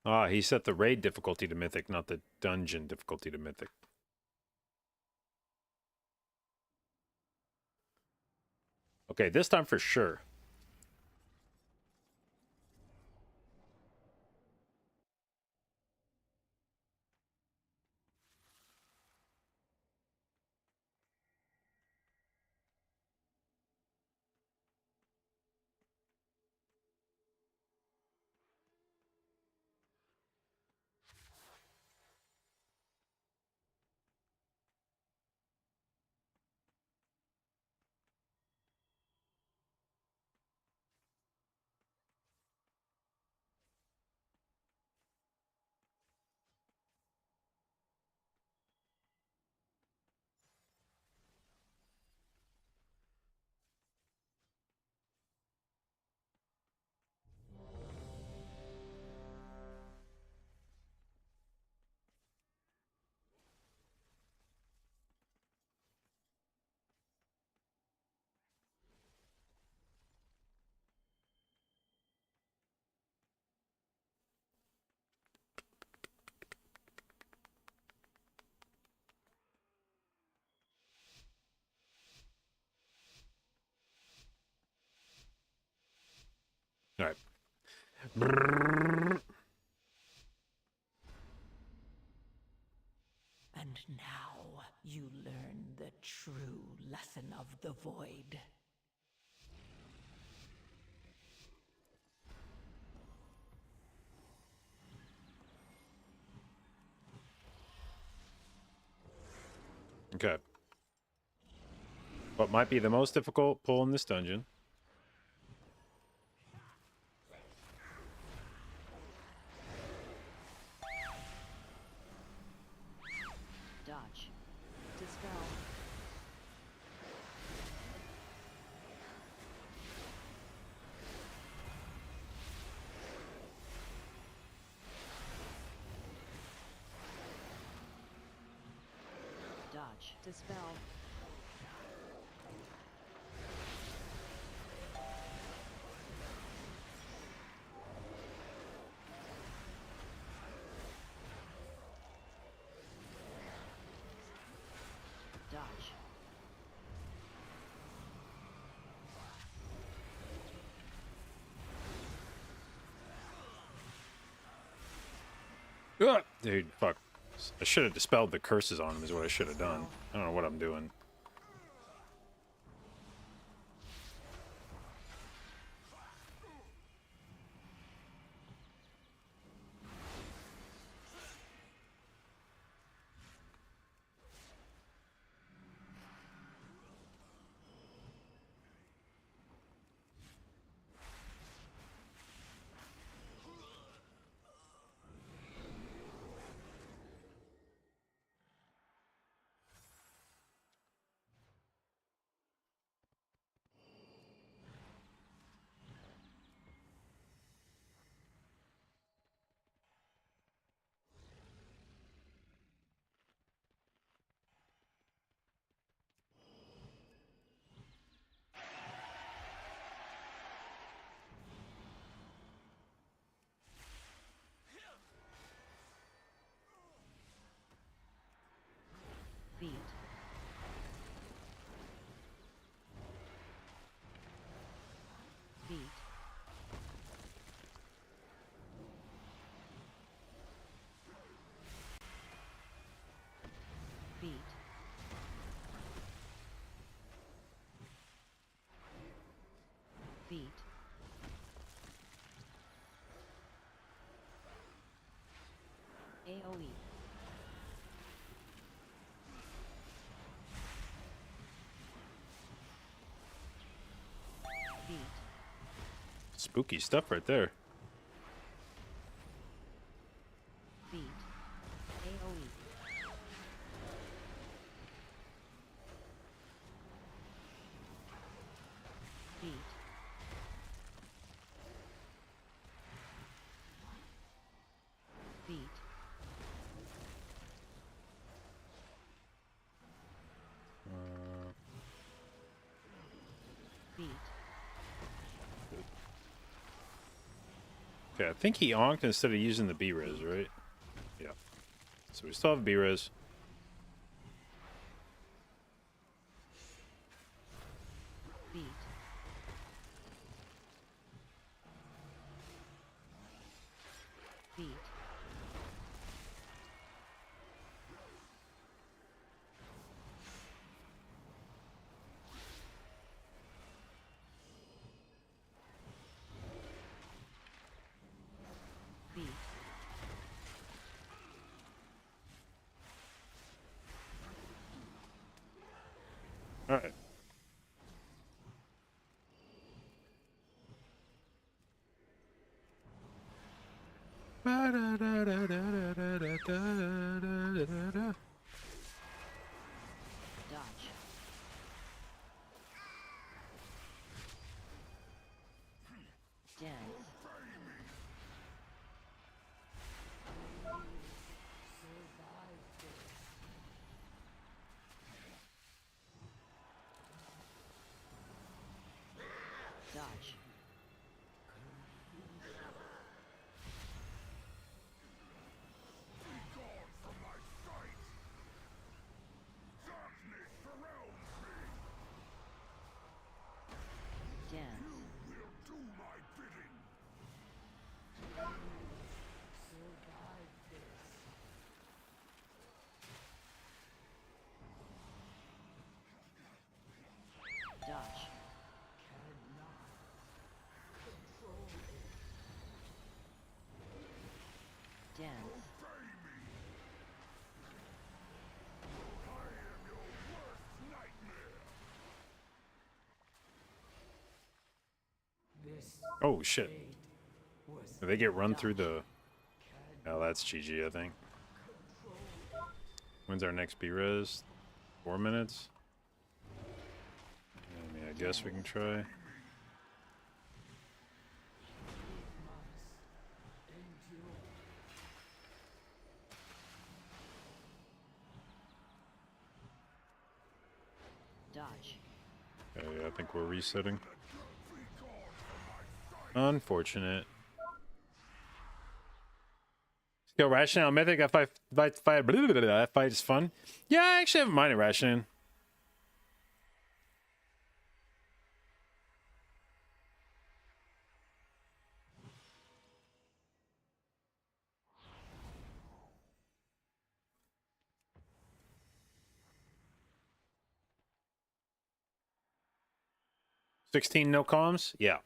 Speaker 2: Ah, he set the raid difficulty to Mythic, not the dungeon difficulty to Mythic. Okay, this time for sure. All right. Brrrr.
Speaker 7: And now you learn the true lesson of the void.
Speaker 2: Okay. What might be the most difficult pull in this dungeon?
Speaker 3: Dodge. Dispel. Dodge. Dispel. Dodge.
Speaker 2: Ugh! Dude, fuck. I should have dispelled the curses on him is what I should have done. I don't know what I'm doing.
Speaker 3: Beat. Beat. Beat. Beat. AoE. Beat.
Speaker 2: Spooky stuff right there.
Speaker 3: Beat. AoE. Beat. Beat. Beat.
Speaker 2: Okay, I think he onked instead of using the B-Res, right? Yeah. So we still have B-Res.
Speaker 3: Beat. Beat. Beat.
Speaker 2: All right.
Speaker 3: Dodge. Dance. Dodge. Dance.
Speaker 4: This
Speaker 2: Oh shit!
Speaker 4: was
Speaker 2: Did they get run through the? Oh, that's GG, I think. When's our next B-res? 4 minutes. I mean, I guess we can try.
Speaker 3: Dodge.
Speaker 2: Okay, I think we're resetting. Unfortunate. Let's go Rationale Mythic. That fight is fun. Yeah, I actually haven't minded Rationing. $16 no comms? Yeah.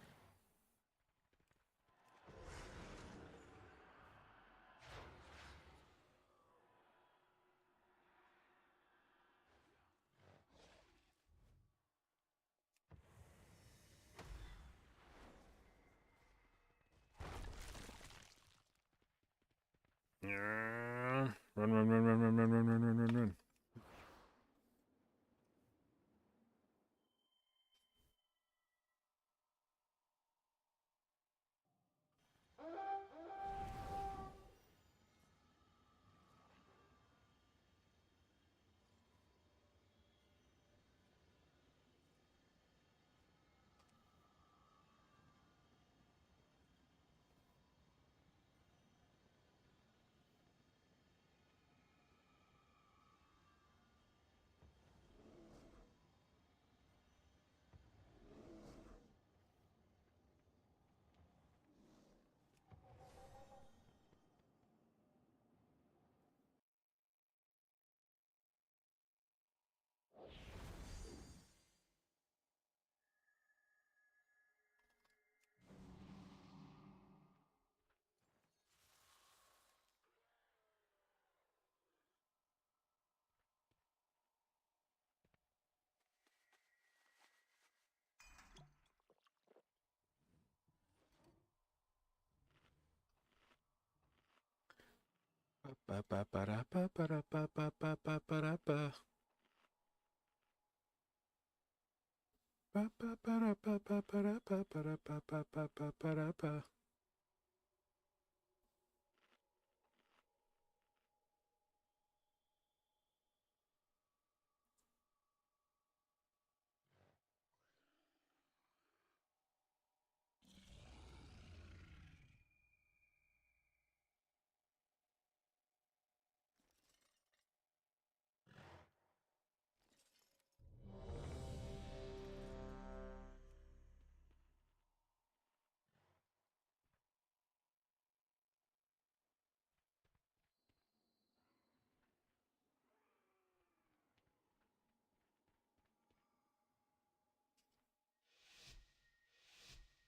Speaker 2: Run, run, run, run, run, run, run, run, run, run, run.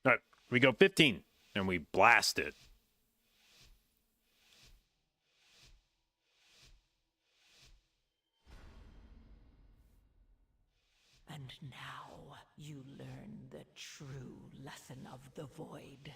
Speaker 2: All right, we go 15, and we blast it.
Speaker 7: And now you learn the true lesson of the void.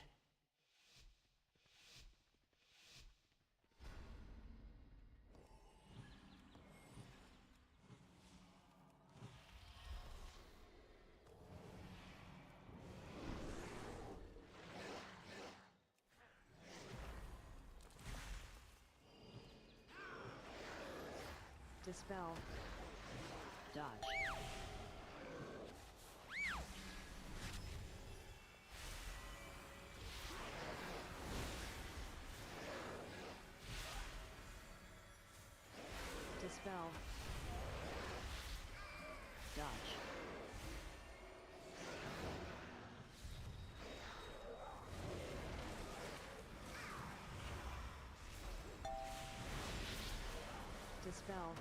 Speaker 3: Dispel. Dodge. Dispel. Dodge. Dispel.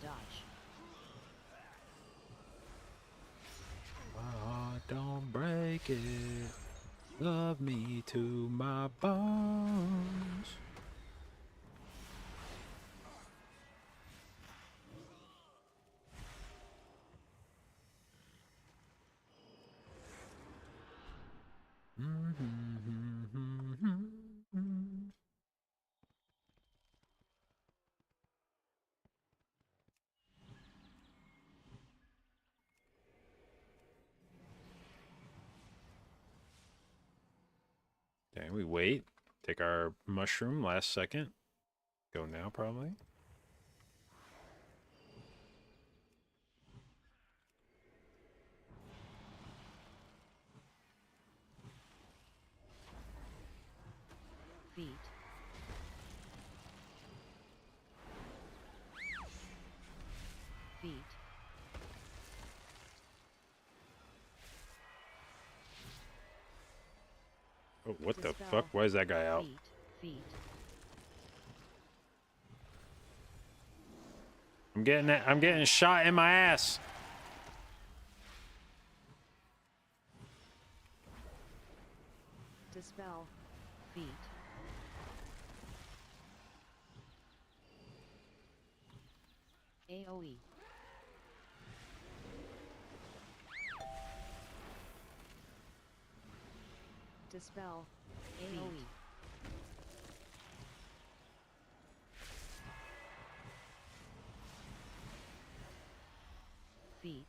Speaker 3: Dodge.
Speaker 2: Oh, don't break it. Love me to my bones. Okay, we wait. Take our mushroom last second. Go now, probably.
Speaker 3: Beat. Beat.
Speaker 2: Oh, what the
Speaker 3: Dispel.
Speaker 2: fuck? Why is that guy out?
Speaker 3: Beat. Beat.
Speaker 2: I'm getting shot in my ass.
Speaker 3: Dispel. Beat. AoE. Dispel. AoE. Beat.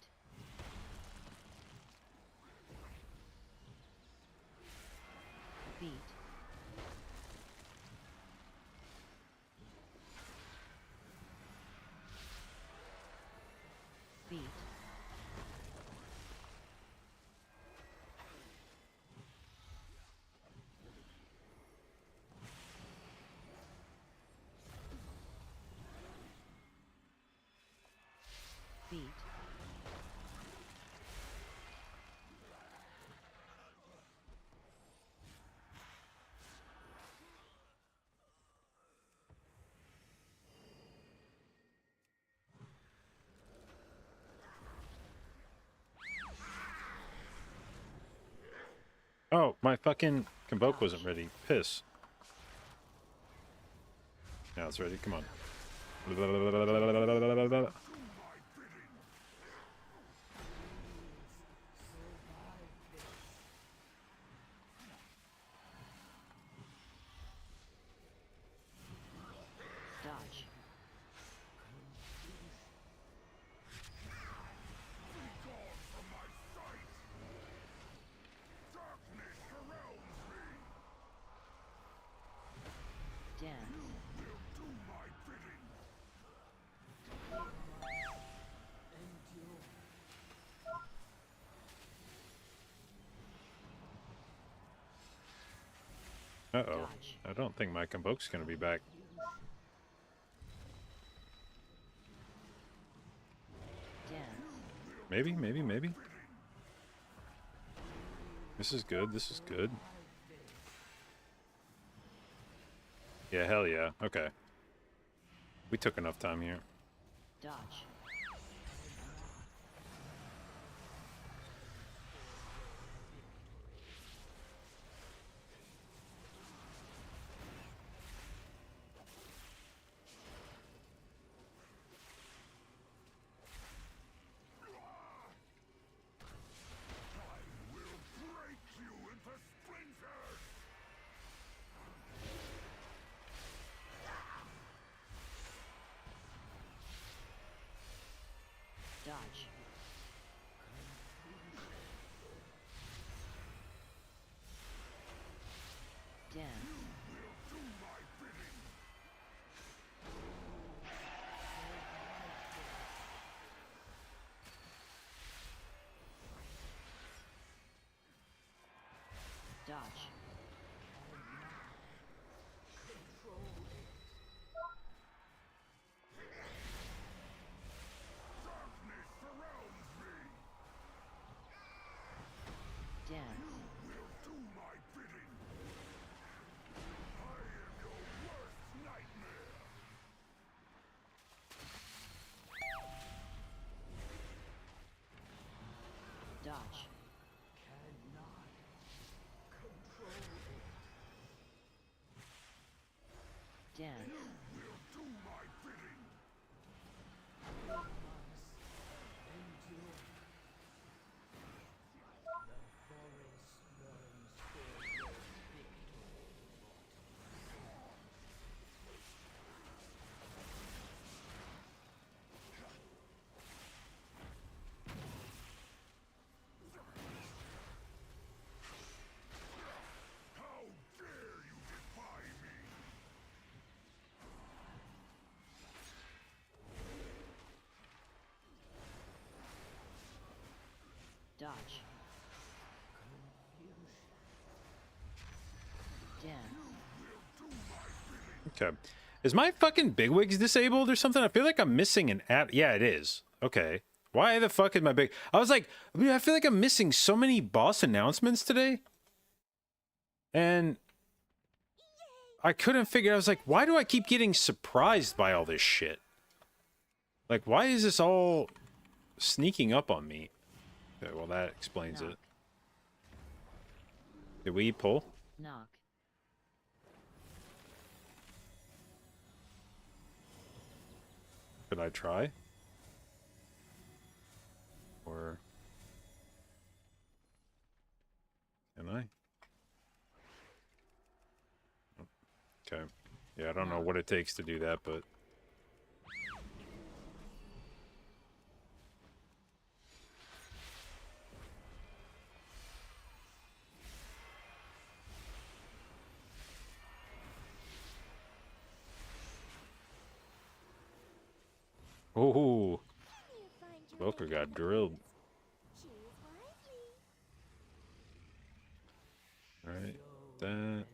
Speaker 3: Beat. Beat. Beat.
Speaker 2: Oh, my fucking Convoke wasn't ready. Piss. Now it's ready. Come on.
Speaker 3: Dodge. Dance.
Speaker 2: Uh-oh.
Speaker 3: Dodge.
Speaker 2: I don't think my Convoke's gonna be back.
Speaker 3: Dance.
Speaker 2: Maybe, maybe, maybe. This is good. This is good. Yeah, hell yeah. Okay. We took enough time here.
Speaker 3: Dodge.
Speaker 8: Break you into splinters!
Speaker 3: Dodge. Dance. Dodge. Dance.
Speaker 8: Do my bidding! I am your worst nightmare!
Speaker 3: Dodge. Den.
Speaker 8: Do my bidding. How dare you defy me?
Speaker 3: Dodge. Den.
Speaker 2: Okay. Is my fucking bigwigs disabled or something? I feel like I'm missing an app. Yeah, it is. Okay. Why the fuck is my big... I was like, I feel like I'm missing so many boss announcements today. And I couldn't figure... I was like, why do I keep getting surprised by all this shit? Like, why is this all sneaking up on me? Okay, well, that explains it. Did we pull?
Speaker 3: Knock.
Speaker 2: Could I try? Or... Can I? Okay. Yeah, I don't know what it takes to do that, but... Oh,
Speaker 6: You find your
Speaker 2: Welker
Speaker 6: way
Speaker 2: got
Speaker 6: to
Speaker 2: drilled.
Speaker 6: choose wisely.
Speaker 2: Alright, that.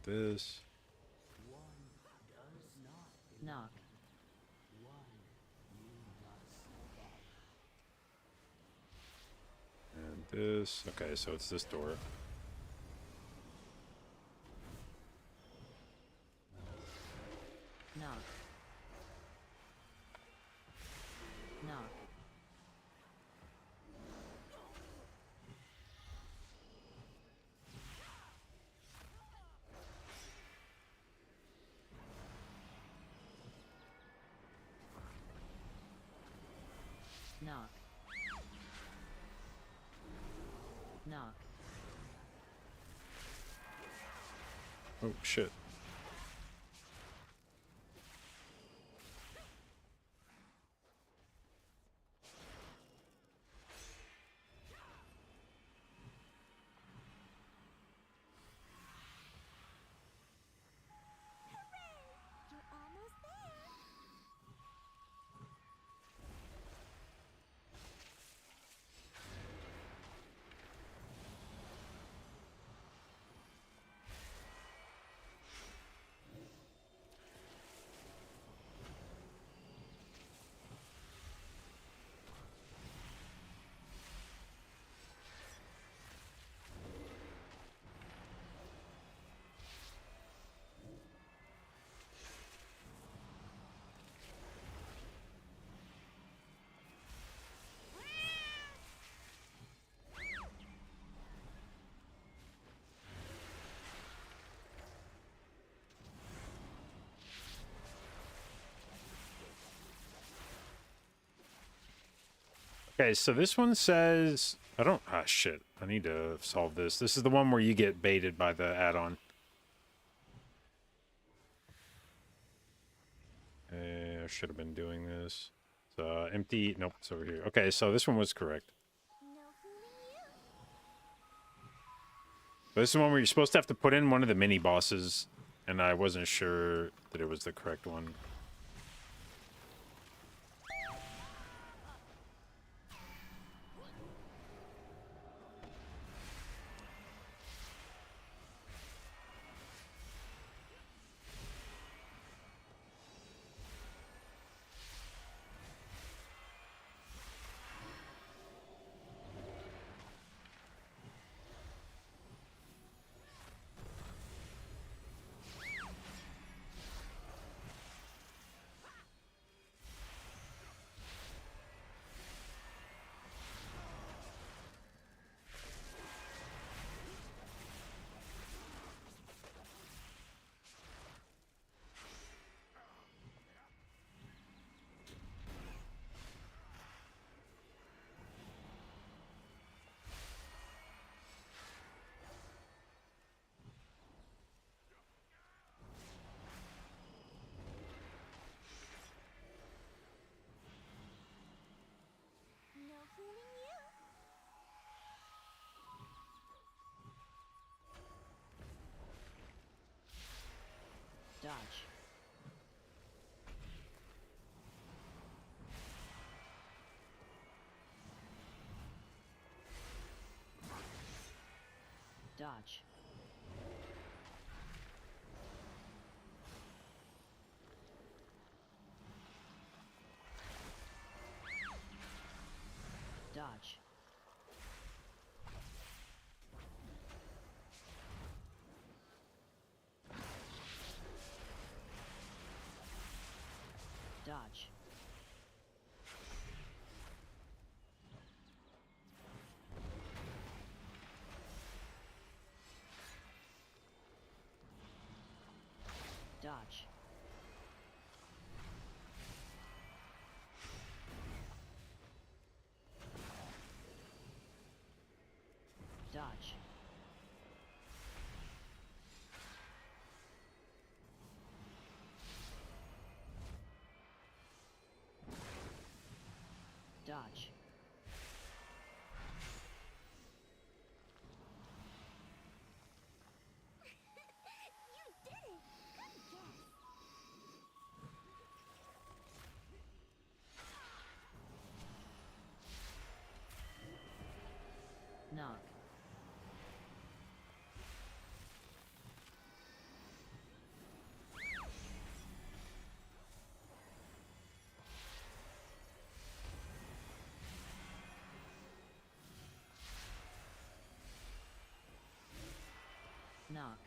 Speaker 2: This.
Speaker 3: Knock.
Speaker 2: And this. Okay, so it's this door.
Speaker 3: Knock. Knock. Knock. Knock.
Speaker 2: Oh, shit.
Speaker 6: You're almost there.
Speaker 2: Okay, so this one says... I don't... Ah, shit. I need to solve this. This is the one where you get baited by the add-on. I should have been doing this. It's empty... Nope, it's over here. Okay, so this one was correct.
Speaker 6: No fooling you.
Speaker 2: But this is one where you're supposed to have to put in one of the mini-bosses, and I wasn't sure that it was the correct one.
Speaker 3: Dodge. Dodge. Dodge. Dodge. Dodge. Dodge.
Speaker 6: You did it! Good guess!
Speaker 3: Knock. Knock.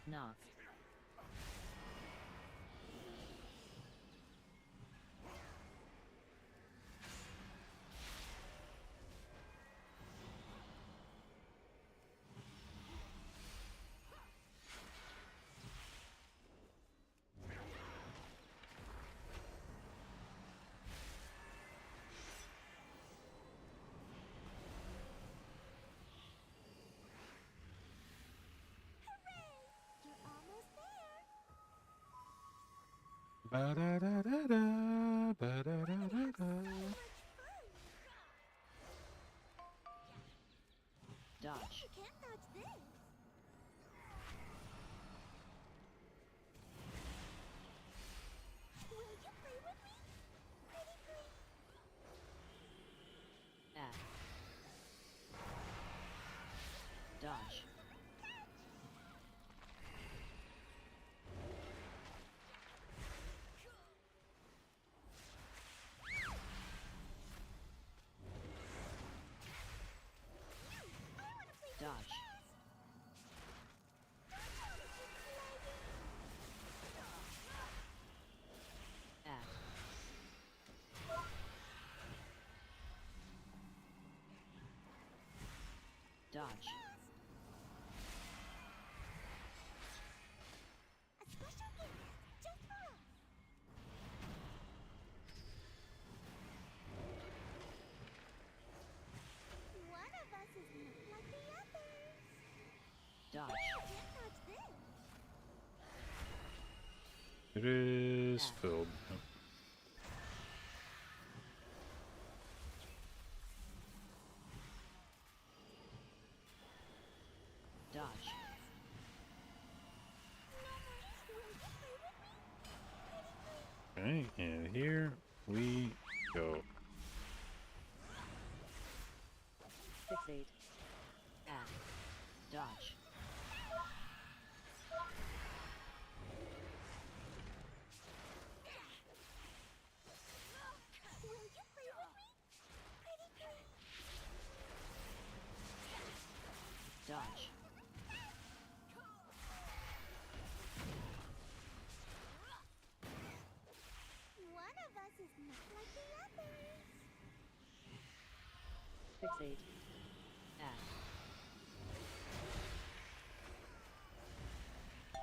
Speaker 3: Knock.
Speaker 6: You're almost there!
Speaker 2: Ba-da-da-da-da, ba-da-da-da-da.
Speaker 6: So much fun!
Speaker 3: Dodge.
Speaker 6: You can't dodge this! Will you play with me? Pretty please!
Speaker 3: F. Dodge. Dodge. F. Dodge.
Speaker 6: A special gift just for us! One of us is not like the others!
Speaker 3: Dodge.
Speaker 6: You can't dodge this!
Speaker 2: It is filled. Yep.
Speaker 3: Dodge.
Speaker 2: Okay, and here we go.
Speaker 3: Fixate. F. Dodge.
Speaker 6: Will you play with me? Pretty please!
Speaker 3: Dodge.
Speaker 6: One of us is not like the others!
Speaker 3: Fixate. F.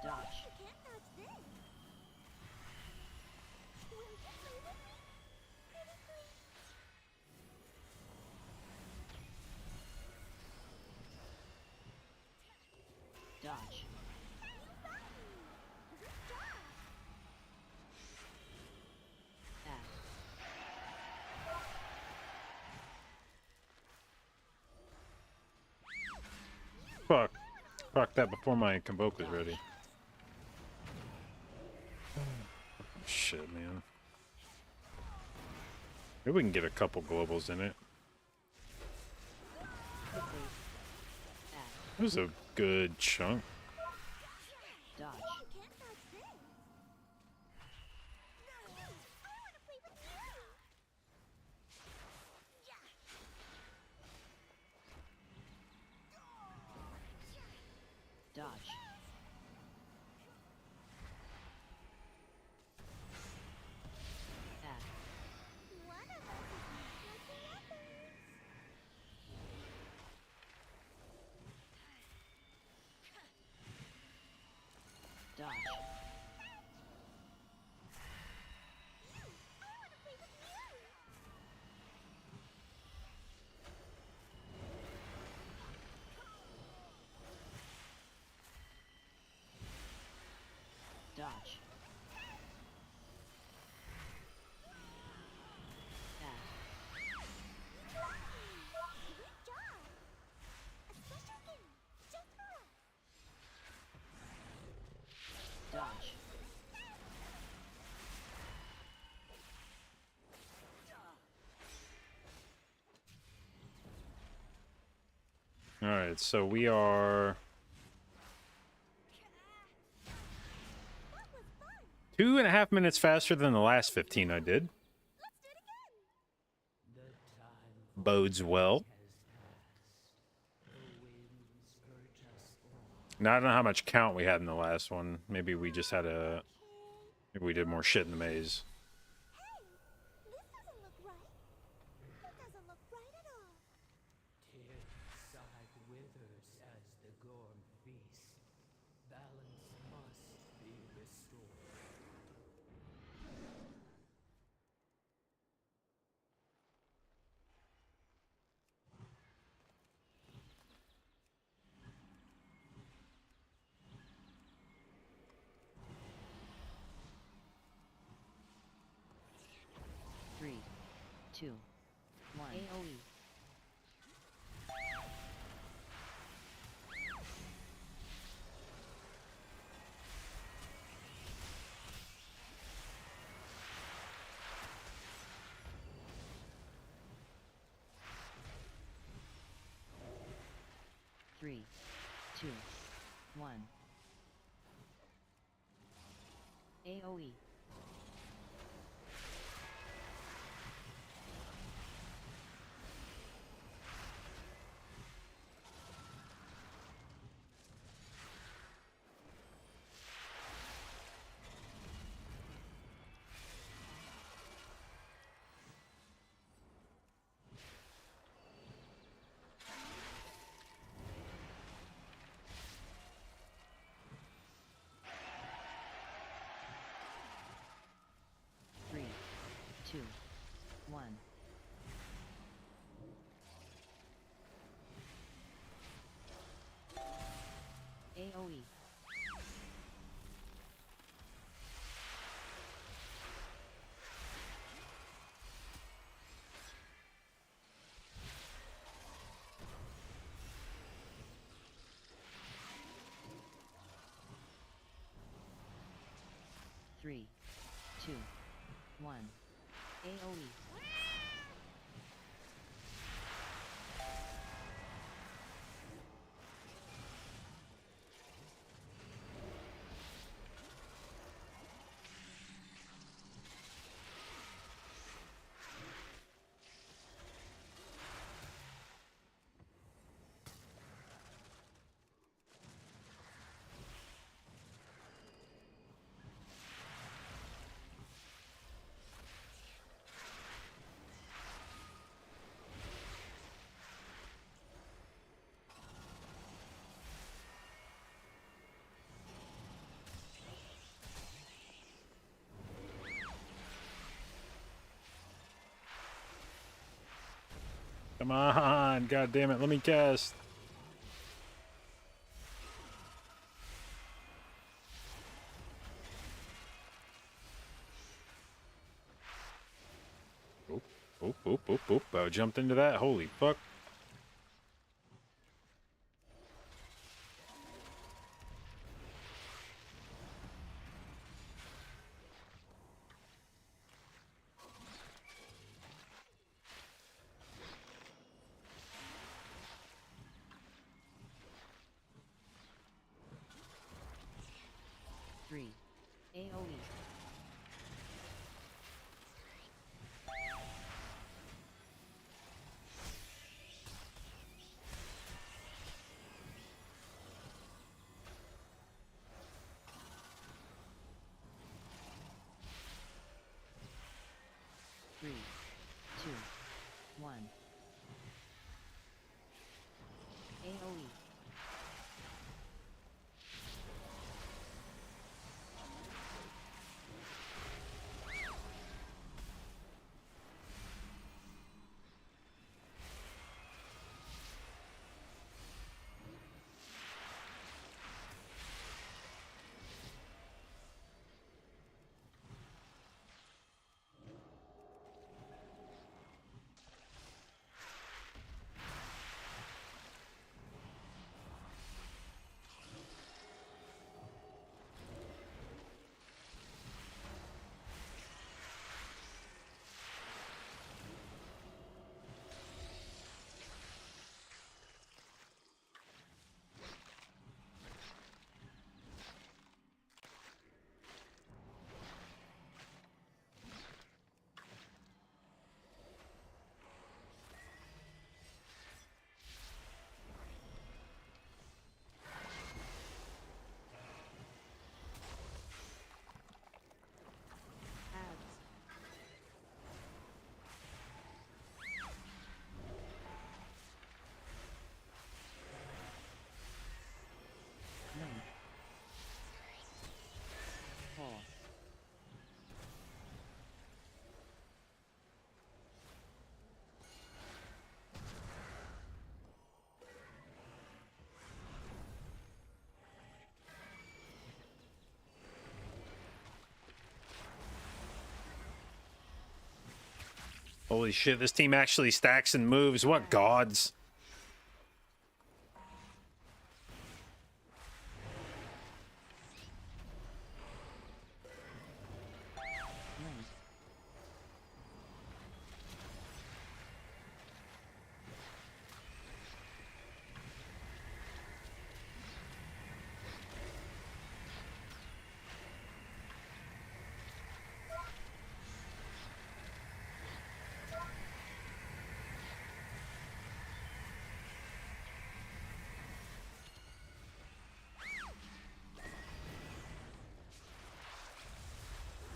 Speaker 3: Dodge.
Speaker 6: You can't dodge this! Will you play with me? Pretty please!
Speaker 3: Dodge.
Speaker 6: You got me! Good job!
Speaker 3: F.
Speaker 2: that before my Convoke was ready. Shit, man. Maybe we can get a couple globals in it.
Speaker 3: Fixate.
Speaker 2: It was a good chunk.
Speaker 3: Dodge.
Speaker 6: Can't dodge this. No, I wanna play with you.
Speaker 3: Dodge. Add.
Speaker 6: One of us is useless weapons.
Speaker 3: Dodge.
Speaker 6: I wanna play with you.
Speaker 3: Dodge. Add.
Speaker 6: Good job. A special game just for us.
Speaker 3: Dodge.
Speaker 2: All right, so we are
Speaker 6: That was fun.
Speaker 2: 2.5 minutes faster than the last 15 I did.
Speaker 6: Let's do it again.
Speaker 2: Bodes well. Now, I don't know how much count we had in the last one. Maybe we just had a... Maybe we did more shit in the maze.
Speaker 6: Hey, this doesn't look right. It doesn't look right at all.
Speaker 7: Side withers as the Gorm feast. Balance must be restored.
Speaker 3: Three, two, one. AOE. Three, two, one. AOE. Three, two, one. AOE. Three, two, one. AOE.
Speaker 2: Come on, god damn it, let me cast. Oop, oop, oop, oop, oop. I jumped into that. Holy fuck.
Speaker 3: 3, 2, 1. AoE. Link. Pull.
Speaker 2: Holy shit, this team actually stacks and moves. What gods?
Speaker 3: Link.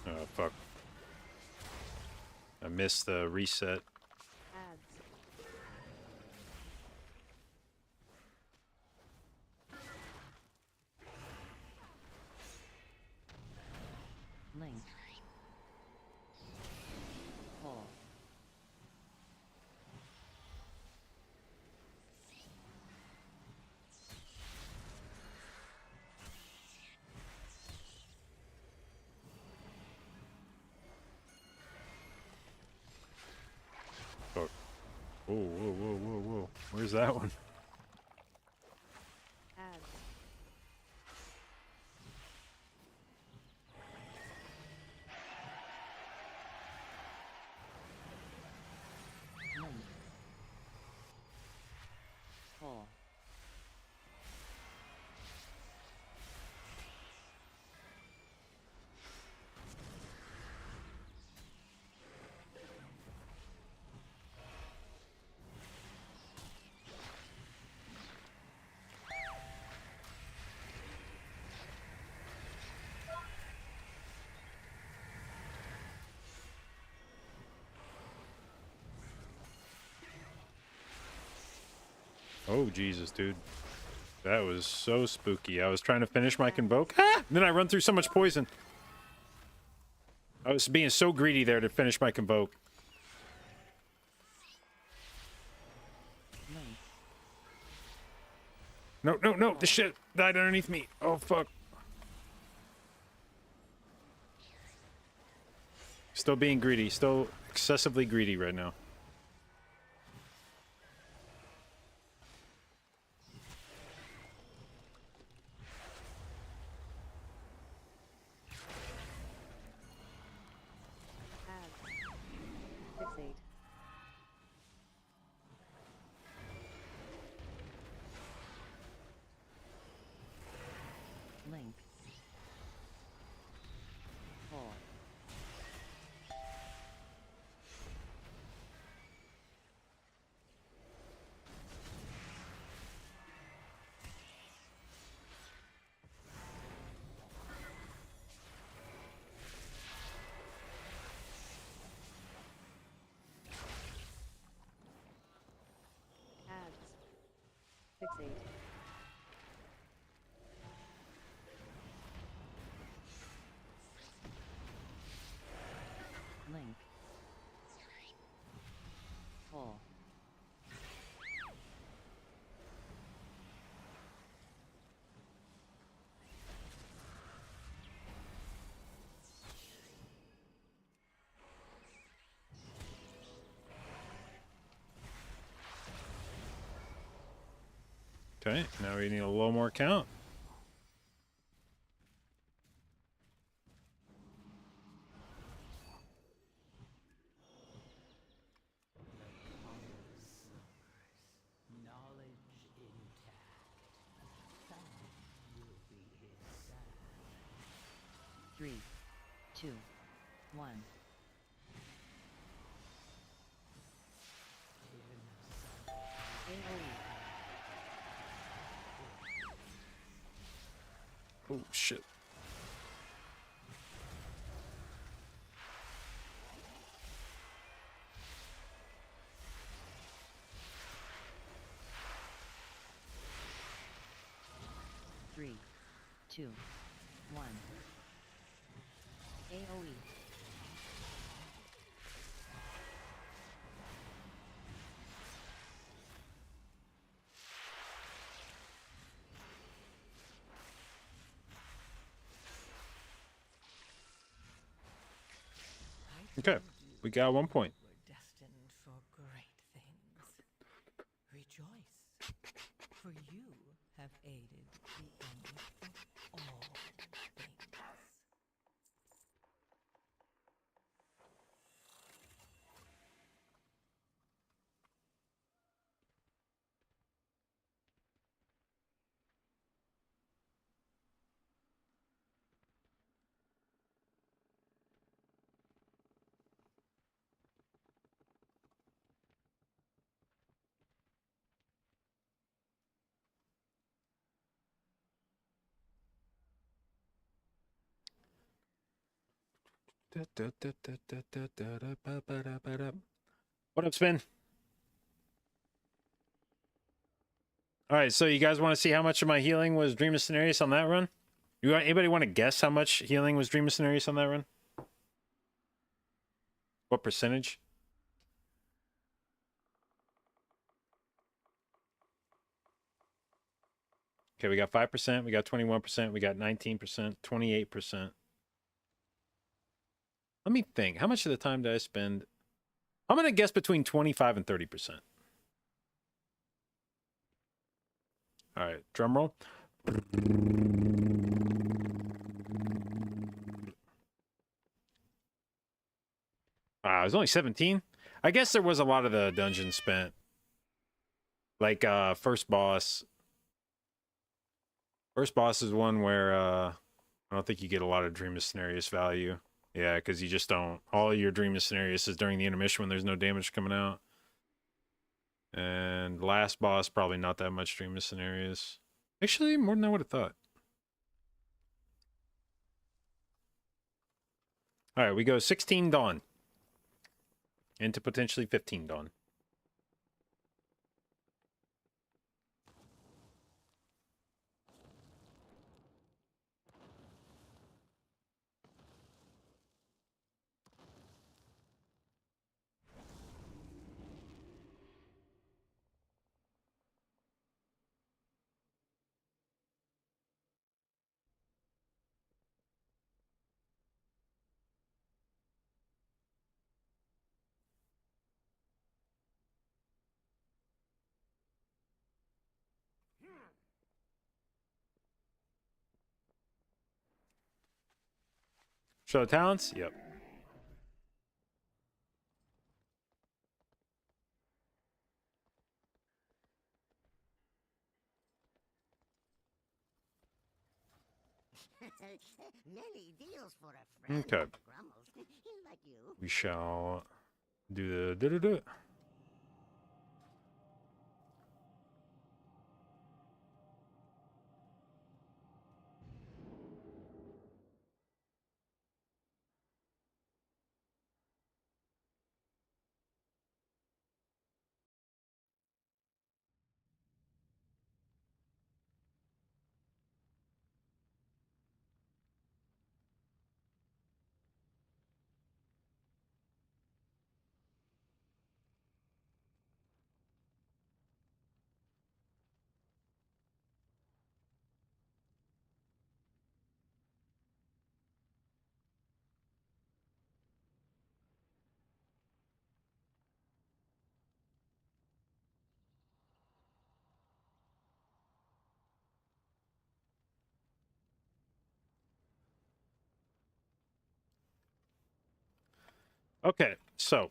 Speaker 2: Oh, fuck. I missed the reset.
Speaker 3: Ads. Link. Pull.
Speaker 2: Fuck. Whoa, whoa, whoa, whoa, whoa. Where's that one?
Speaker 3: Ads. Link. Pull.
Speaker 2: Oh, Jesus, dude. That was so spooky. I was trying to finish my Convoke. Ah! And then I run through so much poison. I was being so greedy there to finish my Convoke.
Speaker 3: Link.
Speaker 2: No, no, no. The shit died underneath me. Oh, fuck. Still being greedy. Still excessively greedy right now.
Speaker 3: Ads. Fixate. Link. Pull. Oh.
Speaker 2: Okay, now we need a little more count.
Speaker 7: Knowledge intact. Famine will be his side.
Speaker 9: 3, 2, 1. AoE.
Speaker 2: Oh shit.
Speaker 9: Three, two, one. AoE.
Speaker 2: Okay, we got 1 point.
Speaker 7: We're destined for great things. Rejoice, for you have aided the end of all things.
Speaker 2: What up, Spin? All right, so you guys want to see how much of my healing was Dream of Cenarius on that run? Anybody want to guess how much healing was Dream of Cenarius on that run? What percentage? Okay, we got 5%, we got 21%, we got 19%, 28%. Let me think. How much of the time did I spend? I'm going to guess between 25 and 30%. All right, drum roll. It was only 17. I guess there was a lot of the dungeon spent. Like first boss. First boss is one where I don't think you get a lot of Dream of Cenarius value. Yeah, because you just don't. All your Dream of Cenarius is during the intermission when there's no damage coming out. And last boss, probably not that much Dream of Cenarius. Actually, more than I would have thought. All right, we go 16 Dawn. Into potentially 15 Dawn. Show the talents? Yep.
Speaker 6: Nelly deals for a friend.
Speaker 2: Okay.
Speaker 6: Grumbles. He'll like you.
Speaker 2: We shall do the Okay, so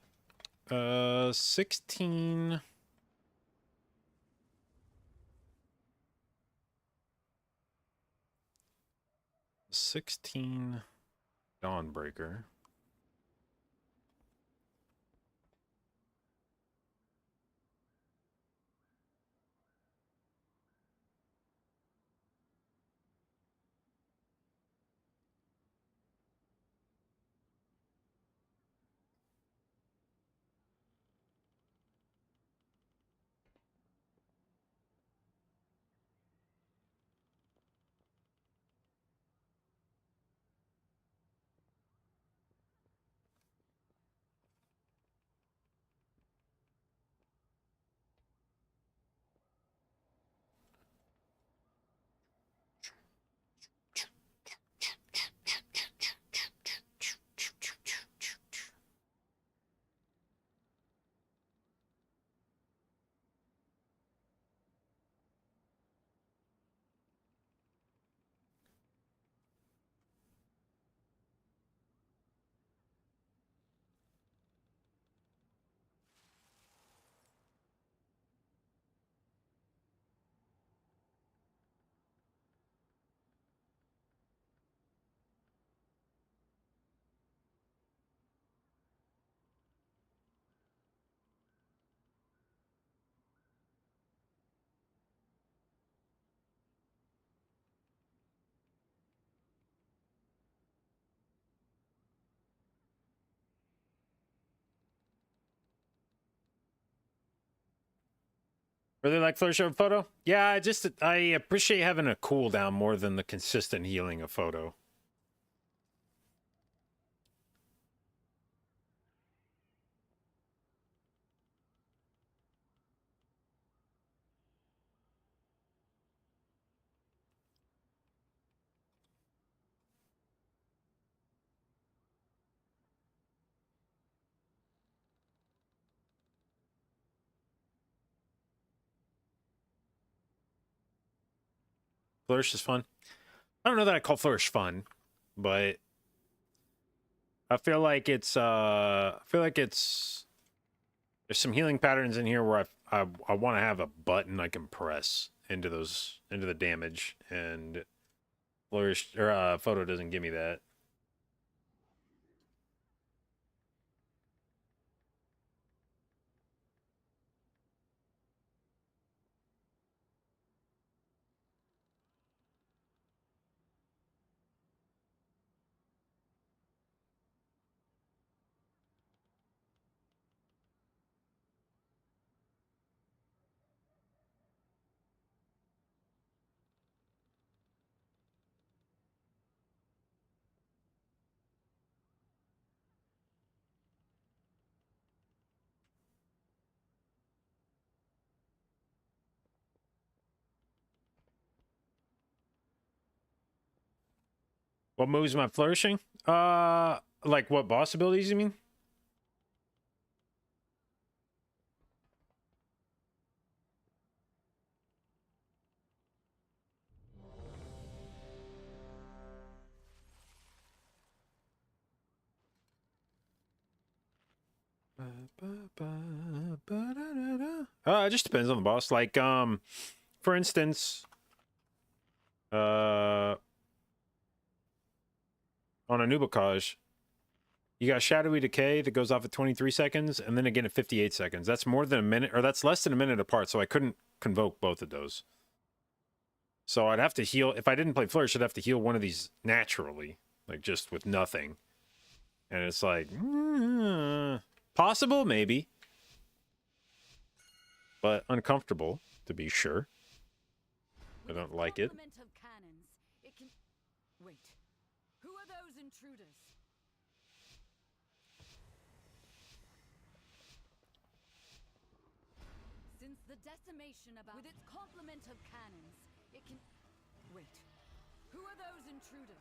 Speaker 2: 16. Dawnbreaker. Really like Flourish of Photo? Yeah, I appreciate having a cooldown more than the consistent healing of Photo. Flourish is fun. I don't know that I call Flourish fun, but I feel like it's there's some healing patterns in here where I want to have a button I can press into the damage, and Flourish or Photo doesn't give me that. What moves am I flourishing? Like what boss abilities you mean? It just depends on the boss. Like, for instance, on a Nubakaj, you got Shadowy Decay that goes off at 23 seconds, and then again at 58 seconds. That's more than a minute, or that's less than a minute apart, so I couldn't convoke both of those. So I'd have to heal, if I didn't play Flourish, I'd have to heal one of these naturally, like just with nothing. And it's like, possible, maybe. But uncomfortable, to be sure. I don't like it.
Speaker 6: Wait. Who are those intruders? Since the decimation about with its complement of cannons, it can wait. Who are those intruders?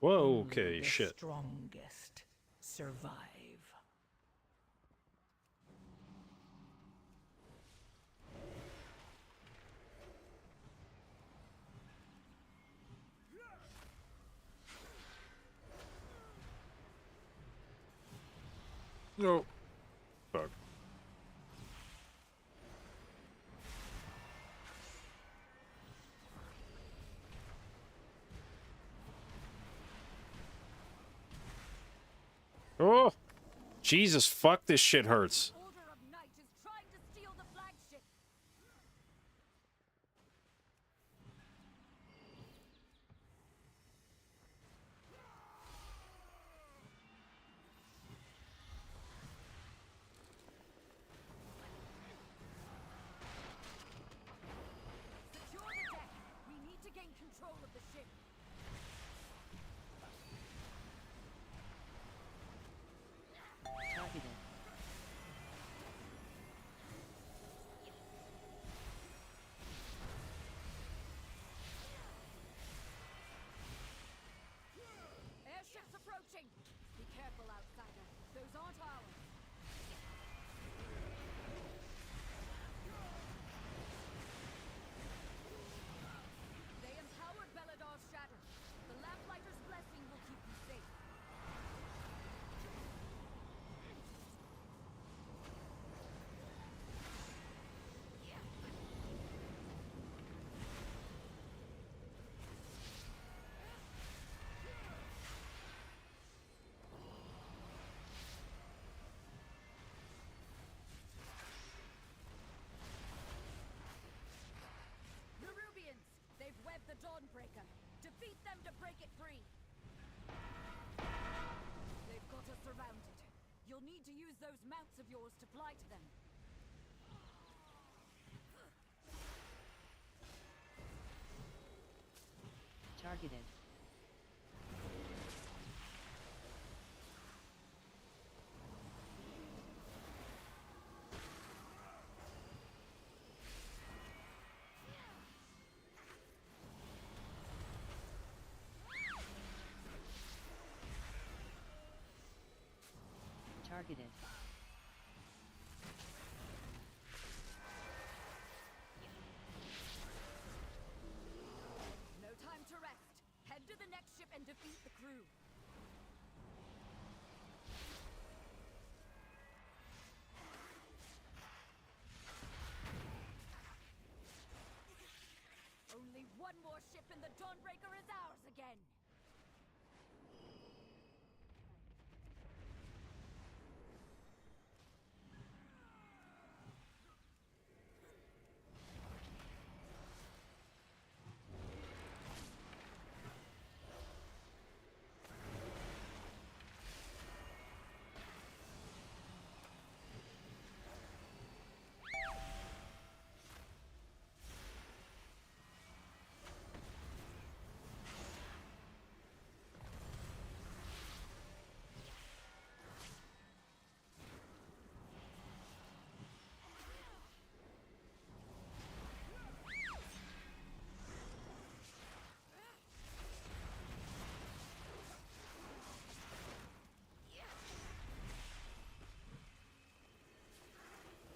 Speaker 2: Whoa,
Speaker 7: Only
Speaker 2: okay,
Speaker 7: the
Speaker 2: shit.
Speaker 7: strongest survive.
Speaker 2: No. Fuck. Oh! Jesus, fuck, this shit hurts.
Speaker 6: Order of Night is trying to steal the flagship. Secure the deck. We need to gain control of the ship.
Speaker 9: Targeted.
Speaker 6: Airship's approaching. Be careful, outsider. Those aren't ours. They empowered Beladar's shatter. The Lamplighter's blessing will keep you safe. Nerubians! They've webbed the Dawnbreaker. Defeat them to break it free. They've got us surrounded. You'll need to use those mounts of yours to fly to them.
Speaker 9: Targeted. Targeted.
Speaker 6: No time to rest. Head to the next ship and defeat the crew. Only one more ship and the Dawnbreaker is ours again.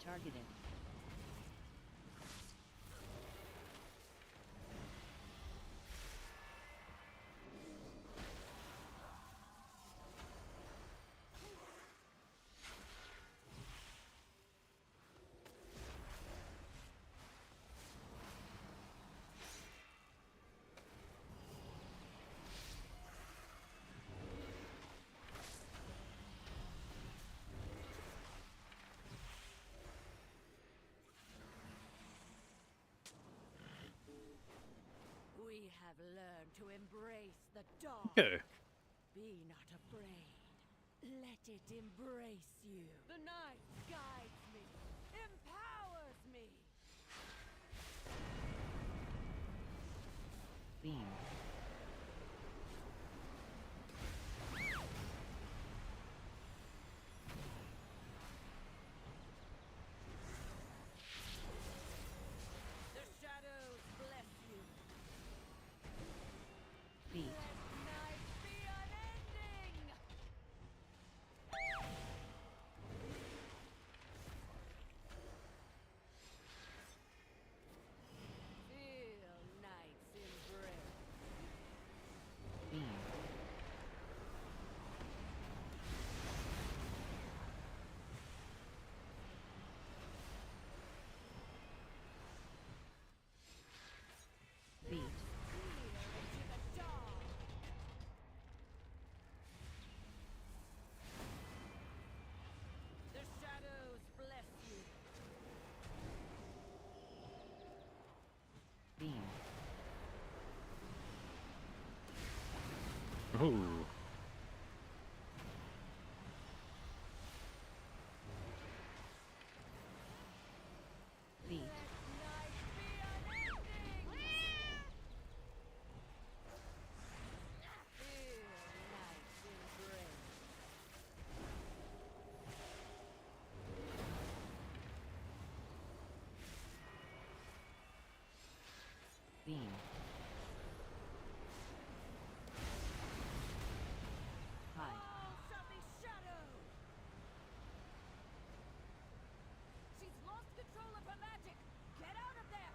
Speaker 9: Targeted.
Speaker 6: We have learned to embrace the dark.
Speaker 2: Okay.
Speaker 6: Be not afraid. Let it embrace you. The night guides me, empowers me.
Speaker 9: Beam.
Speaker 6: The shadows bless you.
Speaker 9: Beat.
Speaker 6: Let night be
Speaker 2: Ooh.
Speaker 9: Beat. Beam. Hide.
Speaker 6: She's lost control of her magic. Get out of there.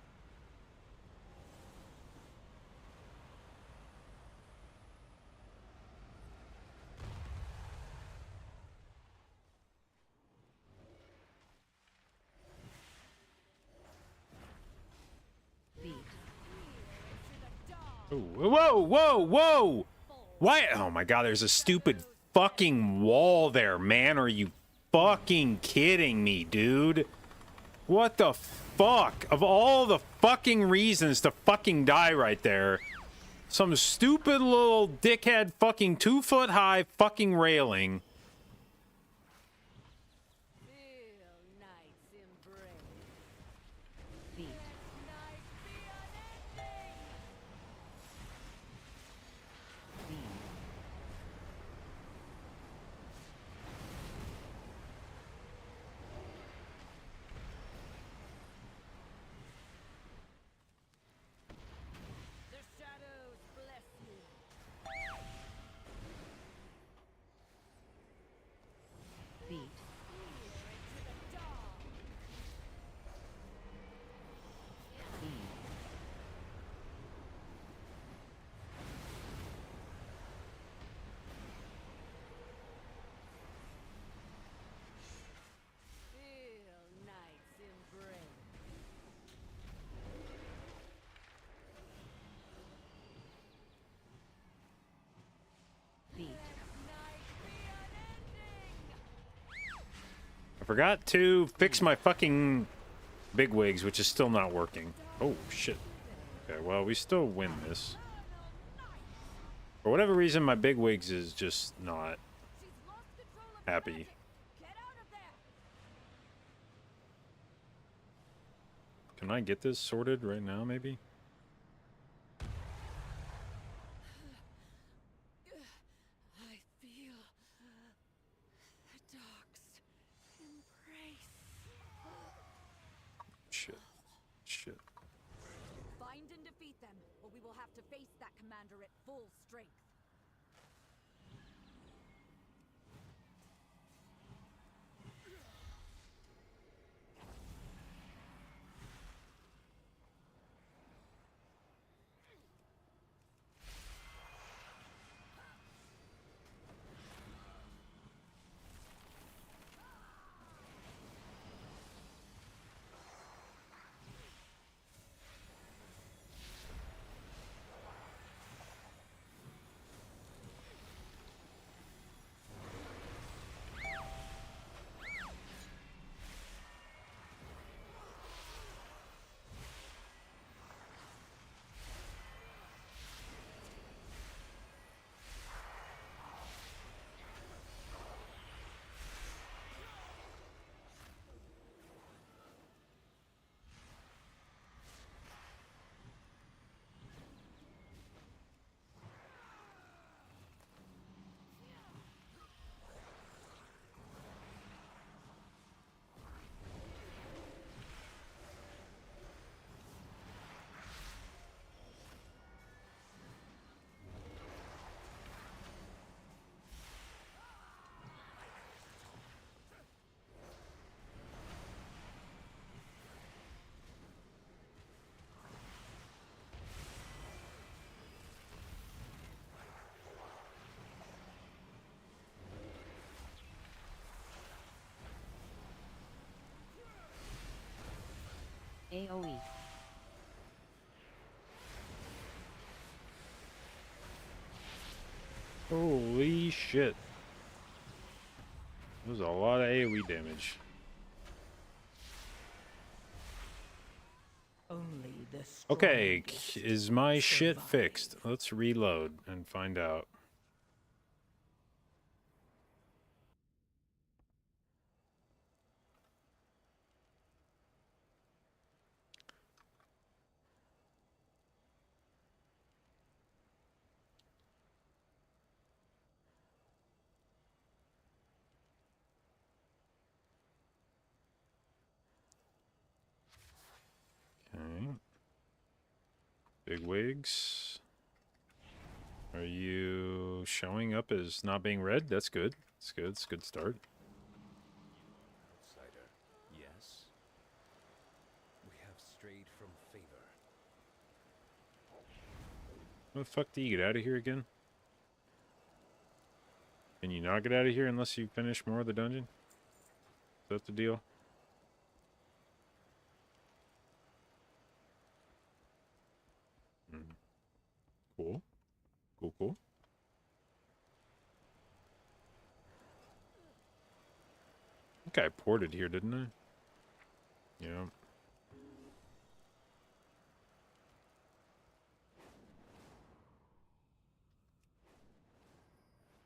Speaker 9: Beat.
Speaker 2: Ooh. Whoa, whoa, whoa! Why? Oh my god, there's a stupid fucking wall there, man. Are you fucking kidding me, dude? What the fuck? Of all the fucking reasons to fucking die right there, some stupid little dickhead fucking 2-foot high fucking railing.
Speaker 9: Beat. Beam.
Speaker 6: The shadows bless you.
Speaker 9: Beat. Beam.
Speaker 6: Feel night's embrace.
Speaker 9: Beat.
Speaker 2: I forgot to fix my fucking bigwigs, which is still not working. Oh, shit. Okay, well, we still win this. For whatever reason, my bigwigs is just not
Speaker 6: She's lost control of her
Speaker 2: happy.
Speaker 6: magic. Get out of there.
Speaker 2: Can I get this sorted right now, maybe?
Speaker 6: I feel the dark's embrace.
Speaker 2: Shit. Shit.
Speaker 6: Find and defeat them, or we will have to face that commander at full strength.
Speaker 9: AoE.
Speaker 2: Holy shit. That was a lot of AoE damage.
Speaker 7: Only the
Speaker 2: Okay,
Speaker 7: strongest
Speaker 2: is my shit
Speaker 7: survive.
Speaker 2: fixed? Let's reload and find out. Big wigs. Are you showing up as not being read? That's good. That's good. It's a good start.
Speaker 10: Outsider, yes. We have strayed from favor.
Speaker 2: How the fuck do you get out of here again? Can you not get out of here unless you finish more of the dungeon? Is that the deal? Cool. Cool, cool. I think I ported here, didn't I? Yeah.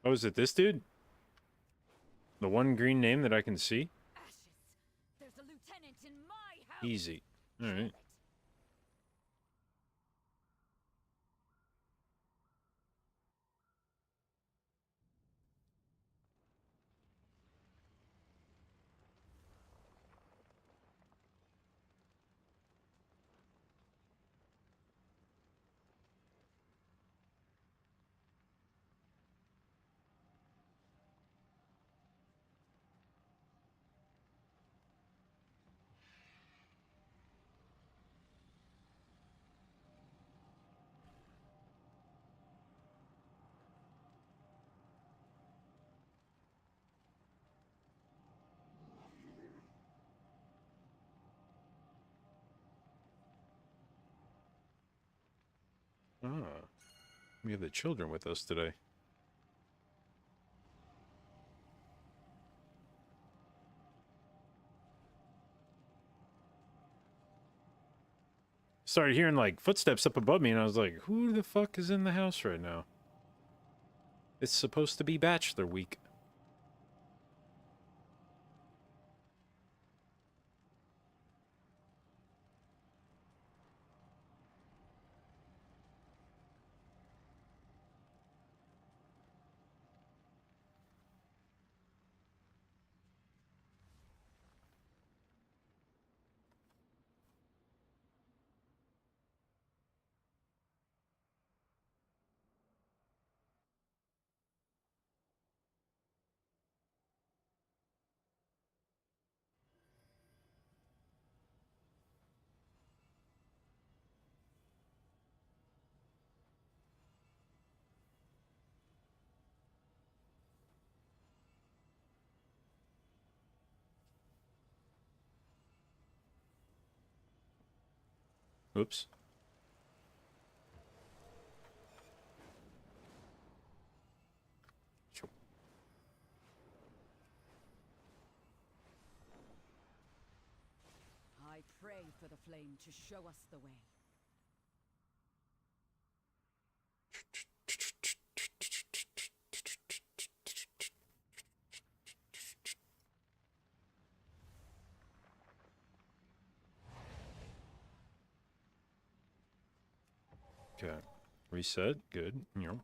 Speaker 2: Oh, is it this dude? The one green name that I can see?
Speaker 6: Ashes. There's a lieutenant in my house.
Speaker 2: Easy. Alright. Ah. We have the children with us today. Started hearing like footsteps up above me and I was like, who the fuck is in the house right now? It's supposed to be Bachelor Week. Oops.
Speaker 6: I pray for the flame to show us the way.
Speaker 2: Okay. Reset. Good. Yep.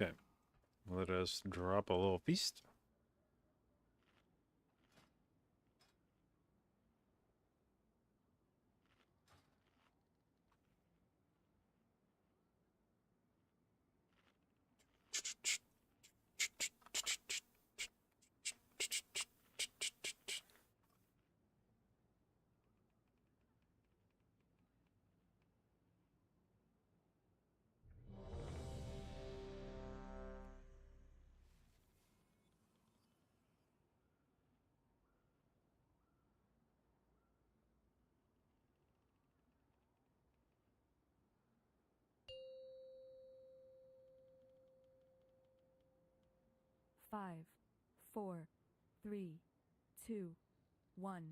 Speaker 2: Okay. Let us drop a little feast.
Speaker 11: 5, 4, 3, 2, 1.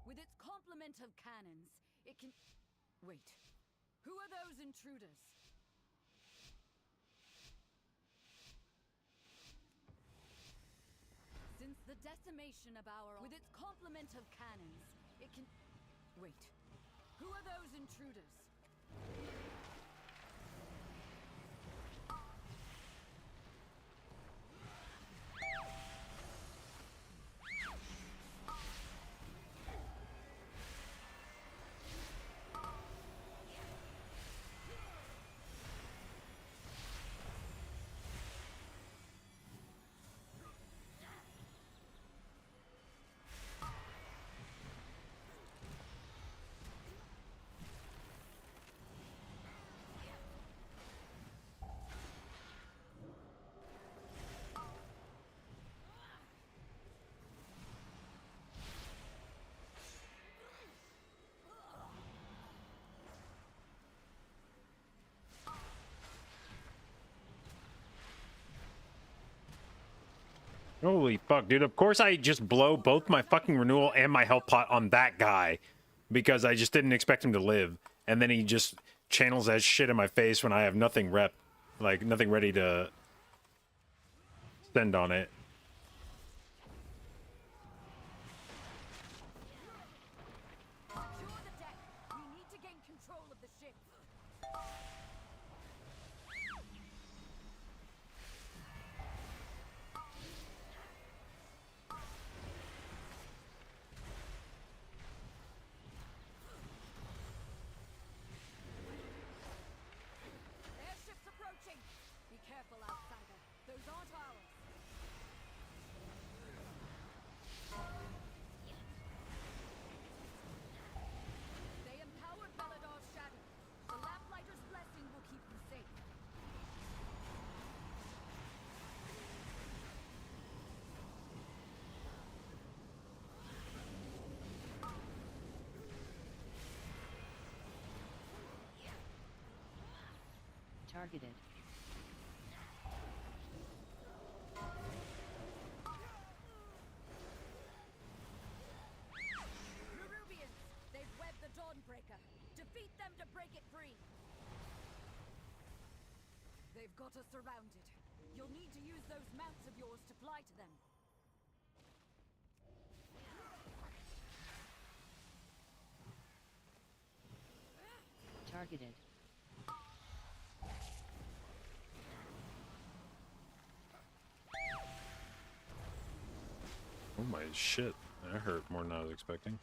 Speaker 6: With its complement of cannons, it can... Wait. Who are those intruders? Since the decimation of our... With its complement of cannons, it can... Wait. Who are those intruders?
Speaker 2: Holy fuck, dude. Of course I just blow both my fucking renewal and my health pot on that guy because I just didn't expect him to live. And then he just channels that shit in my face when I have nothing rep, like nothing ready to send on it.
Speaker 6: Secure the deck. We need to gain control of the ship. Airship's approaching. Be careful, outsider. Those aren't ours. They empowered Beladar's shadow. The Lamplighter's blessing will keep them safe.
Speaker 9: Targeted.
Speaker 6: Peruvians! They've webbed the Dawnbreaker. Defeat them to break it free. They've got us surrounded. You'll need to use those mounts of yours to fly to them.
Speaker 9: Targeted.
Speaker 2: Oh my shit. That hurt more than I was expecting.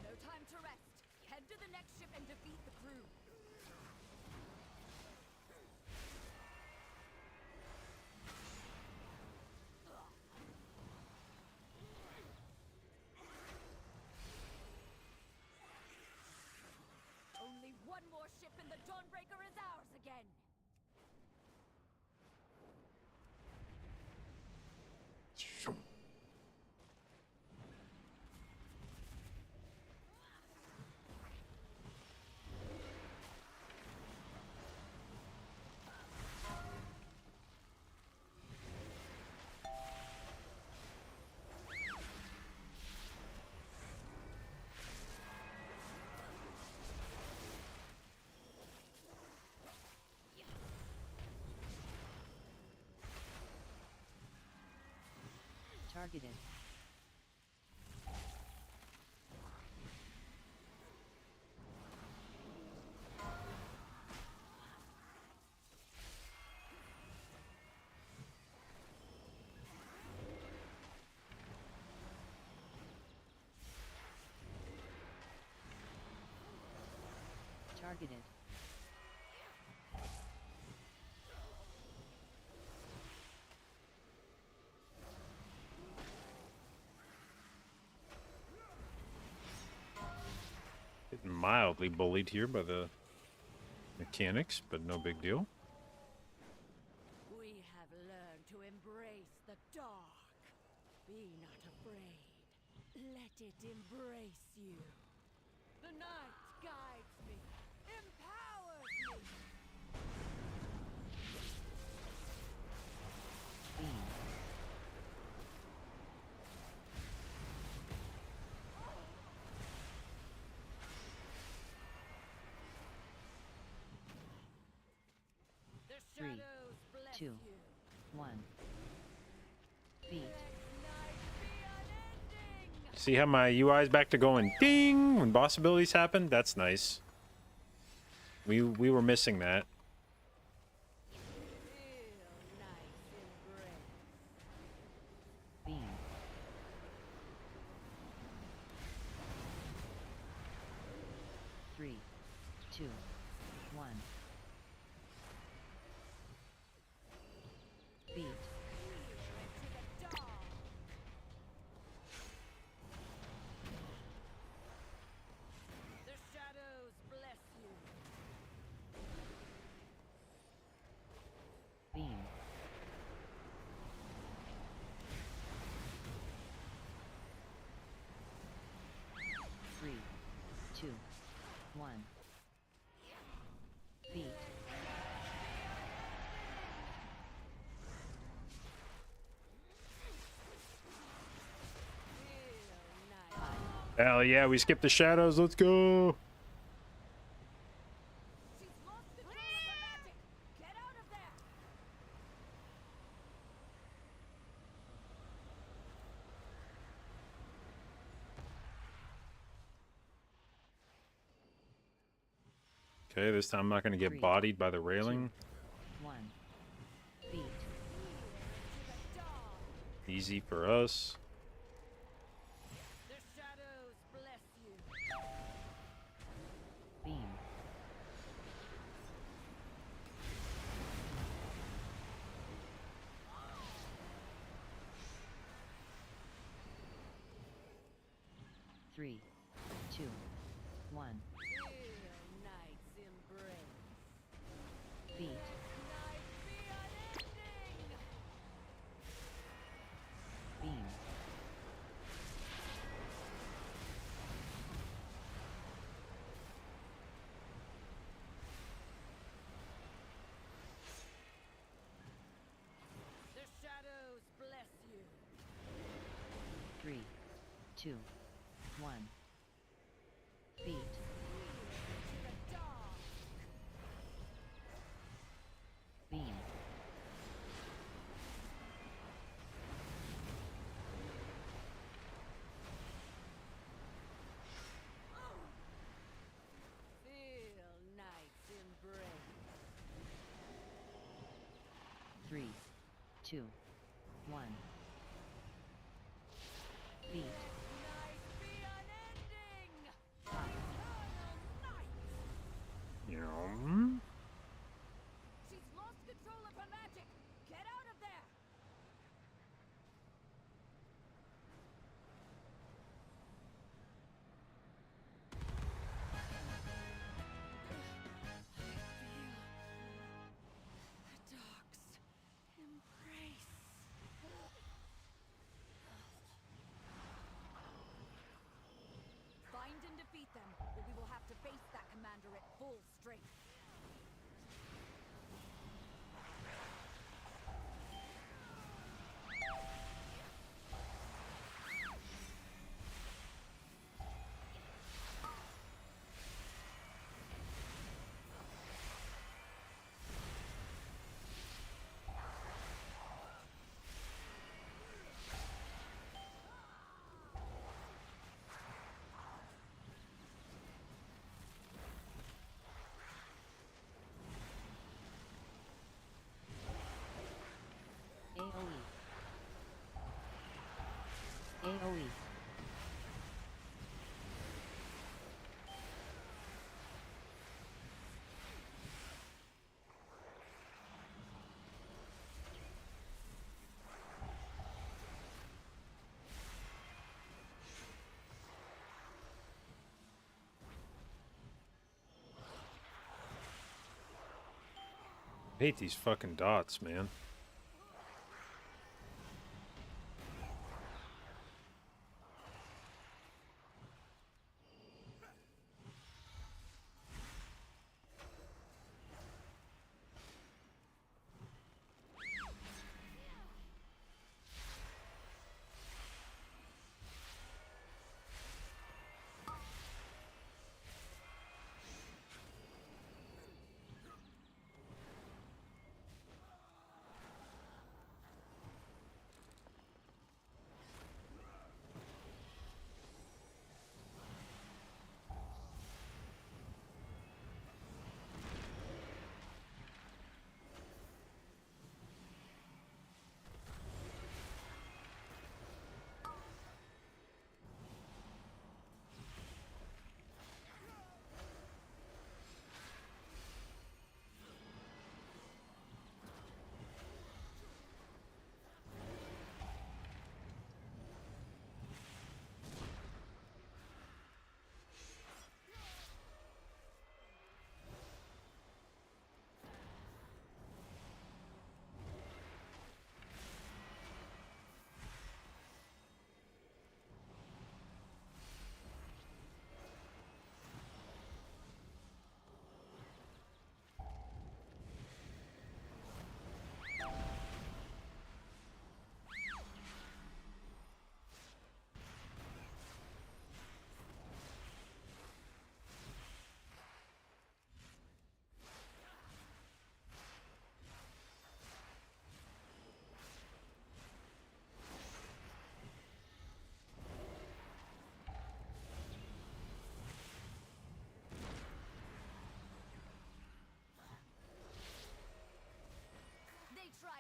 Speaker 6: No time to rest. Head to the next ship and defeat the crew. Only one more ship and the Dawnbreaker is ours again.
Speaker 9: Targeted. Targeted.
Speaker 2: Getting mildly bullied here by the mechanics, but no big deal.
Speaker 7: Be not afraid. Let it embrace you. The night guides me, empowers me. The shadows bless
Speaker 9: 2,
Speaker 7: you.
Speaker 9: 1. Beat.
Speaker 2: See how my UI is back to going ding when boss abilities happen? That's nice. We were missing that.
Speaker 9: Beam. Three, two, one. Beat.
Speaker 7: The shadows bless you.
Speaker 9: Beam. Three, two, one. Beat.
Speaker 2: Hell yeah, we skipped the shadows. Let's go.
Speaker 7: She's lost control of her magic. Get out of there.
Speaker 2: Okay, this time I'm not going to get
Speaker 9: 3,
Speaker 2: bodied by the railing.
Speaker 9: 1. Beat.
Speaker 2: Easy for us.
Speaker 7: The shadows bless you.
Speaker 9: Beam. Three, two, one.
Speaker 7: Feel night's embrace.
Speaker 9: Beat.
Speaker 7: Night be unending.
Speaker 9: Beam.
Speaker 7: The shadows bless you.
Speaker 9: 3, 2, 1. Beat.
Speaker 7: The dark.
Speaker 9: Beam.
Speaker 7: Feel night's embrace.
Speaker 9: 3, 2, 1. Beat.
Speaker 7: Night be unending.
Speaker 9: Pop.
Speaker 7: Eternal night.
Speaker 2: Yeah.
Speaker 7: She's lost control of her magic. Get out of there. The dark's embrace. Find and defeat them, or we will have to face that commander at full strength.
Speaker 9: AoE. AoE.
Speaker 2: I hate these fucking dots, man.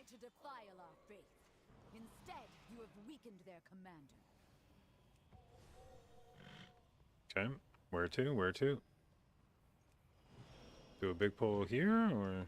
Speaker 12: try to defile our faith. Instead, you have weakened their commander.
Speaker 2: Okay. Where to? Where to? Do a big pull here, or?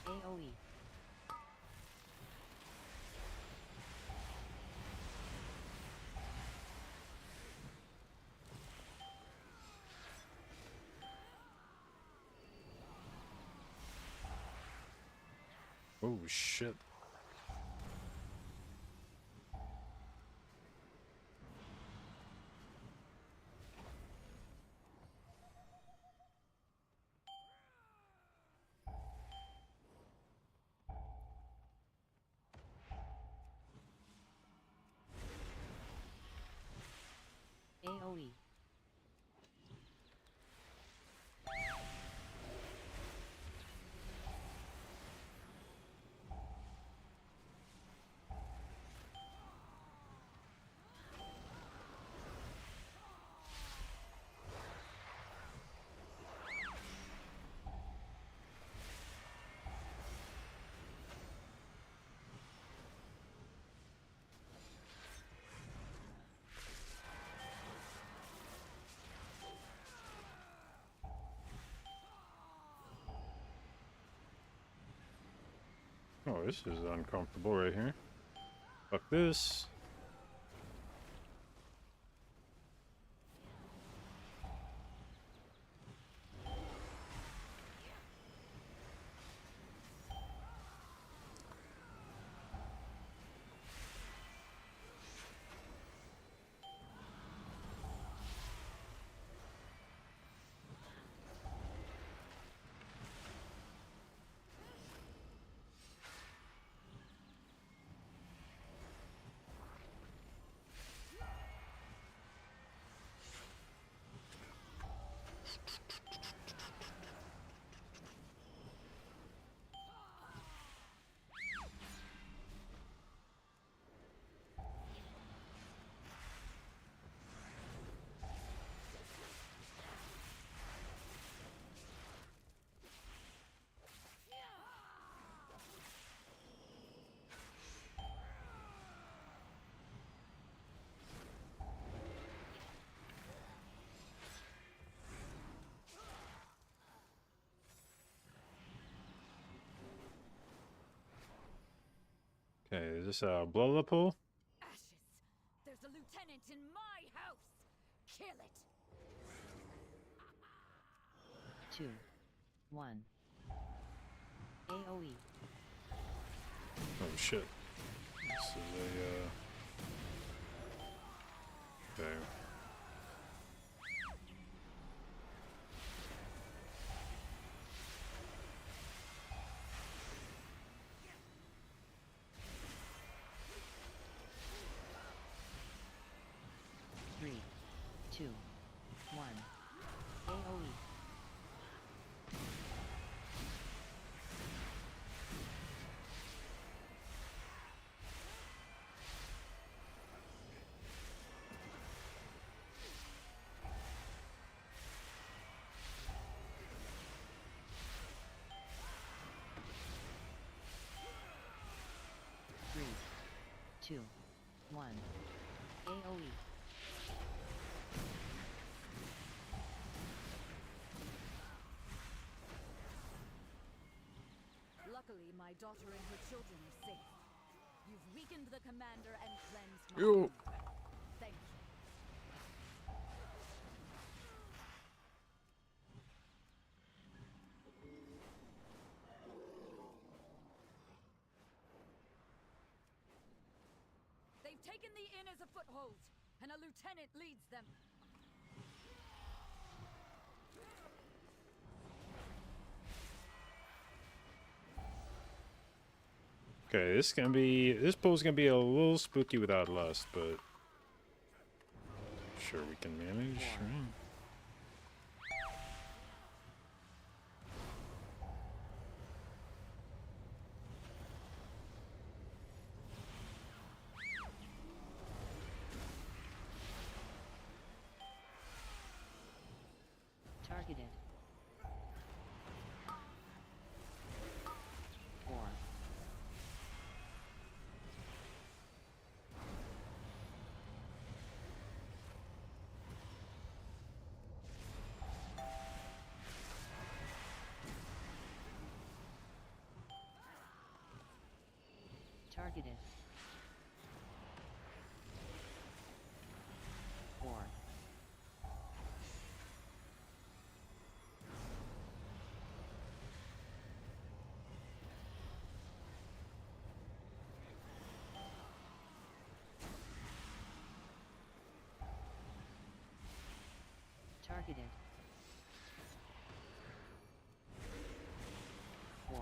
Speaker 9: AoE.
Speaker 2: Oh shit.
Speaker 9: AoE.
Speaker 2: Oh, this is uncomfortable right here. Fuck this. Okay, is this a blow pool?
Speaker 12: Ashes! There's a lieutenant in my house! Kill it!
Speaker 9: 2, 1. AoE.
Speaker 2: Oh shit. This is a okay.
Speaker 9: 3, 2, 1. AoE. Three, 2, 1. AoE.
Speaker 12: Luckily, my daughter and her children are safe. You've weakened the commander and cleansed my
Speaker 2: Yo.
Speaker 12: honor. Thank you. They've taken the inn as a foothold. and a lieutenant leads them.
Speaker 2: Okay, this bull's gonna be a little spooky without lust, but sure we can manage. Right?
Speaker 9: Targeted. 4. Targeted. 4. Targeted. 4.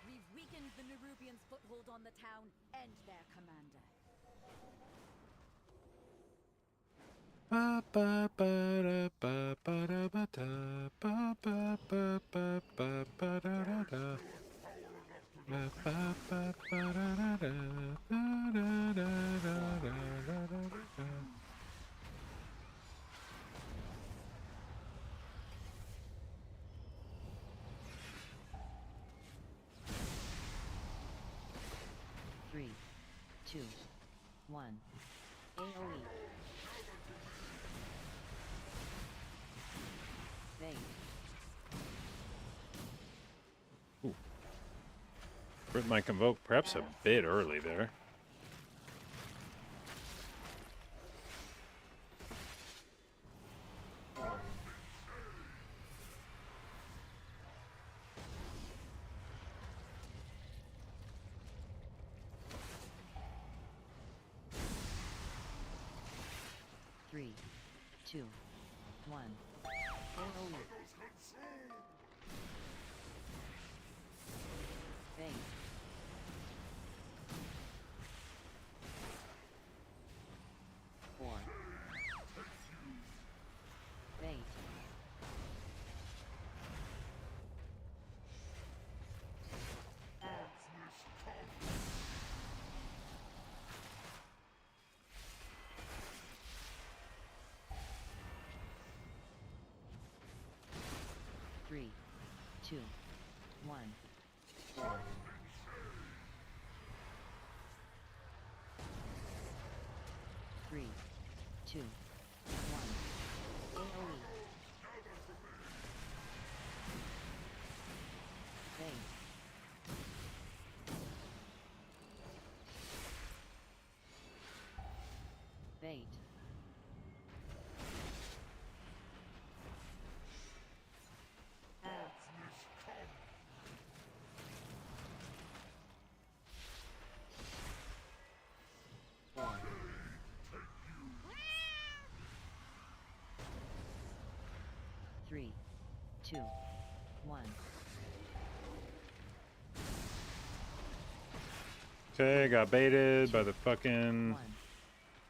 Speaker 12: We've weakened the Nerubians' foothold on the town and their commander.
Speaker 2: Ba ba ba da ba ba da ba da ba ba ba ba ba ba da da da. Ba ba ba ba da da da da da da da da da da.
Speaker 9: 3, 2, 1. AoE. Bait.
Speaker 2: Crit might convoke perhaps a bit early there.
Speaker 9: Three, 2, 1. AoE. Bait. Four. Bait. Three, 2, 1. 4. Three, 2, 1. AoE. Bait. Bait. Three, 2, 1.
Speaker 2: Okay, got baited by the fucking.
Speaker 9: 1.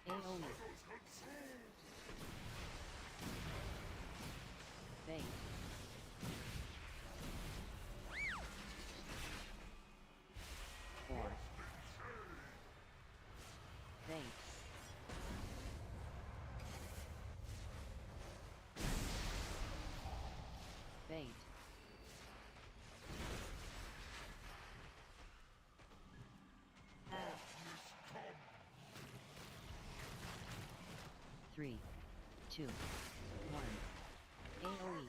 Speaker 9: AoE. Bait. Four. Bait. Bait. Three, 2, 1. AoE.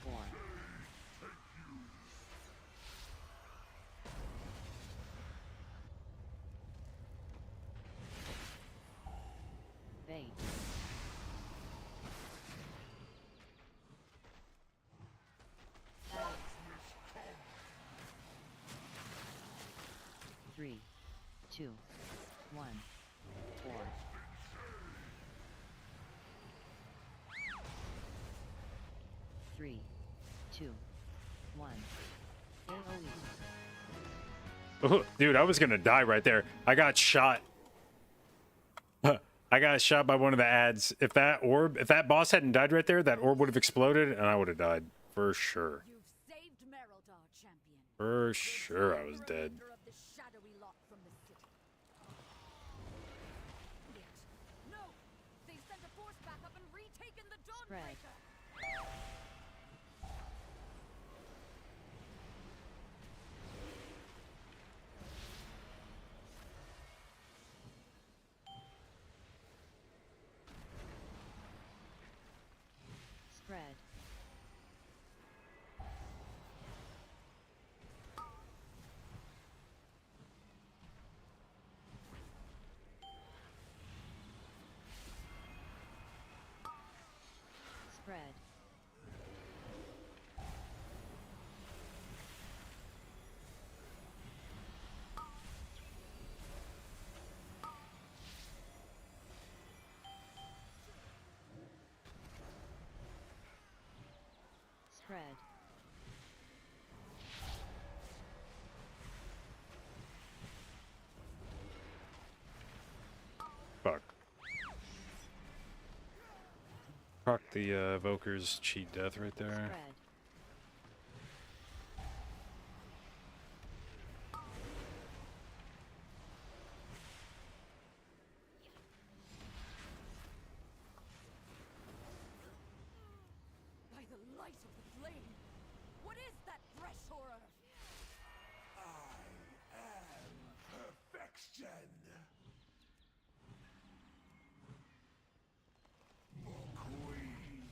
Speaker 9: Four. Bait. 3, 2, 1, 4. Three, two, one. AOE.
Speaker 2: Oh, dude, I was gonna die right there. I got shot. I got shot by one of the ads. If that boss hadn't died right there, that orb would have exploded and I would have died. For sure.
Speaker 12: You've saved Mereldar, champion.
Speaker 2: For sure I was dead.
Speaker 12: Remainder of the shadowy lot from the city. Yet, no! They've sent a force back up and retaken the Dawnbreaker!
Speaker 9: Spread. Spread. Spread.
Speaker 2: Fuck. Proc the Evoker's cheat death right there.
Speaker 9: Spread.
Speaker 12: By the light of the flame! What is that fresh horror?
Speaker 8: I am perfection. Queen.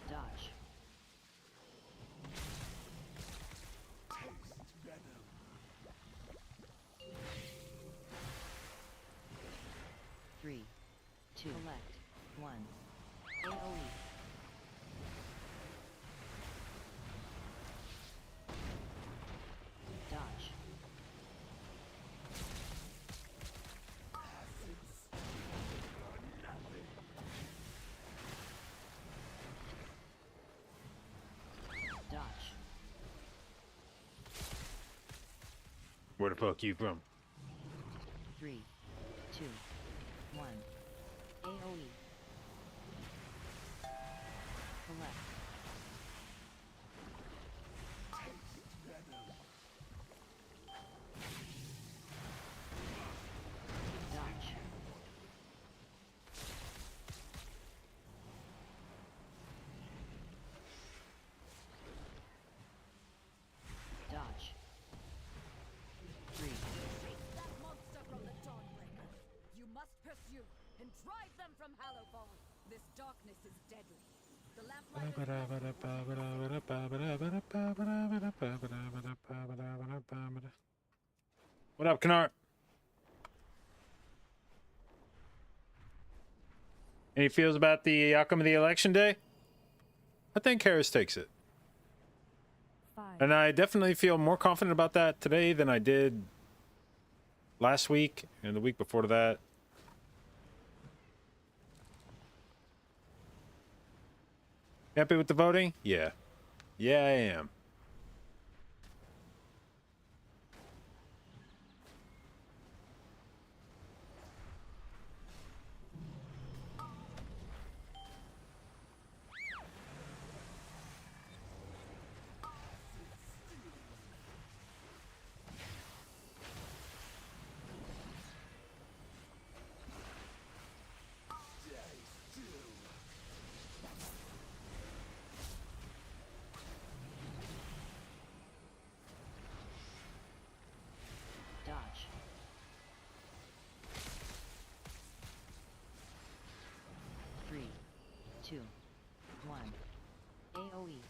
Speaker 9: Dodge.
Speaker 8: Taste venom.
Speaker 9: Three, two. Select. One. AOE. Dodge. Dodge.
Speaker 2: Where the fuck you from?
Speaker 9: 3, 2, 1. AOE. Collect. Dodge. Dodge. 3,
Speaker 12: Chase that monster from the Dawnbreaker! You must pursue and drive them from Hallowfall! This darkness is deadly. The lamplight.
Speaker 2: What up, Knart? Any feels about the outcome of the election day? I think Harris takes it.
Speaker 11: 5,
Speaker 2: And I definitely feel more confident about that today than I did last week and the week before that. Happy with the voting? Yeah. Yeah, I am.
Speaker 9: Dodge. Three, two, one. AOE.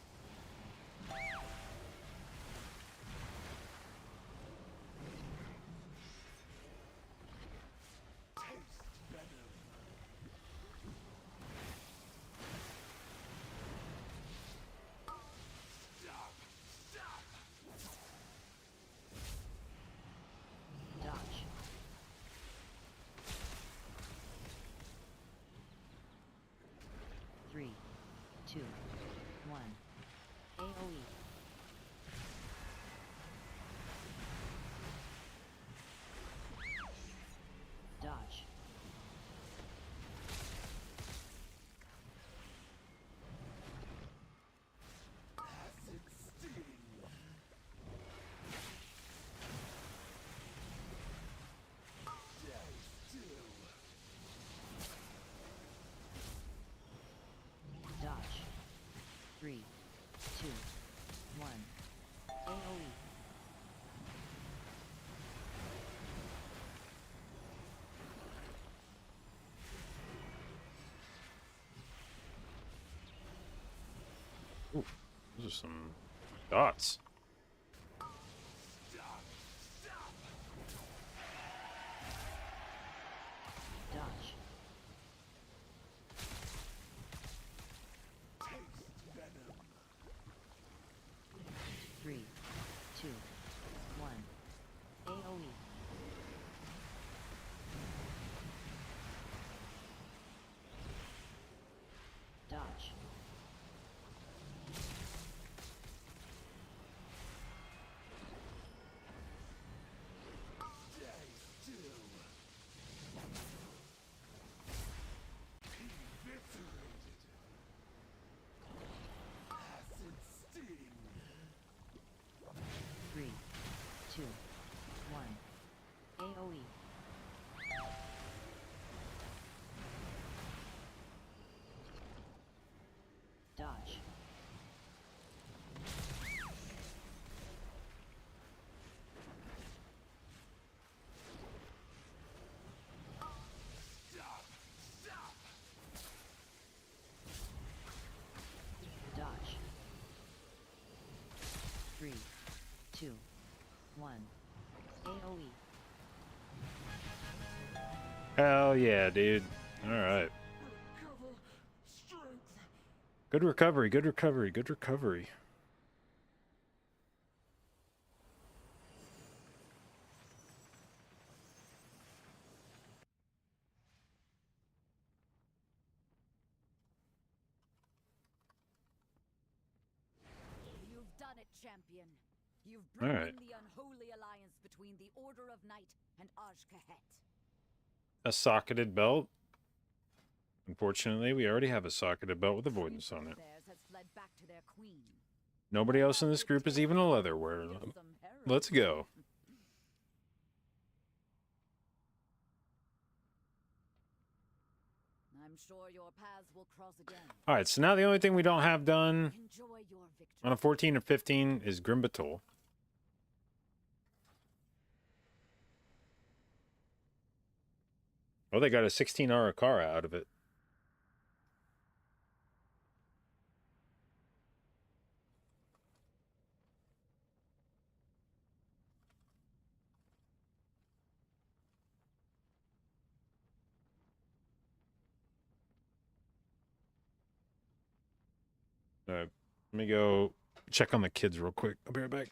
Speaker 9: 3, 2, 1. AoE. Dodge.
Speaker 8: Acid sting. Stay still.
Speaker 9: Dodge. 3, 2, 1. AoE.
Speaker 2: Those are some dots.
Speaker 9: Dodge.
Speaker 8: Taste venom.
Speaker 9: 3, 2, 1. AoE. Dodge.
Speaker 8: Stay still. Eviscerated. Acid sting.
Speaker 9: 3, 2, 1. AoE. Dodge.
Speaker 8: Stop. Stop.
Speaker 9: Dodge. 3, 2, 1. AoE.
Speaker 2: Hell yeah, dude. All right.
Speaker 8: Recover strength.
Speaker 2: Good recovery, good recovery, good recovery.
Speaker 12: You've done it, champion. You've
Speaker 2: All
Speaker 12: broken
Speaker 2: right.
Speaker 12: the unholy alliance between the Order of Night and Ajkahet.
Speaker 2: A socketed belt. Unfortunately, we already have a socketed belt with avoidance on it.
Speaker 12: Theirs has fled back to their queen.
Speaker 2: Nobody else in this group is even a leather wearer.
Speaker 12: Some heroin.
Speaker 2: Let's go.
Speaker 12: I'm sure your paths will cross again.
Speaker 2: All right, so now the only thing we don't have done
Speaker 12: Enjoy your victory.
Speaker 2: on a 14 or 15 is Grimbatol. Oh, they got a 16 Arakara out of it. Let me go check on the kids real quick. I'll be right back.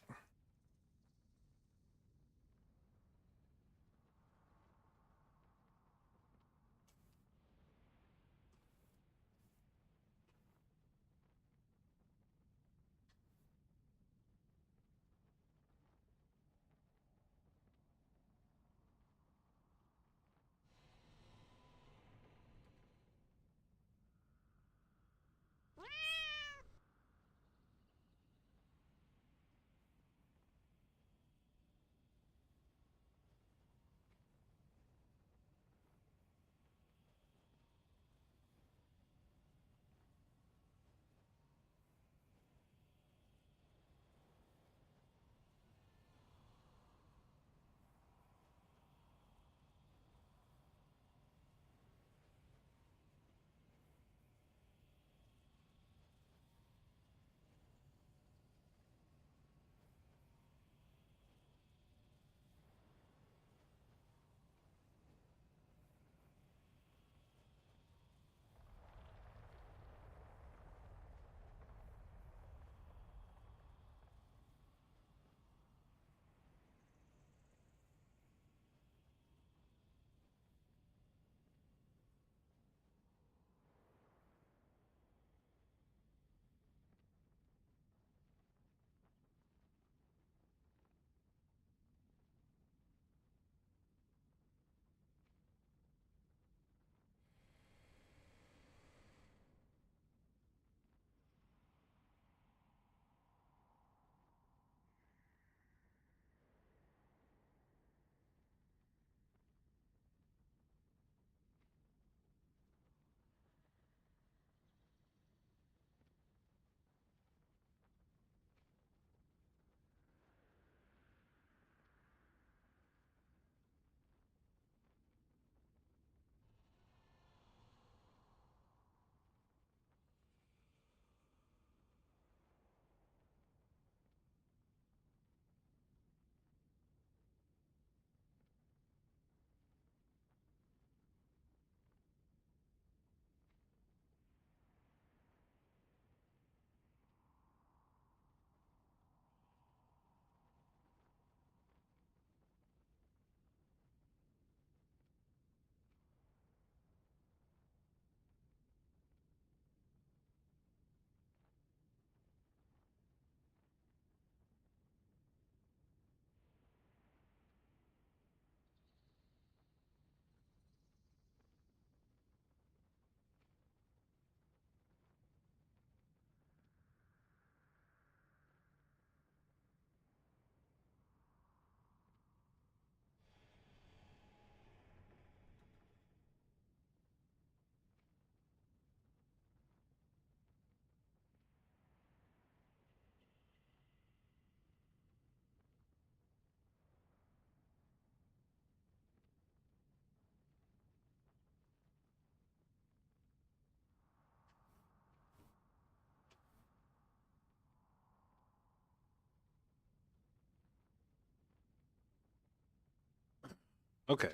Speaker 2: Okay.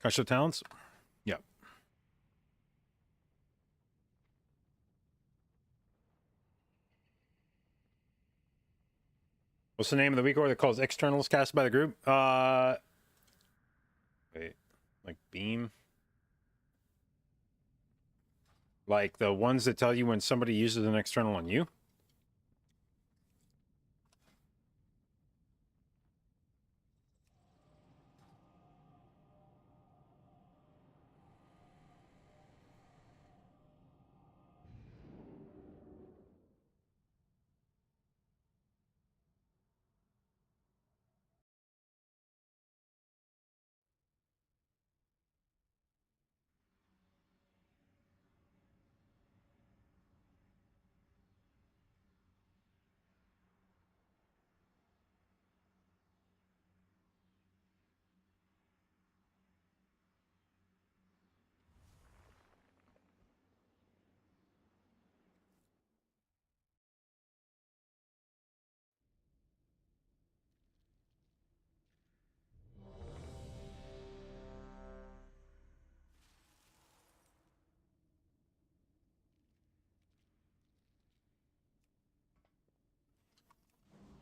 Speaker 2: Crush the talents? Yep. What's the name of the week order that calls externals cast by the group? Wait, like beam? Like the ones that tell you when somebody uses an external on you?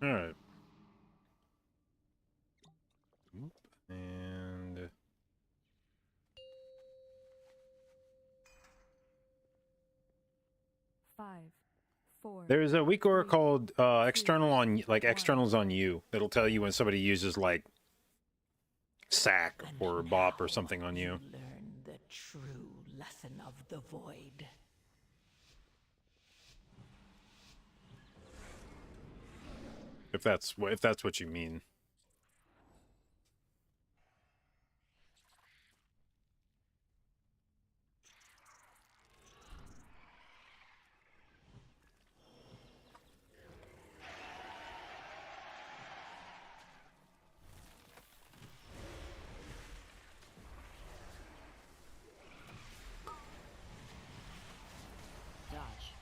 Speaker 2: All right. And
Speaker 11: 5, 4.
Speaker 2: there's a weak aura called external on, like externals on you. That'll tell you when somebody uses like sack or bop or something on you.
Speaker 7: Learn the true lesson of the void.
Speaker 2: If that's what you mean.
Speaker 9: Dodge.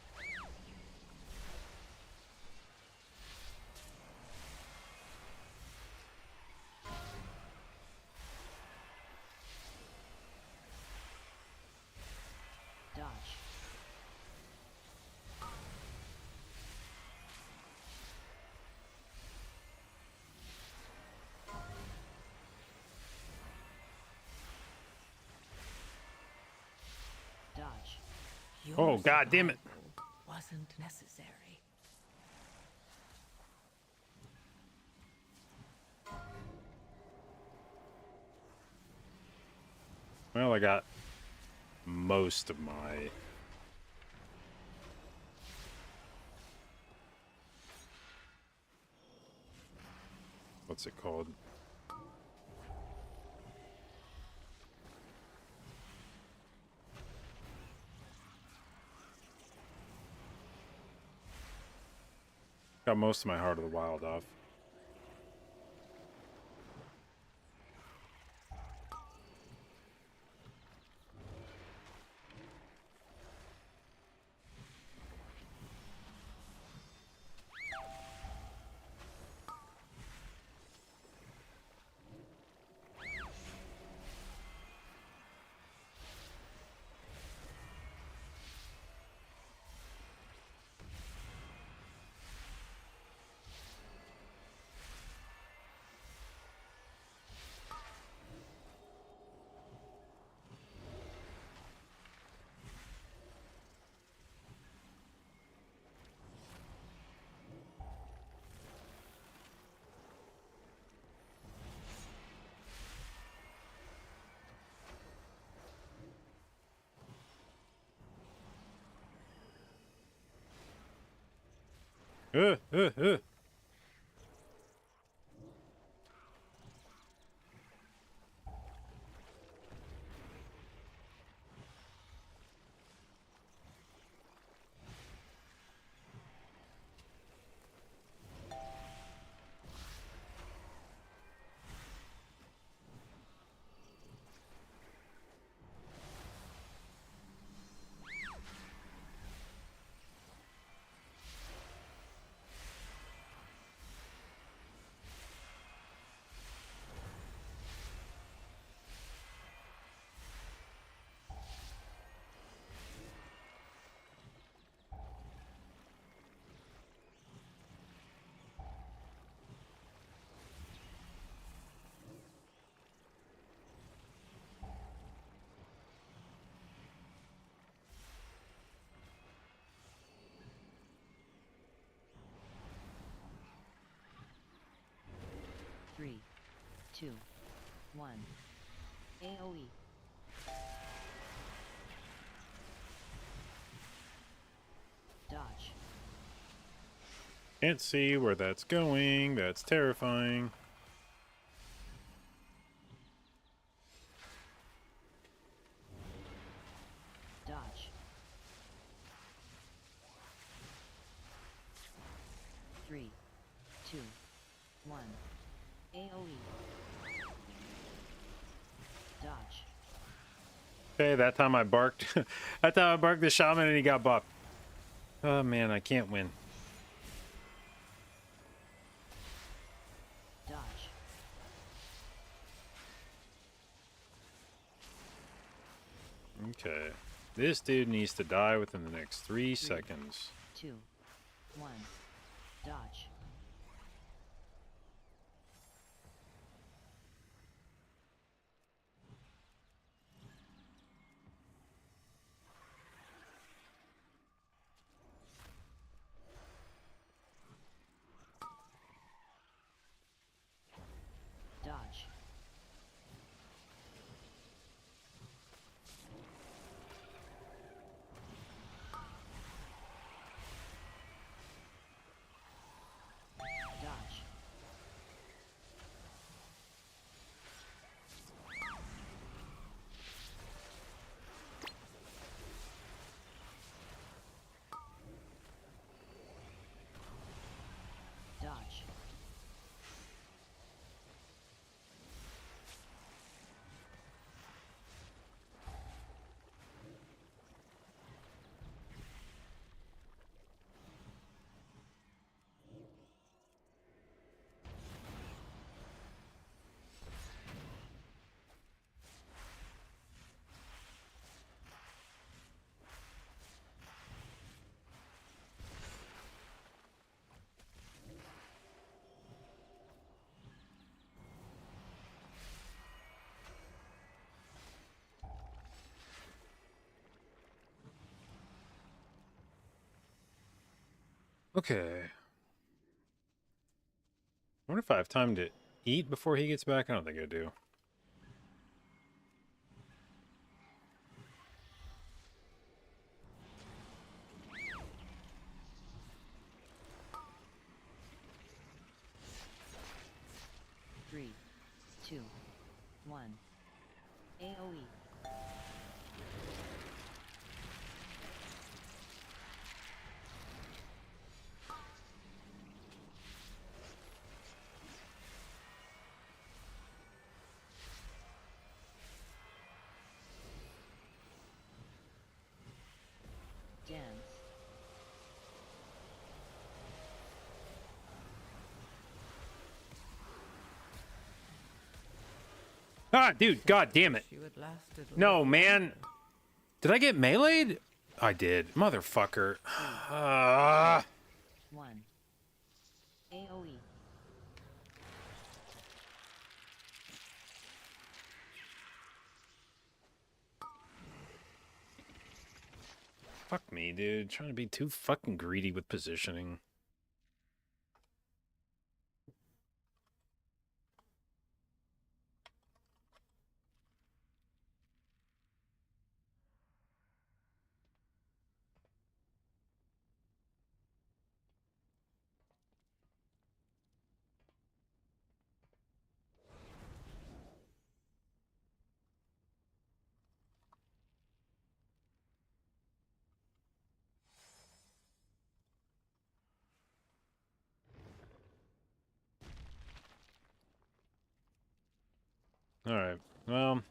Speaker 9: Dodge. Dodge.
Speaker 2: Oh, God damn it.
Speaker 7: Wasn't necessary.
Speaker 2: Well, I got most of my... What's it called? Got most of my Heart of the Wild off. Uh, uh, uh.
Speaker 9: 2, 1. AoE. Dodge.
Speaker 2: Can't see where that's going. That's terrifying.
Speaker 9: Dodge. 3, 2, 1. AoE. Dodge.
Speaker 2: Okay, that time I barked. That time I barked the shaman and he got buffed. Oh man, I can't win.
Speaker 9: Dodge.
Speaker 2: Okay. This dude needs to die within the next 3 seconds.
Speaker 9: 2, 1. Dodge. Dodge. Dodge. Dodge.
Speaker 2: Okay. I wonder if I have time to eat before he gets back. I don't think I do.
Speaker 9: Three, 2, 1. AoE. Dance.
Speaker 2: Ah, dude, god damn it.
Speaker 7: You had lasted
Speaker 2: No, man. Did I get meleeed? I did. Motherfucker.
Speaker 9: 1. AoE.
Speaker 2: Fuck me, dude. Trying to be too fucking greedy with positioning. Alright, well,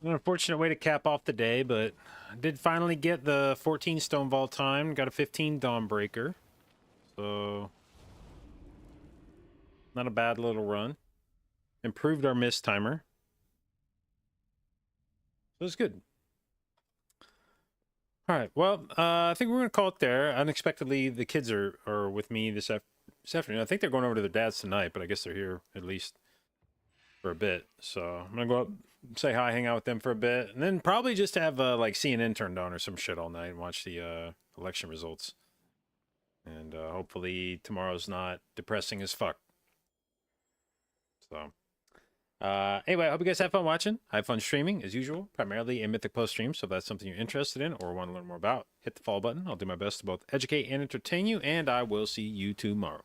Speaker 2: an unfortunate way to cap off the day, but I did finally get the 14 Stonewall time, got a 15 Dawnbreaker, so not a bad little run. Improved our miss timer. So it's good. Alright, well, I think we're going to call it there. Unexpectedly, the kids are with me this afternoon. I think they're going over to their dad's tonight, but I guess they're here at least for a bit. So I'm gonna go up, say hi, hang out with them for a bit, and then probably just have like CNN turned on or some shit all night and watch the election results. And hopefully tomorrow's not depressing as fuck. So, anyway, I hope you guys have fun watching. I have fun streaming as usual, primarily a Mythic Plus stream. So if that's something you're interested in or want to learn more about, hit the follow button. I'll do my best to both educate and entertain you, and I will see you tomorrow.